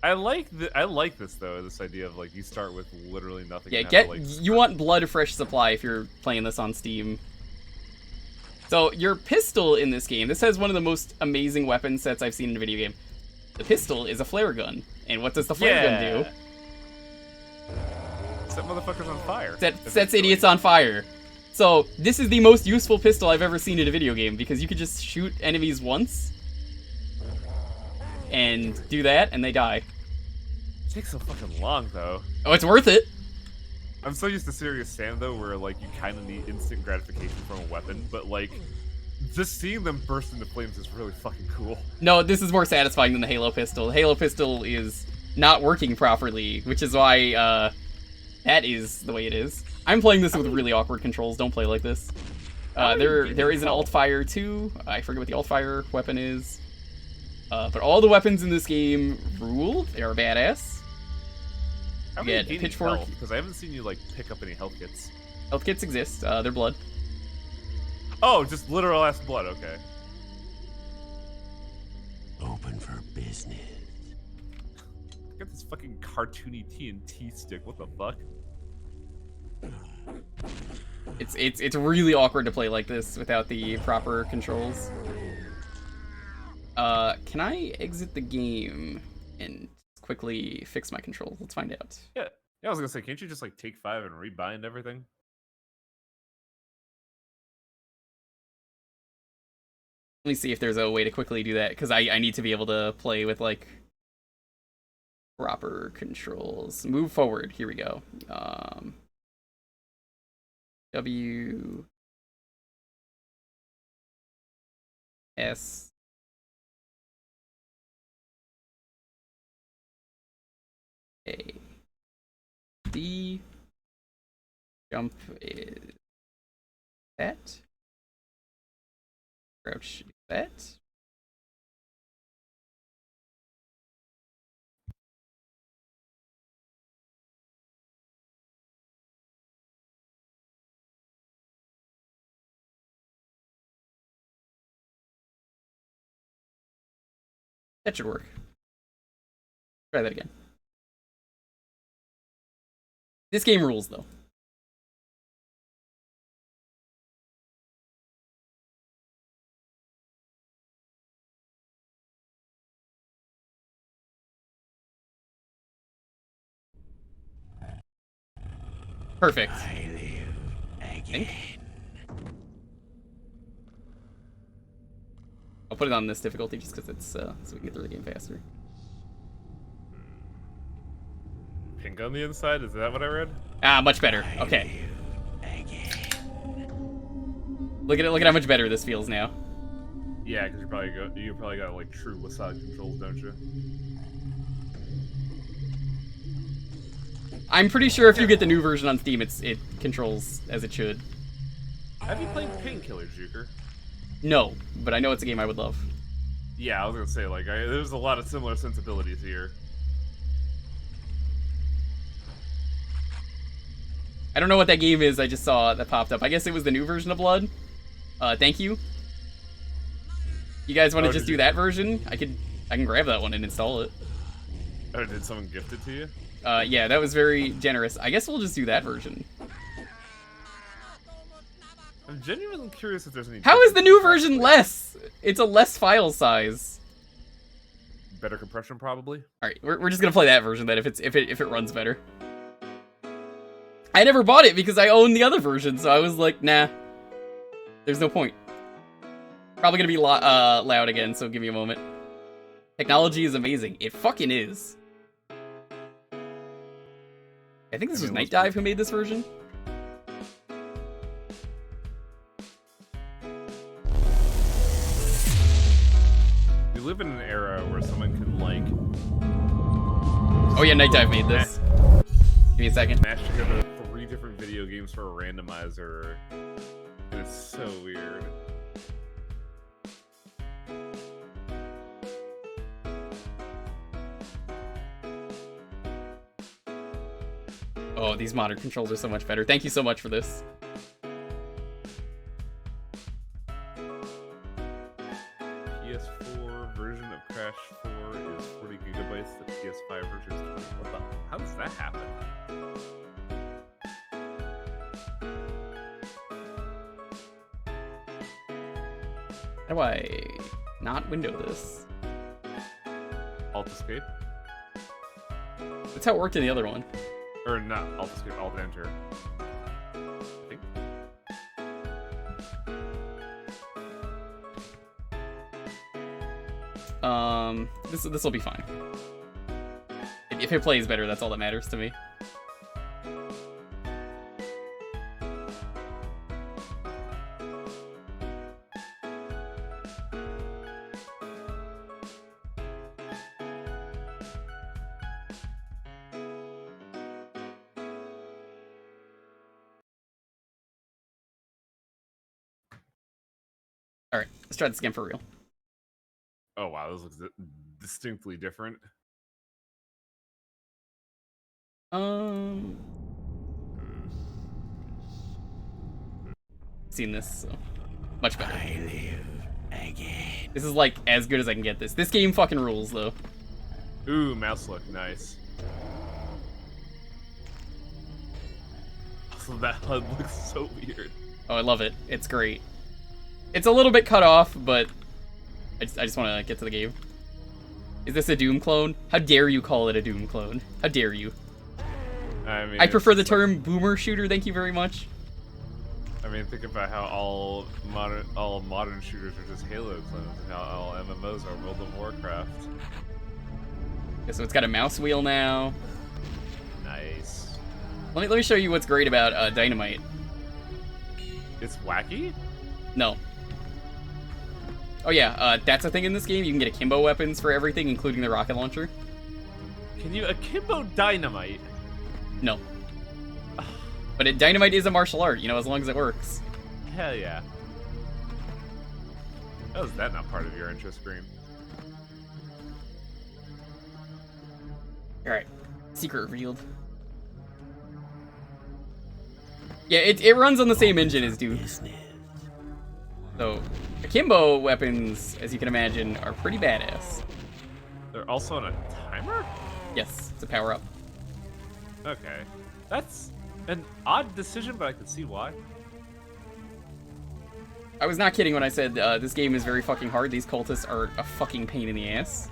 I like this though. This idea of like you start with literally nothing. Yeah, and have to, like, you want blood fresh supply if you're playing this on Steam. So your pistol in this game, this has one of the most amazing weapon sets I've seen in a video game. The pistol is a flare gun, and what does the flare gun do? Set motherfuckers on fire. Sets idiots on fire. So this is the most useful pistol I've ever seen in a video game because you could just shoot enemies once and do that, and they die. It takes so fucking long though. Oh, it's worth it. I'm so used to Serious Sam though, where like you kind of need instant gratification from a weapon, but like just seeing them burst into flames is really fucking cool. No, this is more satisfying than the Halo pistol. The Halo pistol is not working properly, which is why that is the way it is. I'm playing this with really awkward controls. Don't play like this. There is an alt fire too. I forget what the alt fire weapon is. But all the weapons in this game rule. They are badass. How You many get gaining pitchfork. health? Because I haven't seen you like pick up any health kits. Health kits exist. They're blood. Oh, just literal ass blood. Okay. Open for business. Got this fucking cartoony TNT stick. What the fuck? It's really awkward to play like this without the proper controls. Can I exit the game and quickly fix my controls? Let's find out. Yeah. I was gonna say, can't you just like take 5 and rebind everything? Let me see if there's a way to quickly do that, because I need to be able to play with, like, proper controls. Move forward. Here we go. W... S... A... D... Jump is... that. Crouch is that. That should work. Try that again. This game rules, though. Perfect. I live again. I'll put it on this difficulty just because it's so we can get through the game faster. Pink on the inside? Is that what I read? Ah, much better. Okay. Look at it. Look at how much better this feels now. Yeah, because you probably got like true Wasabi controls, don't you? I'm pretty sure if you get the new version on Steam, it controls as it should. Have you played Painkiller, Jewker? No, but I know it's a game I would love. Yeah, I was gonna say like there's a lot of similar sensibilities here. I don't know what that game is. I just saw that popped up. I guess it was the new version of Blood. Thank you. You guys want to just do that version? I can grab that one and install it. Oh, did someone gift it to you? Yeah, that was very generous. I guess we'll just do that version. I'm genuinely curious if there's any. How is the new version less? It's a less file size. Better compression, probably. All right, we're just gonna play that version then if it runs better. I never bought it because I own the other version, so I was like, nah. There's no point. Probably gonna be loud again, so give me a moment. Technology is amazing. It fucking is. I think this was Night Dive who made this version. We live in an era where someone can like. Oh yeah, Night Dive made this. Give me a second. Mash together 3 different video games for a randomizer. And it's so weird. Oh, these modern controls are so much better. Thank you so much for this. PS4 version of Crash 4 is 40 gigabytes. The PS5 version is 20. What the? How does that happen? How do I not window this? Alt Escape? That's how it worked in the other one. Or not Alt Escape, Alt Enter. I think. This will be fine. If it plays better, that's all that matters to me. Alright, let's try this again for real. Oh wow, this looks distinctly different. Seen this, so much better. I live again. This is like as good as I can get this. This game fucking rules though. Ooh, mouse look, nice. Also, that HUD looks so weird. Oh, I love it. It's great. It's a little bit cut off, but I just want to get to the game. Is this a Doom clone? How dare you call it a Doom clone? How dare you? I mean, I prefer the term boomer shooter, thank you very much. I mean, think about how all modern shooters are just Halo clones, and how all MMOs are World of Warcraft. Okay, so it's got a mouse wheel now. Nice. Let me show you what's great about Dynamite. It's wacky? No. Oh yeah, that's a thing in this game. You can get akimbo weapons for everything, including the rocket launcher. Can you akimbo dynamite? No. But Dynamite is a martial art, you know, as long as it works. Hell yeah. How is that not part of your intro screen? Alright. Secret revealed. Yeah, it runs on the same engine as Doom. So, akimbo weapons, as you can imagine, are pretty badass. They're also on a timer? Yes, it's a power-up. Okay. That's an odd decision, but I can see why. I was not kidding when I said this game is very fucking hard. These cultists are a fucking pain in the ass.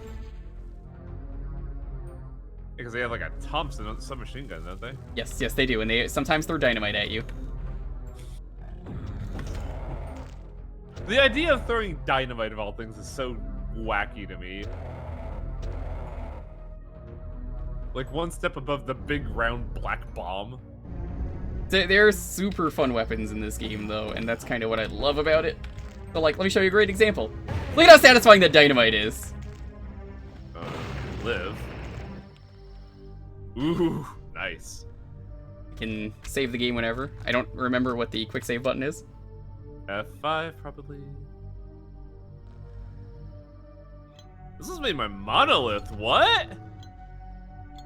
Because they have like a Thompson submachine gun, don't they? Yes, yes, they do, and they sometimes throw dynamite at you. The idea of throwing dynamite of all things is so wacky to me. Like one step above the big round black bomb. There are super fun weapons in this game, though, and that's kind of what I love about it. So, like, let me show you a great example. Look at how satisfying that dynamite is. Live. Ooh, nice. Can save the game whenever. I don't remember what the quick save button is. F5, probably. This is made by Monolith. What?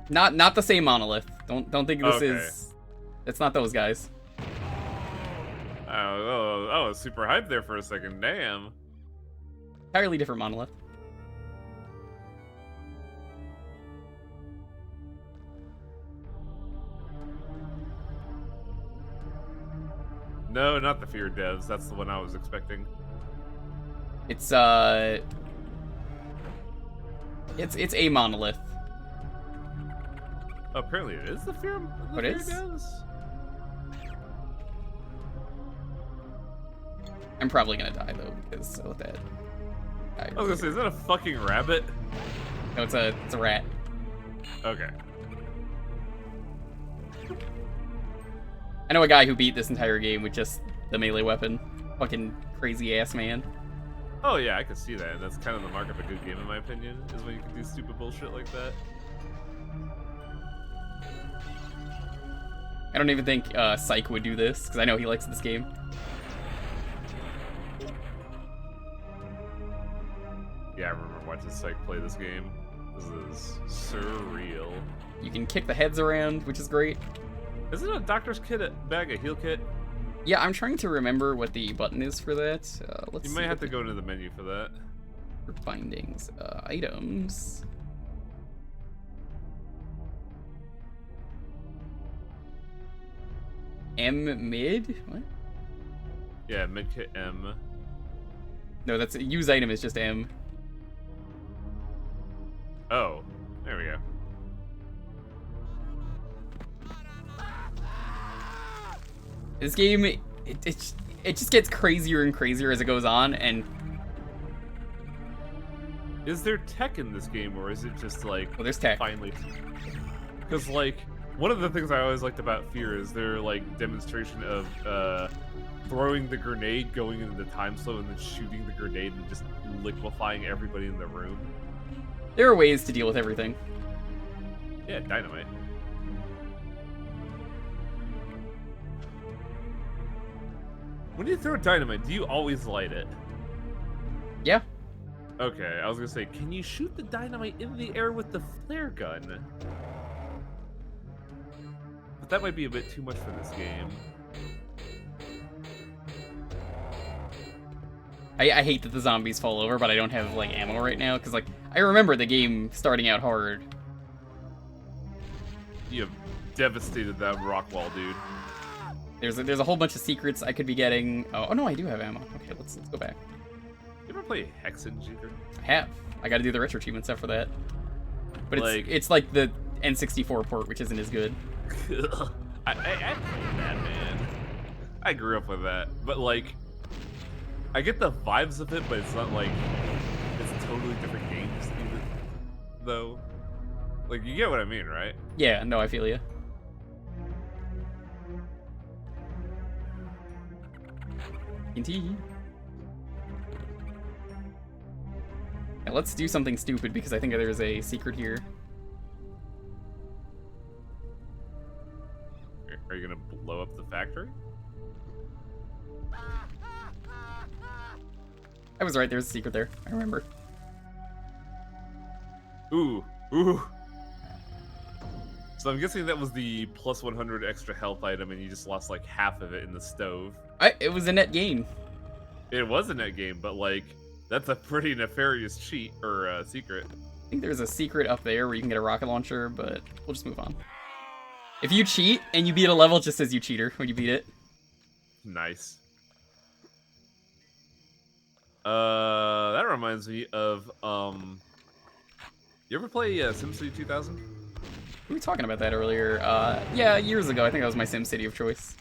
Not the same Monolith. Don't think this Okay. is. It's not those guys. Oh, I was super hyped there for a second. Damn. Entirely different Monolith. No, not the Fear Devs. That's the one I was expecting. It's a Monolith. Oh, apparently it is the Fear. The What Fear is? Devs? I'm probably gonna die though because of that. I was gonna say, is that a fucking rabbit? No, it's a rat. Okay. I know a guy who beat this entire game with just the melee weapon. Fucking crazy ass man. Oh yeah, I can see that. And that's kind of the mark of a good game, in my opinion, is when you can do stupid bullshit like that. I don't even think Psych would do this because I know he likes this game. Yeah, I remember watching Psych play this game. This is surreal. You can kick the heads around, which is great. Isn't a doctor's kit bag a heal kit? Yeah, I'm trying to remember what the button is for that. Let's You see might have what to go into the menu for that. the findings. Items. M mid? What? Yeah, medkit M. No, that's use item is just M. Oh, there we go. This game, it just gets crazier and crazier as it goes on, and Is there tech in this game, or is it just like well, there's tech. finally? Because like one of the things I always liked about Fear is their like demonstration of throwing the grenade, going into the time slow, and then shooting the grenade and just liquefying everybody in the room. There are ways to deal with everything. Yeah, dynamite. When you throw dynamite, do you always light it? Yeah. Okay, I was gonna say, can you shoot the dynamite in the air with the flare gun? But that might be a bit too much for this game. I hate that the zombies fall over, but I don't have like ammo right now because like I remember the game starting out hard. You have devastated that rock wall, dude. There's a whole bunch of secrets I could be getting. Oh no, I do have ammo. Okay, let's go back. You ever play Hexen, Jewker? I have. I got to do the retro achievement stuff for that. But Like- it's like the N64 port, which isn't as good. I played that, man. I grew up with that, but like, I get the vibes of it, but it's not like it's totally different games, either, though. Like, you get what I mean, right? Yeah, no, I feel you. Indeed. Now let's do something stupid because I think there's a secret here. Are you gonna blow up the factory? I was right, there's a secret there. I remember. Ooh. So I'm guessing that was the plus 100 extra health item, and you just lost like half of it in the stove. It was a net gain. It was a net game, but like, that's a pretty nefarious cheat or secret. I think there's a secret up there where you can get a rocket launcher, but we'll just move on. If you cheat and you beat a level, it just says you cheater when you beat it. Nice. That reminds me of you ever play SimCity 2000? We were talking about that earlier. Yeah, years ago. I think that was my SimCity of choice.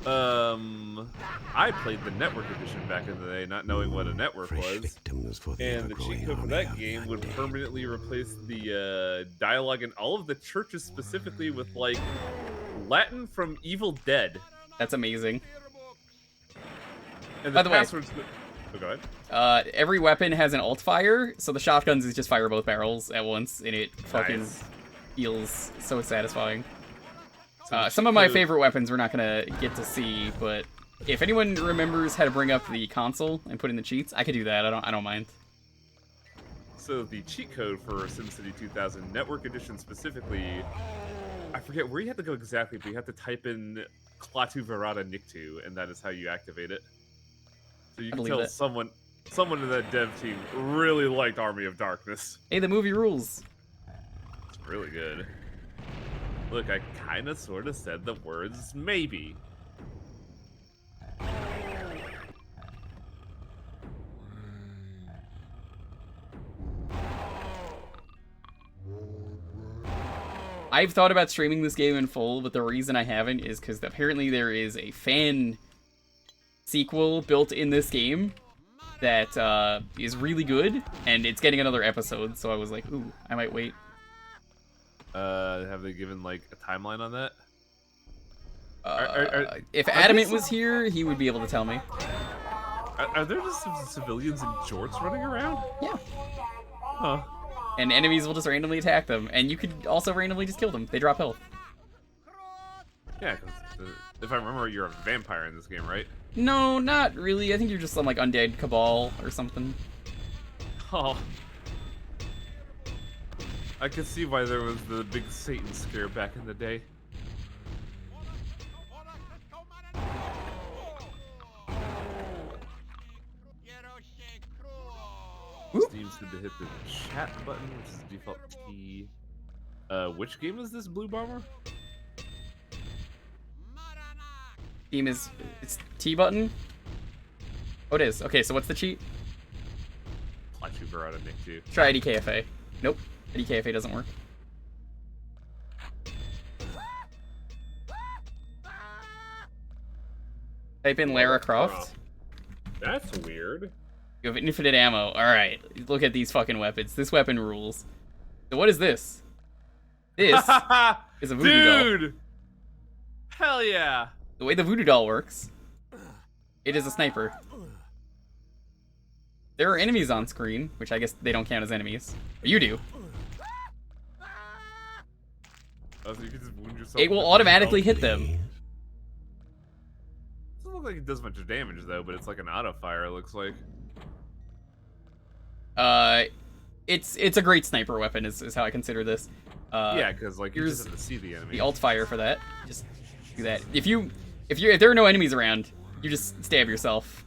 I played the network edition back in the day, not knowing what a network was. And the cheat code for that game would permanently replace the dialogue in all of the churches, specifically with like Latin from Evil Dead. That's amazing. And By the way, passwords. Oh, go ahead. Every weapon has an alt fire, so the shotguns is just fire both barrels at once, and it fucking Nice. feels so satisfying. Some of my favorite weapons we're not gonna get to see, but if anyone remembers how to bring up the console and put in the cheats, I could do that. I don't mind. So the cheat code for SimCity 2000 Network Edition specifically, I forget where you have to go exactly, but you have to type in Klaatu Verada Niktu, and that is how you activate it. So you can believe tell that. someone in that dev team really liked Army of Darkness. Hey, the movie rules. It's really good. Look, I kind of sort of said the words maybe. I've thought about streaming this game in full, but the reason I haven't is because apparently there is a fan sequel built in this game that is really good, and it's getting another episode, so I was like, ooh, I might wait. Have they given like a timeline on that? If are Adamant these- was here, he would be able to tell me. Are there just some civilians in jorts running around? Yeah. Huh. And enemies will just randomly attack them, and you could also randomly just kill them. They drop health. Yeah, because if I remember, you're a vampire in this game, right? No, not really. I think you're just some like undead cabal or something. Oh. I could see why there was the big Satan scare back in the day. Whoop. Steam said to hit the chat button, which is default T. Which game is this, Blue Bomber? Team is it's T button. Oh, it is. Okay, so what's the cheat? Klaatu Verada Niktu. Try IDKFA. Nope, IDKFA doesn't work. Type in Lara Croft. That's weird. You have infinite ammo. Alright, look at these fucking weapons. This weapon rules. So what is this? This is a voodoo doll. Dude! Hell yeah! The way the voodoo doll works, it is a sniper. There are enemies on screen, which I guess they don't count as enemies. But you do. Oh, so you can just wound yourself It will with automatically yourself. hit them. Doesn't look like it does much damage though, but it's like an auto fire. It looks like. It's a great sniper weapon is how I consider this. Yeah, because like you here's just have to see the enemy. The alt fire for that. Just do that. If there are no enemies around, you just stab yourself,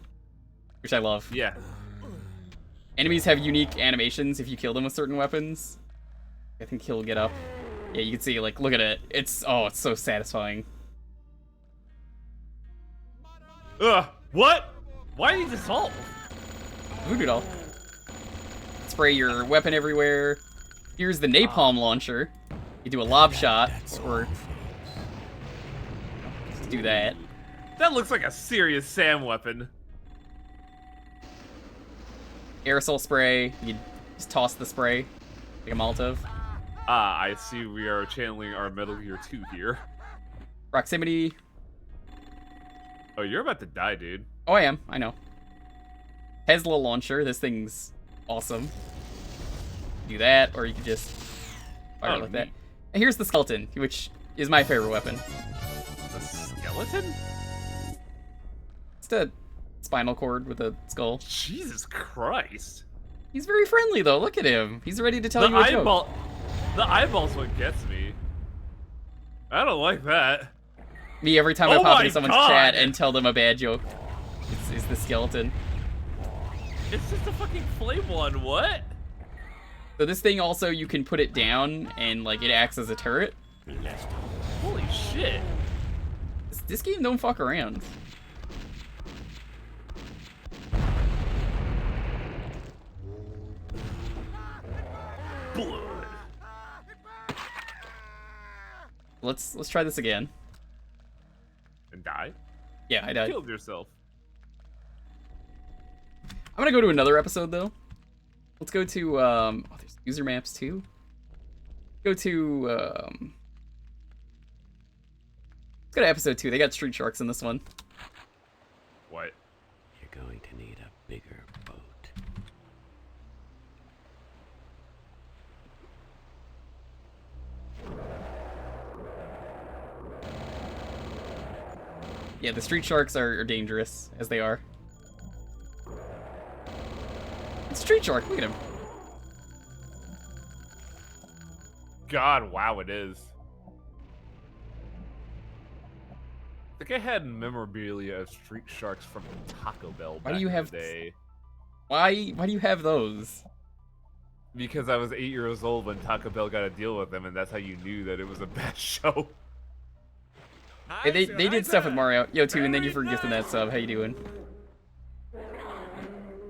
which I love. Yeah. Enemies have unique animations if you kill them with certain weapons. I think he'll get up. Yeah, you can see, like, look at it. It's so satisfying. Ugh. What? Why did he dissolve? Voodoo doll. Spray your weapon everywhere. Here's the napalm launcher. You do a lob shot, or just do that. That looks like a serious Sam weapon. Aerosol spray. You just toss the spray like a Molotov. Ah, I see we are channeling our Metal Gear 2 here. Proximity. Oh, you're about to die, dude. Oh, I am. I know. Tesla launcher. This thing's awesome. Do that, or you could just fire it like that. neat. And here's the skeleton, which is my favorite weapon. The skeleton? It's a spinal cord with a skull. Jesus Christ. He's very friendly, though. Look at him. He's ready to tell you a joke. The eyeball's what gets me. I don't like that. Me, every time I Oh pop my into someone's God. chat and tell them a bad joke, it's the skeleton. It's just a fucking flame one. What? So this thing also, you can put it down, and like it acts as a turret. shit. This game don't fuck around. Blood. Let's try this again. And die? Yeah, I died. Killed yourself. I'm gonna go to another episode though. Let's go to oh, there's user maps too. Go to let's go to episode 2. They got street sharks in this one. What? You're going to need a bigger boat. Yeah, the street sharks are dangerous, as they are. It's a street shark, look at him. God, wow, it is. I think I had memorabilia of street sharks from Taco Bell back Why do you in have the day. Why do you have those? Because I was 8 years old when Taco Bell got a deal with them, and that's how you knew that it was a bad show. Hey, they did stuff with Mario. Yo, too, and thank you for gifting that sub. How you doing?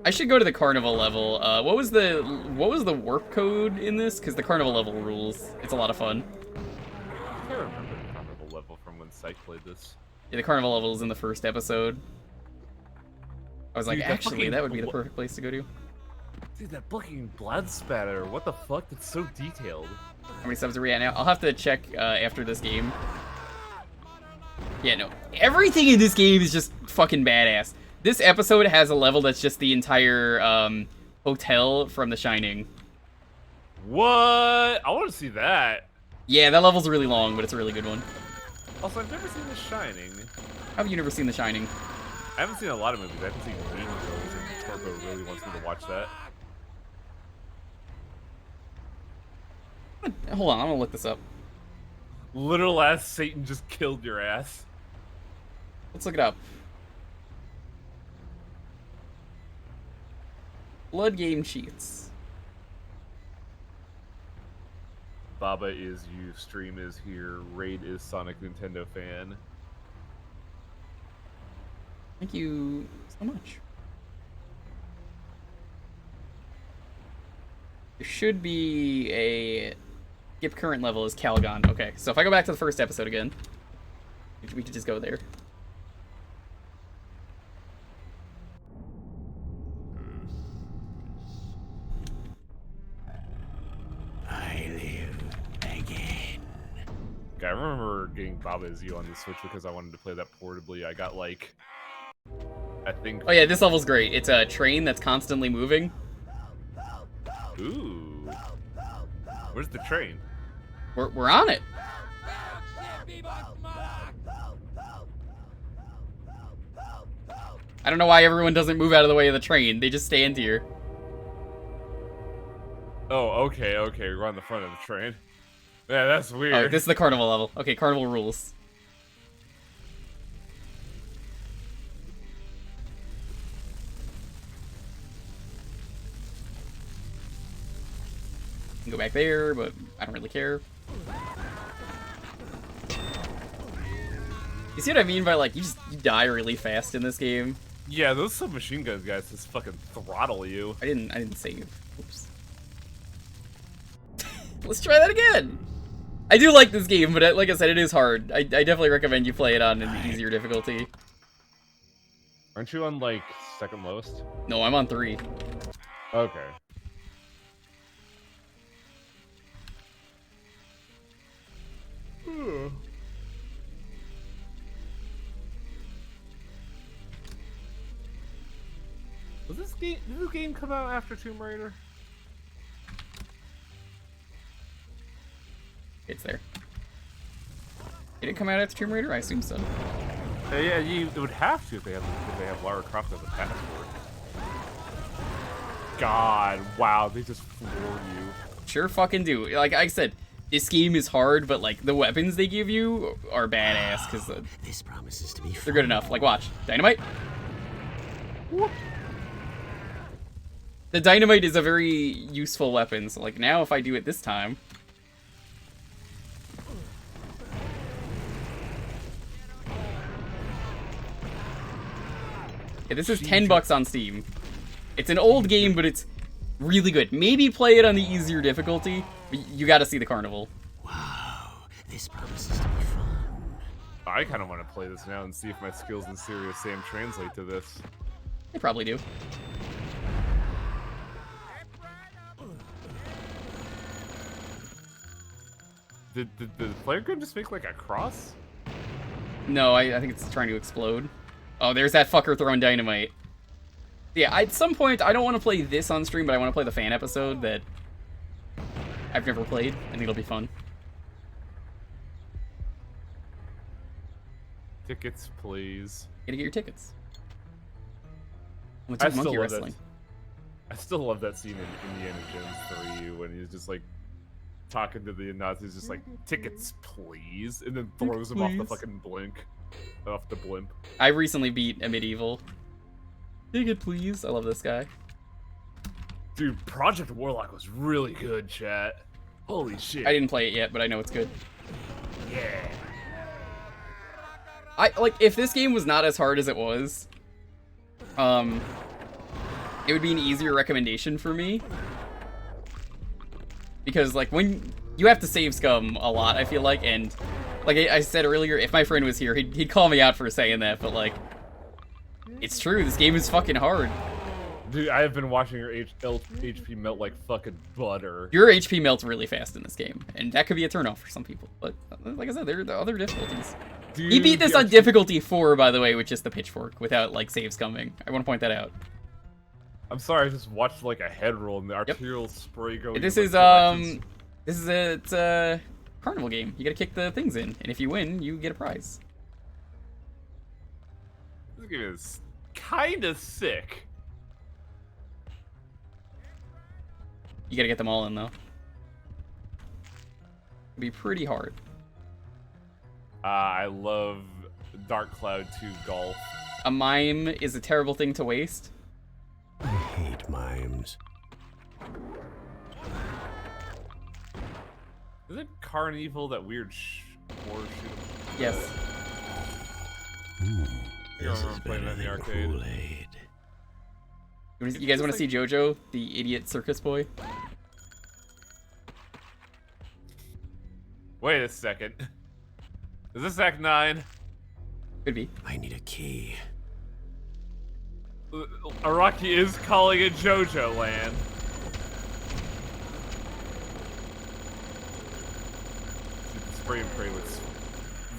I should go to the carnival level. What was the warp code in this? Because the carnival level rules. It's a lot of fun. I can't remember the carnival level from when Psych played this. Yeah, the carnival level is in the first episode. I was like, Dude, that actually, fucking that would be the perfect place to go to. Dude, that fucking blood spatter. What the fuck? It's so detailed. How many subs are we at now? I'll have to check after this game. Yeah, no. Everything in this game is just fucking badass. This episode has a level that's just the entire hotel from The Shining. What? I want to see that. Yeah, that level's really long, but it's a really good one. Also, I've never seen The Shining. How have you never seen The Shining? I haven't seen a lot of movies. I haven't seen Mean Girls, and Torpo really wants me to watch that. Hold on, I'm gonna look this up. Literal ass Satan just killed your ass. Let's look it up. Blood game cheats. Baba is you, Stream is here, Raid is Sonic Nintendo fan. Thank you so much. There should be a skip current level is Calgon. Okay, so if I go back to the first episode again, we could just go there. I live again. I remember getting Baba is you on the Switch because I wanted to play that portably. I got like, I think. Oh yeah, this level's great. It's a train that's constantly moving. Ooh. Where's the train? We're on it. I don't know why everyone doesn't move out of the way of the train. They just stand here. Oh, okay, we're on the front of the train. Yeah, that's weird. Oh, this is the carnival level. Okay, carnival rules. Go back there, but I don't really care. You see what I mean by like you die really fast in this game? Yeah, those submachine gun guys just fucking throttle you. I didn't save. Oops. Let's try that again. I do like this game, but like I said, it is hard. I definitely recommend you play it on an easier difficulty. Aren't you on like second lowest? No, I'm on 3. Okay. Was this game? Did this game come out after Tomb Raider? It's there. Did it come out after Tomb Raider? I assume so. Yeah, it would have to if they have Lara Croft as a passport. God, wow, they just floor you. Sure fucking do. Like I said, this game is hard, but like the weapons they give you are badass because This promises to be they're good enough. Like watch, dynamite. Whoop. The dynamite is a very useful weapon. So like now, if I do it this time, Yeah, this is $10 on Steam. It's an old game, but it's really good. Maybe play it on the easier difficulty, but you gotta see the carnival. Wow, this promises to be fun. I kind of want to play this now and see if my skills in Serious Sam translate to this. They probably do. Did the flare gun just make like a cross? No, I think it's trying to explode. Oh, there's that fucker throwing dynamite. Yeah, at some point, I don't want to play this on stream, but I want to play the fan episode that I've never played. I think it'll be fun. Tickets, please. Gotta get your tickets. What's I with still monkey love wrestling? I still love that scene in Indiana Jones 3 when he's just like talking to the Nazis, just like, tickets, please, and then throws him off the fucking off the blimp. I recently beat a medieval. Ticket, please. I love this guy. Dude, Project Warlock was really good, chat. Holy shit. I didn't play it yet, but I know it's good. Yeah. If this game was not as hard as it was, it would be an easier recommendation for me. Because, like, when you have to save scum a lot, I feel like, and like I said earlier, if my friend was here, he'd call me out for saying that, but like, it's true, this game is fucking hard. Dude, I have been watching your HP melt like fucking butter. Your HP melts really fast in this game, and that could be a turnoff for some people, but like I said, there are the other difficulties. Dude, He beat this on difficulty 4, by the way, with just the pitchfork, without, like, saves coming. I want to point that out. I'm sorry, I just watched like a head roll and the arterial spray going. This in, is, like, it's a carnival game. You gotta kick the things in, and if you win, you get a prize. This game is kinda sick. You gotta get them all in, though. It'd be pretty hard. I love Dark Cloud 2 Golf. A mime is a terrible thing to waste. I hate mimes. Isn't Carnival that weird horror shoot? Yes. This is playing better in the than arcade. Kool-Aid. You guys want to see JoJo, the idiot circus boy? Wait a second. Is this Act 9? Could be. I need a key. Araki is calling it JoJo Land. Dude, the spray and pray looks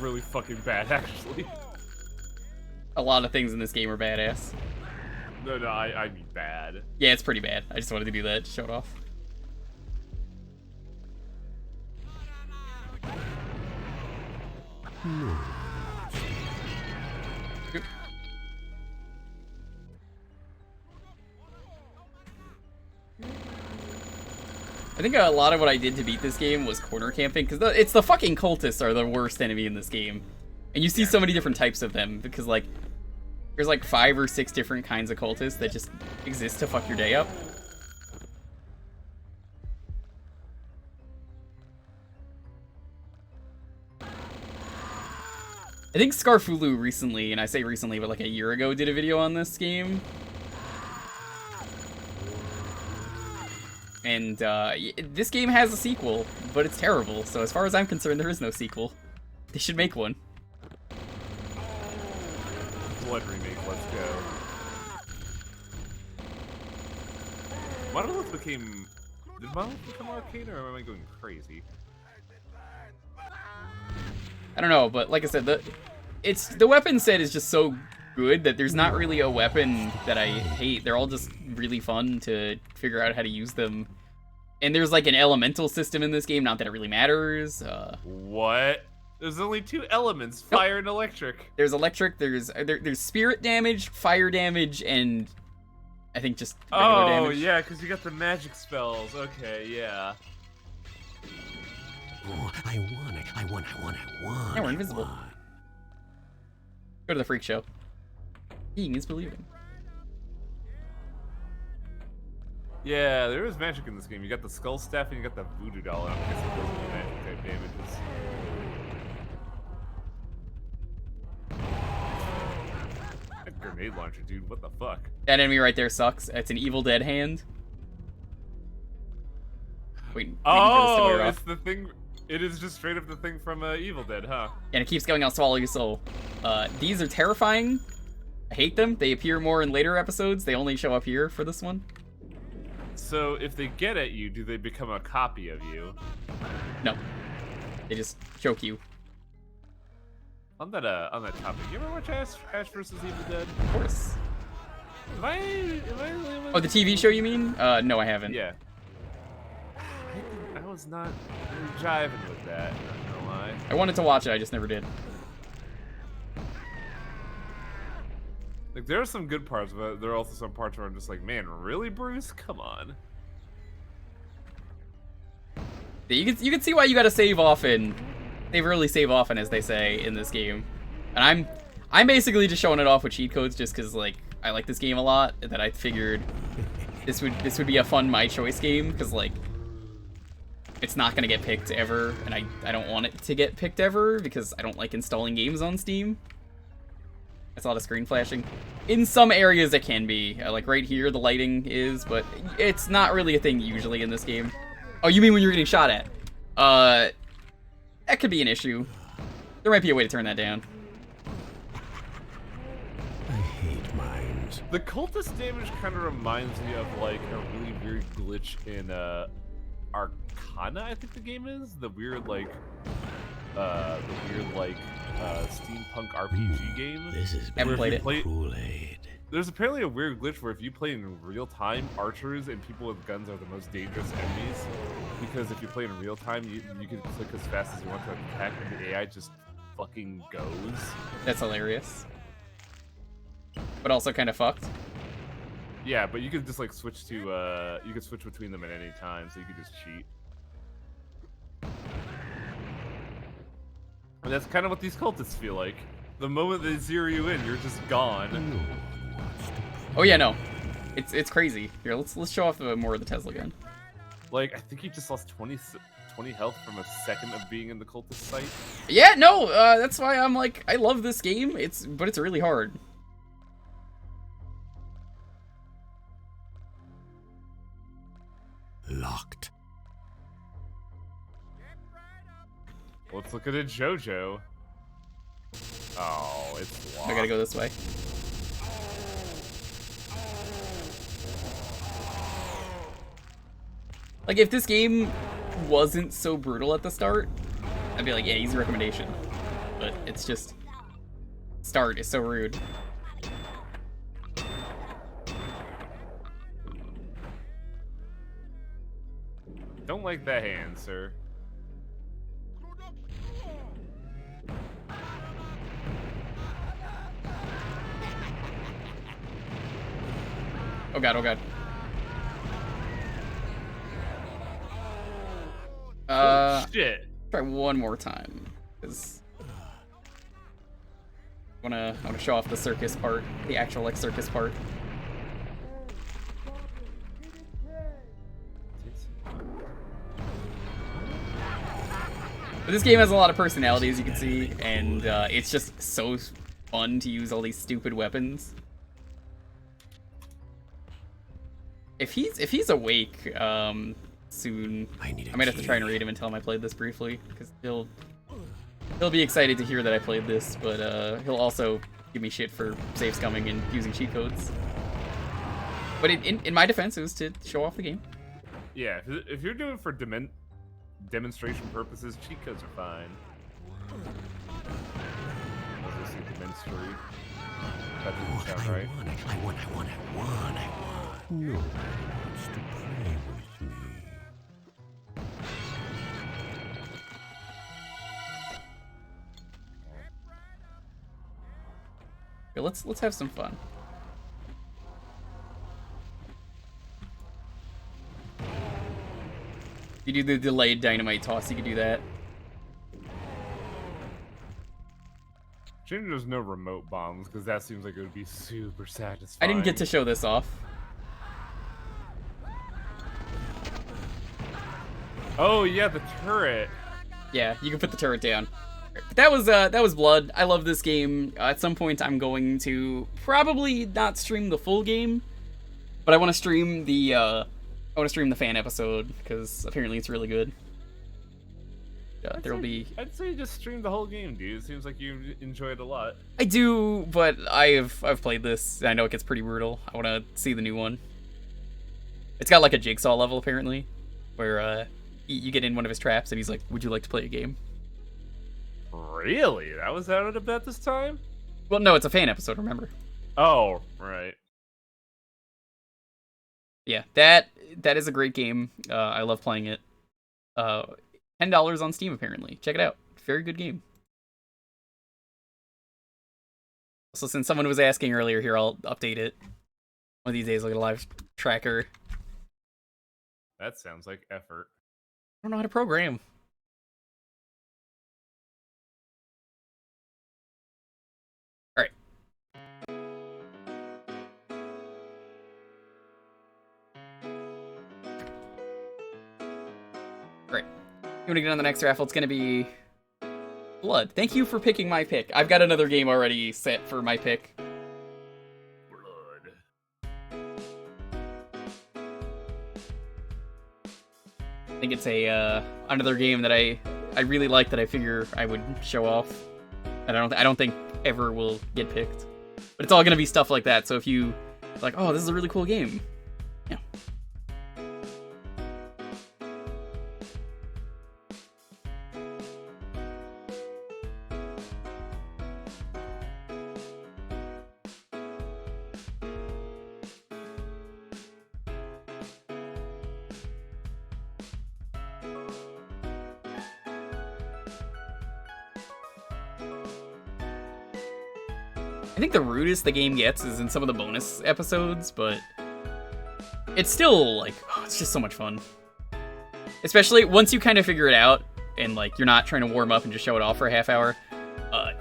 really fucking bad, actually. A lot of things in this game are badass. No, I mean bad. Yeah, it's pretty bad. I just wanted to do that, show it off. Oop. I think a lot of what I did to beat this game was corner camping, because it's the fucking cultists are the worst enemy in this game. And you see so many different types of them, because, like, there's like 5 or 6 different kinds of cultists that just exist to fuck your day up. I think Scarfulu recently, and I say recently, but like a year ago, did a video on this game. And this game has a sequel, but it's terrible. So as far as I'm concerned, there is no sequel. They should make one. Blood remake, let's go. Monolith became... Did Monolith become arcade, or am I going crazy? I don't know, but like I said, the weapon set is just so good that there's not really a weapon that I hate. They're all just really fun to figure out how to use them. And there's like an elemental system in this game, not that it really matters. What? There's only 2 elements, fire and electric. There's electric, there's spirit damage, fire damage, and I think just regular damage. Oh, yeah, because you got the magic spells. Okay, yeah. Oh, I want. Yeah, we're invisible. Go to the freak show. Seeing is believing. Yeah, there is magic in this game. You got the skull staff and you got the voodoo doll. I guess it does the magic type damages. That grenade grenade launcher, dude. What the fuck? That enemy right there sucks. It's an Evil Dead hand. Wait, Oh, it's the thing. It is just straight up the thing from Evil Dead, huh? And it keeps going, I'll swallow your soul. These are terrifying. I hate them. They appear more in later episodes. They only show up here for this one. So if they get at you, do they become a copy of you? No. They just choke you. On that topic, you ever watch Ash vs. Evil Dead? Of course. Am I Oh, the TV show you mean? No, I haven't. Yeah. I was not really jiving with that, not gonna lie. I wanted to watch it, I just never did. Like, there are some good parts, but there are also some parts where I'm just like, man, really, Bruce? Come on. You can see why you gotta save often. They really save often, as they say in this game. And I'm basically just showing it off with cheat codes just because, like, I like this game a lot, and that I figured this would be a fun My Choice game, because, like, it's not gonna get picked ever, and I don't want it to get picked ever, because I don't like installing games on Steam. That's a lot of screen flashing. In some areas it can be. Like right here, the lighting is, but it's not really a thing usually in this game. Oh, you mean when you're getting shot at? That could be an issue. There might be a way to turn that down. I hate mimes. The cultist damage kind of reminds me of, like, a really weird glitch in, Arcana, I think the game is? The weird, steampunk RPG game. This is Haven't played it. Kool-Aid. There's apparently a weird glitch where if you play in real time, archers and people with guns are the most dangerous enemies. Because if you play in real time, you can click as fast as you want to attack, and the AI just fucking goes. That's hilarious. But also kind of fucked. Yeah, but you could just like switch to you could switch between them at any time, so you could just cheat. And that's kind of what these cultists feel like. The moment they zero you in, you're just gone. Oh yeah, no. It's crazy. Here, let's show off more of the Tesla gun. Like, I think you just lost 20 health from a second of being in the cultist site. Yeah, no, that's why I'm like, I love this game. But it's really hard. Locked. Let's look at a JoJo. Oh, it's locked. I gotta go this way. Like, if this game wasn't so brutal at the start, I'd be like, yeah, easy recommendation. But it's just... Start is so rude. Don't like that hand, sir. Oh god, oh god. Shit. Try one more time, because I wanna show off the circus part, the actual like circus part. But this game has a lot of personality, as you can see, and it's just so fun to use all these stupid weapons. If he's awake soon, I might have to try and read him and tell him I played this briefly, because he'll be excited to hear that I played this, but he'll also give me shit for save scumming and using cheat codes. But in my defense, it was to show off the game. Yeah, if you're doing it for demonstration purposes, cheat codes are fine. Let's go see demonstrate. That doesn't sound right. I want. No one wants to play with me. Okay, let's have some fun. You do the delayed dynamite toss, you can do that. Shame there's no remote bombs, because that seems like it would be super satisfying. I didn't get to show this off. Oh yeah, the turret. Yeah, you can put the turret down. That was Blood. I love this game. At some point, I'm going to probably not stream the full game, but I want to stream the fan episode because apparently it's really good. There'll be. I'd say just stream the whole game, dude. It seems like you enjoy it a lot. I do, but I've played this. I know it gets pretty brutal. I want to see the new one. It's got like a jigsaw level apparently, where you get in one of his traps and he's like, "Would you like to play a game?" Really? That was out about this time? Well, no, it's a fan episode. Remember? Oh, right. Yeah, that is a great game. I love playing it. $10 on Steam apparently. Check it out. Very good game. So since someone was asking earlier here, I'll update it. One of these days I'll get a live tracker. That sounds like effort. I don't know how to program. Alright. Great. You want to get on the next raffle? It's going to be Blood. Thank you for picking my pick. I've got another game already set for my pick. I think it's a another game that I really like that I figure I would show off. And I don't think ever will get picked. But it's all going to be stuff like that. So if you like, oh, this is a really cool game. Yeah. I think the rudest the game gets is in some of the bonus episodes, but it's still, like, oh, it's just so much fun. Especially once you kind of figure it out, and, like, you're not trying to warm up and just show it off for a half hour,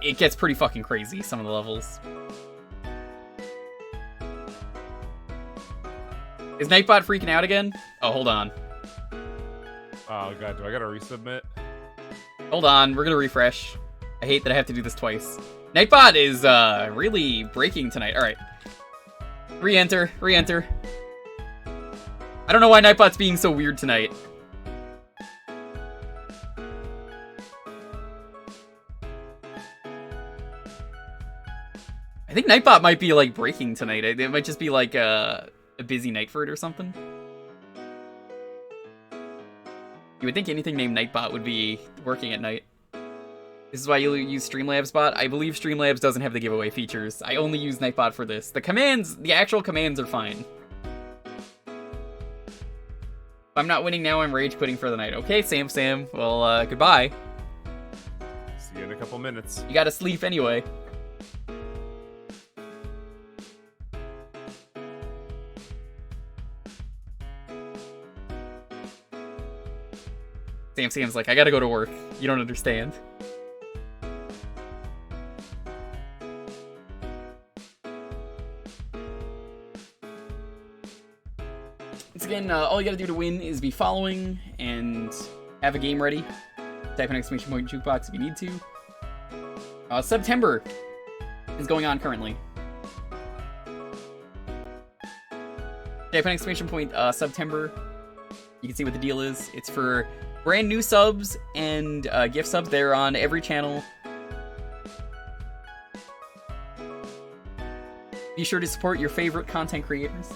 it gets pretty fucking crazy, some of the levels. Is Nightbot freaking out again? Oh, hold on. Oh god, do I gotta resubmit? Hold on, we're gonna refresh. I hate that I have to do this twice. Nightbot is, really breaking tonight. Alright. Re-enter. Re-enter. I don't know why Nightbot's being so weird tonight. I think Nightbot might be, like, breaking tonight. It might just be, like, a busy night for it or something. You would think anything named Nightbot would be working at night. This is why you use Streamlabs bot. I believe Streamlabs doesn't have the giveaway features. I only use Nightbot for this. The commands, the actual commands are fine. If I'm not winning now, I'm rage quitting for the night. Okay, Sam. Well, goodbye. See you in a couple minutes. You gotta sleep anyway. Sam's like, I gotta go to work. You don't understand. Once again, all you gotta do to win is be following and have a game ready. Type an exclamation point Jewkbox if you need to. September is going on currently. Type an exclamation point September. You can see what the deal is. It's for brand new subs and gift subs. They're on every channel. Be sure to support your favorite content creators.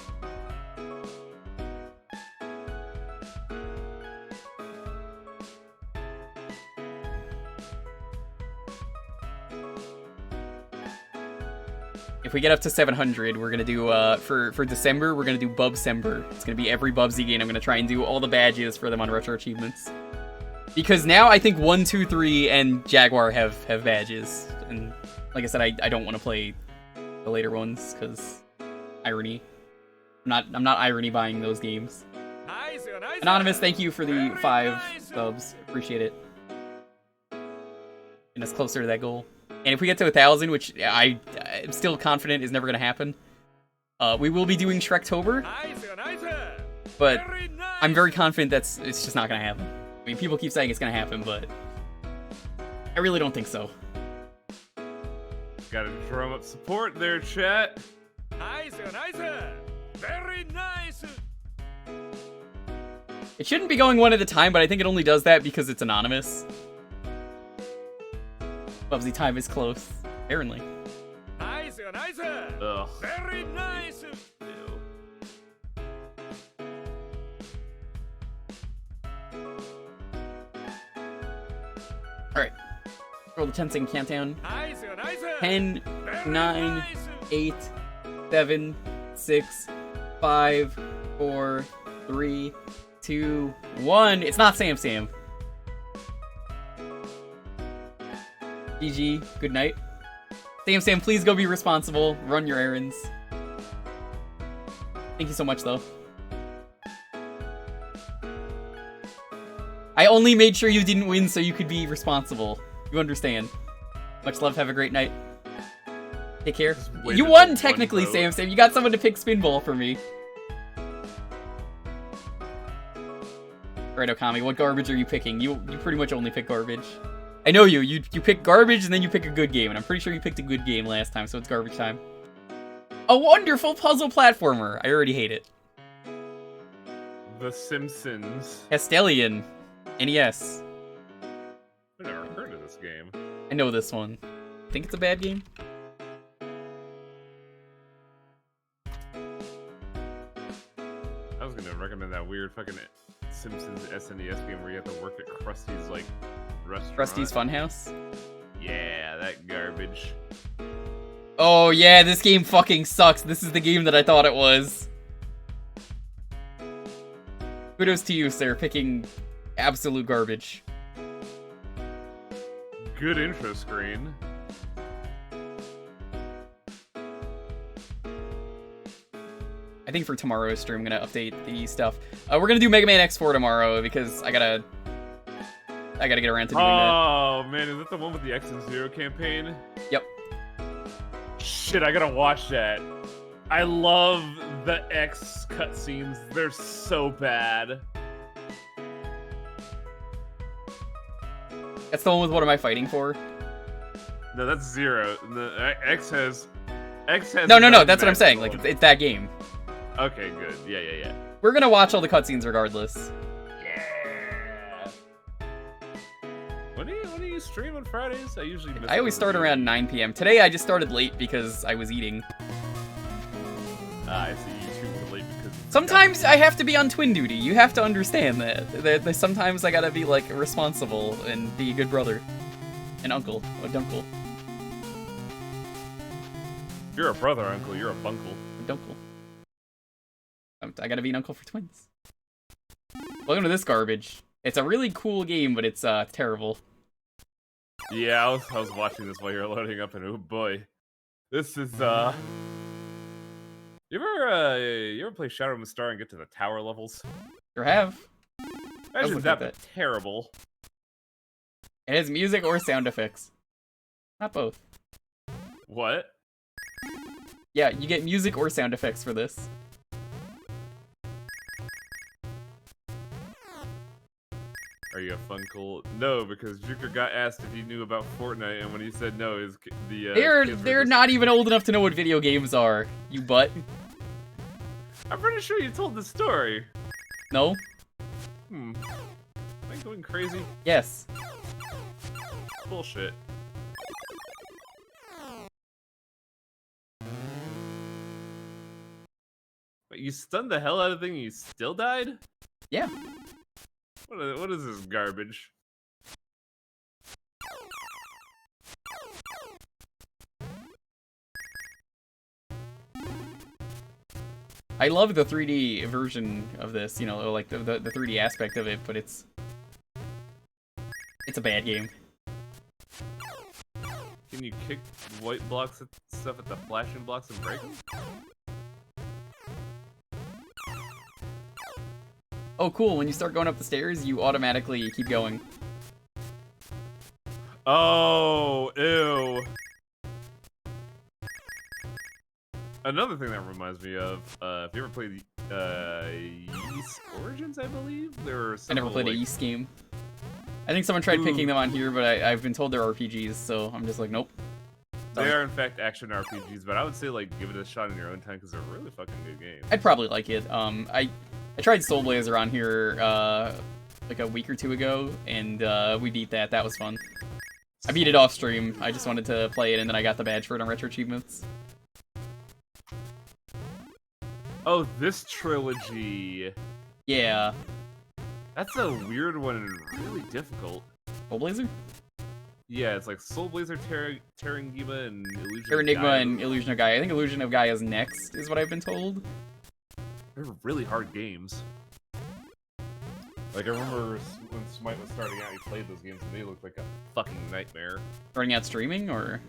If we get up to 700, we're gonna do, for December, we're gonna do Bubsember. It's gonna be every Bubsy game. I'm gonna try and do all the badges for them on Retro Achievements. Because now I think 1, 2, 3, and Jaguar have badges. And like I said, I don't want to play the later ones, because irony. I'm not irony buying those games. Anonymous, thank you for the 5 subs. Appreciate it. Getting us closer to that goal. And if we get to 1,000, which I'm still confident is never going to happen, we will be doing Shrektober. But I'm very confident it's just not going to happen. I mean, people keep saying it's going to happen, but I really don't think so. Gotta drum up support there, chat. Nice, nice. Very nice. It shouldn't be going one at a time, but I think it only does that because it's anonymous. Bubsy time is close, apparently. Nice, nice. Ugh. Very nice. Alright. Roll the 10-second countdown. Nice, nice. 10, Very 9, nice. 8, 7, 6, 5, 4, 3, 2, 1. It's not Sam Sam. GG, good night. Sam Sam, please go be responsible. Run your errands. Thank you so much, though. I only made sure you didn't win so you could be responsible. You understand. Much love, have a great night. Take care. You won, technically, Sam Sam. You got someone to pick Spinball for me. Alright, Okami, what garbage are you picking? You pretty much only pick garbage. I know you. You pick garbage and then you pick a good game, and I'm pretty sure you picked a good game last time, so it's garbage time. A wonderful puzzle platformer. I already hate it. The Simpsons. Castelian. NES. I've never heard of this game. I know this one. Think it's a bad game? I was gonna recommend that weird fucking Simpsons SNES game where you have to work at Krusty's, like, restaurant. Krusty's Funhouse? Yeah, that garbage. Oh yeah, this game fucking sucks. This is the game that I thought it was. Kudos to you, sir, picking absolute garbage. Good intro screen. I think for tomorrow's stream, I'm gonna update the stuff. We're gonna do Mega Man X4 tomorrow because I gotta get around to doing that. Oh man, is that the one with the X and Zero campaign? Yep. Shit, I gotta watch that. I love the X cutscenes. They're so bad. That's the one with what am I fighting for? No, that's Zero. The X has. No. That's what I'm saying. Like it's that game. Okay, good. Yeah. We're gonna watch all the cutscenes regardless. Yeah. When do you stream on Fridays? I always start around 9 p.m. Today I just started late because I was eating. I see you too late because. Sometimes I have to be on twin duty. You have to understand that. Sometimes I gotta be like responsible and be a good brother, an uncle, a dunkle. You're a brother, uncle. You're a bunkle. A dunkle. I gotta be an uncle for twins. Welcome to this garbage. It's a really cool game, but it's terrible. Yeah, I was watching this while you were loading up, and oh boy, this is You ever play Shadow of the Star and get to the tower levels? Sure have. Imagine look that, at but terrible. It has music or sound effects. Not both. What? Yeah, you get music or sound effects for this. Are you a funkle? No, because Jewker got asked if he knew about Fortnite, and when he said no, They're not even old enough to know what video games are, you butt. I'm pretty sure you told the story. No? Am I going crazy? Yes. Bullshit. But you stunned the hell out of the thing and you still died? Yeah. What is this garbage? I love the 3D version of this, you know, like the 3D aspect of it, but it's a bad game. Can you kick white blocks at stuff at the flashing blocks and break them? Oh, cool. When you start going up the stairs, you automatically keep going. Oh, ew. Another thing that reminds me of, if you ever played Yeast Origins, I believe? There were I never played a like, Yeast game. I think someone tried picking them on here, but I've been told they're RPGs, so I'm just like, nope. They are in fact action RPGs, but I would say like give it a shot in your own time because they're really fucking good games. I'd probably like it. I tried Soul Blazer on here like a week or two ago, and we beat that. That was fun. I beat it off stream. I just wanted to play it, and then I got the badge for it on Retro Achievements. Oh, this trilogy. Yeah. That's a weird one and really difficult. Soul Blazer? Yeah, it's like Soul Blazer, Terranigma, and Illusion Terranigma of Gaia. and Illusion of Gaia. I think Illusion of Gaia is next, is what I've been told. They're really hard games. Like, I remember when Smite was starting out, he played those games, and they looked like a fucking nightmare. Starting out streaming, or?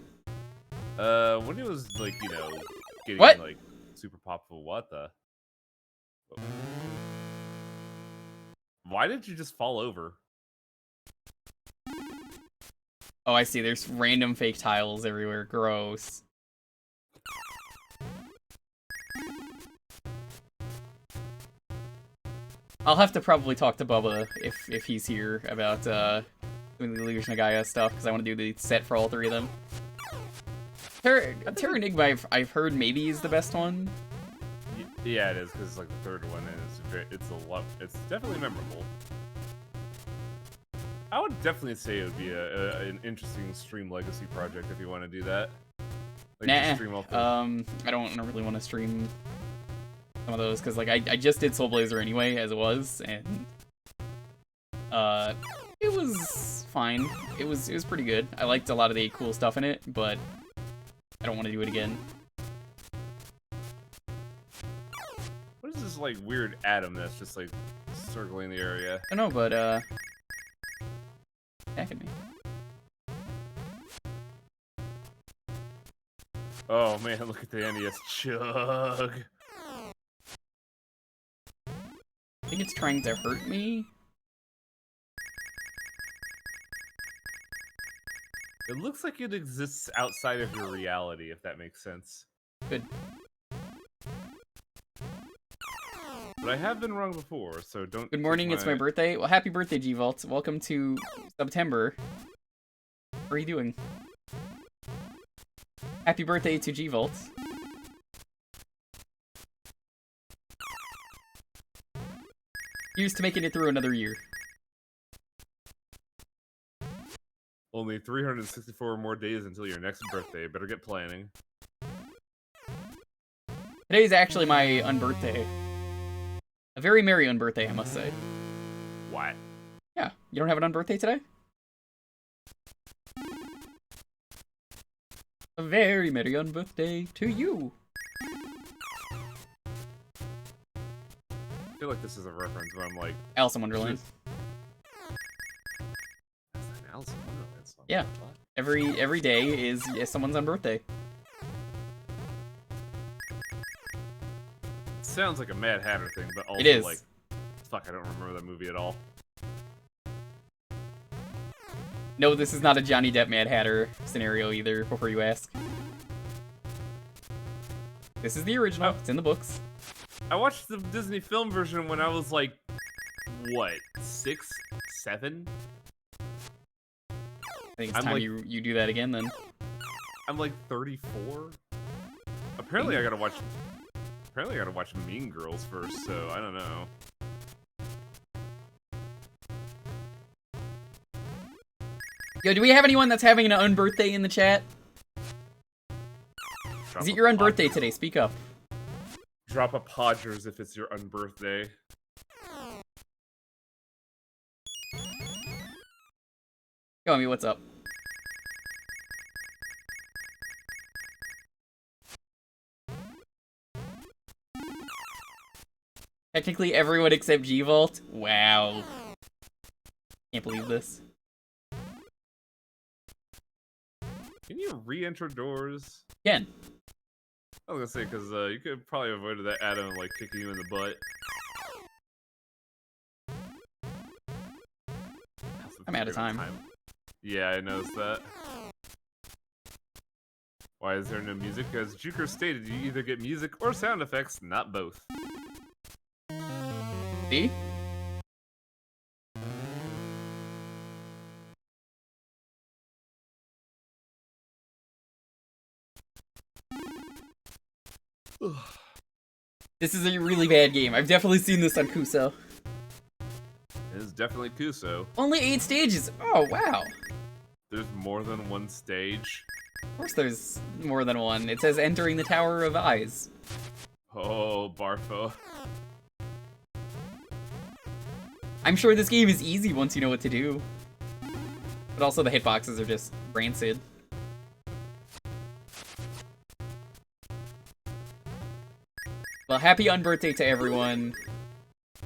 When it was, like, you know, getting, What? like, super popular. What the? Why did you just fall over? Oh, I see. There's random fake tiles everywhere. Gross. I'll have to probably talk to Bubba if he's here about doing the Illusion of Gaia stuff, because I want to do the set for all three of them. Terranigma, I've heard maybe is the best one. Yeah, it is, because it's like the third one, and it's definitely memorable. I would definitely say it would be an interesting stream legacy project if you want to do that. Like, Nah, stream all I don't really want to stream some of those, because like I just did Soul Blazer anyway, as it was, and it was fine. It was pretty good. I liked a lot of the cool stuff in it, but I don't want to do it again. What is this like weird atom that's just like circling the area? I don't know, but back at me. Oh man, look at the NES chug. I think it's trying to hurt me. It looks like it exists outside of your reality, if that makes sense. Good. But I have been wrong before, so don't. Good morning, it's my birthday. Well, happy birthday, G-Vault. Welcome to September. How are you doing? Happy birthday to G-Vault. Here's to making it through another year. Only 364 more days until your next birthday. Better get planning. Today's actually my unbirthday. A very merry unbirthday, I must say. What? Yeah, you don't have an unbirthday today? A very merry unbirthday to you. I feel like this is a reference, but I'm like, Alice in Wonderland. that's an Alice in Wonderland song. Yeah. What? Every day is someone's unbirthday. Sounds like a Mad Hatter thing, but also It is. like, fuck, I don't remember that movie at all. No, this is not a Johnny Depp Mad Hatter scenario either, before you ask. This is the original. Oh. It's in the books. I watched the Disney film version when I was like, what, 6, 7? I think it's I'm time like- you do that again then. I'm like 34. Apparently, I gotta watch Mean Girls first, so I don't know. Yo, do we have anyone that's having an unbirthday in the chat? Is it your unbirthday today? Speak up. Drop a Podgers if it's your unbirthday. Go on me, what's up? Technically everyone except G-Vault? Wow. Can't believe this. Can you re-enter doors? Again. I was gonna say, because you could probably avoid that Adam, like, kicking you in the butt. I'm out of time. Yeah, I noticed that. Why is there no music? As Jewker stated, you either get music or sound effects, not both. See? This is a really bad game. I've definitely seen this on Kuso. It is definitely Kuso. Only 8 stages. Oh, wow. There's more than one stage. Of course there's more than one. It says entering the Tower of Eyes. Oh, Barfo. I'm sure this game is easy once you know what to do. But also the hitboxes are just rancid. Well, happy unbirthday to everyone.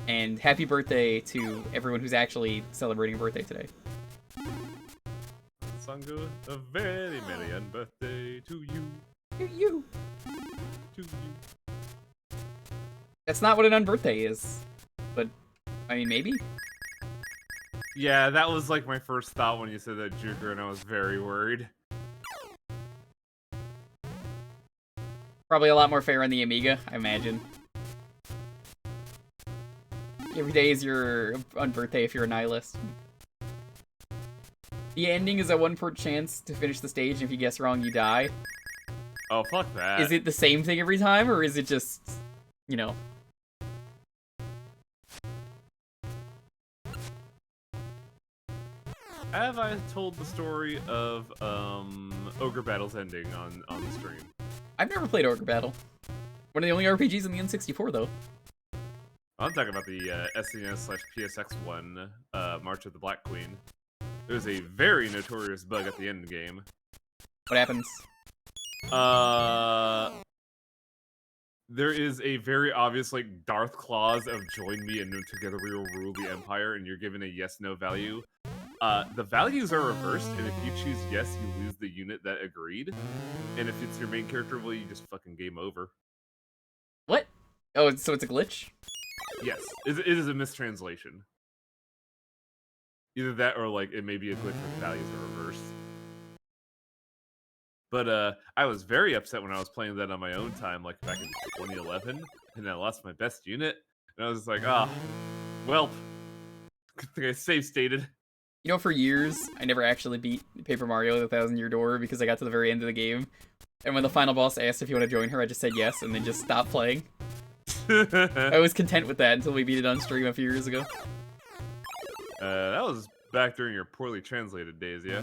And happy birthday to everyone who's actually celebrating a birthday today. Song goes, a very merry birthday to you. To you. To you. That's not what an unbirthday is. But, I mean, maybe? Yeah, that was like my first thought when you said that, Jewker, and I was very worried. Probably a lot more fair on the Amiga, I imagine. Every day is your unbirthday if you're a nihilist. The ending is a 1% chance to finish the stage, and if you guess wrong, you die. Oh, fuck that. Is it the same thing every time, or is it just, you know... Have I told the story of Ogre Battle's ending on the stream? I've never played Ogre Battle. One of the only RPGs in the N64, though. I'm talking about the SNES/PSX one, March of the Black Queen. There's a very notorious bug at the end of the game. What happens? There is a very obvious, like, Darth clause of join me and together we will rule the Empire, and you're given a yes-no value. The values are reversed, and if you choose yes, you lose the unit that agreed. And if it's your main character, well, you just fucking game over. What? Oh, so it's a glitch? Yes, it is a mistranslation. Either that or, like, it may be a glitch where the values are reversed. But, I was very upset when I was playing that on my own time, like, back in 2011, and I lost my best unit, and I was just like, ah, well, good thing I save stated. You know, for years, I never actually beat Paper Mario the 1,000-Year Door because I got to the very end of the game. And when the final boss asked if you want to join her, I just said yes, and then just stopped playing. I was content with that until we beat it on stream a few years ago. That was back during your poorly translated days, yeah?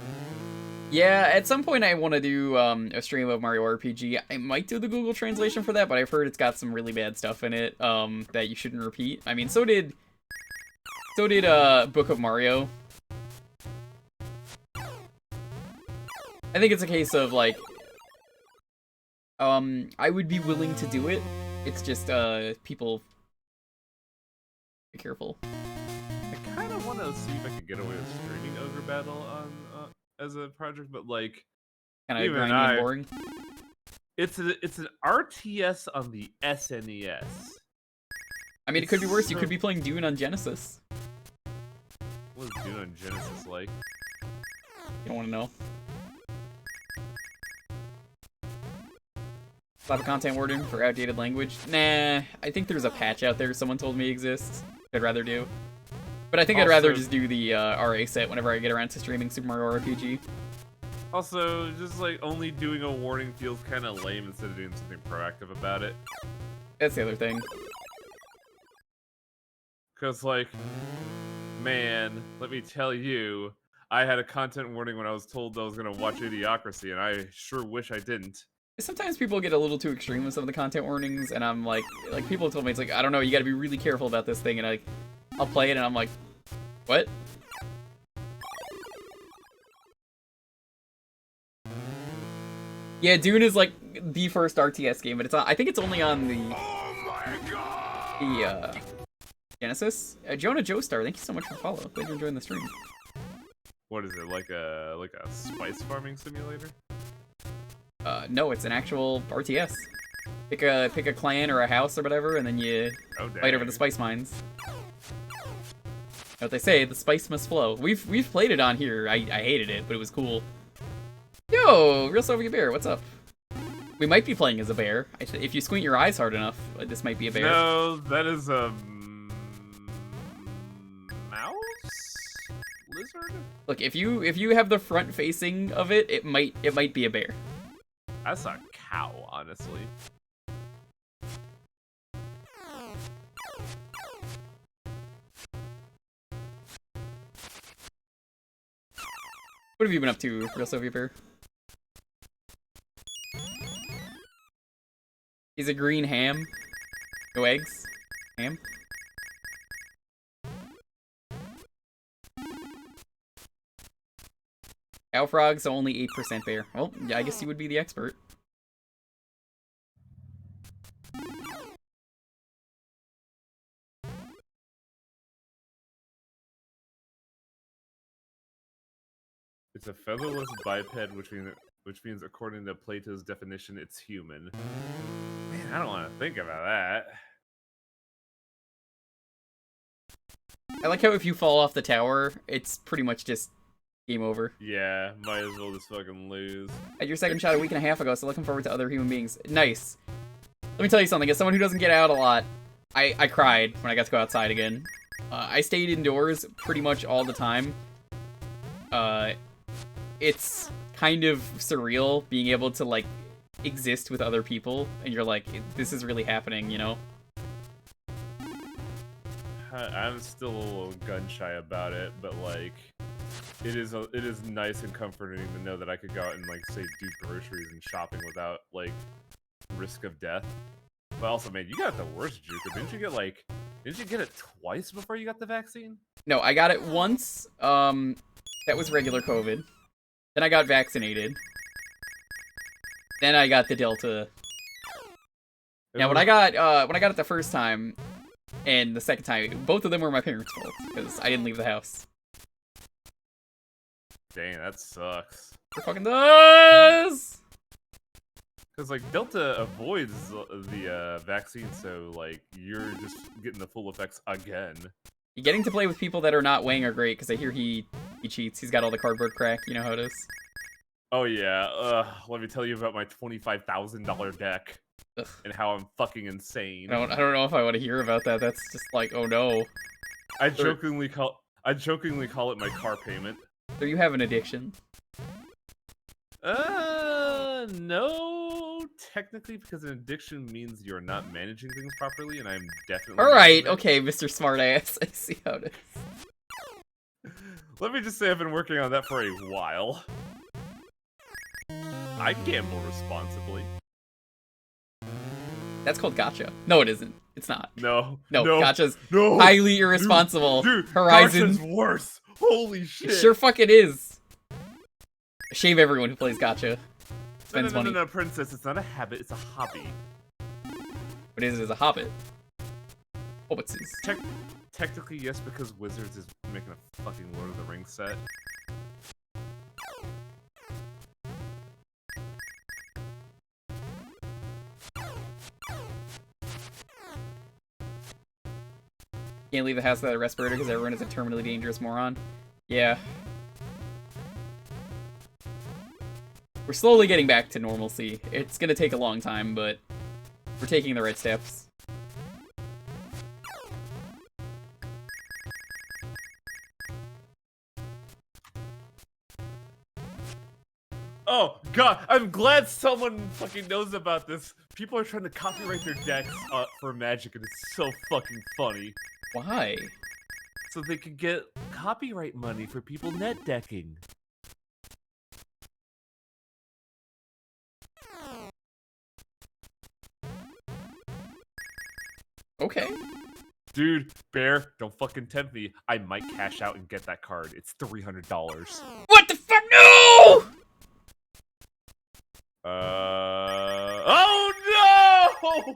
Yeah, at some point I want to do a stream of Mario RPG. I might do the Google translation for that, but I've heard it's got some really bad stuff in it that you shouldn't repeat. I mean, so did Book of Mario. I think it's a case of, like, I would be willing to do it. It's just, people... Be careful. I kind of want to see if I could get away with streaming Ogre Battle on as a project, but, like... Kind of grindy and boring. It's an RTS on the SNES. I mean, it could be worse. You could be playing Dune on Genesis. What is Dune on Genesis like? You don't want to know. Stop a content warning for outdated language. Nah, I think there's a patch out there someone told me exists. I'd rather do. But I think I'd rather just do the RA set whenever I get around to streaming Super Mario RPG. Also, just like only doing a warning feels kind of lame instead of doing something proactive about it. That's the other thing. Because, like, man, let me tell you, I had a content warning when I was told I was going to watch Idiocracy, and I sure wish I didn't. Sometimes people get a little too extreme with some of the content warnings, and I'm like people told me, it's like, I don't know, you gotta be really careful about this thing, and I'll play it, and I'm like, what? Yeah, Dune is like the first RTS game, but I think it's only on the Genesis. Jonah Joestar, thank you so much for the follow. Glad you're enjoying the stream. What is it, like a spice farming simulator? No, it's an actual RTS. Pick a clan or a house or whatever, and then you fight over the spice mines. What they say, the spice must flow. We've played it on here. I hated it, but it was cool. Yo, Real Soviet Bear, what's up? We might be playing as a bear. If you squint your eyes hard enough, this might be a bear. No, that is a mouse? Lizard? Look, if you have the front facing of it, it might be a bear. That's a cow, honestly. What have you been up to, Real Soviet Bear? Is it green ham? No eggs? Ham? Cow frogs, only 8% bear. Well, yeah, I guess you would be the expert. It's a featherless biped, which means according to Plato's definition, it's human. Man, I don't want to think about that. I like how if you fall off the tower, it's pretty much just game over. Yeah, might as well just fucking lose. I had your second shot a week and a half ago, so looking forward to other human beings. Nice. Let me tell you something, as someone who doesn't get out a lot, I cried when I got to go outside again. I stayed indoors pretty much all the time. It's kind of surreal being able to, like, exist with other people, and you're like, this is really happening, you know? I'm still a little gun-shy about it, but, like, it is nice and comforting to know that I could go out and, like, say, do groceries and shopping without, like, risk of death. But also, man, you got the worst, Jewker. Didn't you get it twice before you got the vaccine? No, I got it once. That was regular COVID. Then I got vaccinated. Then I got the Delta. Now, when I got it the first time and the second time, both of them were my parents' fault because I didn't leave the house. Dang, that sucks. It fucking does. Because, like, Delta avoids the vaccine, so, like, you're just getting the full effects again. Getting to play with people that are not Wang are great, because I hear he cheats. He's got all the cardboard crack, you know how it is. Oh, yeah. Let me tell you about my $25,000 deck. Ugh. And how I'm fucking insane. I don't know if I want to hear about that. That's just like, oh no. I jokingly call it my car payment. So you have an addiction. No, technically, because an addiction means you're not managing things properly, and I'm definitely. All right, okay, Mr. Smartass. I see how it is. Let me just say I've been working on that for a while. I gamble responsibly. That's called gotcha. No, it isn't. It's not. No, gotcha's no, highly irresponsible. Dude, Horizon. Gotcha's worse. Holy shit. It sure fucking is. Shame everyone who plays gotcha. Spends money. No, princess. It's not a habit. It's a hobby. But it is a hobbit. Hobbitses. Technically, yes, because Wizards is making a fucking Lord of the Rings set. Can't leave the house without a respirator because everyone is a terminally dangerous moron. Yeah. We're slowly getting back to normalcy. It's gonna take a long time, but we're taking the right steps. Oh, God, I'm glad someone fucking knows about this. People are trying to copyright their decks for Magic, and it's so fucking funny. Why? So they can get copyright money for people net decking. Okay. Dude, Bear, don't fucking tempt me. I might cash out and get that card. It's $300. What the fuck? No! Oh no!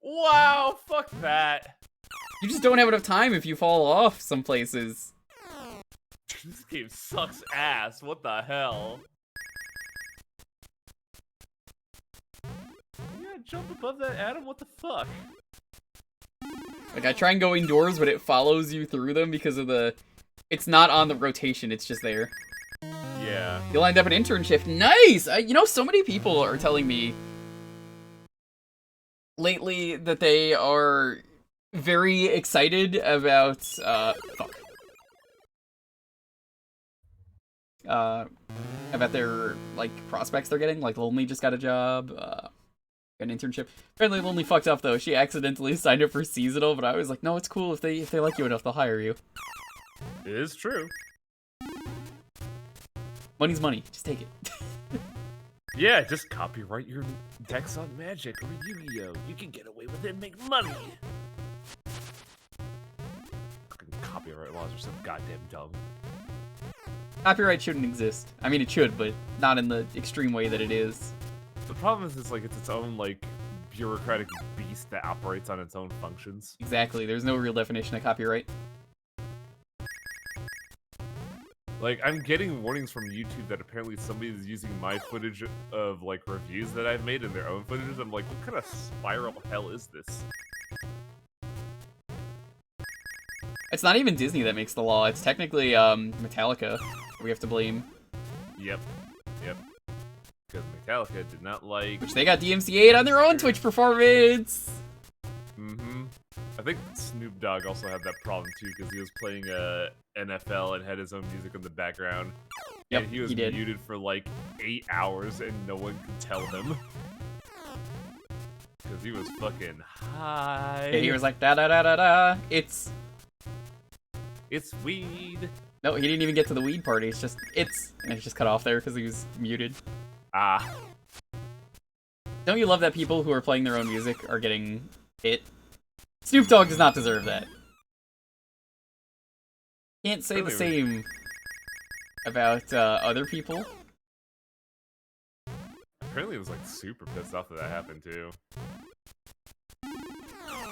Wow, fuck that. You just don't have enough time if you fall off some places. This game sucks ass. What the hell? Yeah, jump above that, Adam. What the fuck? Like, I try and go indoors, but it follows you through them because of the... It's not on the rotation, it's just there. Yeah. You lined up an internship. Nice! You know, so many people are telling me lately that they are very excited about, about their, like, prospects they're getting. Like, Lonely just got a job, an internship. Apparently Lonely fucked up, though. She accidentally signed up for seasonal, but I was like, no, it's cool. If they like you enough, they'll hire you. It is true. Money's money. Just take it. Yeah, just copyright your decks on Magic or Yu-Gi-Oh! You can get away with it and make money. Fucking copyright laws are so goddamn dumb. Copyright shouldn't exist. I mean, it should, but not in the extreme way that it is. The problem is, it's like it's its own like bureaucratic beast that operates on its own functions. Exactly. There's no real definition of copyright. Like, I'm getting warnings from YouTube that apparently somebody is using my footage of, like, reviews that I've made in their own footage. I'm like, what kind of spiral hell is this? It's not even Disney that makes the law. It's technically, Metallica we have to blame. Yep. Because Metallica did not like... Which they got DMCA'd on their own Twitch performance! Mm-hmm. I think Snoop Dogg also had that problem, too, because he was playing, NFL and had his own music in the background. Yep, and he was did. muted for like 8 hours and no one could tell him. Because he was fucking high. And he was like, da-da-da-da-da, it's weed. No, he didn't even get to the weed part. It's just, and it's just cut off there because he was muted. Ah. Don't you love that people who are playing their own music are getting hit? Snoop Dogg does not deserve that. Can't say the same about other people. Apparently he was like super pissed off that happened too.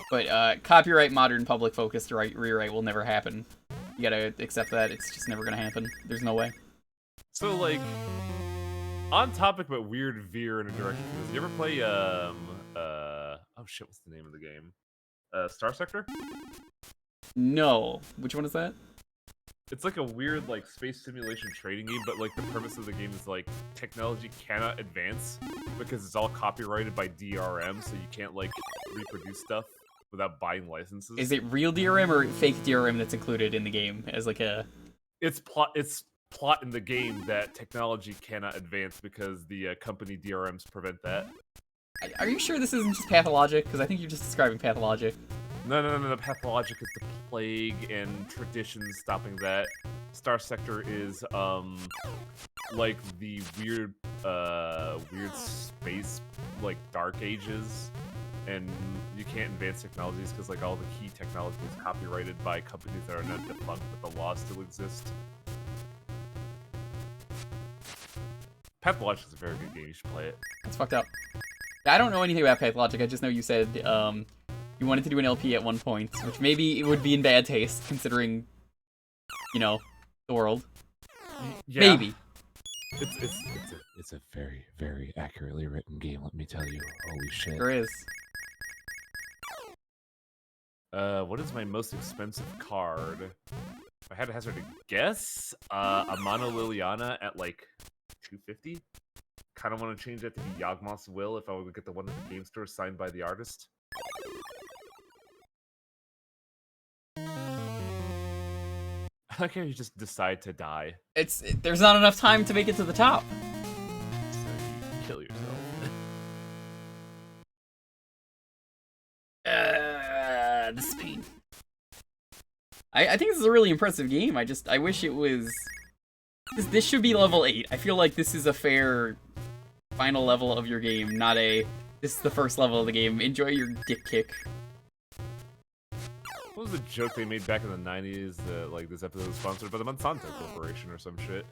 But copyright modern public focused rewrite will never happen. You gotta accept that. It's just never gonna happen. There's no way. So like, on topic but weird veer in a direction. Did you ever play oh shit, what's the name of the game? Star Sector? No. Which one is that? It's like a weird like space simulation trading game, but like the premise of the game is like technology cannot advance because it's all copyrighted by DRM, so you can't like reproduce stuff without buying licenses. Is it real DRM or fake DRM that's included in the game as like a... It's plot in the game that technology cannot advance because the company DRMs prevent that. Are you sure this isn't just Pathologic? Because I think you're just describing Pathologic. No. Pathologic is the plague and traditions stopping that. Star Sector is like the weird space, like Dark Ages, and you can't advance technologies because like all the key technology is copyrighted by companies that are not defunct, but the laws still exist. Pathologic is a very good game. You should play it. That's fucked up. I don't know anything about Pathologic. I just know you said you wanted to do an LP at one point, which maybe it would be in bad taste considering, you know, the world. Yeah. Maybe. It's a very, very accurately written game, let me tell you. Holy shit. There is. What is my most expensive card? If I had to hazard a guess, a Mono Liliana at like $250. Kind of want to change that to be Yawgmoth's Will if I would get the one at the game store signed by the artist. I like how you just decide to die. There's not enough time to make it to the top. So you kill yourself. This is pain. I think this is a really impressive game. I wish it was... This should be level 8. I feel like this is a fair final level of your game, not a... This is the first level of the game. Enjoy your dick kick. What was the joke they made back in the 90s that like this episode was sponsored by the Monsanto Corporation or some shit?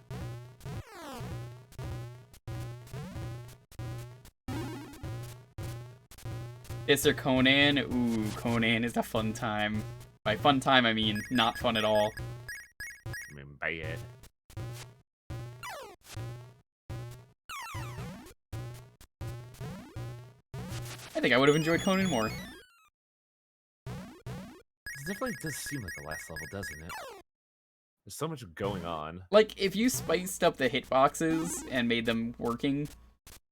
Mr. Conan? Ooh, Conan is a fun time. By fun time, I mean not fun at all. I mean, bad. I think I would have enjoyed Conan more. It definitely does seem like the last level, doesn't it? There's so much going on. Like, if you spiced up the hitboxes and made them working,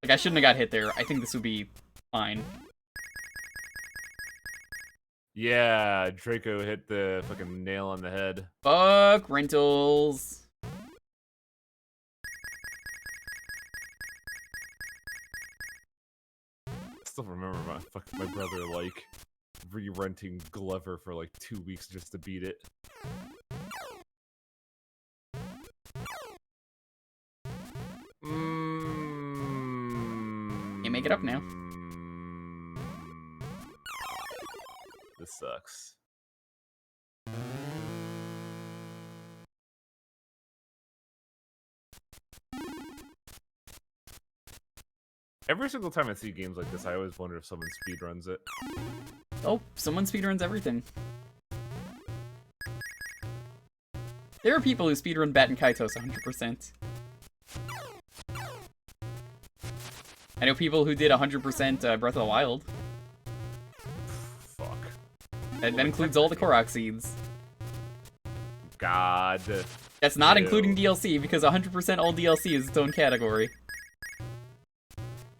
like, I shouldn't have got hit there. I think this would be fine. Yeah, Draco hit the fucking nail on the head. Fuck rentals. I still remember my brother, like, re-renting Glover for, like, 2 weeks just to beat it. Can't get up now. This sucks. Every single time I see games like this, I always wonder if someone speedruns it. Oh, someone speedruns everything. There are people who speedrun Bat and Kaitos 100%. I know people who did 100% Breath of the Wild. Fuck. That includes all the Korok seeds. God. That's not Ew. including DLC, because 100% all DLC is its own category.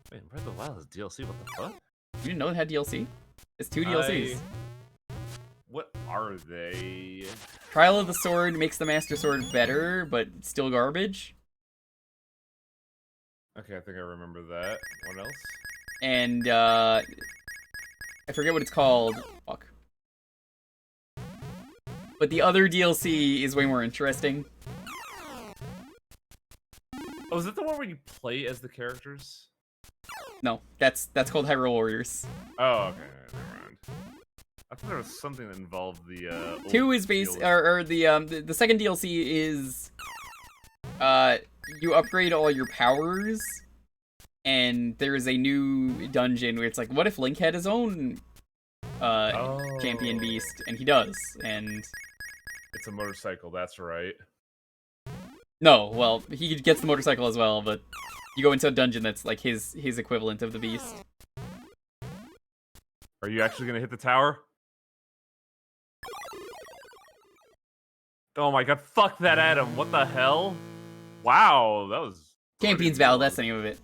Man, Breath of the Wild is DLC, what the fuck? You didn't know it had DLC? It's 2 DLCs. What are they? Trial of the Sword makes the Master Sword better, but still garbage. Okay, I think I remember that. What else? And, I forget what it's called. Fuck. But the other DLC is way more interesting. Oh, is that the one where you play as the characters? No, that's called Hyrule Warriors. Oh, okay. Never mind. I thought there was something that involved the, 2 old is based, DLC. or the second DLC is, you upgrade all your powers, and there's a new dungeon where it's like, what if Link had his own, champion beast? And he does, and... It's a motorcycle, that's right. No, well, he gets the motorcycle as well, but you go into a dungeon that's like his equivalent of the beast. Are you actually gonna hit the tower? Oh my god, fuck that Adam, what the hell? Wow, that was... Champion's Battle, that's the name of it.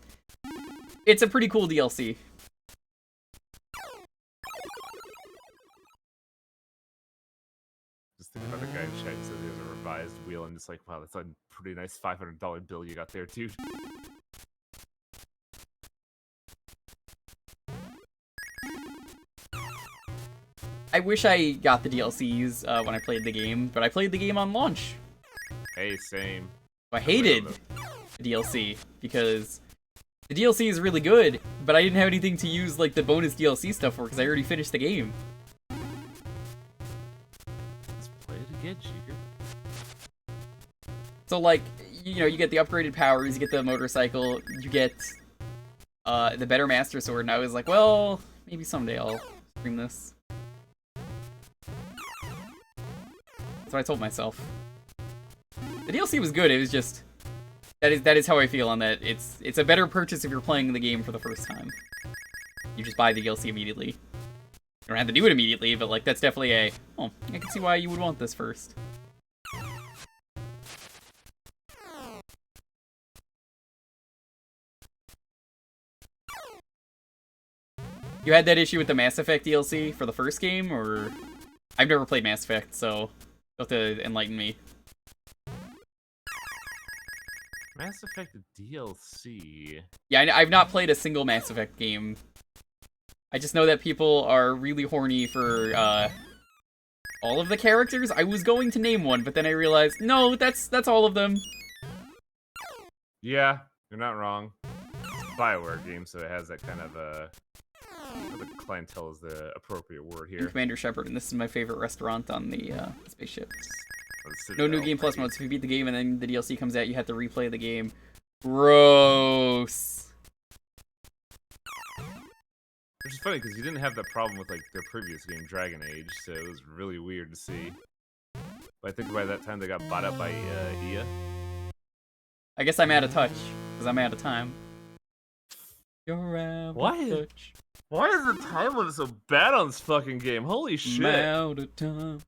It's a pretty cool DLC. Just think about the guy in chat who says he has a revised wheel, and just like, wow, that's a pretty nice $500 bill you got there, dude. I wish I got the DLCs when I played the game, but I played the game on launch. Hey, same. I hated the DLC, because the DLC is really good, but I didn't have anything to use like the bonus DLC stuff for, because I already finished the game. Let's play it again, Jewker. So like, you know, you get the upgraded powers, you get the motorcycle, you get the better Master Sword, and I was like, well, maybe someday I'll stream this. That's what I told myself. The DLC was good, it was just... That is how I feel on that. It's a better purchase if you're playing the game for the first time. You just buy the DLC immediately. You don't have to do it immediately, but like that's definitely a... Oh, I can see why you would want this first. You had that issue with the Mass Effect DLC for the first game, or... I've never played Mass Effect, so you'll have to enlighten me. Mass Effect DLC. Yeah, I've not played a single Mass Effect game. I just know that people are really horny for, all of the characters. I was going to name one, but then I realized, no, that's all of them. Yeah, you're not wrong. It's a BioWare game, so it has that kind of, the clientele is the appropriate word I'm here. Commander Shepard, and this is my favorite restaurant on the, spaceship. Or the No Citadel, new game plus maybe. modes. If you beat the game and then the DLC comes out, you have to replay the game. Gross. Which is funny, because you didn't have that problem with, like, their previous game, Dragon Age, so it was really weird to see. But I think by that time they got bought out by, EA. I guess I'm out of touch, because I'm out of time. You're out Why? of touch. Why is the time limit so bad on this fucking game? Holy shit. I'm out of time.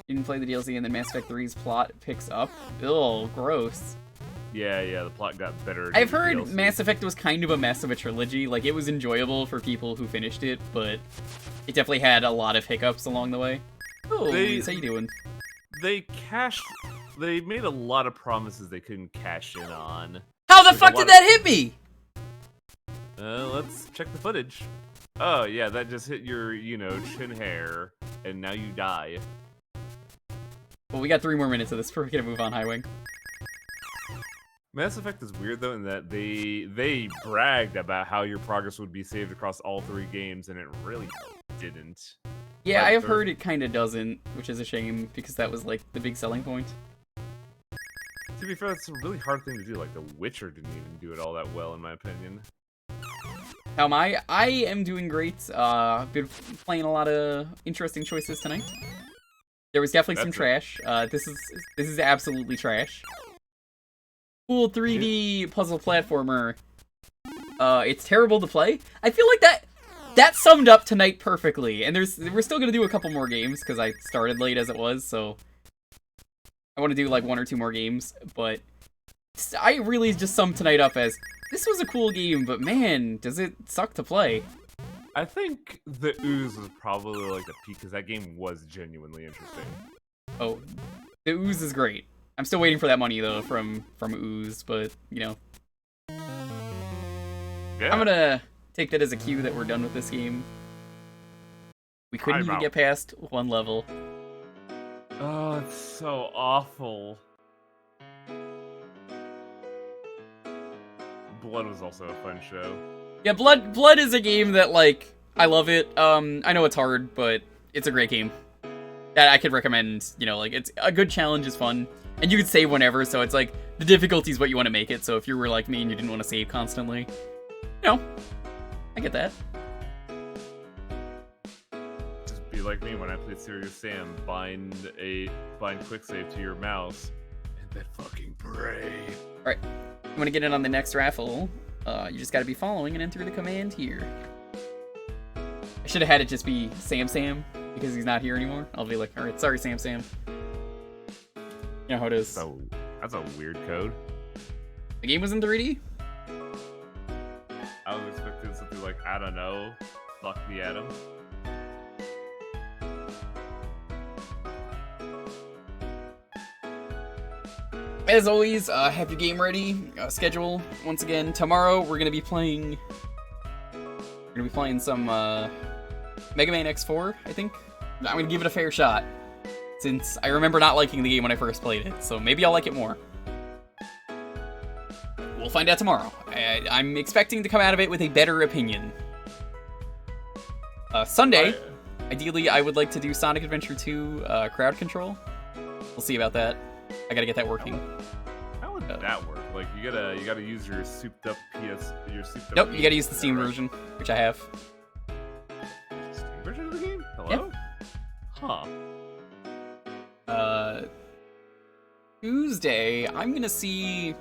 Didn't play the DLC, and then Mass Effect 3's plot picks up. Ugh, gross. Yeah, the plot got better. I've during heard the DLC. Mass Effect was kind of a mess of a trilogy. Like, it was enjoyable for people who finished it, but it definitely had a lot of hiccups along the way. Oh, They- how you doing? They made a lot of promises they couldn't cash in on. How the There's a fuck lot did of- that hit me? Let's check the footage. Oh, yeah, that just hit your, chin hair, and now you die. Well, we got 3 more minutes of this before we can move on, Highwing. Mass Effect is weird, though, in that they bragged about how your progress would be saved across all 3 games, and it really didn't. Yeah, I have heard it kind of doesn't, which is a shame, because that was, like, the big selling point. To be fair, that's a really hard thing to do. Like, The Witcher didn't even do it all that well, in my opinion. How am I? I am doing great. Been playing a lot of interesting choices tonight. There was definitely some trash. This is absolutely trash. Cool 3D puzzle platformer. It's terrible to play. I feel like that summed up tonight perfectly. And we're still gonna do a couple more games because I started late as it was, so I want to do like 1 or 2 more games. But I really just summed tonight up as this was a cool game, but man, does it suck to play. I think the Ooze was probably like the peak because that game was genuinely interesting. Oh, the Ooze is great. I'm still waiting for that money though from Ooze, but you know. Yeah. I'm gonna take that as a cue that we're done with this game. We couldn't even get past 1 level. Oh, it's so awful. Blood was also a fun show. Yeah, Blood is a game that, like, I love it. I know it's hard, but it's a great game. That I could recommend, you know, like, it's a good challenge, is fun. And you could save whenever, so it's like, the difficulty is what you want to make it, so if you were like me and you didn't want to save constantly, you know, I get that. Just be like me when I played Serious Sam, bind quick save to your mouse, and then fucking pray. Alright, you want to get in on the next raffle, you just gotta be following and enter the command here. I should have had it just be Sam, because he's not here anymore. I'll be like, alright, sorry Sam. You know how it is. So, that's a weird code. The game was in 3D? I was expecting something like, I don't know, fuck the atom. As always, have your game ready. Schedule, once again, tomorrow we're gonna be playing some Mega Man X4, I think. I'm gonna give it a fair shot, since I remember not liking the game when I first played it, so maybe I'll like it more. We'll find out tomorrow. I'm expecting to come out of it with a better opinion. Sunday, ideally I would like to do Sonic Adventure 2 crowd control. We'll see about that. I gotta get that working. How would that work? Like, you gotta use your souped up Nope, you gotta use the Steam version, which I have. Steam version of the game? Hello? Yep. Huh. Tuesday, I'm gonna see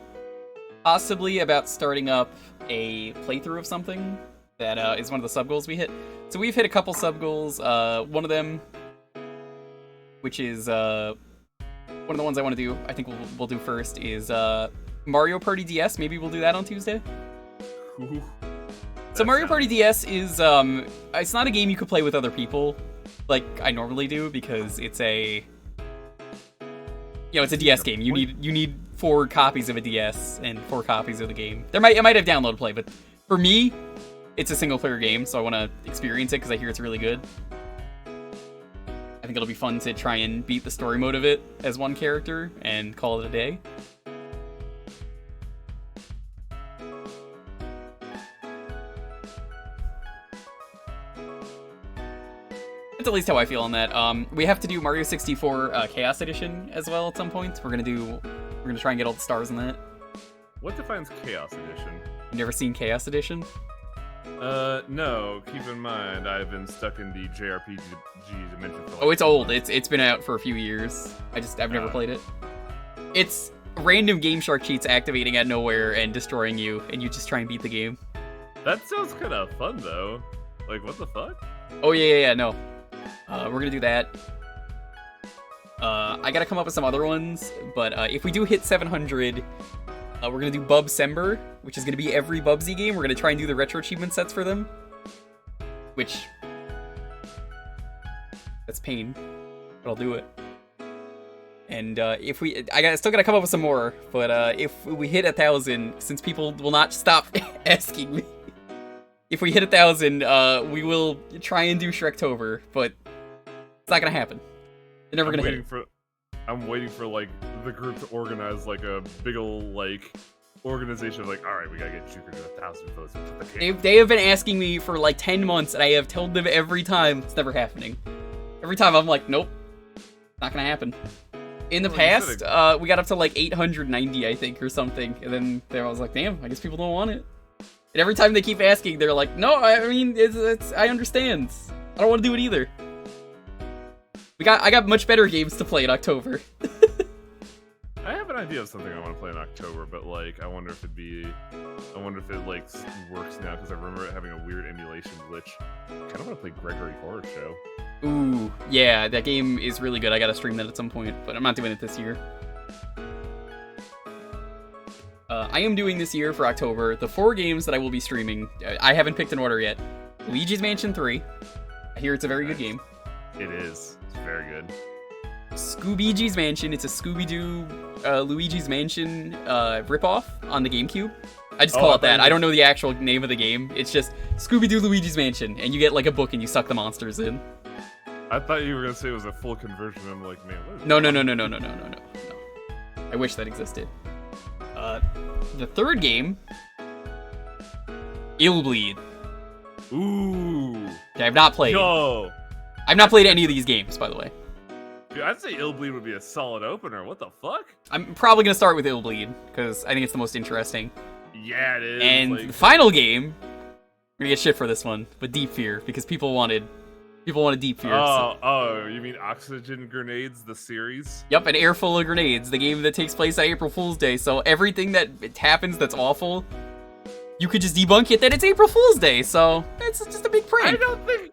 possibly about starting up a playthrough of something that is one of the sub-goals we hit. So we've hit a couple sub-goals. One of them, which is one of the ones I want to do, I think we'll do first, is Mario Party DS. Maybe we'll do that on Tuesday. Ooh, so Mario Party DS is, it's not a game you could play with other people, like I normally do, because it's a, it's a DS game. You need 4 copies of a DS and 4 copies of the game. It might have download play, but for me, it's a single-player game, so I want to experience it because I hear it's really good. I think it'll be fun to try and beat the story mode of it as one character and call it a day. That's at least how I feel on that. We have to do Mario 64 Chaos Edition as well at some point. We're gonna try and get all the stars in that. What defines Chaos Edition? You never seen Chaos Edition? No. Keep in mind, I've been stuck in the JRPG dimension for like Oh, it's old. It's been out for a few years. I've never played it. It's random Game Shark cheats activating out of nowhere and destroying you, and you just try and beat the game. That sounds kind of fun, though. Like, what the fuck? Oh, yeah, no. We're gonna do that. I gotta come up with some other ones, but if we do hit 700, we're gonna do Bubsember, which is gonna be every Bubsy game. We're gonna try and do the retro achievement sets for them. Which... that's pain, but I'll do it. And if we... I still gotta come up with some more, but if we hit 1,000, since people will not stop asking me, if we hit 1,000, we will try and do Shrektober, but it's not gonna happen. They're never gonna hit it. I'm waiting for like the group to organize like a big ol' like organization of like, all right, we gotta get Jewker to 1,000 votes. They have been asking me for like 10 months, and I have told them every time it's never happening. Every time I'm like, nope, not gonna happen. In the past, we got up to like 890, I think, or something, and then I was like, damn, I guess people don't want it. And every time they keep asking, they're like, no, I mean, it's I understand. I don't want to do it either. I got much better games to play in October. I have an idea of something I want to play in October, but like, I wonder if it like works now because I remember it having a weird emulation glitch. I kind of want to play Gregory Horror Show. Ooh, yeah, that game is really good. I gotta stream that at some point, but I'm not doing it this year. I am doing this year for October the 4 games that I will be streaming. I haven't picked an order yet. Luigi's Mansion 3. I hear it's a very good game. It is. It's very good. Scooby-Gee's Mansion. It's a Scooby-Doo Luigi's Mansion ripoff on the GameCube. I just call it that. I don't know the actual name of the game. It's just Scooby-Doo Luigi's Mansion, and you get like a book and you suck the monsters in. I thought you were gonna say it was a full conversion. I'm like, man, what is No. I wish that existed. The third game, Illbleed. Ooh. Okay, I've not played. Yo. I've not played any of these games, by the way. Dude, I'd say Illbleed would be a solid opener. What the fuck? I'm probably gonna start with Illbleed because I think it's the most interesting. Yeah, it is. And like... the final game, we're gonna get shit for this one, but Deep Fear, because people wanted Deep Fear. Oh, you mean Oxygen Grenades, the series? Yep, an air full of grenades, the game that takes place on April Fool's Day, so everything that happens that's awful, you could just debunk it that it's April Fool's Day, so it's just a big prank.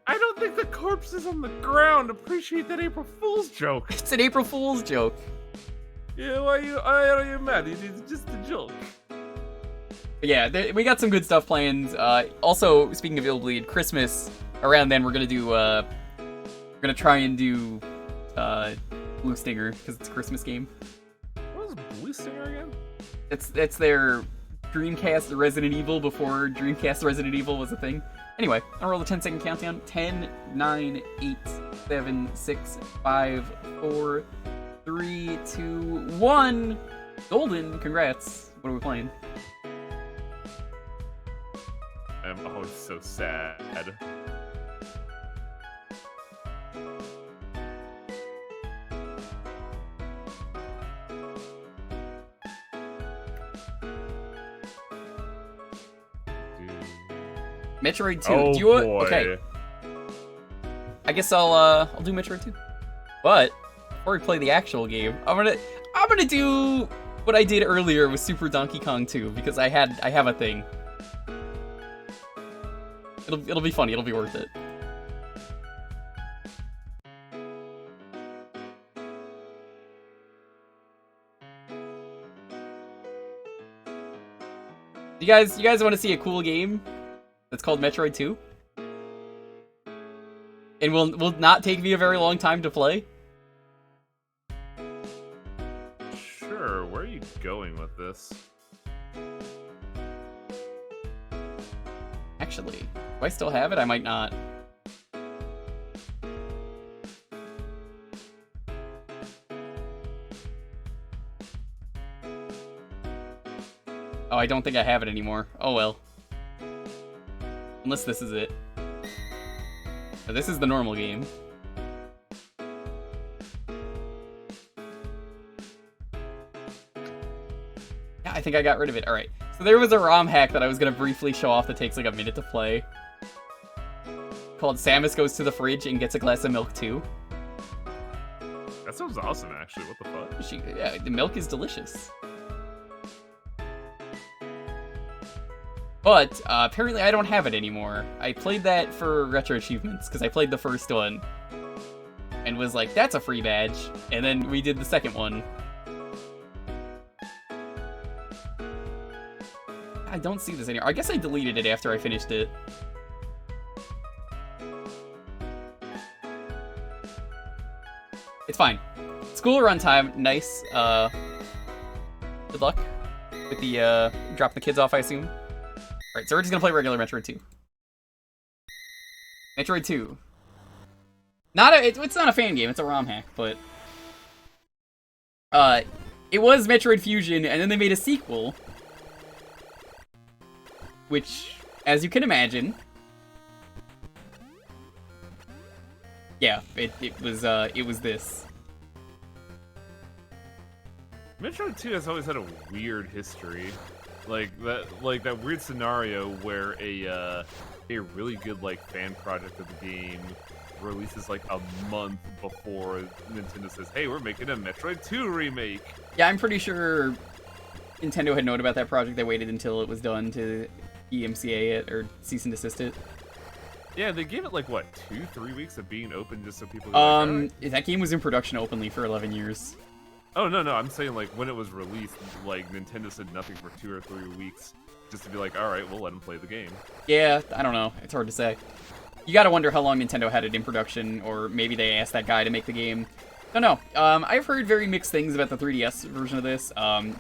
I don't think the corpses on the ground appreciate that April Fool's joke. It's an April Fool's joke. Yeah, why are you mad? It's just a joke. But yeah, we got some good stuff planned. Also, speaking of Illbleed, Christmas, around then we're gonna try and do Blue Stinger, because it's a Christmas game. What was Blue Stinger again? It's their Dreamcast Resident Evil before Dreamcast Resident Evil was a thing. Anyway, I'll roll the 10-second countdown. 10, 9, 8, 7, 6, 5, 4, 3, 2, 1. Golden, congrats. What are we playing? I'm always so sad. Metroid 2. Oh, do you want? boy. Okay. I guess I'll do Metroid 2. But before we play the actual game, I'm gonna do what I did earlier with Super Donkey Kong 2 because I have a thing. It'll be funny. It'll be worth it. You guys want to see a cool game that's called Metroid 2? And will not take me a very long time to play? Sure, where are you going with this? Actually, do I still have it? I might not. Oh, I don't think I have it anymore. Oh well. Unless this is it. Oh, this is the normal game. Yeah, I think I got rid of it. Alright. So there was a ROM hack that I was going to briefly show off that takes like a minute to play. Called Samus Goes to the Fridge and Gets a Glass of Milk Too. That sounds awesome, actually. What the fuck? Yeah, the milk is delicious. But apparently I don't have it anymore. I played that for retro achievements because I played the first one and was like, that's a free badge. And then we did the second one. I don't see this anymore. I guess I deleted it after I finished it. It's fine. School run time, nice. Good luck with the dropping the kids off, I assume. Alright, so we're just gonna play regular Metroid 2. Metroid 2. It's not a fan game, it's a ROM hack, but it was Metroid Fusion, and then they made a sequel, which, as you can imagine, yeah, it was this. Metroid 2 has always had a weird history, like that weird scenario where a really good like fan project of the game releases like a month before Nintendo says, "Hey, we're making a Metroid 2 remake." Yeah, I'm pretty sure Nintendo had known about that project. They waited until it was done to EMCA it or cease and desist it. Yeah, they gave it like what 2-3 weeks of being open just so people. Could, like, "Alright." That game was in production openly for 11 years. Oh no, I'm saying like when it was released, like Nintendo said nothing for 2 or 3 weeks, just to be like, all right, we'll let them play the game. Yeah, I don't know. It's hard to say. You gotta wonder how long Nintendo had it in production, or maybe they asked that guy to make the game. Don't know. I've heard very mixed things about the 3DS version of this.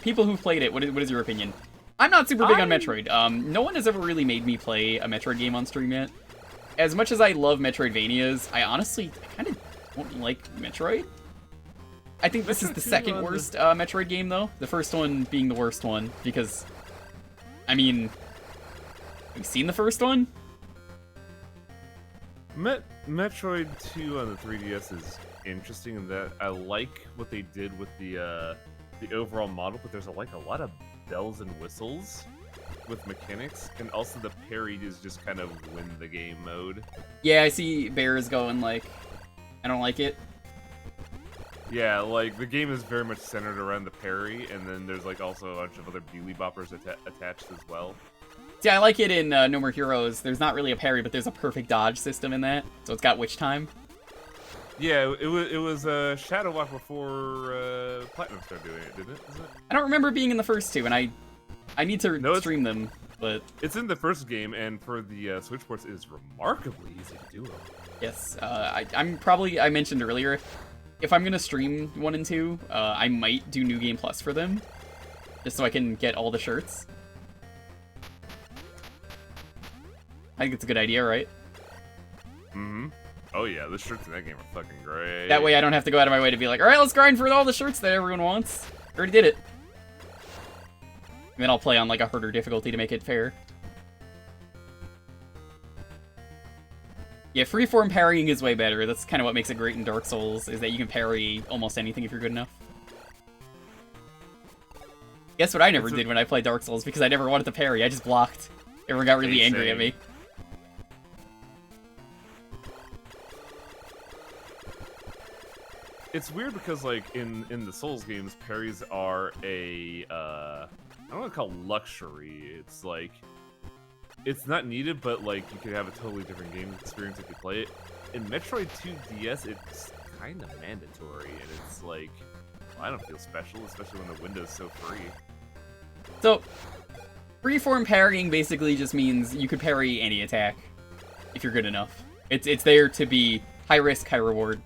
People who've played it, what is your opinion? I'm not super big on Metroid. No one has ever really made me play a Metroid game on stream yet. As much as I love Metroidvanias, I honestly kind of don't like Metroid. I think this is the second worst Metroid game, though. The first one being the worst one, because, I mean, have you seen the first one? Metroid 2 on the 3DS is interesting in that I like what they did with the overall model, but there's like a lot of bells and whistles with mechanics, and also the parry is just kind of win the game mode. Yeah, I see Bears going like, I don't like it. Yeah, like the game is very much centered around the parry, and then there's like also a bunch of other beauty boppers attached as well. See, I like it in No More Heroes. There's not really a parry, but there's a perfect dodge system in that, so it's got witch time. Yeah, it was Shadow Walk before Platinum started doing it, didn't it? Isn't it? I don't remember being in the first two, and I need to stream them, but it's in the first game, and for the Switch ports, it is remarkably easy to do it. Yes, I mentioned earlier, if I'm gonna stream 1 and 2, I might do New Game Plus for them, just so I can get all the shirts. I think it's a good idea, right? Mm-hmm. Oh yeah, the shirts in that game are fucking great. That way I don't have to go out of my way to be like, alright, let's grind for all the shirts that everyone wants. I already did it. And then I'll play on like a harder difficulty to make it fair. Yeah, freeform parrying is way better. That's kind of what makes it great in Dark Souls, is that you can parry almost anything if you're good enough. Guess what I never did when I played Dark Souls, because I never wanted to parry, I just blocked. Everyone got really angry at me. It's weird because, like, in the Souls games, parries are a, I don't want to call it luxury. It's like, it's not needed, but, like, you could have a totally different game experience if you play it. In Metroid 2 DS, it's kind of mandatory, and it's like, well, I don't feel special, especially when the window's so free. So, freeform parrying basically just means you could parry any attack if you're good enough. It's there to be high risk, high reward.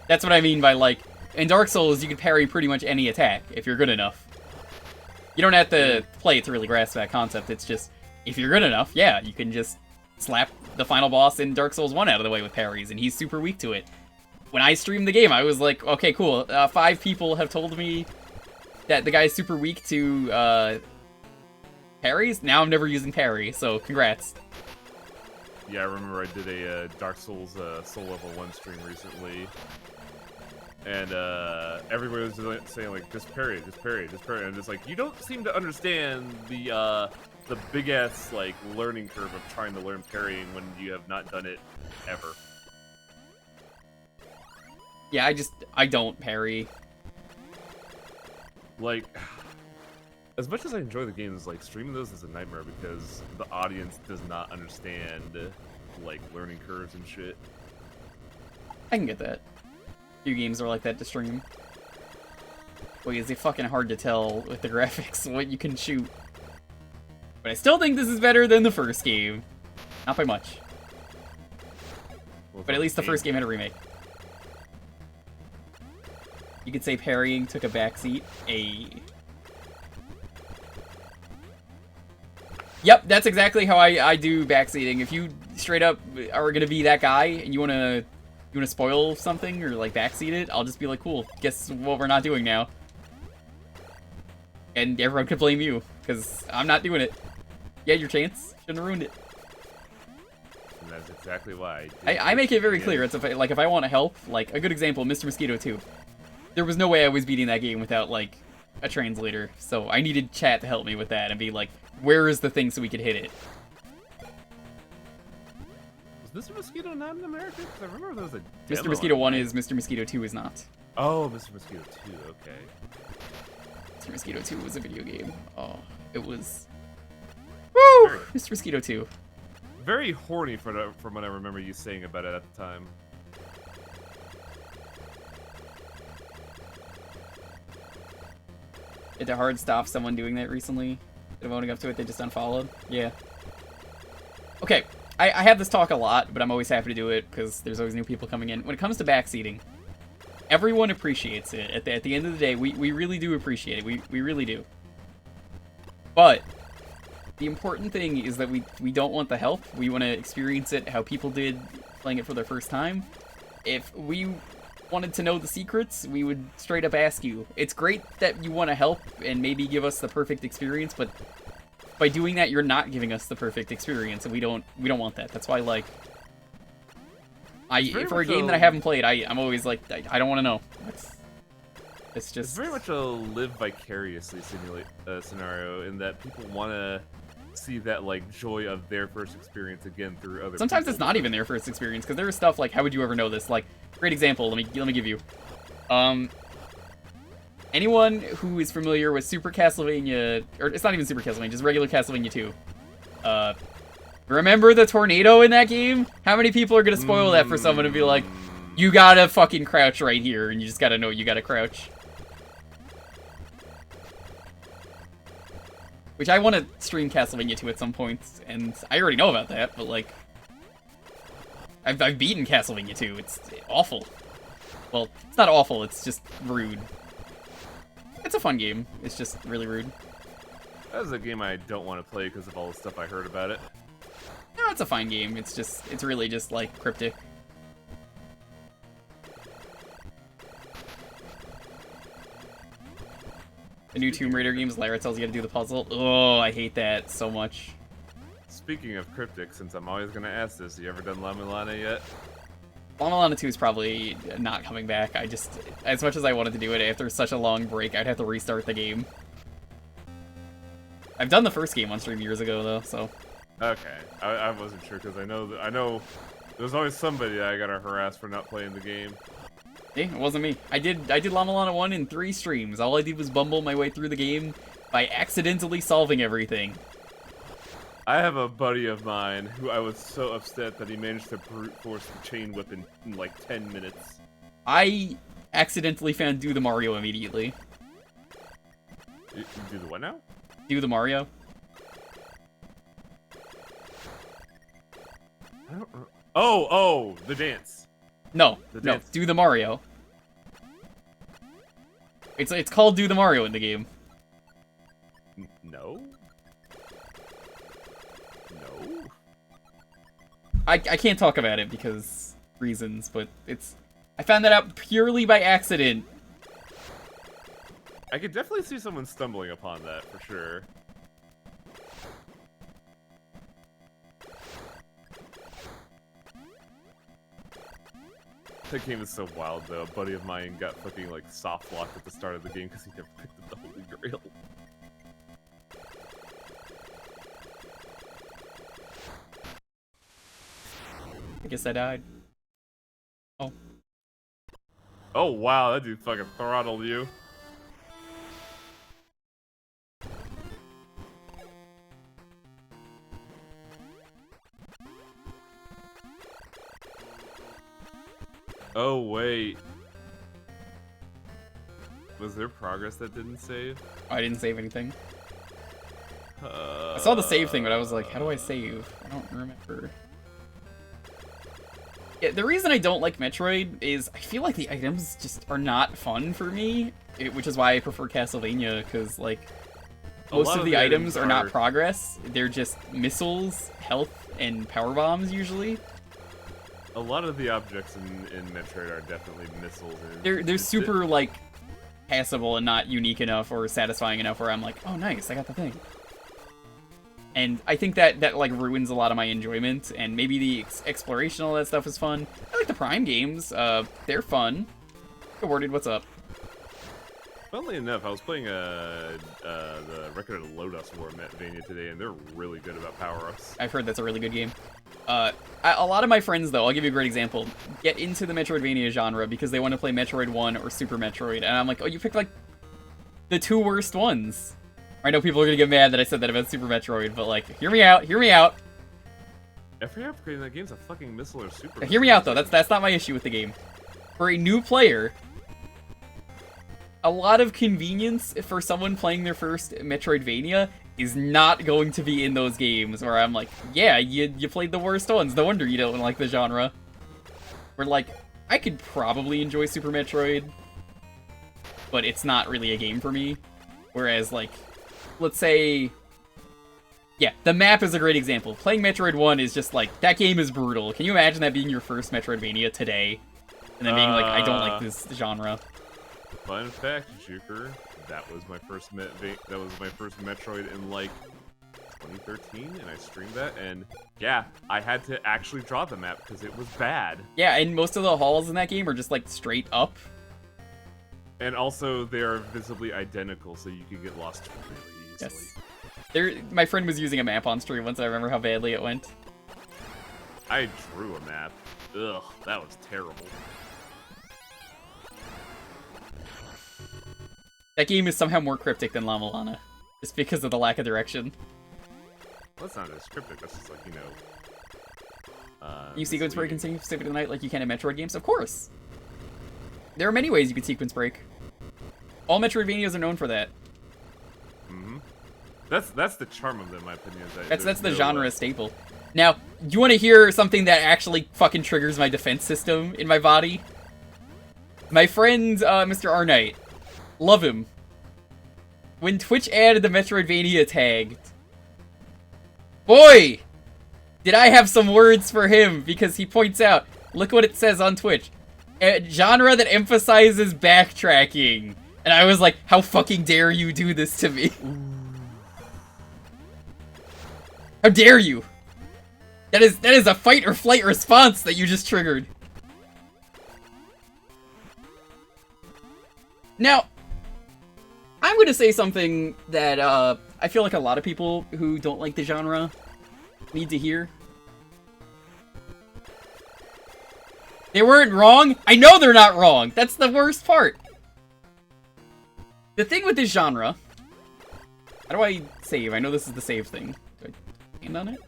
That's what I mean by, like, in Dark Souls, you can parry pretty much any attack if you're good enough. You don't have to play it to really grasp that concept. It's just, if you're good enough, yeah, you can just slap the final boss in Dark Souls 1 out of the way with parries, and he's super weak to it. When I streamed the game, I was like, okay, cool. 5 people have told me that the guy's super weak to parries. Now I'm never using parry, so congrats. Yeah, I remember I did a Dark Souls Soul Level 1 stream recently, and everybody was saying like, just parry, just parry, just parry. And it's like, you don't seem to understand the big ass like learning curve of trying to learn parrying when you have not done it ever. Yeah, I don't parry. Like, as much as I enjoy the games, like, streaming those is a nightmare because the audience does not understand, like, learning curves and shit. I can get that. Few games are like that to stream. Boy, is it fucking hard to tell with the graphics what you can shoot. But I still think this is better than the first game. Not by much. Well, But at least the first game had a remake. You could say parrying took a backseat. Yep, that's exactly how I do backseating. If you straight up are gonna be that guy and you wanna spoil something or like backseat it, I'll just be like, cool, guess what we're not doing now. And everyone could blame you, because I'm not doing it. You had your chance, shouldn't have ruined it. And that's exactly why I make it very clear. It's if I want to help, like a good example, Mr. Mosquito 2. There was no way I was beating that game without like a translator, so I needed chat to help me with that and be like, where is the thing so we could hit it? Was Mr. Mosquito not in America? Because I remember there was a Mr. demo Mosquito on 1 it. is, Mr. Mosquito 2 is not. Oh, Mr. Mosquito 2, okay. Mr. Mosquito 2 was a video game. Oh, it was... Woo! Very- Mr. Mosquito 2. Very horny from what I remember you saying about it at the time. Did it hard stop someone doing that recently? Instead of owning up to it, they just unfollowed? Yeah. Okay, I have this talk a lot, but I'm always happy to do it because there's always new people coming in. When it comes to backseating, everyone appreciates it. At the end of the day, we really do appreciate it. We really do. But the important thing is that we don't want the help. We want to experience it how people did playing it for their first time. If we wanted to know the secrets, we would straight up ask you. It's great that you want to help and maybe give us the perfect experience, but by doing that, you're not giving us the perfect experience, and we don't want that. That's why, like, for a game that I haven't played, I'm always like, I don't want to know. It's just... It's very much a live vicariously scenario in that people want to see that, like, joy of their first experience again through other Sometimes people. it's not even their first experience, because there is stuff like, how would you ever know this? Like, great example, let me give you. Anyone who is familiar with Super Castlevania, or it's not even Super Castlevania, just regular Castlevania 2. Remember the tornado in that game? How many people are gonna spoil that for someone and be like, you gotta fucking crouch right here, and you just gotta know you gotta crouch. Which I want to stream Castlevania 2 at some point, and I already know about that, but like, I've beaten Castlevania 2. It's awful. Well, it's not awful, it's just rude. It's a fun game. It's just really rude. That is a game I don't want to play because of all the stuff I heard about it. No, it's a fine game. It's really just like cryptic. The new Tomb Raider games, Lara tells you how to do the puzzle. Oh, I hate that so much. Speaking of cryptic, since I'm always going to ask this, you ever done La Milana yet? La Milana 2 is probably not coming back. I just, as much as I wanted to do it, after such a long break, I'd have to restart the game. I've done the first game on stream years ago, though, so... Okay, I wasn't sure, because I know there's always somebody that I gotta harass for not playing the game. Hey, it wasn't me. I did La Milana 1 in 3 streams. All I did was bumble my way through the game by accidentally solving everything. I have a buddy of mine who I was so upset that he managed to brute force the chain whip in like 10 minutes. I accidentally found Do the Mario immediately. You do the what now? Do the Mario? I don't know. Oh, the dance. No, The no, dance. Do the Mario. It's called Do the Mario in the game. No. No. I can't talk about it because reasons, but I found that out purely by accident. I could definitely see someone stumbling upon that for sure. That game is so wild though. A buddy of mine got fucking like soft locked at the start of the game because he never picked up the Holy Grail. I guess I died. Oh. Oh wow, that dude fucking throttled you. Oh wait. Was there progress that didn't save? I didn't save anything. I saw the save thing, but I was like, how do I save? I don't remember. Yeah, the reason I don't like Metroid is I feel like the items just are not fun for me, which is why I prefer Castlevania, because, like, most of the items are not are- progress. They're just missiles, health, and power bombs usually. A lot of the objects in Metroid are definitely missiles. And They're super like passable and not unique enough or satisfying enough where I'm like, oh nice, I got the thing. And I think that like ruins a lot of my enjoyment. And maybe the exploration, all that stuff is fun. I like the Prime games. They're fun. Awarded, what's up? Funnily enough, I was playing the Record of Lodos War Metroidvania today, and they're really good about power-ups. I've heard that's a really good game. A lot of my friends, though, I'll give you a great example, get into the Metroidvania genre because they want to play Metroid 1 or Super Metroid, and I'm like, oh, you picked, like, the two worst ones. I know people are gonna get mad that I said that about Super Metroid, but, like, hear me out, hear me out. Every upgrade in that game's a fucking missile or super. Hear me out, though, that's not my issue with the game. For a new player, a lot of convenience for someone playing their first Metroidvania is not going to be in those games where I'm like, yeah, you played the worst ones. No wonder you don't like the genre. Where, like, I could probably enjoy Super Metroid, but it's not really a game for me. Whereas, like, let's say... Yeah, the map is a great example. Playing Metroid 1 is just like, that game is brutal. Can you imagine that being your first Metroidvania today? And then being like, I don't like this genre. Fun fact, Jewker, that was my first Metroid in like 2013, and I streamed that, and yeah, I had to actually draw the map because it was bad. Yeah, and most of the halls in that game are just like straight up. And also, they are visibly identical, so you can get lost really easily. Yes. My friend was using a map on stream once. I remember how badly it went. I drew a map. Ugh, that was terrible. That game is somehow more cryptic than La Milana, just because of the lack of direction. Well, that's not as cryptic, that's just like, you know... You sequence break and save it the night like you can in Metroid games? Of course! There are many ways you can sequence break. All Metroidvanias are known for that. Mm-hmm. That's the charm of them, in my opinion. That's the genre staple. Now, you want to hear something that actually fucking triggers my defense system in my body? My friend, Mr. R. Knight. Love him. When Twitch added the Metroidvania tag, boy, did I have some words for him, because he points out, look what it says on Twitch. A genre that emphasizes backtracking. And I was like, how fucking dare you do this to me? How dare you? That is a fight or flight response that you just triggered. Now, I'm gonna say something that I feel like a lot of people who don't like the genre need to hear. They weren't wrong. I know they're not wrong. That's the worst part. The thing with this genre... How do I save? I know this is the save thing. Do I hand on it?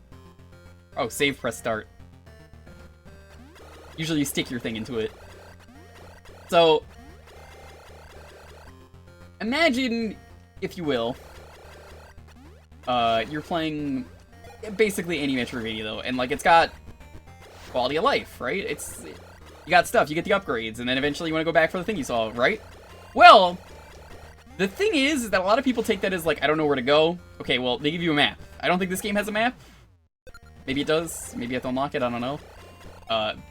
Oh, save, press start. Usually you stick your thing into it. So... Imagine, if you will, you're playing basically any Metroidvania though, and like it's got quality of life, right? You got stuff, you get the upgrades, and then eventually you want to go back for the thing you saw, right? Well, the thing is that a lot of people take that as like, I don't know where to go. Okay, well, they give you a map. I don't think this game has a map. Maybe it does. Maybe you have to unlock it, I don't know.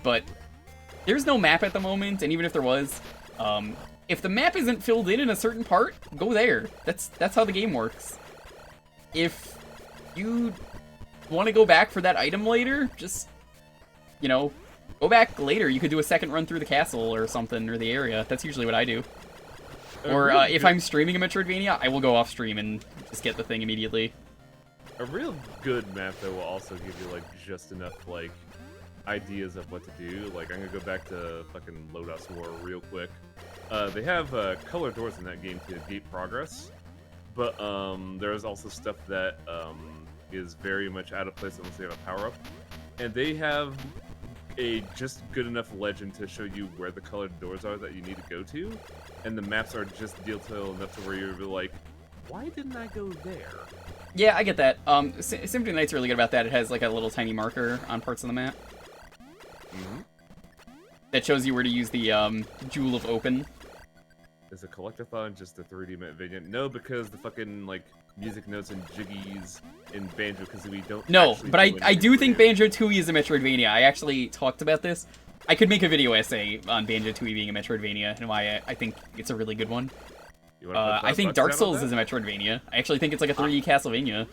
But there's no map at the moment, and even if there was, if the map isn't filled in a certain part, go there. That's how the game works. If you want to go back for that item later, just, you know, go back later. You could do a second run through the castle or something, or the area. That's usually what I do. Or if I'm streaming a Metroidvania, I will go off stream and just get the thing immediately. A real good map, though, will also give you, like, just enough, like, ideas of what to do. Like, I'm gonna go back to fucking Lodos War real quick. They have colored doors in that game to gate progress, but there's also stuff that is very much out of place unless they have a power-up. And they have a just good enough legend to show you where the colored doors are that you need to go to, and the maps are just detailed enough to where you're like, why didn't I go there? Yeah, I get that. Symphony of the Night's really good about that. It has like a little tiny marker on parts of the map. Mm-hmm. That shows you where to use the Jewel of Open. Is a collectathon just a 3D Metroidvania? No, because the fucking like music notes and jiggies in Banjo-Kazooie don't. No, actually but do I anything do for think you. Banjo-Tooie is a Metroidvania. I actually talked about this. I could make a video essay on Banjo-Tooie being a Metroidvania and why I think it's a really good one. You wanna put I think $5 Dark down on Souls that? is a Metroidvania. I actually think it's like a 3D Castlevania.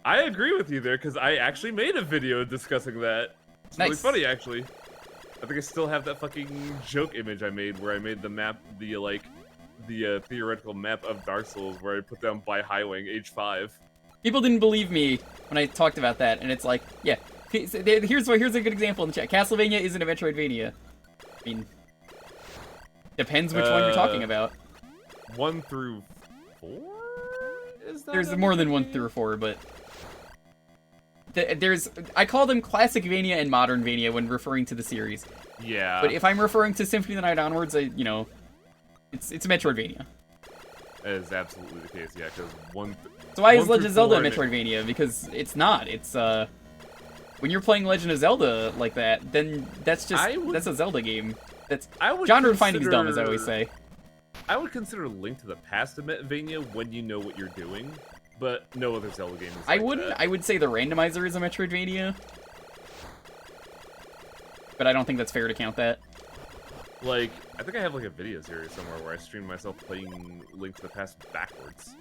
I agree with you there because I actually made a video discussing that. It's really Nice. funny actually. I think I still have that fucking joke image I made where I made the map, the theoretical map of Dark Souls where I put down by Highwing age 5. People didn't believe me when I talked about that, and it's like, yeah, here's a good example in the chat. Castlevania isn't a Metroidvania. I mean, depends which one you're talking about. 1 through 4? Is that There's a more than 1 Metroidvania? through 4, but I call them Classic Vania and Modern Vania when referring to the series. Yeah. But if I'm referring to Symphony of the Night onwards, it's a Metroidvania. That is absolutely the case, yeah, because So why is 1 Legend through of Zelda a 4 Metroidvania? Because it's not. It's when you're playing Legend of Zelda like that, then that's a Zelda game. That's genre finding's dumb, as I always say. I would consider Link to the Past a Metroidvania when you know what you're doing, but no other Zelda game is I like wouldn't. that. I would say the randomizer is a Metroidvania, but I don't think that's fair to count that. Like, I think I have like a video series somewhere where I stream myself playing Link to the Past backwards.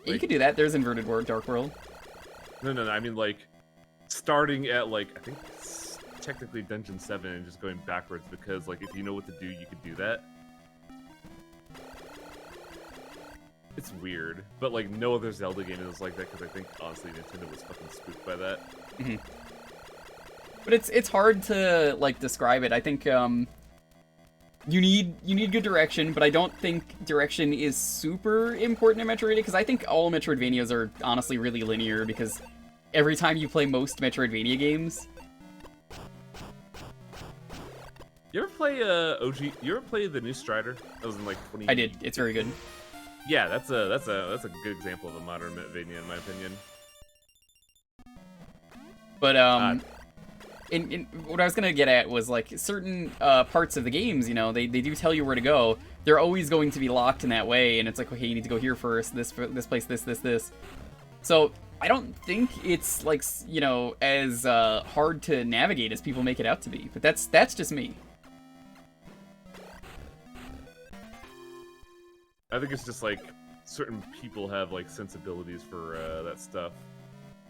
Yeah, you could do that. There's Inverted World, Dark World. No, I mean like starting at like I think technically Dungeon 7 and just going backwards because like if you know what to do, you could do that. It's weird, but like no other Zelda game is like that because I think honestly Nintendo was fucking spooked by that. Mm-hmm. But it's hard to like describe it. I think you need good direction, but I don't think direction is super important in Metroidvania because I think all Metroidvanias are honestly really linear because every time you play most Metroidvania games. You ever play OG? You ever play the new Strider? That was in like 20. I did. It's very good. Yeah, that's a good example of a modern Metroidvania in my opinion. But in what I was gonna get at was like certain parts of the games, you know, they do tell you where to go. They're always going to be locked in that way, and it's like, okay, you need to go here first. This place, this. So I don't think it's like, you know, as hard to navigate as people make it out to be. But that's just me. I think it's just like certain people have like sensibilities for that stuff,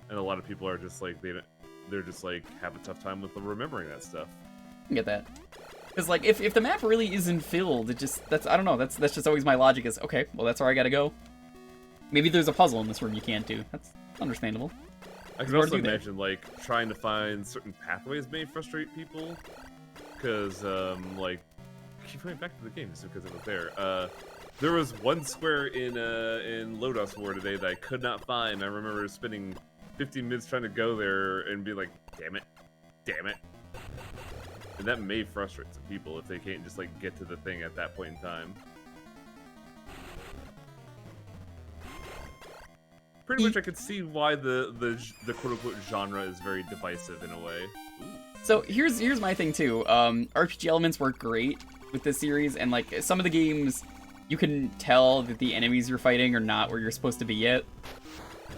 and a lot of people are just like they're just like have a tough time with remembering that stuff. I can get that. Because like if the map really isn't filled, I don't know, that's just always my logic is, okay, well that's where I gotta go. Maybe there's a puzzle in this room you can't do. That's understandable. I can Hard also to do that. imagine like trying to find certain pathways may frustrate people, because like keep going back to the game just because it was there. There was one square in Lodos War today that I could not find. I remember spending 15 minutes trying to go there and be like, damn it. And that may frustrate some people if they can't just like get to the thing at that point in time. Pretty much I could see why the quote-unquote genre is very divisive in a way. So here's my thing too. RPG elements work great with this series, and like some of the games, you can tell that the enemies you're fighting are not where you're supposed to be yet,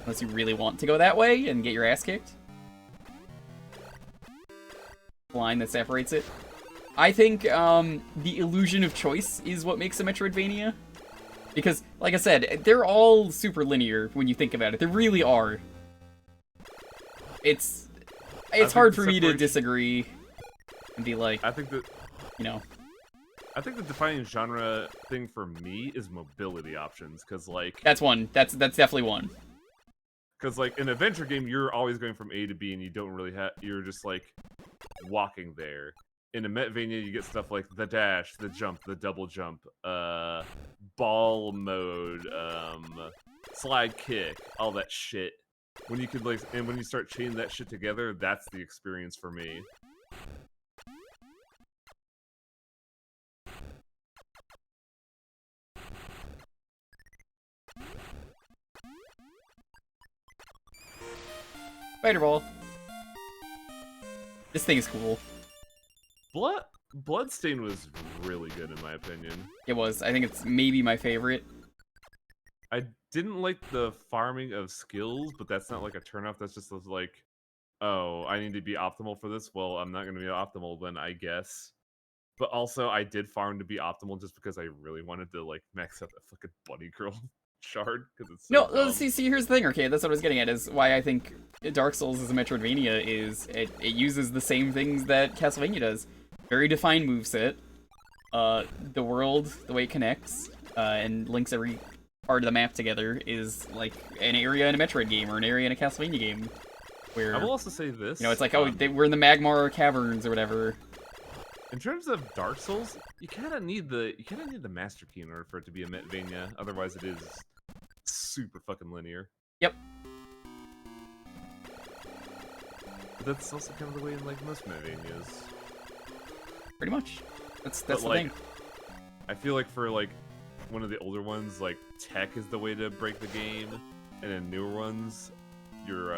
unless you really want to go that way and get your ass kicked. Line that separates it. I think the illusion of choice is what makes a Metroidvania. Because, like I said, they're all super linear when you think about it. They really are. It's hard for me to disagree and be like, I think that, you know. I think the defining genre thing for me is mobility options, because like That's one. That's definitely one. Because like in an adventure game, you're always going from A to B, and you don't really have. You're just like walking there. In a Metroidvania, you get stuff like the dash, the jump, the double jump, ball mode, slide kick, all that shit. When you could like, and when you start chaining that shit together, that's the experience for me. Spider Ball. This thing is cool. Bloodstain was really good in my opinion. It was. I think it's maybe my favorite. I didn't like the farming of skills, but that's not like a turnoff. That's just like, oh, I need to be optimal for this. Well, I'm not going to be optimal then, I guess. But also, I did farm to be optimal just because I really wanted to like max out that fucking bunny girl shard because it's so No, dumb. see, here's the thing, Arcade. That's what I was getting at. Is why I think Dark Souls is a Metroidvania is it uses the same things that Castlevania does. Very defined moveset. The world, the way it connects, and links every part of the map together is like an area in a Metroid game or an area in a Castlevania game. Where I will also say this. you know, it's like, oh, we're in the Magmar caverns or whatever. In terms of Dark Souls, you kind of need the Master Key in order for it to be a Metroidvania. Otherwise, it is super fucking linear. Yep. But that's also kind of the way in like most Metroidvanias. Pretty much. That's But, the like, thing. I feel like for like one of the older ones, like tech is the way to break the game, and then newer ones, your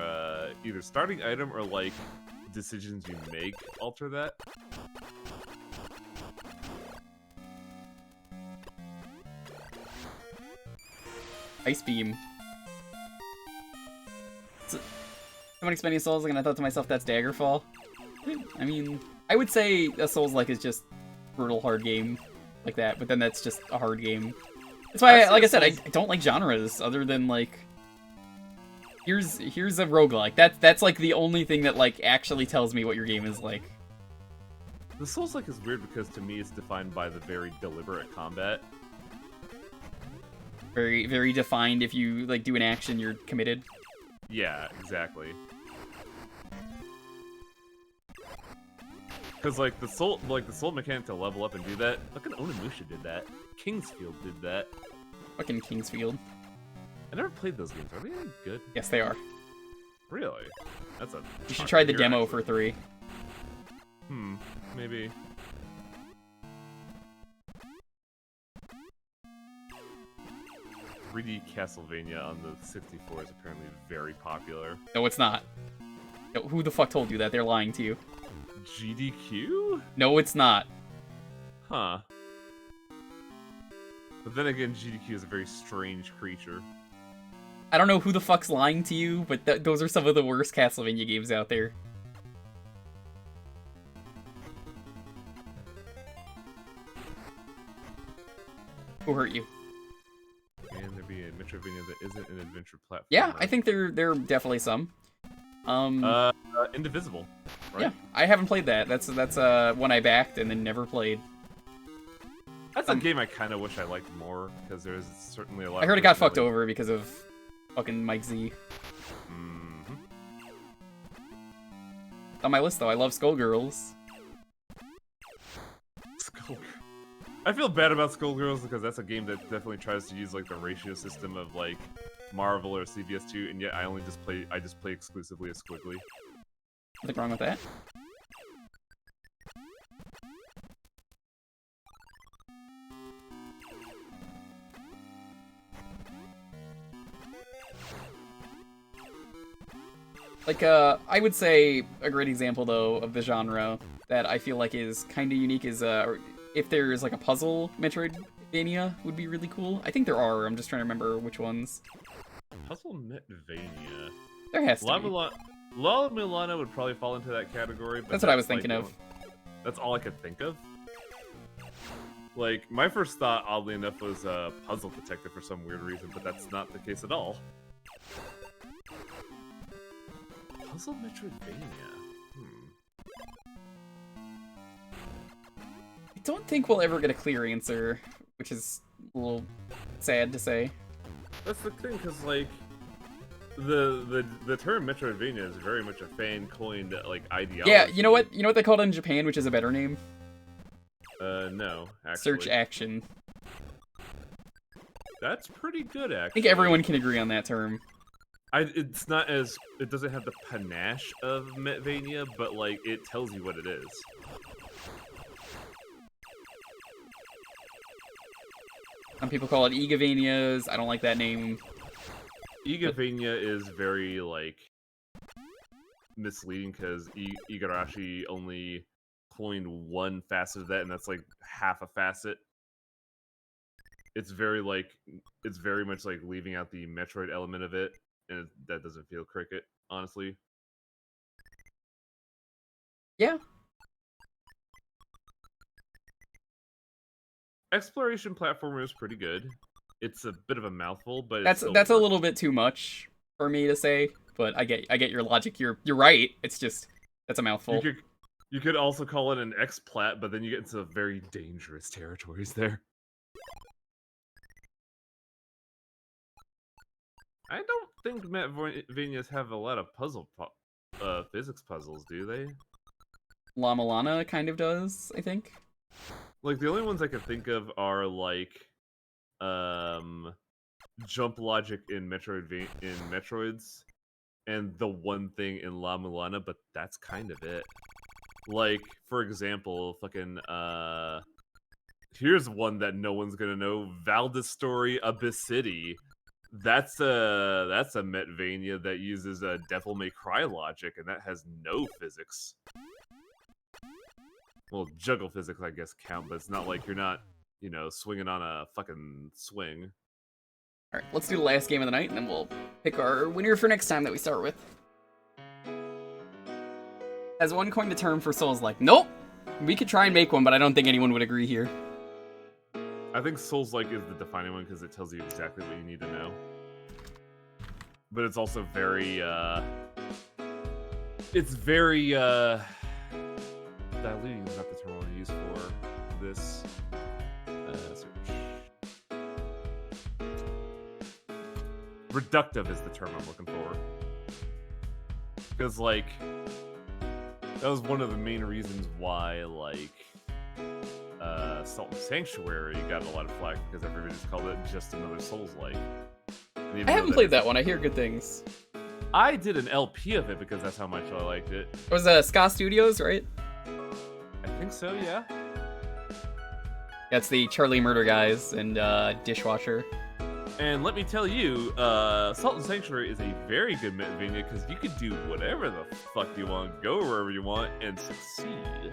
either starting item or like decisions you make alter that. Ice Beam. Someone explaining Souls, and I thought to myself, that's Daggerfall. I mean, I would say a Souls-like is just brutal hard game like that, but then that's just a hard game. That's why, like I said, I don't like genres other than like here's a roguelike. That's like the only thing that like actually tells me what your game is like. The Souls-like is weird because to me it's defined by the very deliberate combat. Very, very defined. If you like do an action, you're committed. Yeah, exactly. Because like the soul mechanic to level up and do that. Fucking Onimusha did that. Kingsfield did that. Fucking Kingsfield. I never played those games. Are they any good? Yes, they are. Really? That's a. You should try the here, demo actually. for 3. Maybe. 3D Castlevania on the 64 is apparently very popular. No, it's not. No, who the fuck told you that? They're lying to you. GDQ? No, it's not. Huh. But then again, GDQ is a very strange creature. I don't know who the fuck's lying to you, but those are some of the worst Castlevania games out there. Who hurt you? Can there be a Metroidvania that isn't an adventure platform? Yeah, I think there are definitely some. Indivisible, right? Yeah, I haven't played that. That's one I backed and then never played. That's a game I kind of wish I liked more, because there's certainly a lot I heard it got fucked personality. over because of fucking Mike Z. Mhm. On my list though, I love Skullgirls. Skullgirls. I feel bad about Skullgirls because that's a game that definitely tries to use like the ratio system of like Marvel or CVS2, and yet I just play exclusively as Squiggly. Nothing wrong with that. Like, I would say a great example, though, of the genre that I feel like is kind of unique is, if there's, like, a puzzle Metroidvania would be really cool. I think there are, I'm just trying to remember which ones. Puzzle Metroidvania. There has to be. La Milana would probably fall into that category. But That's what I was like, thinking of. That's all I could think of. Like, my first thought, oddly enough, was Puzzle Detective for some weird reason, but that's not the case at all. Puzzle Metroidvania. I don't think we'll ever get a clear answer, which is a little sad to say. That's the thing, because, like, the term Metroidvania is very much a fan-coined, like, ideology. Yeah, you know what they call it in Japan, which is a better name? No, actually. Search action. That's pretty good, actually. I think everyone can agree on that term. It's not as... It doesn't have the panache of Metroidvania, but, like, it tells you what it is. Some people call it Igavanias. I don't like that name. Igavania is very, like, misleading, because Igarashi only pulling one facet of that, and that's like half a facet. It's very much like leaving out the Metroid element of it, and that doesn't feel cricket, honestly. Yeah. Exploration platformer is pretty good. It's a bit of a mouthful, but That's a little bit too much for me to say, but I get your logic. You're right. It's just that's a mouthful. You could also call it an X-plat, but then you get into very dangerous territories there. I don't think Metroidvanias have a lot of physics puzzles, do they? La Milana kind of does, I think. Like, the only ones I can think of are, like, jump logic in Metroids, and the one thing in La Milana, but that's kind of it. Like, for example, fucking, here's one that no one's gonna know, Valdez Story Abyss City. That's a Metroidvania that uses a Devil May Cry logic, and that has no physics. Well, juggle physics, I guess, count, but it's not like you're not, you know, swinging on a fucking swing. Alright, let's do the last game of the night, and then we'll pick our winner for next time that we start with. As one coined the term for Souls-like. Nope! We could try and make one, but I don't think anyone would agree here. I think Souls-like is the defining one because it tells you exactly what you need to know. But it's also very, it's very, diluting is not the term I want to use for this. Search. Reductive is the term I'm looking for. Because, like, that was one of the main reasons why, like, Salt and Sanctuary got a lot of flack because everybody just called it just another Souls-like. I haven't played that one. I hear good things. I did an LP of it because that's how much I liked it. It was Ska Studios, right? I think so, yeah. That's the Charlie Murder guys and Dishwasher. And let me tell you, Salt and Sanctuary is a very good Metroidvania because you can do whatever the fuck you want, go wherever you want, and succeed.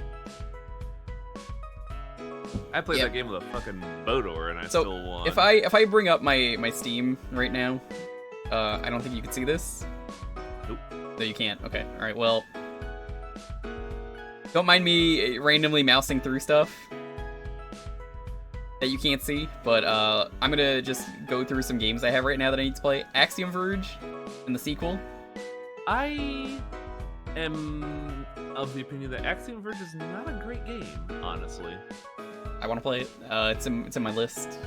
I played that game with a fucking Bodor, and I still won. If I bring up my Steam right now, I don't think you can see this. Nope. No, you can't. Okay. All right. Well, don't mind me randomly mousing through stuff that you can't see, but I'm gonna just go through some games I have right now that I need to play. Axiom Verge and the sequel. I am of the opinion that Axiom Verge is not a great game, honestly. I want to play it. It's in my list.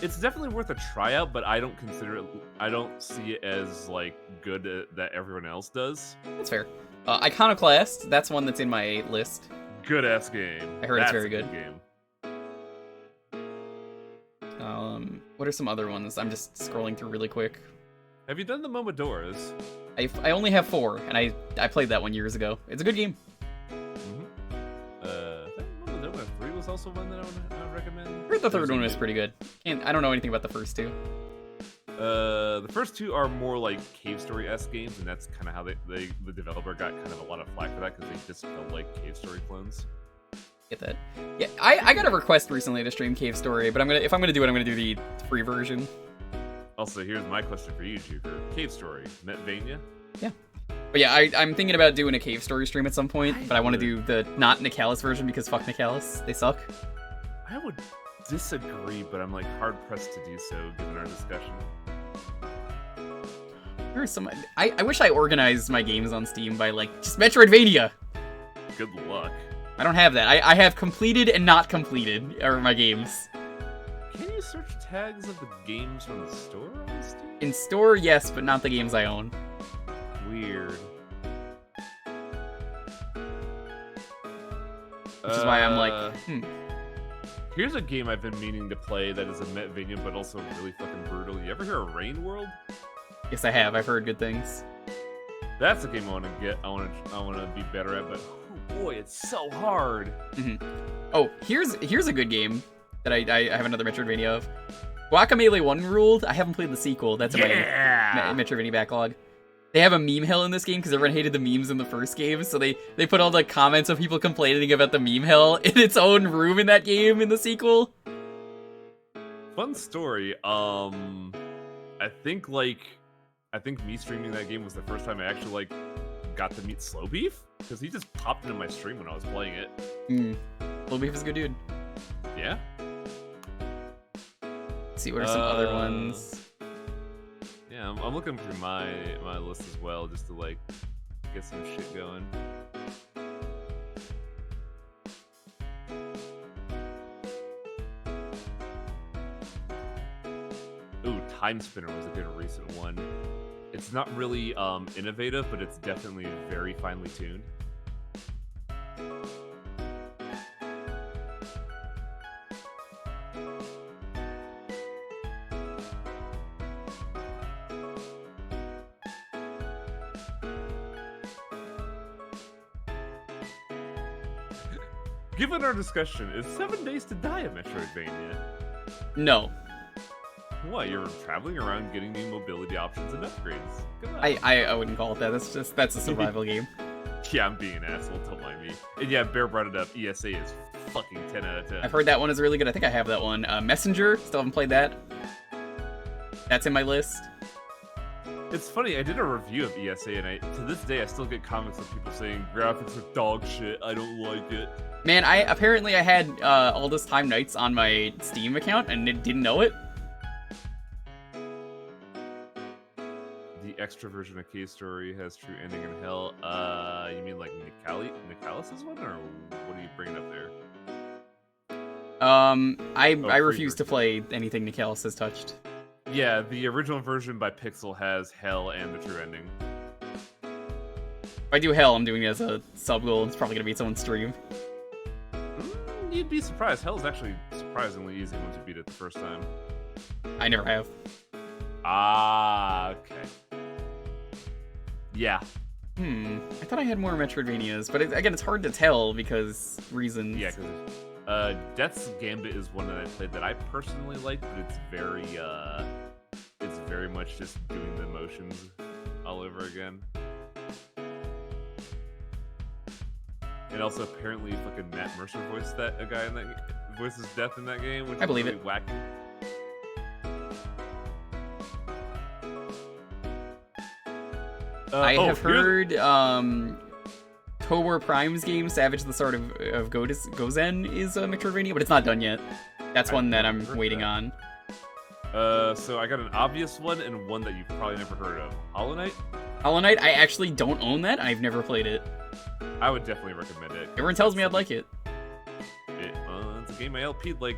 It's definitely worth a tryout, but I don't consider it. I don't see it as like good that everyone else does. That's fair. Iconoclast. That's one that's in my list. Good ass game. I heard That's it's very a good. Game. What are some other ones? I'm just scrolling through really quick. Have you done the Momodoras? I only have 4, and I played that one years ago. It's a good game. I think Momodora 3 was also one that I would recommend. I heard the third one was pretty good. I don't know anything about the first 2. The first 2 are more like cave story-esque games, and that's kind of how the developer got kind of a lot of flack for that because they just felt like cave story clones. Get that? Yeah, I got a request recently to stream Cave Story, but if I'm gonna do it, I'm gonna do the free version. Also, here's my question for you, Jewker. Cave Story, Metroidvania? Yeah. But yeah, I'm thinking about doing a Cave Story stream at some point, but I want to do the not Nicalis version because fuck Nicalis, they suck. I would disagree, but I'm like hard pressed to do so given our discussion. There are some. I wish I organized my games on Steam by like just Metroidvania. Good luck. I don't have that. I have completed and not completed are my games. Can you search tags of the games from the store on Steam? In store, yes, but not the games I own. Weird. Which is why I'm like, Here's a game I've been meaning to play that is a Metroidvania, but also really fucking brutal. You ever hear of Rain World? Yes, I have. I've heard good things. That's a game I want to get. I want to be better at, but oh boy, it's so hard. Oh, here's a good game that I have another Metroidvania of. Guacamelee 1 ruled. I haven't played the sequel. That's in my Metroidvania backlog. They have a meme hell in this game because everyone hated the memes in the first game, so they put all the comments of people complaining about the meme hell in its own room in that game in the sequel. Fun story. I think me streaming that game was the first time I actually like got to meet Slow Beef, because he just popped into my stream when I was playing it. Slow Beef is a good dude. Yeah. Let's see, what are some other ones? Yeah, I'm looking through my list as well, just to like get some shit going. Ooh, Time Spinner was a good recent one. It's not really innovative, but it's definitely very finely tuned. Given our discussion, is 7 Days to Die a Metroidvania? No. What, you're traveling around getting new mobility options and upgrades? Good luck. I wouldn't call it that. That's a survival game. Yeah, I'm being an asshole, don't mind me. And yeah, Bear brought it up. ESA is fucking 10 out of 10. I've heard that one is really good. I think I have that one. Messenger, still haven't played that. That's in my list. It's funny, I did a review of ESA, and to this day I still get comments of people saying graphics are dog shit, I don't like it. Man, I had all this time nights on my Steam account and didn't know it. The extra version of Case Story has true ending in hell. You mean like Nicalis' one, or what are you bringing up there? I refuse to play anything Nicalis has touched. Yeah, the original version by Pixel has hell and the true ending. If I do hell, I'm doing it as a sub goal. It's probably gonna be someone's stream. You'd be surprised. Hell is actually surprisingly easy once you beat it the first time. I never have. Ah, okay. Yeah. I thought I had more Metroidvanias, but again, it's hard to tell because reasons. Yeah, because Death's Gambit is one that I played that I personally like, but it's very much just doing the motions all over again. And also, apparently, fucking Matt Mercer voices Death in that game, which I believe is really it. wacky. I have heard Tobor Prime's game, Savage the Sword of Gozen, is a Metroidvania, but it's not done yet. That's one that I'm waiting on. So I got an obvious one and one that you've probably never heard of. Hollow Knight? Hollow Knight, I actually don't own that. I've never played it. I would definitely recommend it. Everyone tells me I'd like it. It's a game I LP'd like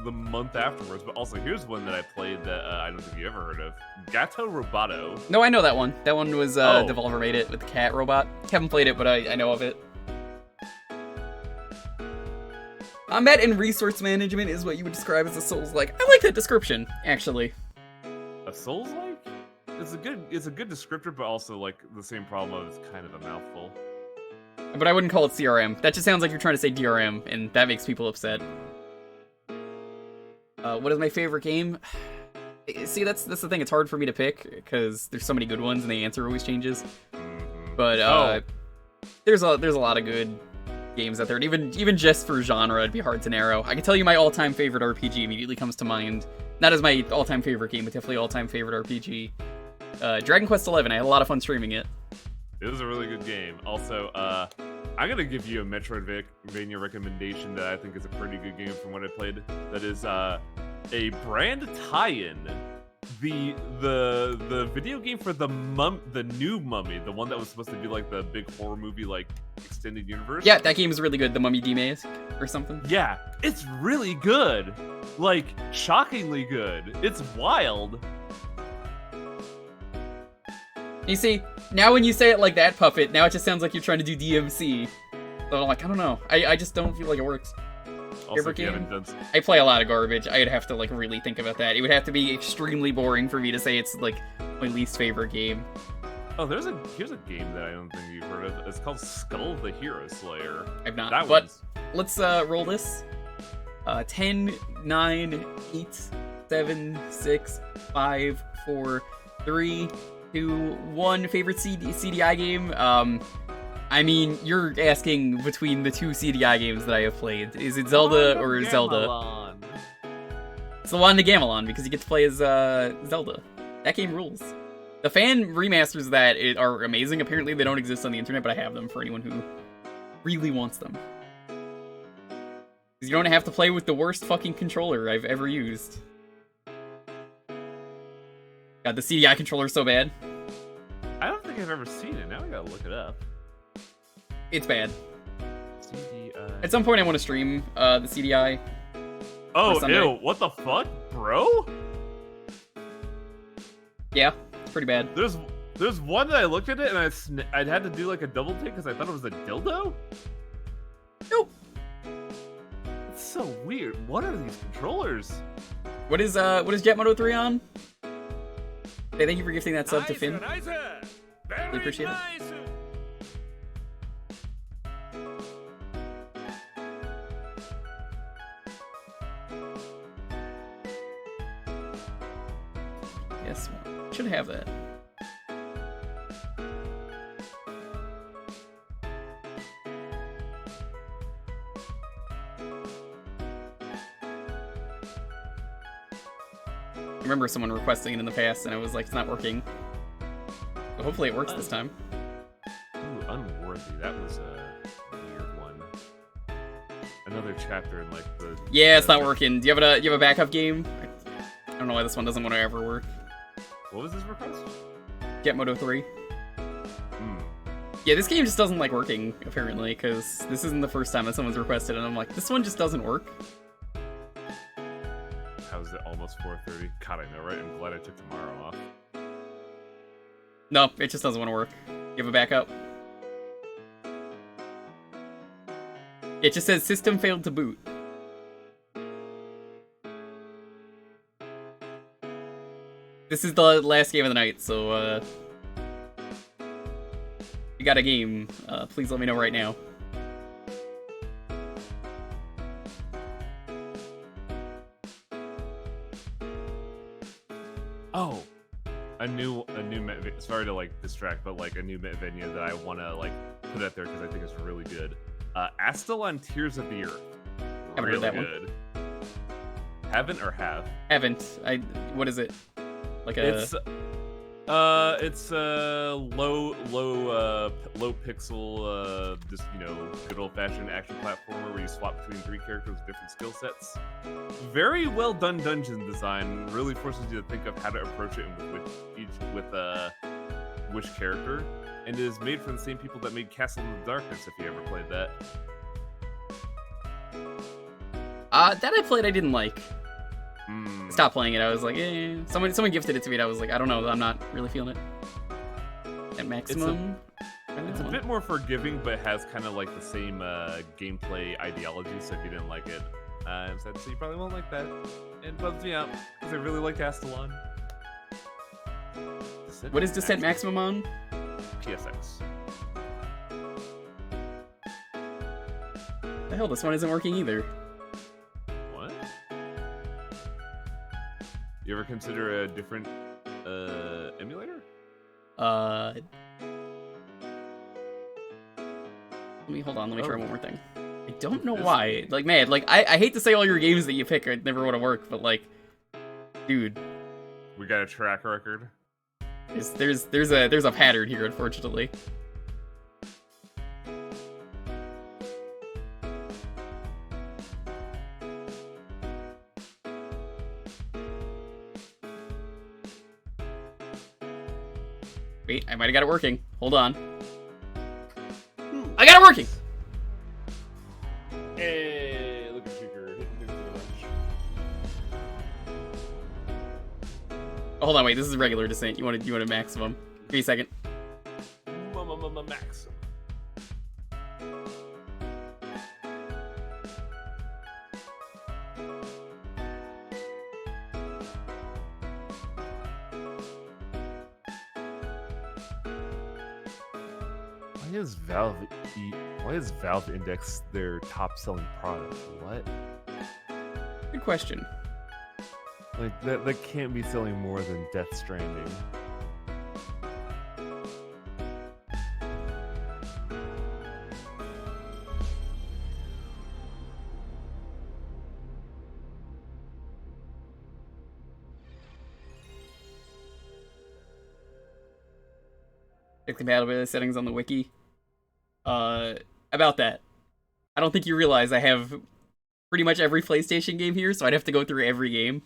the month afterwards, but also here's one that I played that I don't think you ever heard of. Gato Roboto. No, I know that one. That one was Devolver made it with the cat robot. Haven't played it, but I know of it. Combat and resource management is what you would describe as a Souls-like. I like that description, actually. A Souls-like? It's a good descriptor, but also like the same problem of it's kind of a mouthful. But I wouldn't call it CRM. That just sounds like you're trying to say DRM, and that makes people upset. What is my favorite game? See, that's the thing. It's hard for me to pick because there's so many good ones, and the answer always changes. But there's a lot of good games out there, and even just for genre, it'd be hard to narrow. I can tell you my all-time favorite RPG immediately comes to mind. Not as my all-time favorite game, but definitely all-time favorite RPG. Dragon Quest XI. I had a lot of fun streaming it. It was a really good game. Also, I'm gonna give you a Metroidvania recommendation that I think is a pretty good game from what I played. That is a brand tie-in. The video game for the new Mummy, the one that was supposed to be like the big horror movie like extended universe. Yeah, that game is really good. The Mummy D-Maze or something. Yeah, it's really good. Like shockingly good. It's wild. You see, now when you say it like that, Puppet, now it just sounds like you're trying to do DMC. So I'm like, I don't know. I just don't feel like it works. Also, I play a lot of garbage. I'd have to like really think about that. It would have to be extremely boring for me to say it's like my least favorite game. Oh, here's a game that I don't think you've heard of. It's called Skull the Hero Slayer. I've not. But let's roll this. 10, 9, 8, 7, 6, 5, 4, 3, to one favorite CDI game. I mean, you're asking between the two CDI games that I have played. Is it Zelda or Zelda? Gamelon. It's the one to Gamelon because you get to play as Zelda. That game rules. The fan remasters of that are amazing. Apparently they don't exist on the internet, but I have them for anyone who really wants them. You don't have to play with the worst fucking controller I've ever used. God, the CDI controller's so bad. I don't think I've ever seen it. Now I gotta look it up. It's bad. CDI. At some point I want to stream the CDI. Oh, Sunday. ew! What the fuck, bro? Yeah, it's pretty bad. There's one that I looked at it and I'd had to do like a double take because I thought it was a dildo. Nope. It's so weird. What are these controllers? What is Jetmoto 3 on? Hey, thank you for gifting that sub to Finn. Really appreciate it. Yes, should have that. I remember someone requesting it in the past, and I was like, it's not working. But hopefully it works this time. Ooh, Unworthy. That was a weird one. Another chapter in like the. Yeah, it's not working. Do you have a backup game? I don't know why this one doesn't want to ever work. What was this request? Jetmoto 3. Yeah, this game just doesn't like working, apparently, because this isn't the first time that someone's requested, and I'm like, this one just doesn't work. How's it almost 4:30? God, I know, right? I'm glad I took tomorrow off. No, it just doesn't want to work. You have a backup? It just says system failed to boot. This is the last game of the night, so if you got a game, please let me know right now. Oh, a new sorry to like distract, but like a new venue that I want to like put out there because I think it's really good. Astalon Tears of the Earth. Haven't Really heard that good. Haven't or have? Haven't. What is it? Like a... It's low pixel, just, you know, good old-fashioned action platformer where you swap between 3 characters with different skill sets. Very well done dungeon design. Really forces you to think of how to approach it with which character. And it is made from the same people that made Castle in the Darkness, if you ever played that. That I played, I didn't like. Stopped playing it. I was like, eh. Someone gifted it to me, and I was like, I don't know. I'm not really feeling it. At maximum. It's a bit more forgiving, but has kind of like the same gameplay ideology. So if you didn't like it, I'm sad to say you probably won't like that. It bums me out because I really liked Astalon. What is Descent Maximum on? PSX. The hell, this one isn't working either. What? You ever consider a different emulator? Let me hold on. Let me try one more thing. I don't know why. Like, man, like I hate to say all your games that you pick are never want to work, but like, dude, We got a track record. there's a pattern here, unfortunately. Wait, I might have got it working. Hold on. I got it working! Hey, look at Jewker hitting things with a wrench. Oh, hold on, wait, this is regular Descent. You want a maximum. Give me a second. Max. Why does Valve index their top-selling product? What? Good question. Like that can't be selling more than Death Stranding. the compatibility settings on the wiki. About that. I don't think you realize I have pretty much every PlayStation game here, so I'd have to go through every game.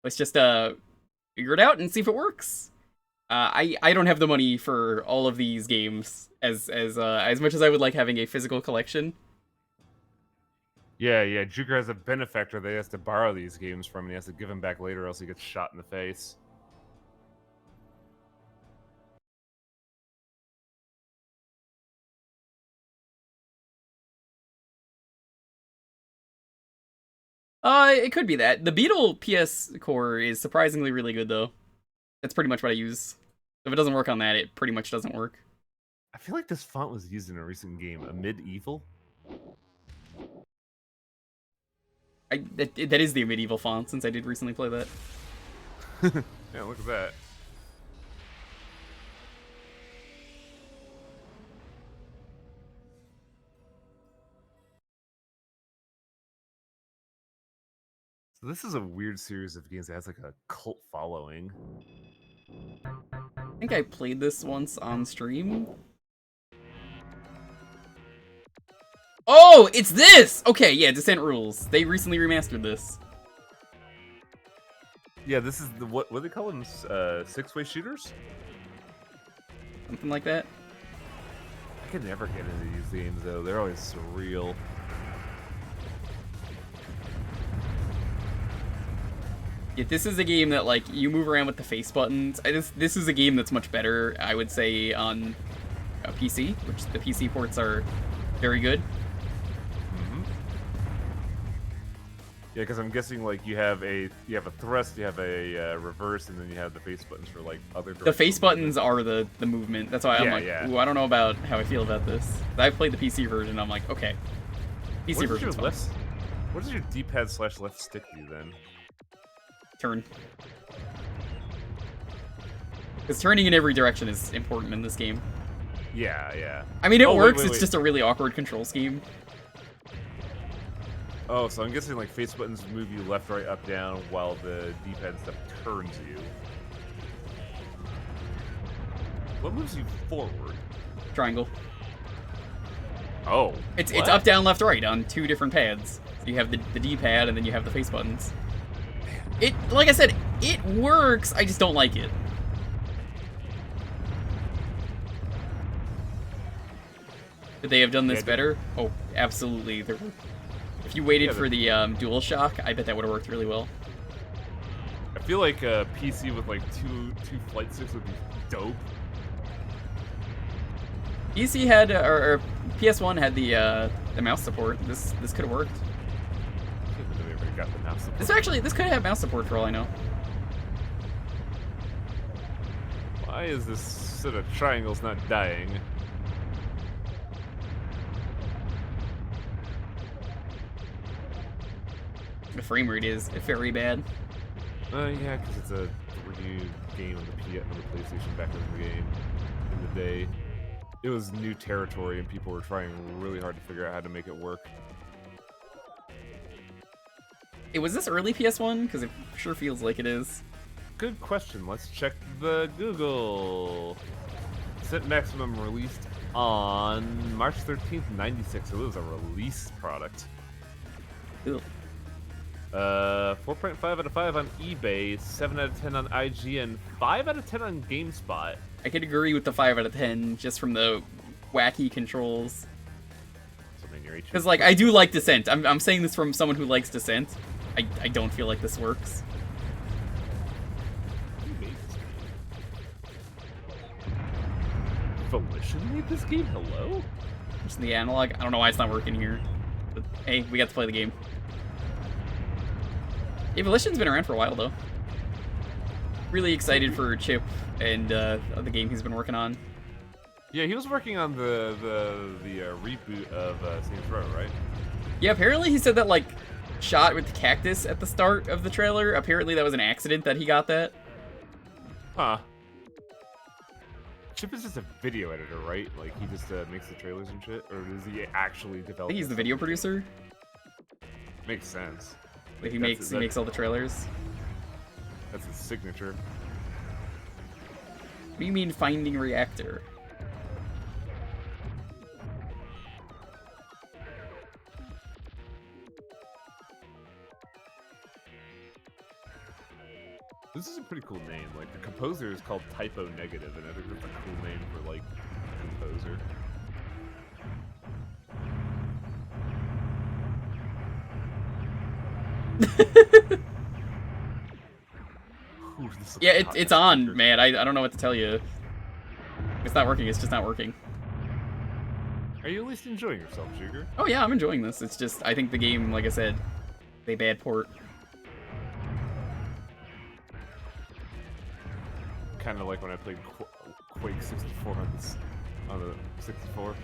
Let's just figure it out and see if it works. I don't have the money for all of these games as much as I would like having a physical collection. Yeah, Jewker has a benefactor that he has to borrow these games from, and he has to give them back later, or else he gets shot in the face. It could be that. The Beetle PS core is surprisingly really good, though. That's pretty much what I use. If it doesn't work on that, it pretty much doesn't work. I feel like this font was used in a recent game, a medieval. That is the medieval font, since I did recently play that. Yeah, look at that. So this is a weird series of games that has like a cult following. I think I played this once on stream. Oh, it's this! Okay, yeah, Descent Rules. They recently remastered this. Yeah, this is the what do they call them? Six-way shooters? Something like that. I could never get into these games though. They're always surreal. Yeah, this is a game that, like, you move around with the face buttons. This is a game that's much better, I would say, on a PC, which the PC ports are very good. Yeah, because I'm guessing like you have a thrust, you have a reverse, and then you have the face buttons for like other. The face buttons are the movement. That's why I'm like, ooh, I don't know about how I feel about this. I've played the PC version. I'm like, okay, PC version's fine. What does your D-pad / left stick do then? Turn. Because turning in every direction is important in this game. Yeah. I mean, it works. It's just a really awkward control scheme. Oh, so I'm guessing like face buttons move you left, right, up, down, while the D-pad stuff turns you. What moves you forward? Triangle. Oh. It's up, down, left, right on 2 different pads. So you have the D-pad and then you have the face buttons. Like I said, it works. I just don't like it. Could they have done this better? Oh, absolutely. If you waited for the DualShock, I bet that would have worked really well. I feel like a PC with like two flight sticks would be dope. PC had or PS1 had the mouse support. This could have worked. Got the mouse support. This could have mouse support for all I know. Why is this set of triangles not dying? The frame rate is very bad. Yeah, because it's a 3D game on the PlayStation back in the day. It was new territory, and people were trying really hard to figure out how to make it work. Was this early PS1? Because it sure feels like it is. Good question. Let's check the Google. Set Maximum released on March 13th, 96. So it was a release product. Cool. 4.5 out of 5 on eBay, 7 out of 10 on IGN, 5 out of 10 on GameSpot. I could agree with the 5 out of 10 just from the wacky controls. Because, like, I do like Descent. I'm saying this from someone who likes Descent. I don't feel like this works. Volition made this game? Hello? Just the analog. I don't know why it's not working here. But hey, we got to play the game. Volition's been around for a while, though. Really excited for Chip and the game he's been working on. Yeah, he was working on the reboot of Saints Row, right? Yeah, apparently he said that, like, shot with the cactus at the start of the trailer. Apparently that was an accident that he got that. Huh. Chip is just a video editor, right? Like, he just makes the trailers and shit? Or does he actually develop? I think he's the video producer. Makes sense. Like, he makes all the trailers. That's his signature. What do you mean finding reactor? This is a pretty cool name. Like, the composer is called Typo Negative, and I think that's a cool name for, like, composer. Ooh, this Yeah, looks hot. it's on, man. I don't know what to tell you. It's not working. It's just not working. Are you at least enjoying yourself, Jewker? Oh yeah, I'm enjoying this. It's just, I think the game, like I said, they bad port. Kind of like when I played Quake 64 on the 64.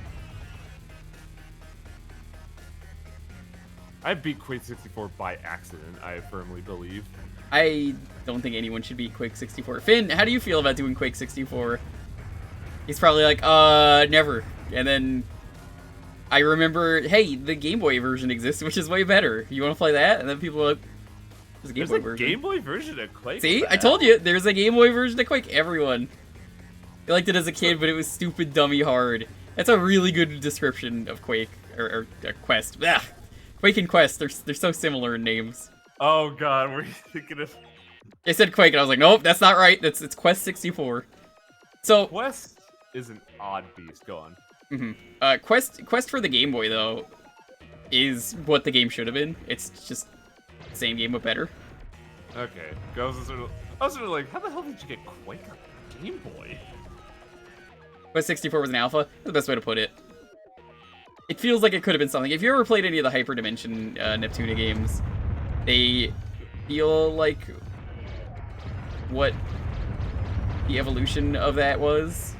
I beat Quake 64 by accident, I firmly believe. I don't think anyone should beat Quake 64. Finn, how do you feel about doing Quake 64? He's probably like, never. And then I remember, hey, the Game Boy version exists, which is way better. You want to play that? And then people are like, there's a Game There's Boy a version. Game Boy version of Quake? See? What I the told hell? you, there's a Game Boy version of Quake. Everyone. I liked it as a kid, but it was stupid, dummy hard. That's a really good description of Quake, or Quest. Ugh. Quake and Quest, they're so similar in names. Oh god, were you thinking of... I said Quake, and I was like, nope, that's not right. It's Quest 64. So, Quest is an odd beast. Go on. Quest for the Game Boy, though, is what the game should have been. It's just the same game, but better. Okay. I was sort of like, how the hell did you get Quake on the Game Boy? Quest 64 was an alpha. That's the best way to put it. It feels like it could have been something. If you ever played any of the Hyperdimension Neptuna games, they feel like what the evolution of that was.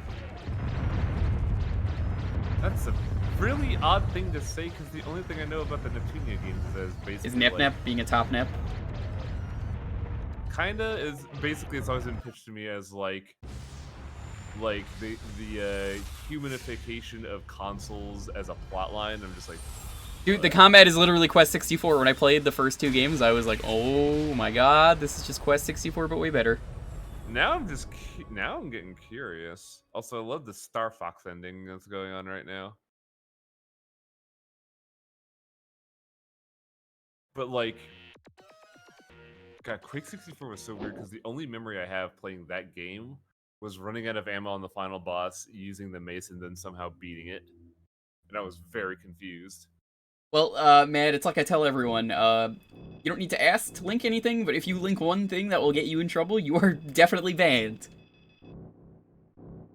That's a really odd thing to say, because the only thing I know about the Neptunia games is basically Is Nep like, Nep being a top Nep? kinda is basically it's always been pitched to me as like the humanification of consoles as a plotline. I'm just like, Dude, the combat is literally Quest 64. When I played the first two games, I was like, oh my god, this is just Quest 64, but way better. now I'm getting curious. Also, I love the Star Fox ending that's going on right now. But like, God, Quake 64 was so weird because the only memory I have playing that game was running out of ammo on the final boss, using the mace, and then somehow beating it. And I was very confused. Well, man, it's like I tell everyone, you don't need to ask to link anything, but if you link one thing that will get you in trouble, you are definitely banned.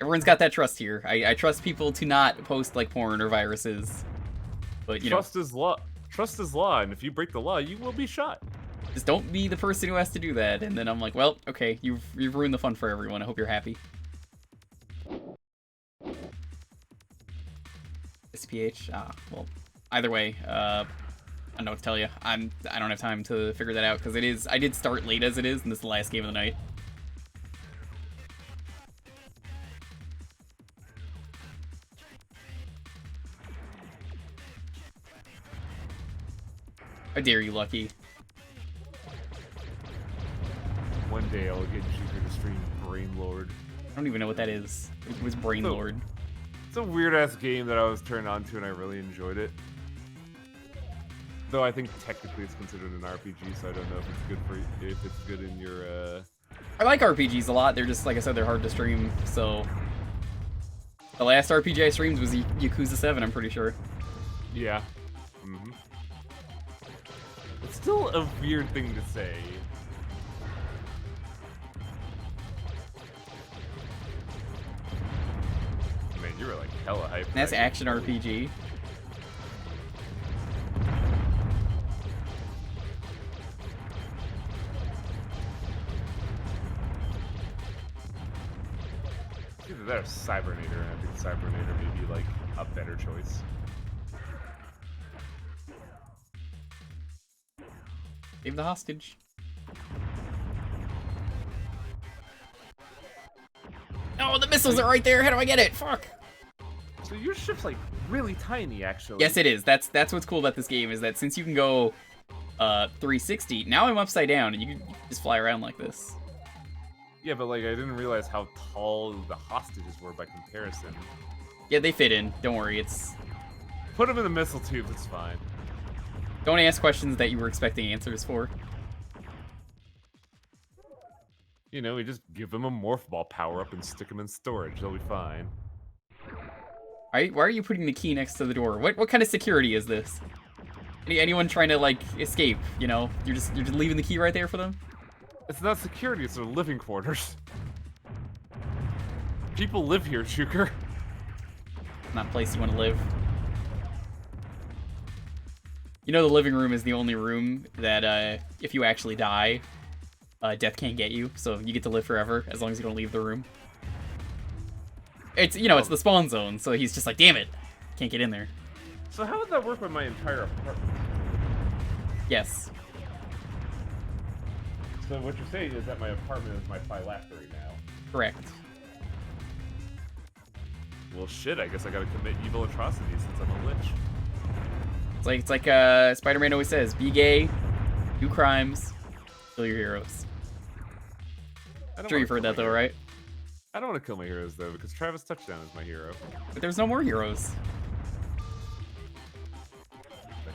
Everyone's got that trust here. I trust people to not post, like, porn or viruses. But, you Trust is law. Trust is law, and if you break the law, you will be shot. just don't be the person who has to do that. And then I'm like, well, okay, you've ruined the fun for everyone. I hope you're happy. SPH? Well, either way, I don't know what to tell you. I don't have time to figure that out, because I did start late as it is, and this is the last game of the night. How dare you, Lucky? One day I'll get Jewker to stream Brain Lord. I don't even know what that is. It was Brain So- Lord. It's a weird ass game that I was turned on to and I really enjoyed it. Though I think technically it's considered an RPG, so I don't know if it's good for if it's good in your I like RPGs a lot. They're just, like I said, they're hard to stream, so... The last RPG I streamed was Yakuza 7, I'm pretty sure. yeah. It's still a weird thing to say. Man, you were like hella hyped. That's right? action RPG. Either that or Cybernator, and I think Cybernator may be like a better choice. Save the hostage. Oh, the missiles are right there. How do I get it? Fuck. So your ship's like really tiny, actually. Yes, it is. That's what's cool about this game, is that since you can go 360, now I'm upside down and you can just fly around like this. Yeah, but like I didn't realize how tall the hostages were by comparison. Yeah, they fit in. Don't worry, it's... Put them in the missile tube, it's fine. Don't ask questions that you were expecting answers for. You know, we just give them a morph ball power-up and stick them in storage. They'll be fine. Why are you putting the key next to the door? What kind of security is this? Anyone trying to, like, escape, you know? You're just leaving the key right there for them? It's not security, it's their living quarters. People live here, Jewker. Not a place you want to live. You know the living room is the only room that, if you actually die, death can't get you, so you get to live forever, as long as you don't leave the room. It's, you know, it's the spawn zone, so he's just like, damn it, can't get in there. So how would that work with my entire apartment? Yes. So what you're saying is that my apartment is my phylactery now. Correct. Well, shit, I guess I gotta commit evil atrocities since I'm a lich. It's like Spider-Man always says, be gay, do crimes, kill your heroes. I'm sure you've heard that though, right? I don't want to kill my heroes though, because Travis Touchdown is my hero. But there's no more heroes.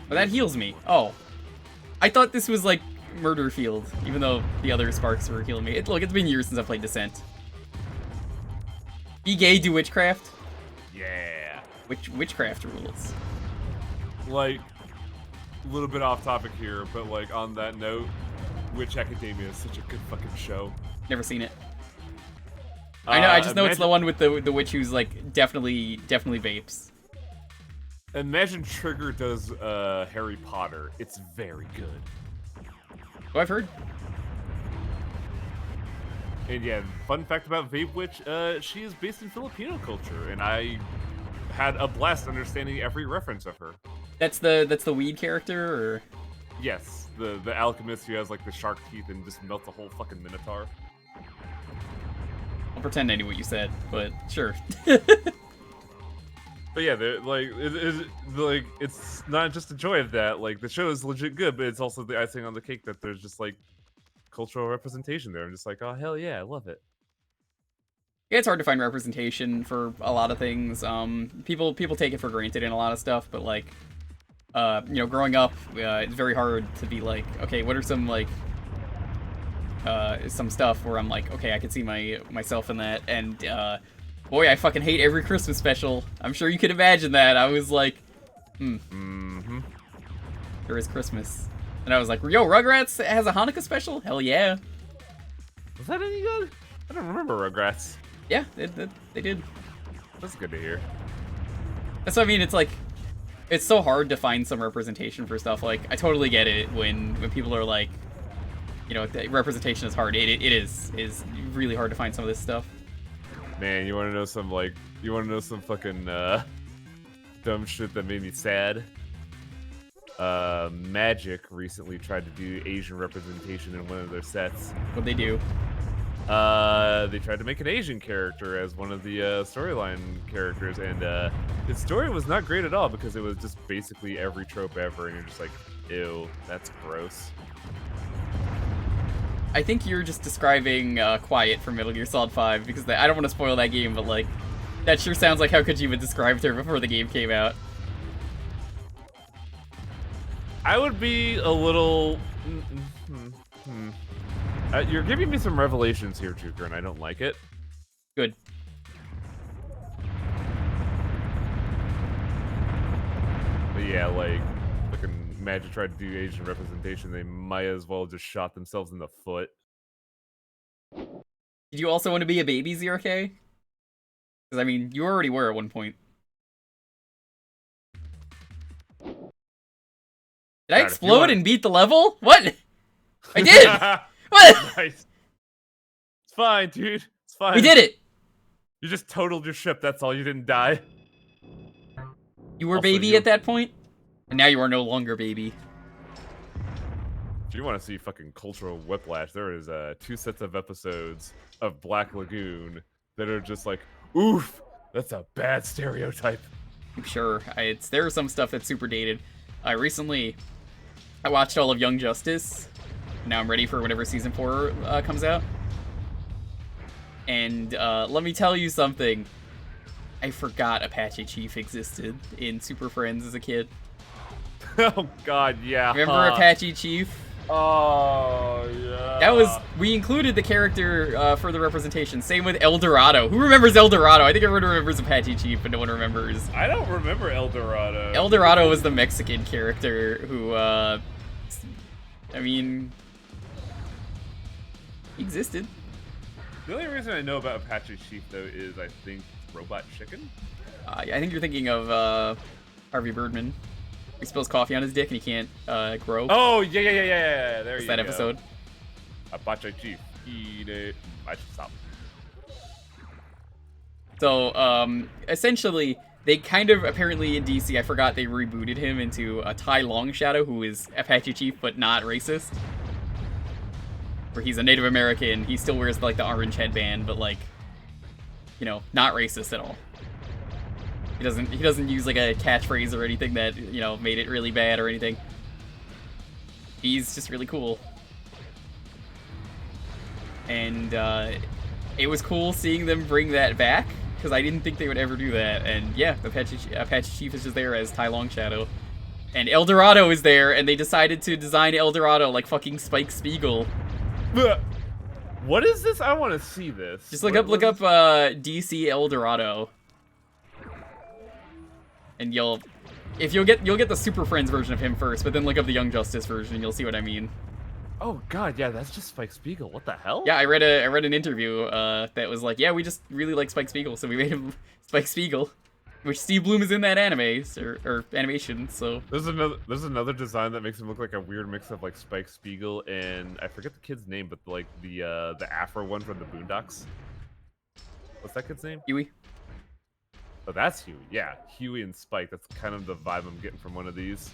But that heals me. Oh. I thought this was like Murder Field, even though the other sparks were healing me. Look, it's been years since I played Descent. Be gay, do witchcraft? Yeah. Witchcraft rules. Like, a little bit off topic here, but like on that note, Witch Academia is such a good fucking show. Never seen it. I just know it's the one with the witch who's like definitely vapes. Imagine Trigger does Harry Potter. It's very good. Oh, I've heard. And yeah, fun fact about Vape Witch, she is based in Filipino culture, and I had a blast understanding every reference of her. That's the weed character, or? Yes, the alchemist who has like the shark teeth and just melts a whole fucking minotaur. I'll pretend I knew what you said, but sure. But yeah, it's not just the joy of that. Like, the show is legit good, but it's also the icing on the cake that there's just like cultural representation there. I'm just like, oh hell yeah, I love it. Yeah, it's hard to find representation for a lot of things. People take it for granted in a lot of stuff, but like, you know, growing up, it's very hard to be like, okay, what are some like, some stuff where I'm like, okay, I can see myself in that, and boy, I fucking hate every Christmas special. I'm sure you can imagine that. I was like, there is Christmas. And I was like, yo, Rugrats has a Hanukkah special? Hell yeah. Was that any good? I don't remember Rugrats. Yeah, they did. That's good to hear. That's what I mean, it's like, it's so hard to find some representation for stuff. Like, I totally get it when people are like, you know, representation is hard. It is really hard to find some of this stuff. Man, you want to know some fucking dumb shit that made me sad? Magic recently tried to do Asian representation in one of their sets. What'd they do? They tried to make an Asian character as one of the storyline characters, and his story was not great at all because it was just basically every trope ever, and you're just like, ew, that's gross. I think you're just describing Quiet from Metal Gear Solid 5, because I don't want to spoil that game, but like, that sure sounds like how Kojima described her before the game came out. I would be a little... you're giving me some revelations here, Jewker, and I don't like it. Good. But yeah, like, fucking Magic tried to do Asian representation, they might as well just shot themselves in the foot. Did you also want to be a baby, ZRK? Because, I mean, you already were at one point. Did I explode and beat the level? What? I did! What? Nice. It's fine, dude. It's fine. We did it! You just totaled your ship, that's all. You didn't die. You were Also, baby at that point? And now you are no longer baby. If you want to see fucking cultural whiplash, there is 2 sets of episodes of Black Lagoon that are just like, oof, that's a bad stereotype. I'm sure. There is some stuff that's super dated. Recently, I watched all of Young Justice. Now I'm ready for whenever season 4 comes out. And let me tell you something. I forgot Apache Chief existed in Super Friends as a kid. Oh god, yeah. Remember Apache Chief? Oh yeah. That was, we included the character for the representation. Same with El Dorado. Who remembers El Dorado? I think everyone remembers Apache Chief, but no one remembers. I don't remember El Dorado. El Dorado was the Mexican character who, I mean, he existed. The only reason I know about Apache Chief though is I think Robot Chicken. I think you're thinking of Harvey Birdman. He spills coffee on his dick and he can't grow. Oh yeah. There It's you that go. episode. Apache Chief. Eat it. I should stop. So, essentially, they kind of, apparently in DC, I forgot they rebooted him into a Ty Longshadow, who is Apache Chief, but not racist. Where he's a Native American, he still wears, like, the orange headband, but, like, you know, not racist at all. He doesn't use, like, a catchphrase or anything that, you know, made it really bad or anything. He's just really cool. And, it was cool seeing them bring that back, because I didn't think they would ever do that. And yeah, Apache Chief is just there as Ty Longshadow. And El Dorado is there, and they decided to design El Dorado like fucking Spike Spiegel. What is this? I want to see this. Just look up DC El Dorado. And you'll get the Super Friends version of him first, but then look up the Young Justice version and you'll see what I mean. Oh god, yeah, that's just Spike Spiegel. What the hell? Yeah, I read an interview that was like, yeah, we just really like Spike Spiegel, so we made him Spike Spiegel, which Steve Bloom is in that anime or animation. So there's another design that makes him look like a weird mix of like Spike Spiegel and I forget the kid's name, but like the Afro one from the Boondocks. What's that kid's name? Huey. Oh, that's Huey. Yeah, Huey and Spike. That's kind of the vibe I'm getting from one of these.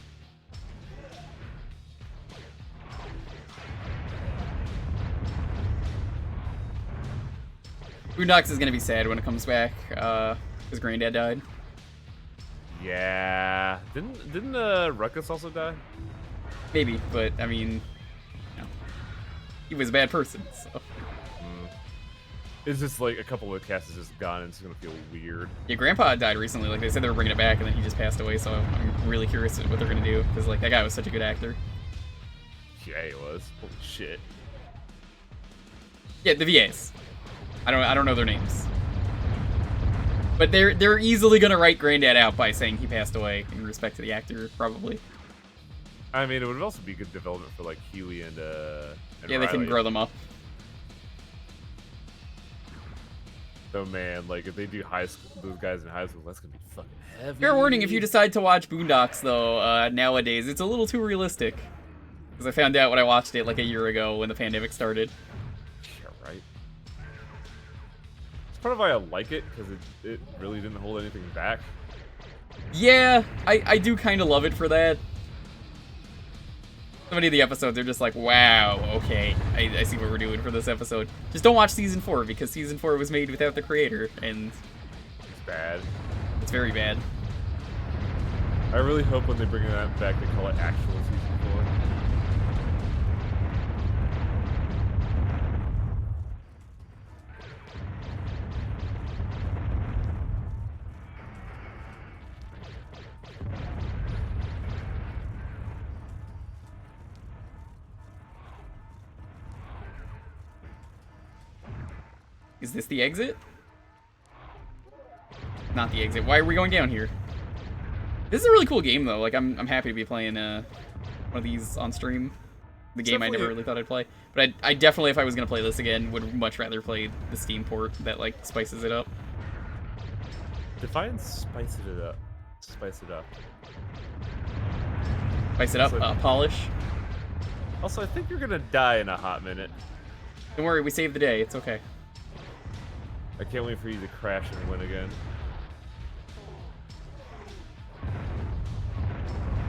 Boondocks is gonna be sad when it comes back, his granddad died. Yeah. Didn't Ruckus also die? Maybe, but I mean, you know, he was a bad person, so. It's just like a couple of the cast is just gone and it's gonna feel weird. Yeah, Grandpa died recently. Like they said they were bringing it back, and then he just passed away. So I'm really curious what they're gonna do, because like that guy was such a good actor. Yeah, he was. Holy shit. Yeah, the VAs. I don't know their names, but they're easily gonna write Granddad out by saying he passed away in respect to the actor, probably. I mean, it would also be good development for like Huey and yeah, they can Riley. grow them up. So man, like if they do high school, those guys in high school, that's gonna be fucking heavy. Fair warning: if you decide to watch Boondocks, though, nowadays it's a little too realistic. Because I found out when I watched it like a year ago when the pandemic started. Yeah, right. It's part of why I like it, because it really didn't hold anything back. Yeah, I do kind of love it for that. So many of the episodes are just like, wow, okay, I see what we're doing for this episode. Just don't watch Season 4, because Season 4 was made without the creator, and It's bad. it's very bad. I really hope when they bring that back, they call it actual Season 4. Is this the exit? Not the exit. Why are we going down here? This is a really cool game, though. Like, I'm happy to be playing one of these on stream. The game I never really thought I'd play. But I definitely, if I was going to play this again, would much rather play the Steam port that, like, spices it up. Define spice it up. Spice it up. Spice it up, polish. Also, I think you're gonna die in a hot minute. Don't worry, we saved the day. It's okay. I can't wait for you to crash and win again.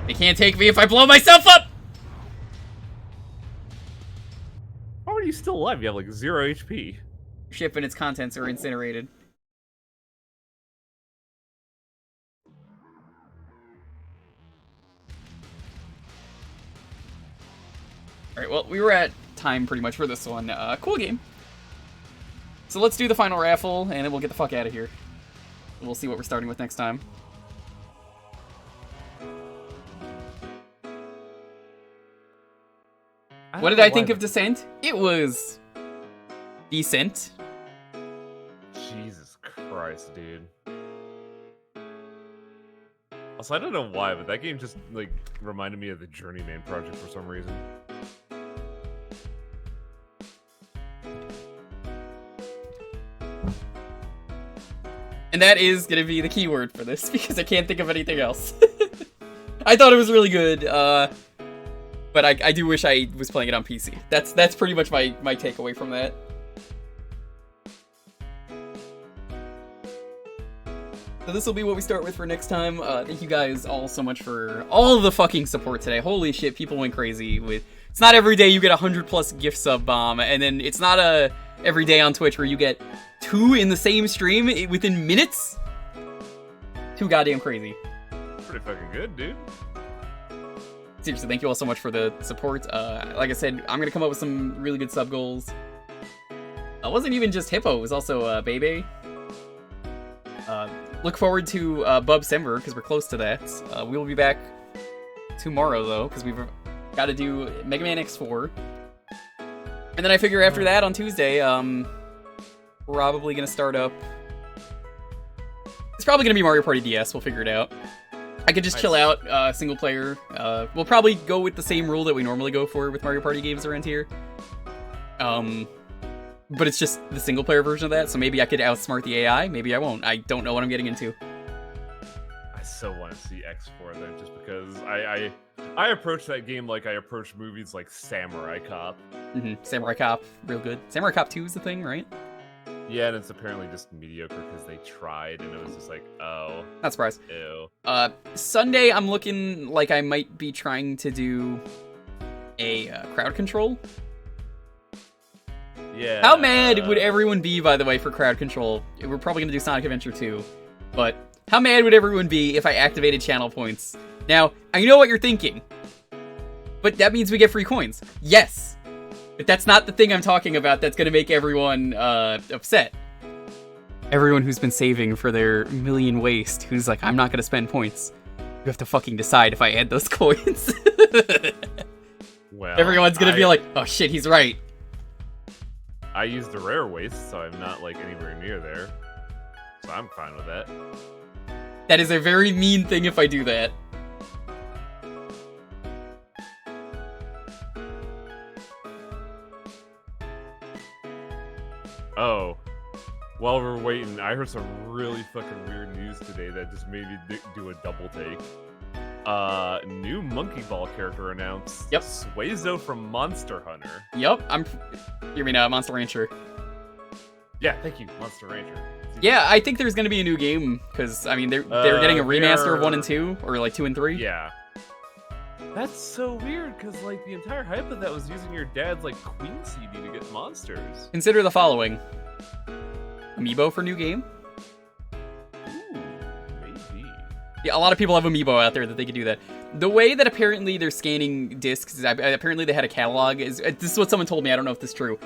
They can't take me if I blow myself up! How are you still alive? You have like 0 HP. Ship and its contents are incinerated. Alright, well, we were at time pretty much for this one. Cool game. So let's do the final raffle, and then we'll get the fuck out of here. We'll see what we're starting with next time. What did I think of Descent? It was decent. Jesus Christ, dude. Also, I don't know why, but that game just, like, reminded me of the Journeyman project for some reason. And that is gonna be the keyword for this, because I can't think of anything else. I thought it was really good, but I do wish I was playing it on PC. That's pretty much my takeaway from that. So this will be what we start with for next time. Thank you guys all so much for all the fucking support today. Holy shit, people went crazy with... It's not every day you get 100+ gift sub bomb, and then it's not every day on Twitch where you get 2 in the same stream within minutes. Too goddamn crazy. Pretty fucking good, dude. Seriously, thank you all so much for the support. Like I said, I'm gonna come up with some really good sub goals. It wasn't even just Hippo, it was also Bebe. Look forward to Bubsember, because we're close to that. We will be back tomorrow, though, because we've got to do Mega Man X4. And then I figure after that, on Tuesday, probably going to start up... It's probably going to be Mario Party DS, we'll figure it out. I could just chill out, single player. We'll probably go with the same rule that we normally go for with Mario Party games around here. But it's just the single player version of that, so maybe I could outsmart the AI, maybe I won't. I don't know what I'm getting into. I so want to see X4 then, just because I approach that game like I approach movies like Samurai Cop. Samurai Cop, real good. Samurai Cop 2 is the thing, right? Yeah, and it's apparently just mediocre because they tried, and it was just like, oh. Not surprised. Ew. Sunday, I'm looking like I might be trying to do a crowd control. Yeah. How mad would everyone be, by the way, for crowd control? We're probably going to do Sonic Adventure 2, but how mad would everyone be if I activated channel points? Now, I know what you're thinking, but that means we get free coins. Yes, but that's not the thing I'm talking about that's going to make everyone upset. Everyone who's been saving for their million waste, who's like, I'm not going to spend points. You have to fucking decide if I add those coins. Well, everyone's going to be like, oh shit, he's right. I used the rare waste, so I'm not, like, anywhere near there. So I'm fine with that. That is a very mean thing if I do that. Oh. While we're waiting, I heard some really fucking weird news today that just made me do a double take. New Monkey Ball character announced. Yep. Suezo from Monster Hunter. Yep, you mean Monster Rancher. Yeah, thank you, Monster Rancher. Yeah, I think there's gonna be a new game, because, I mean, they're getting a remaster of 1 and 2, or, like, 2 and 3. Yeah. That's so weird, because, like, the entire hype of that was using your dad's, like, Queen CD to get monsters. Consider the following. Amiibo for new game? Ooh, maybe. Yeah, a lot of people have Amiibo out there that they could do that. The way that apparently they're scanning discs, apparently they had a catalog, this is what someone told me, I don't know if this is true,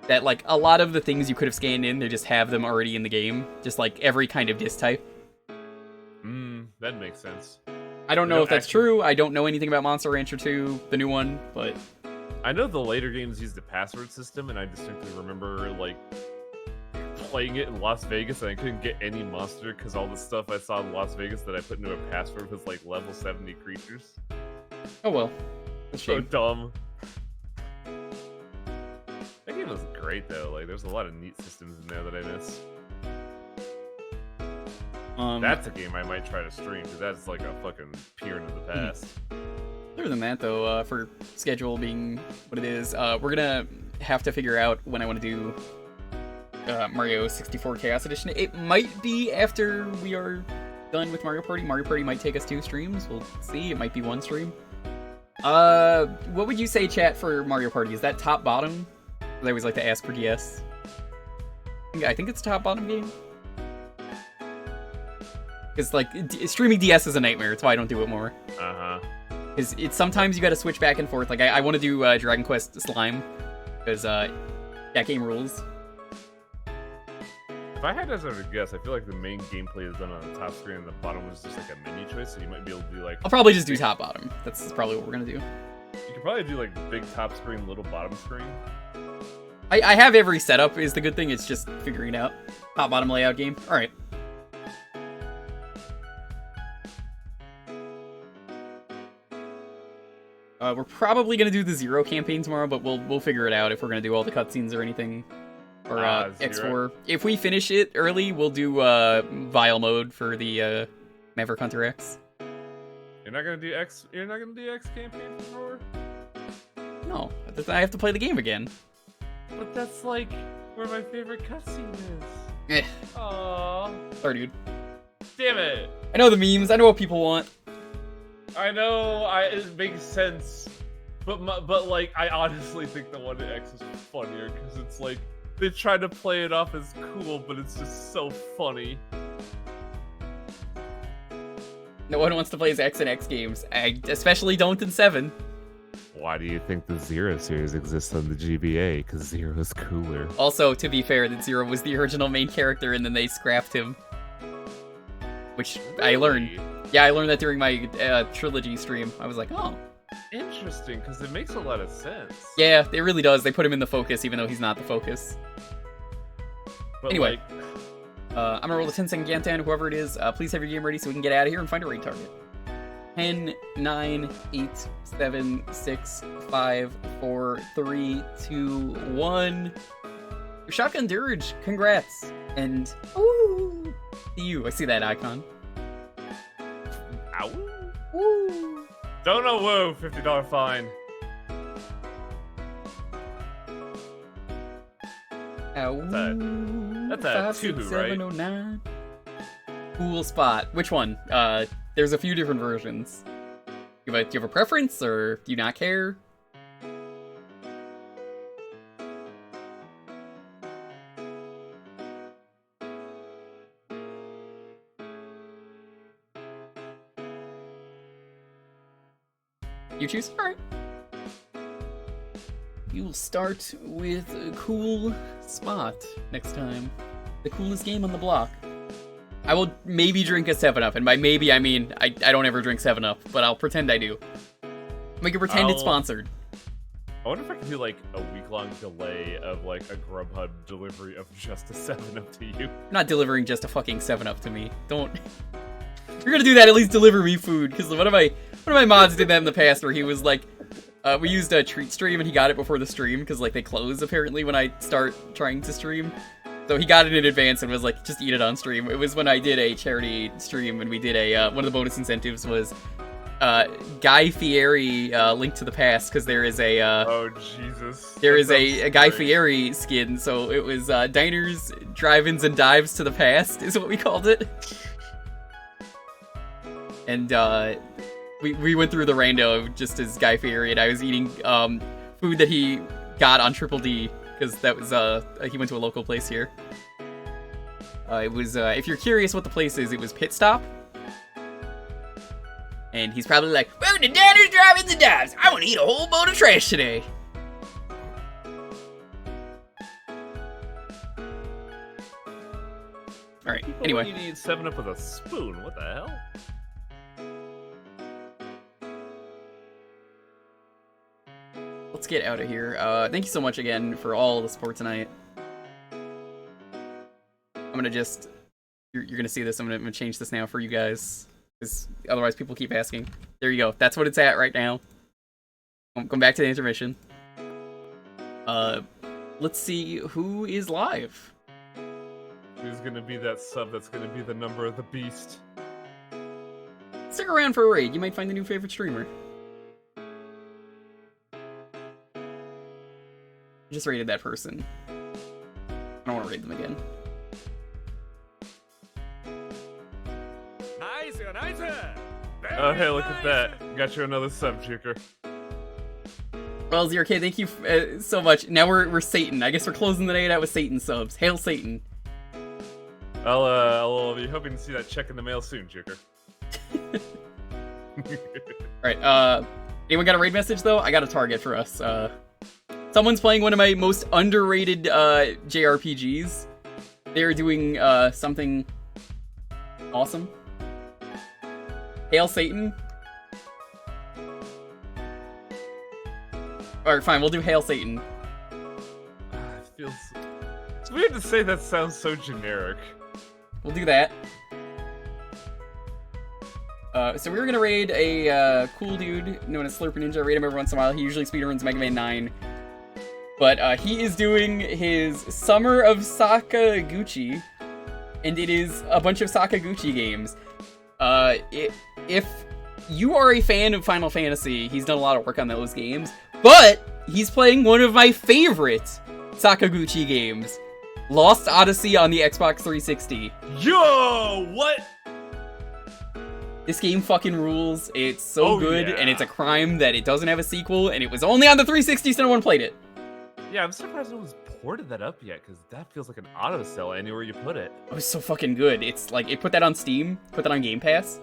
that, like, a lot of the things you could have scanned in, they just have them already in the game, just, like, every kind of disc type. That makes sense. I don't know if that's true, I don't know anything about Monster Rancher 2, the new one, but... I know the later games use the password system, and I distinctly remember, like, playing it in Las Vegas, and I couldn't get any monster, because all the stuff I saw in Las Vegas that I put into a password was, like, level 70 creatures. Oh well. That's So dumb. That game was great, though. Like, there's a lot of neat systems in there that I miss. That's a game I might try to stream, because that's like a fucking peer into the past. Other than that, though, for schedule being what it is, we're gonna have to figure out when I want to do Mario 64 Chaos Edition. It might be after we are done with Mario Party. Mario Party might take us 2 streams. We'll see. It might be 1 stream. What would you say, chat, for Mario Party? Is that top-bottom? I always like to ask for DS. I think it's top-bottom game. Because, like, streaming DS is a nightmare. It's why I don't do it more. Uh-huh. Because it's sometimes you gotta switch back and forth. Like, I want to do Dragon Quest Slime. Because, that game rules. If I had to sort of guess, I feel like the main gameplay is done on the top screen and the bottom was just like a menu choice, so you might be able to do like... I'll probably just do top bottom. That's probably what we're gonna do. You could probably do like big top screen, little bottom screen. I have every setup is the good thing, it's just figuring it out. Top bottom layout game. Alright. We're probably gonna do the Zero campaign tomorrow, but we'll figure it out if we're gonna do all the cutscenes or anything. Or X4. If we finish it early, we'll do Vile mode for the Maverick Hunter X. You're not gonna do X. You're not gonna do X campaign for? No, I have to play the game again. But that's like where my favorite cutscene is. Eh. Aww. Sorry, dude. Damn it. I know the memes. I know what people want. I know. It makes sense. But like, I honestly think the one in X is funnier because it's like they try to play it off as cool, but it's just so funny. No one wants to play as X and X games. I especially don't in 7. Why do you think the Zero series exists on the GBA? Because Zero's cooler. Also, to be fair, that Zero was the original main character and then they scrapped him. Which I learned. Yeah, I learned that during my trilogy stream. I was like, oh. Interesting, because it makes a lot of sense. Yeah, it really does. They put him in the focus, even though he's not the focus. But anyway, like... I'm gonna roll the 10-second countdown, whoever it is. Please have your game ready so we can get out of here and find a raid target. 10, 9, 8, 7, 6, 5, 4, 3, 2, 1. Your shotgun dirge, congrats. And, ooh, see you. I see that icon. Ow. Woo. Don't know, whoa, $50 fine. Ow. That's a 2, right? 709. Cool spot. Which one? There's a few different versions. Do you have a preference, or do you not care? You choose? Alright. You'll start with a cool spot next time. The coolest game on the block. I will maybe drink a 7-Up, and by maybe I mean I don't ever drink 7-Up, but I'll pretend I do. Make it pretend it's sponsored. I wonder if I can do like a week-long delay of like a Grubhub delivery of just a 7-Up to you. I'm not delivering just a fucking 7-Up to me. Don't. If you're gonna do that, at least deliver me food, because one of my mods did that in the past where he was like, we used a treat stream and he got it before the stream because like they close apparently when I start trying to stream. So he got it in advance and was like, just eat it on stream. It was when I did a charity stream and we did a, one of the bonus incentives was Guy Fieri Link to the Past, because there is a, oh Jesus. There is a Guy Fieri skin, so it was Diners, Drive-Ins, and Dives to the Past is what we called it. And we went through the rando just as Guy Fieri, and I was eating food that he got on Triple D, because that was he went to a local place here. It was if you're curious what the place is, it was Pit Stop. And he's probably like, well, the Diners, Drive-Ins, and Dives. I want to eat a whole boat of trash today. Alright, anyway. You need 7-Up with a spoon. What the hell? Let's get out of here. Thank you so much again for all the support tonight. I'm gonna just... You're gonna see this. I'm gonna change this now for you guys. Because otherwise people keep asking. There you go. That's what it's at right now. Come back to the intermission. Let's see who is live. Who's gonna be that sub that's gonna be the number of the beast? Stick around for a raid. You might find a new favorite streamer. I just raided that person. I don't want to raid them again. Oh, hey, look at that. Got you another sub, Jewker. Well, ZRK, thank you so much. Now we're Satan. I guess we're closing the night out with Satan subs. Hail Satan. I'll be hoping to see that check in the mail soon, Jewker. Alright, anyone got a raid message, though? I got a target for us. Someone's playing one of my most underrated JRPGs. they're doing something awesome. Hail Satan. Alright, fine, we'll do Hail Satan. It feels... It's weird to say that sounds so generic. We'll do that. So we're gonna raid a cool dude known as Slurper Ninja. Raid him every once in a while. He usually speedruns Mega Man 9. But he is doing his Summer of Sakaguchi. And it is a bunch of Sakaguchi games. If you are a fan of Final Fantasy, he's done a lot of work on those games. But he's playing one of my favorite Sakaguchi games. Lost Odyssey on the Xbox 360. Yo, what? This game fucking rules. It's so good, yeah. and it's a crime that it doesn't have a sequel, and it was only on the 360, so no one played it. Yeah, I'm surprised no one's ported that up yet, because that feels like an auto sell anywhere you put it. It was so fucking good. It's like, it put that on Steam, put that on Game Pass,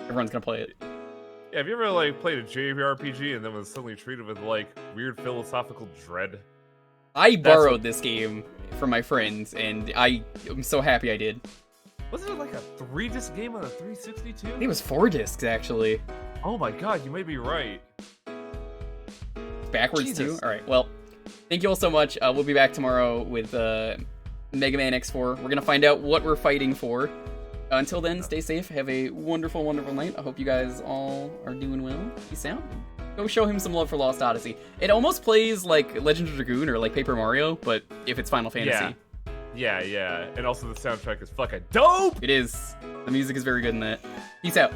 everyone's gonna play it. Yeah, have you ever like played a JRPG and then was suddenly treated with like weird philosophical dread? I borrowed this game from my friends, and I am so happy I did. Wasn't it like a 3-disc game on the 360 too? I think it was 4 discs, actually. Oh my god, you may be right. Backwards, Jesus. too? Alright, well, thank you all so much. We'll be back tomorrow with Mega Man X4. We're gonna find out what we're fighting for. Until then, stay safe. Have a wonderful, wonderful night. I hope you guys all are doing well. Peace out. Go show him some love for Lost Odyssey. It almost plays like Legend of Dragoon or like Paper Mario, but if it's Final Fantasy. Yeah. And also the soundtrack is fucking dope! It is. The music is very good in that. Peace out.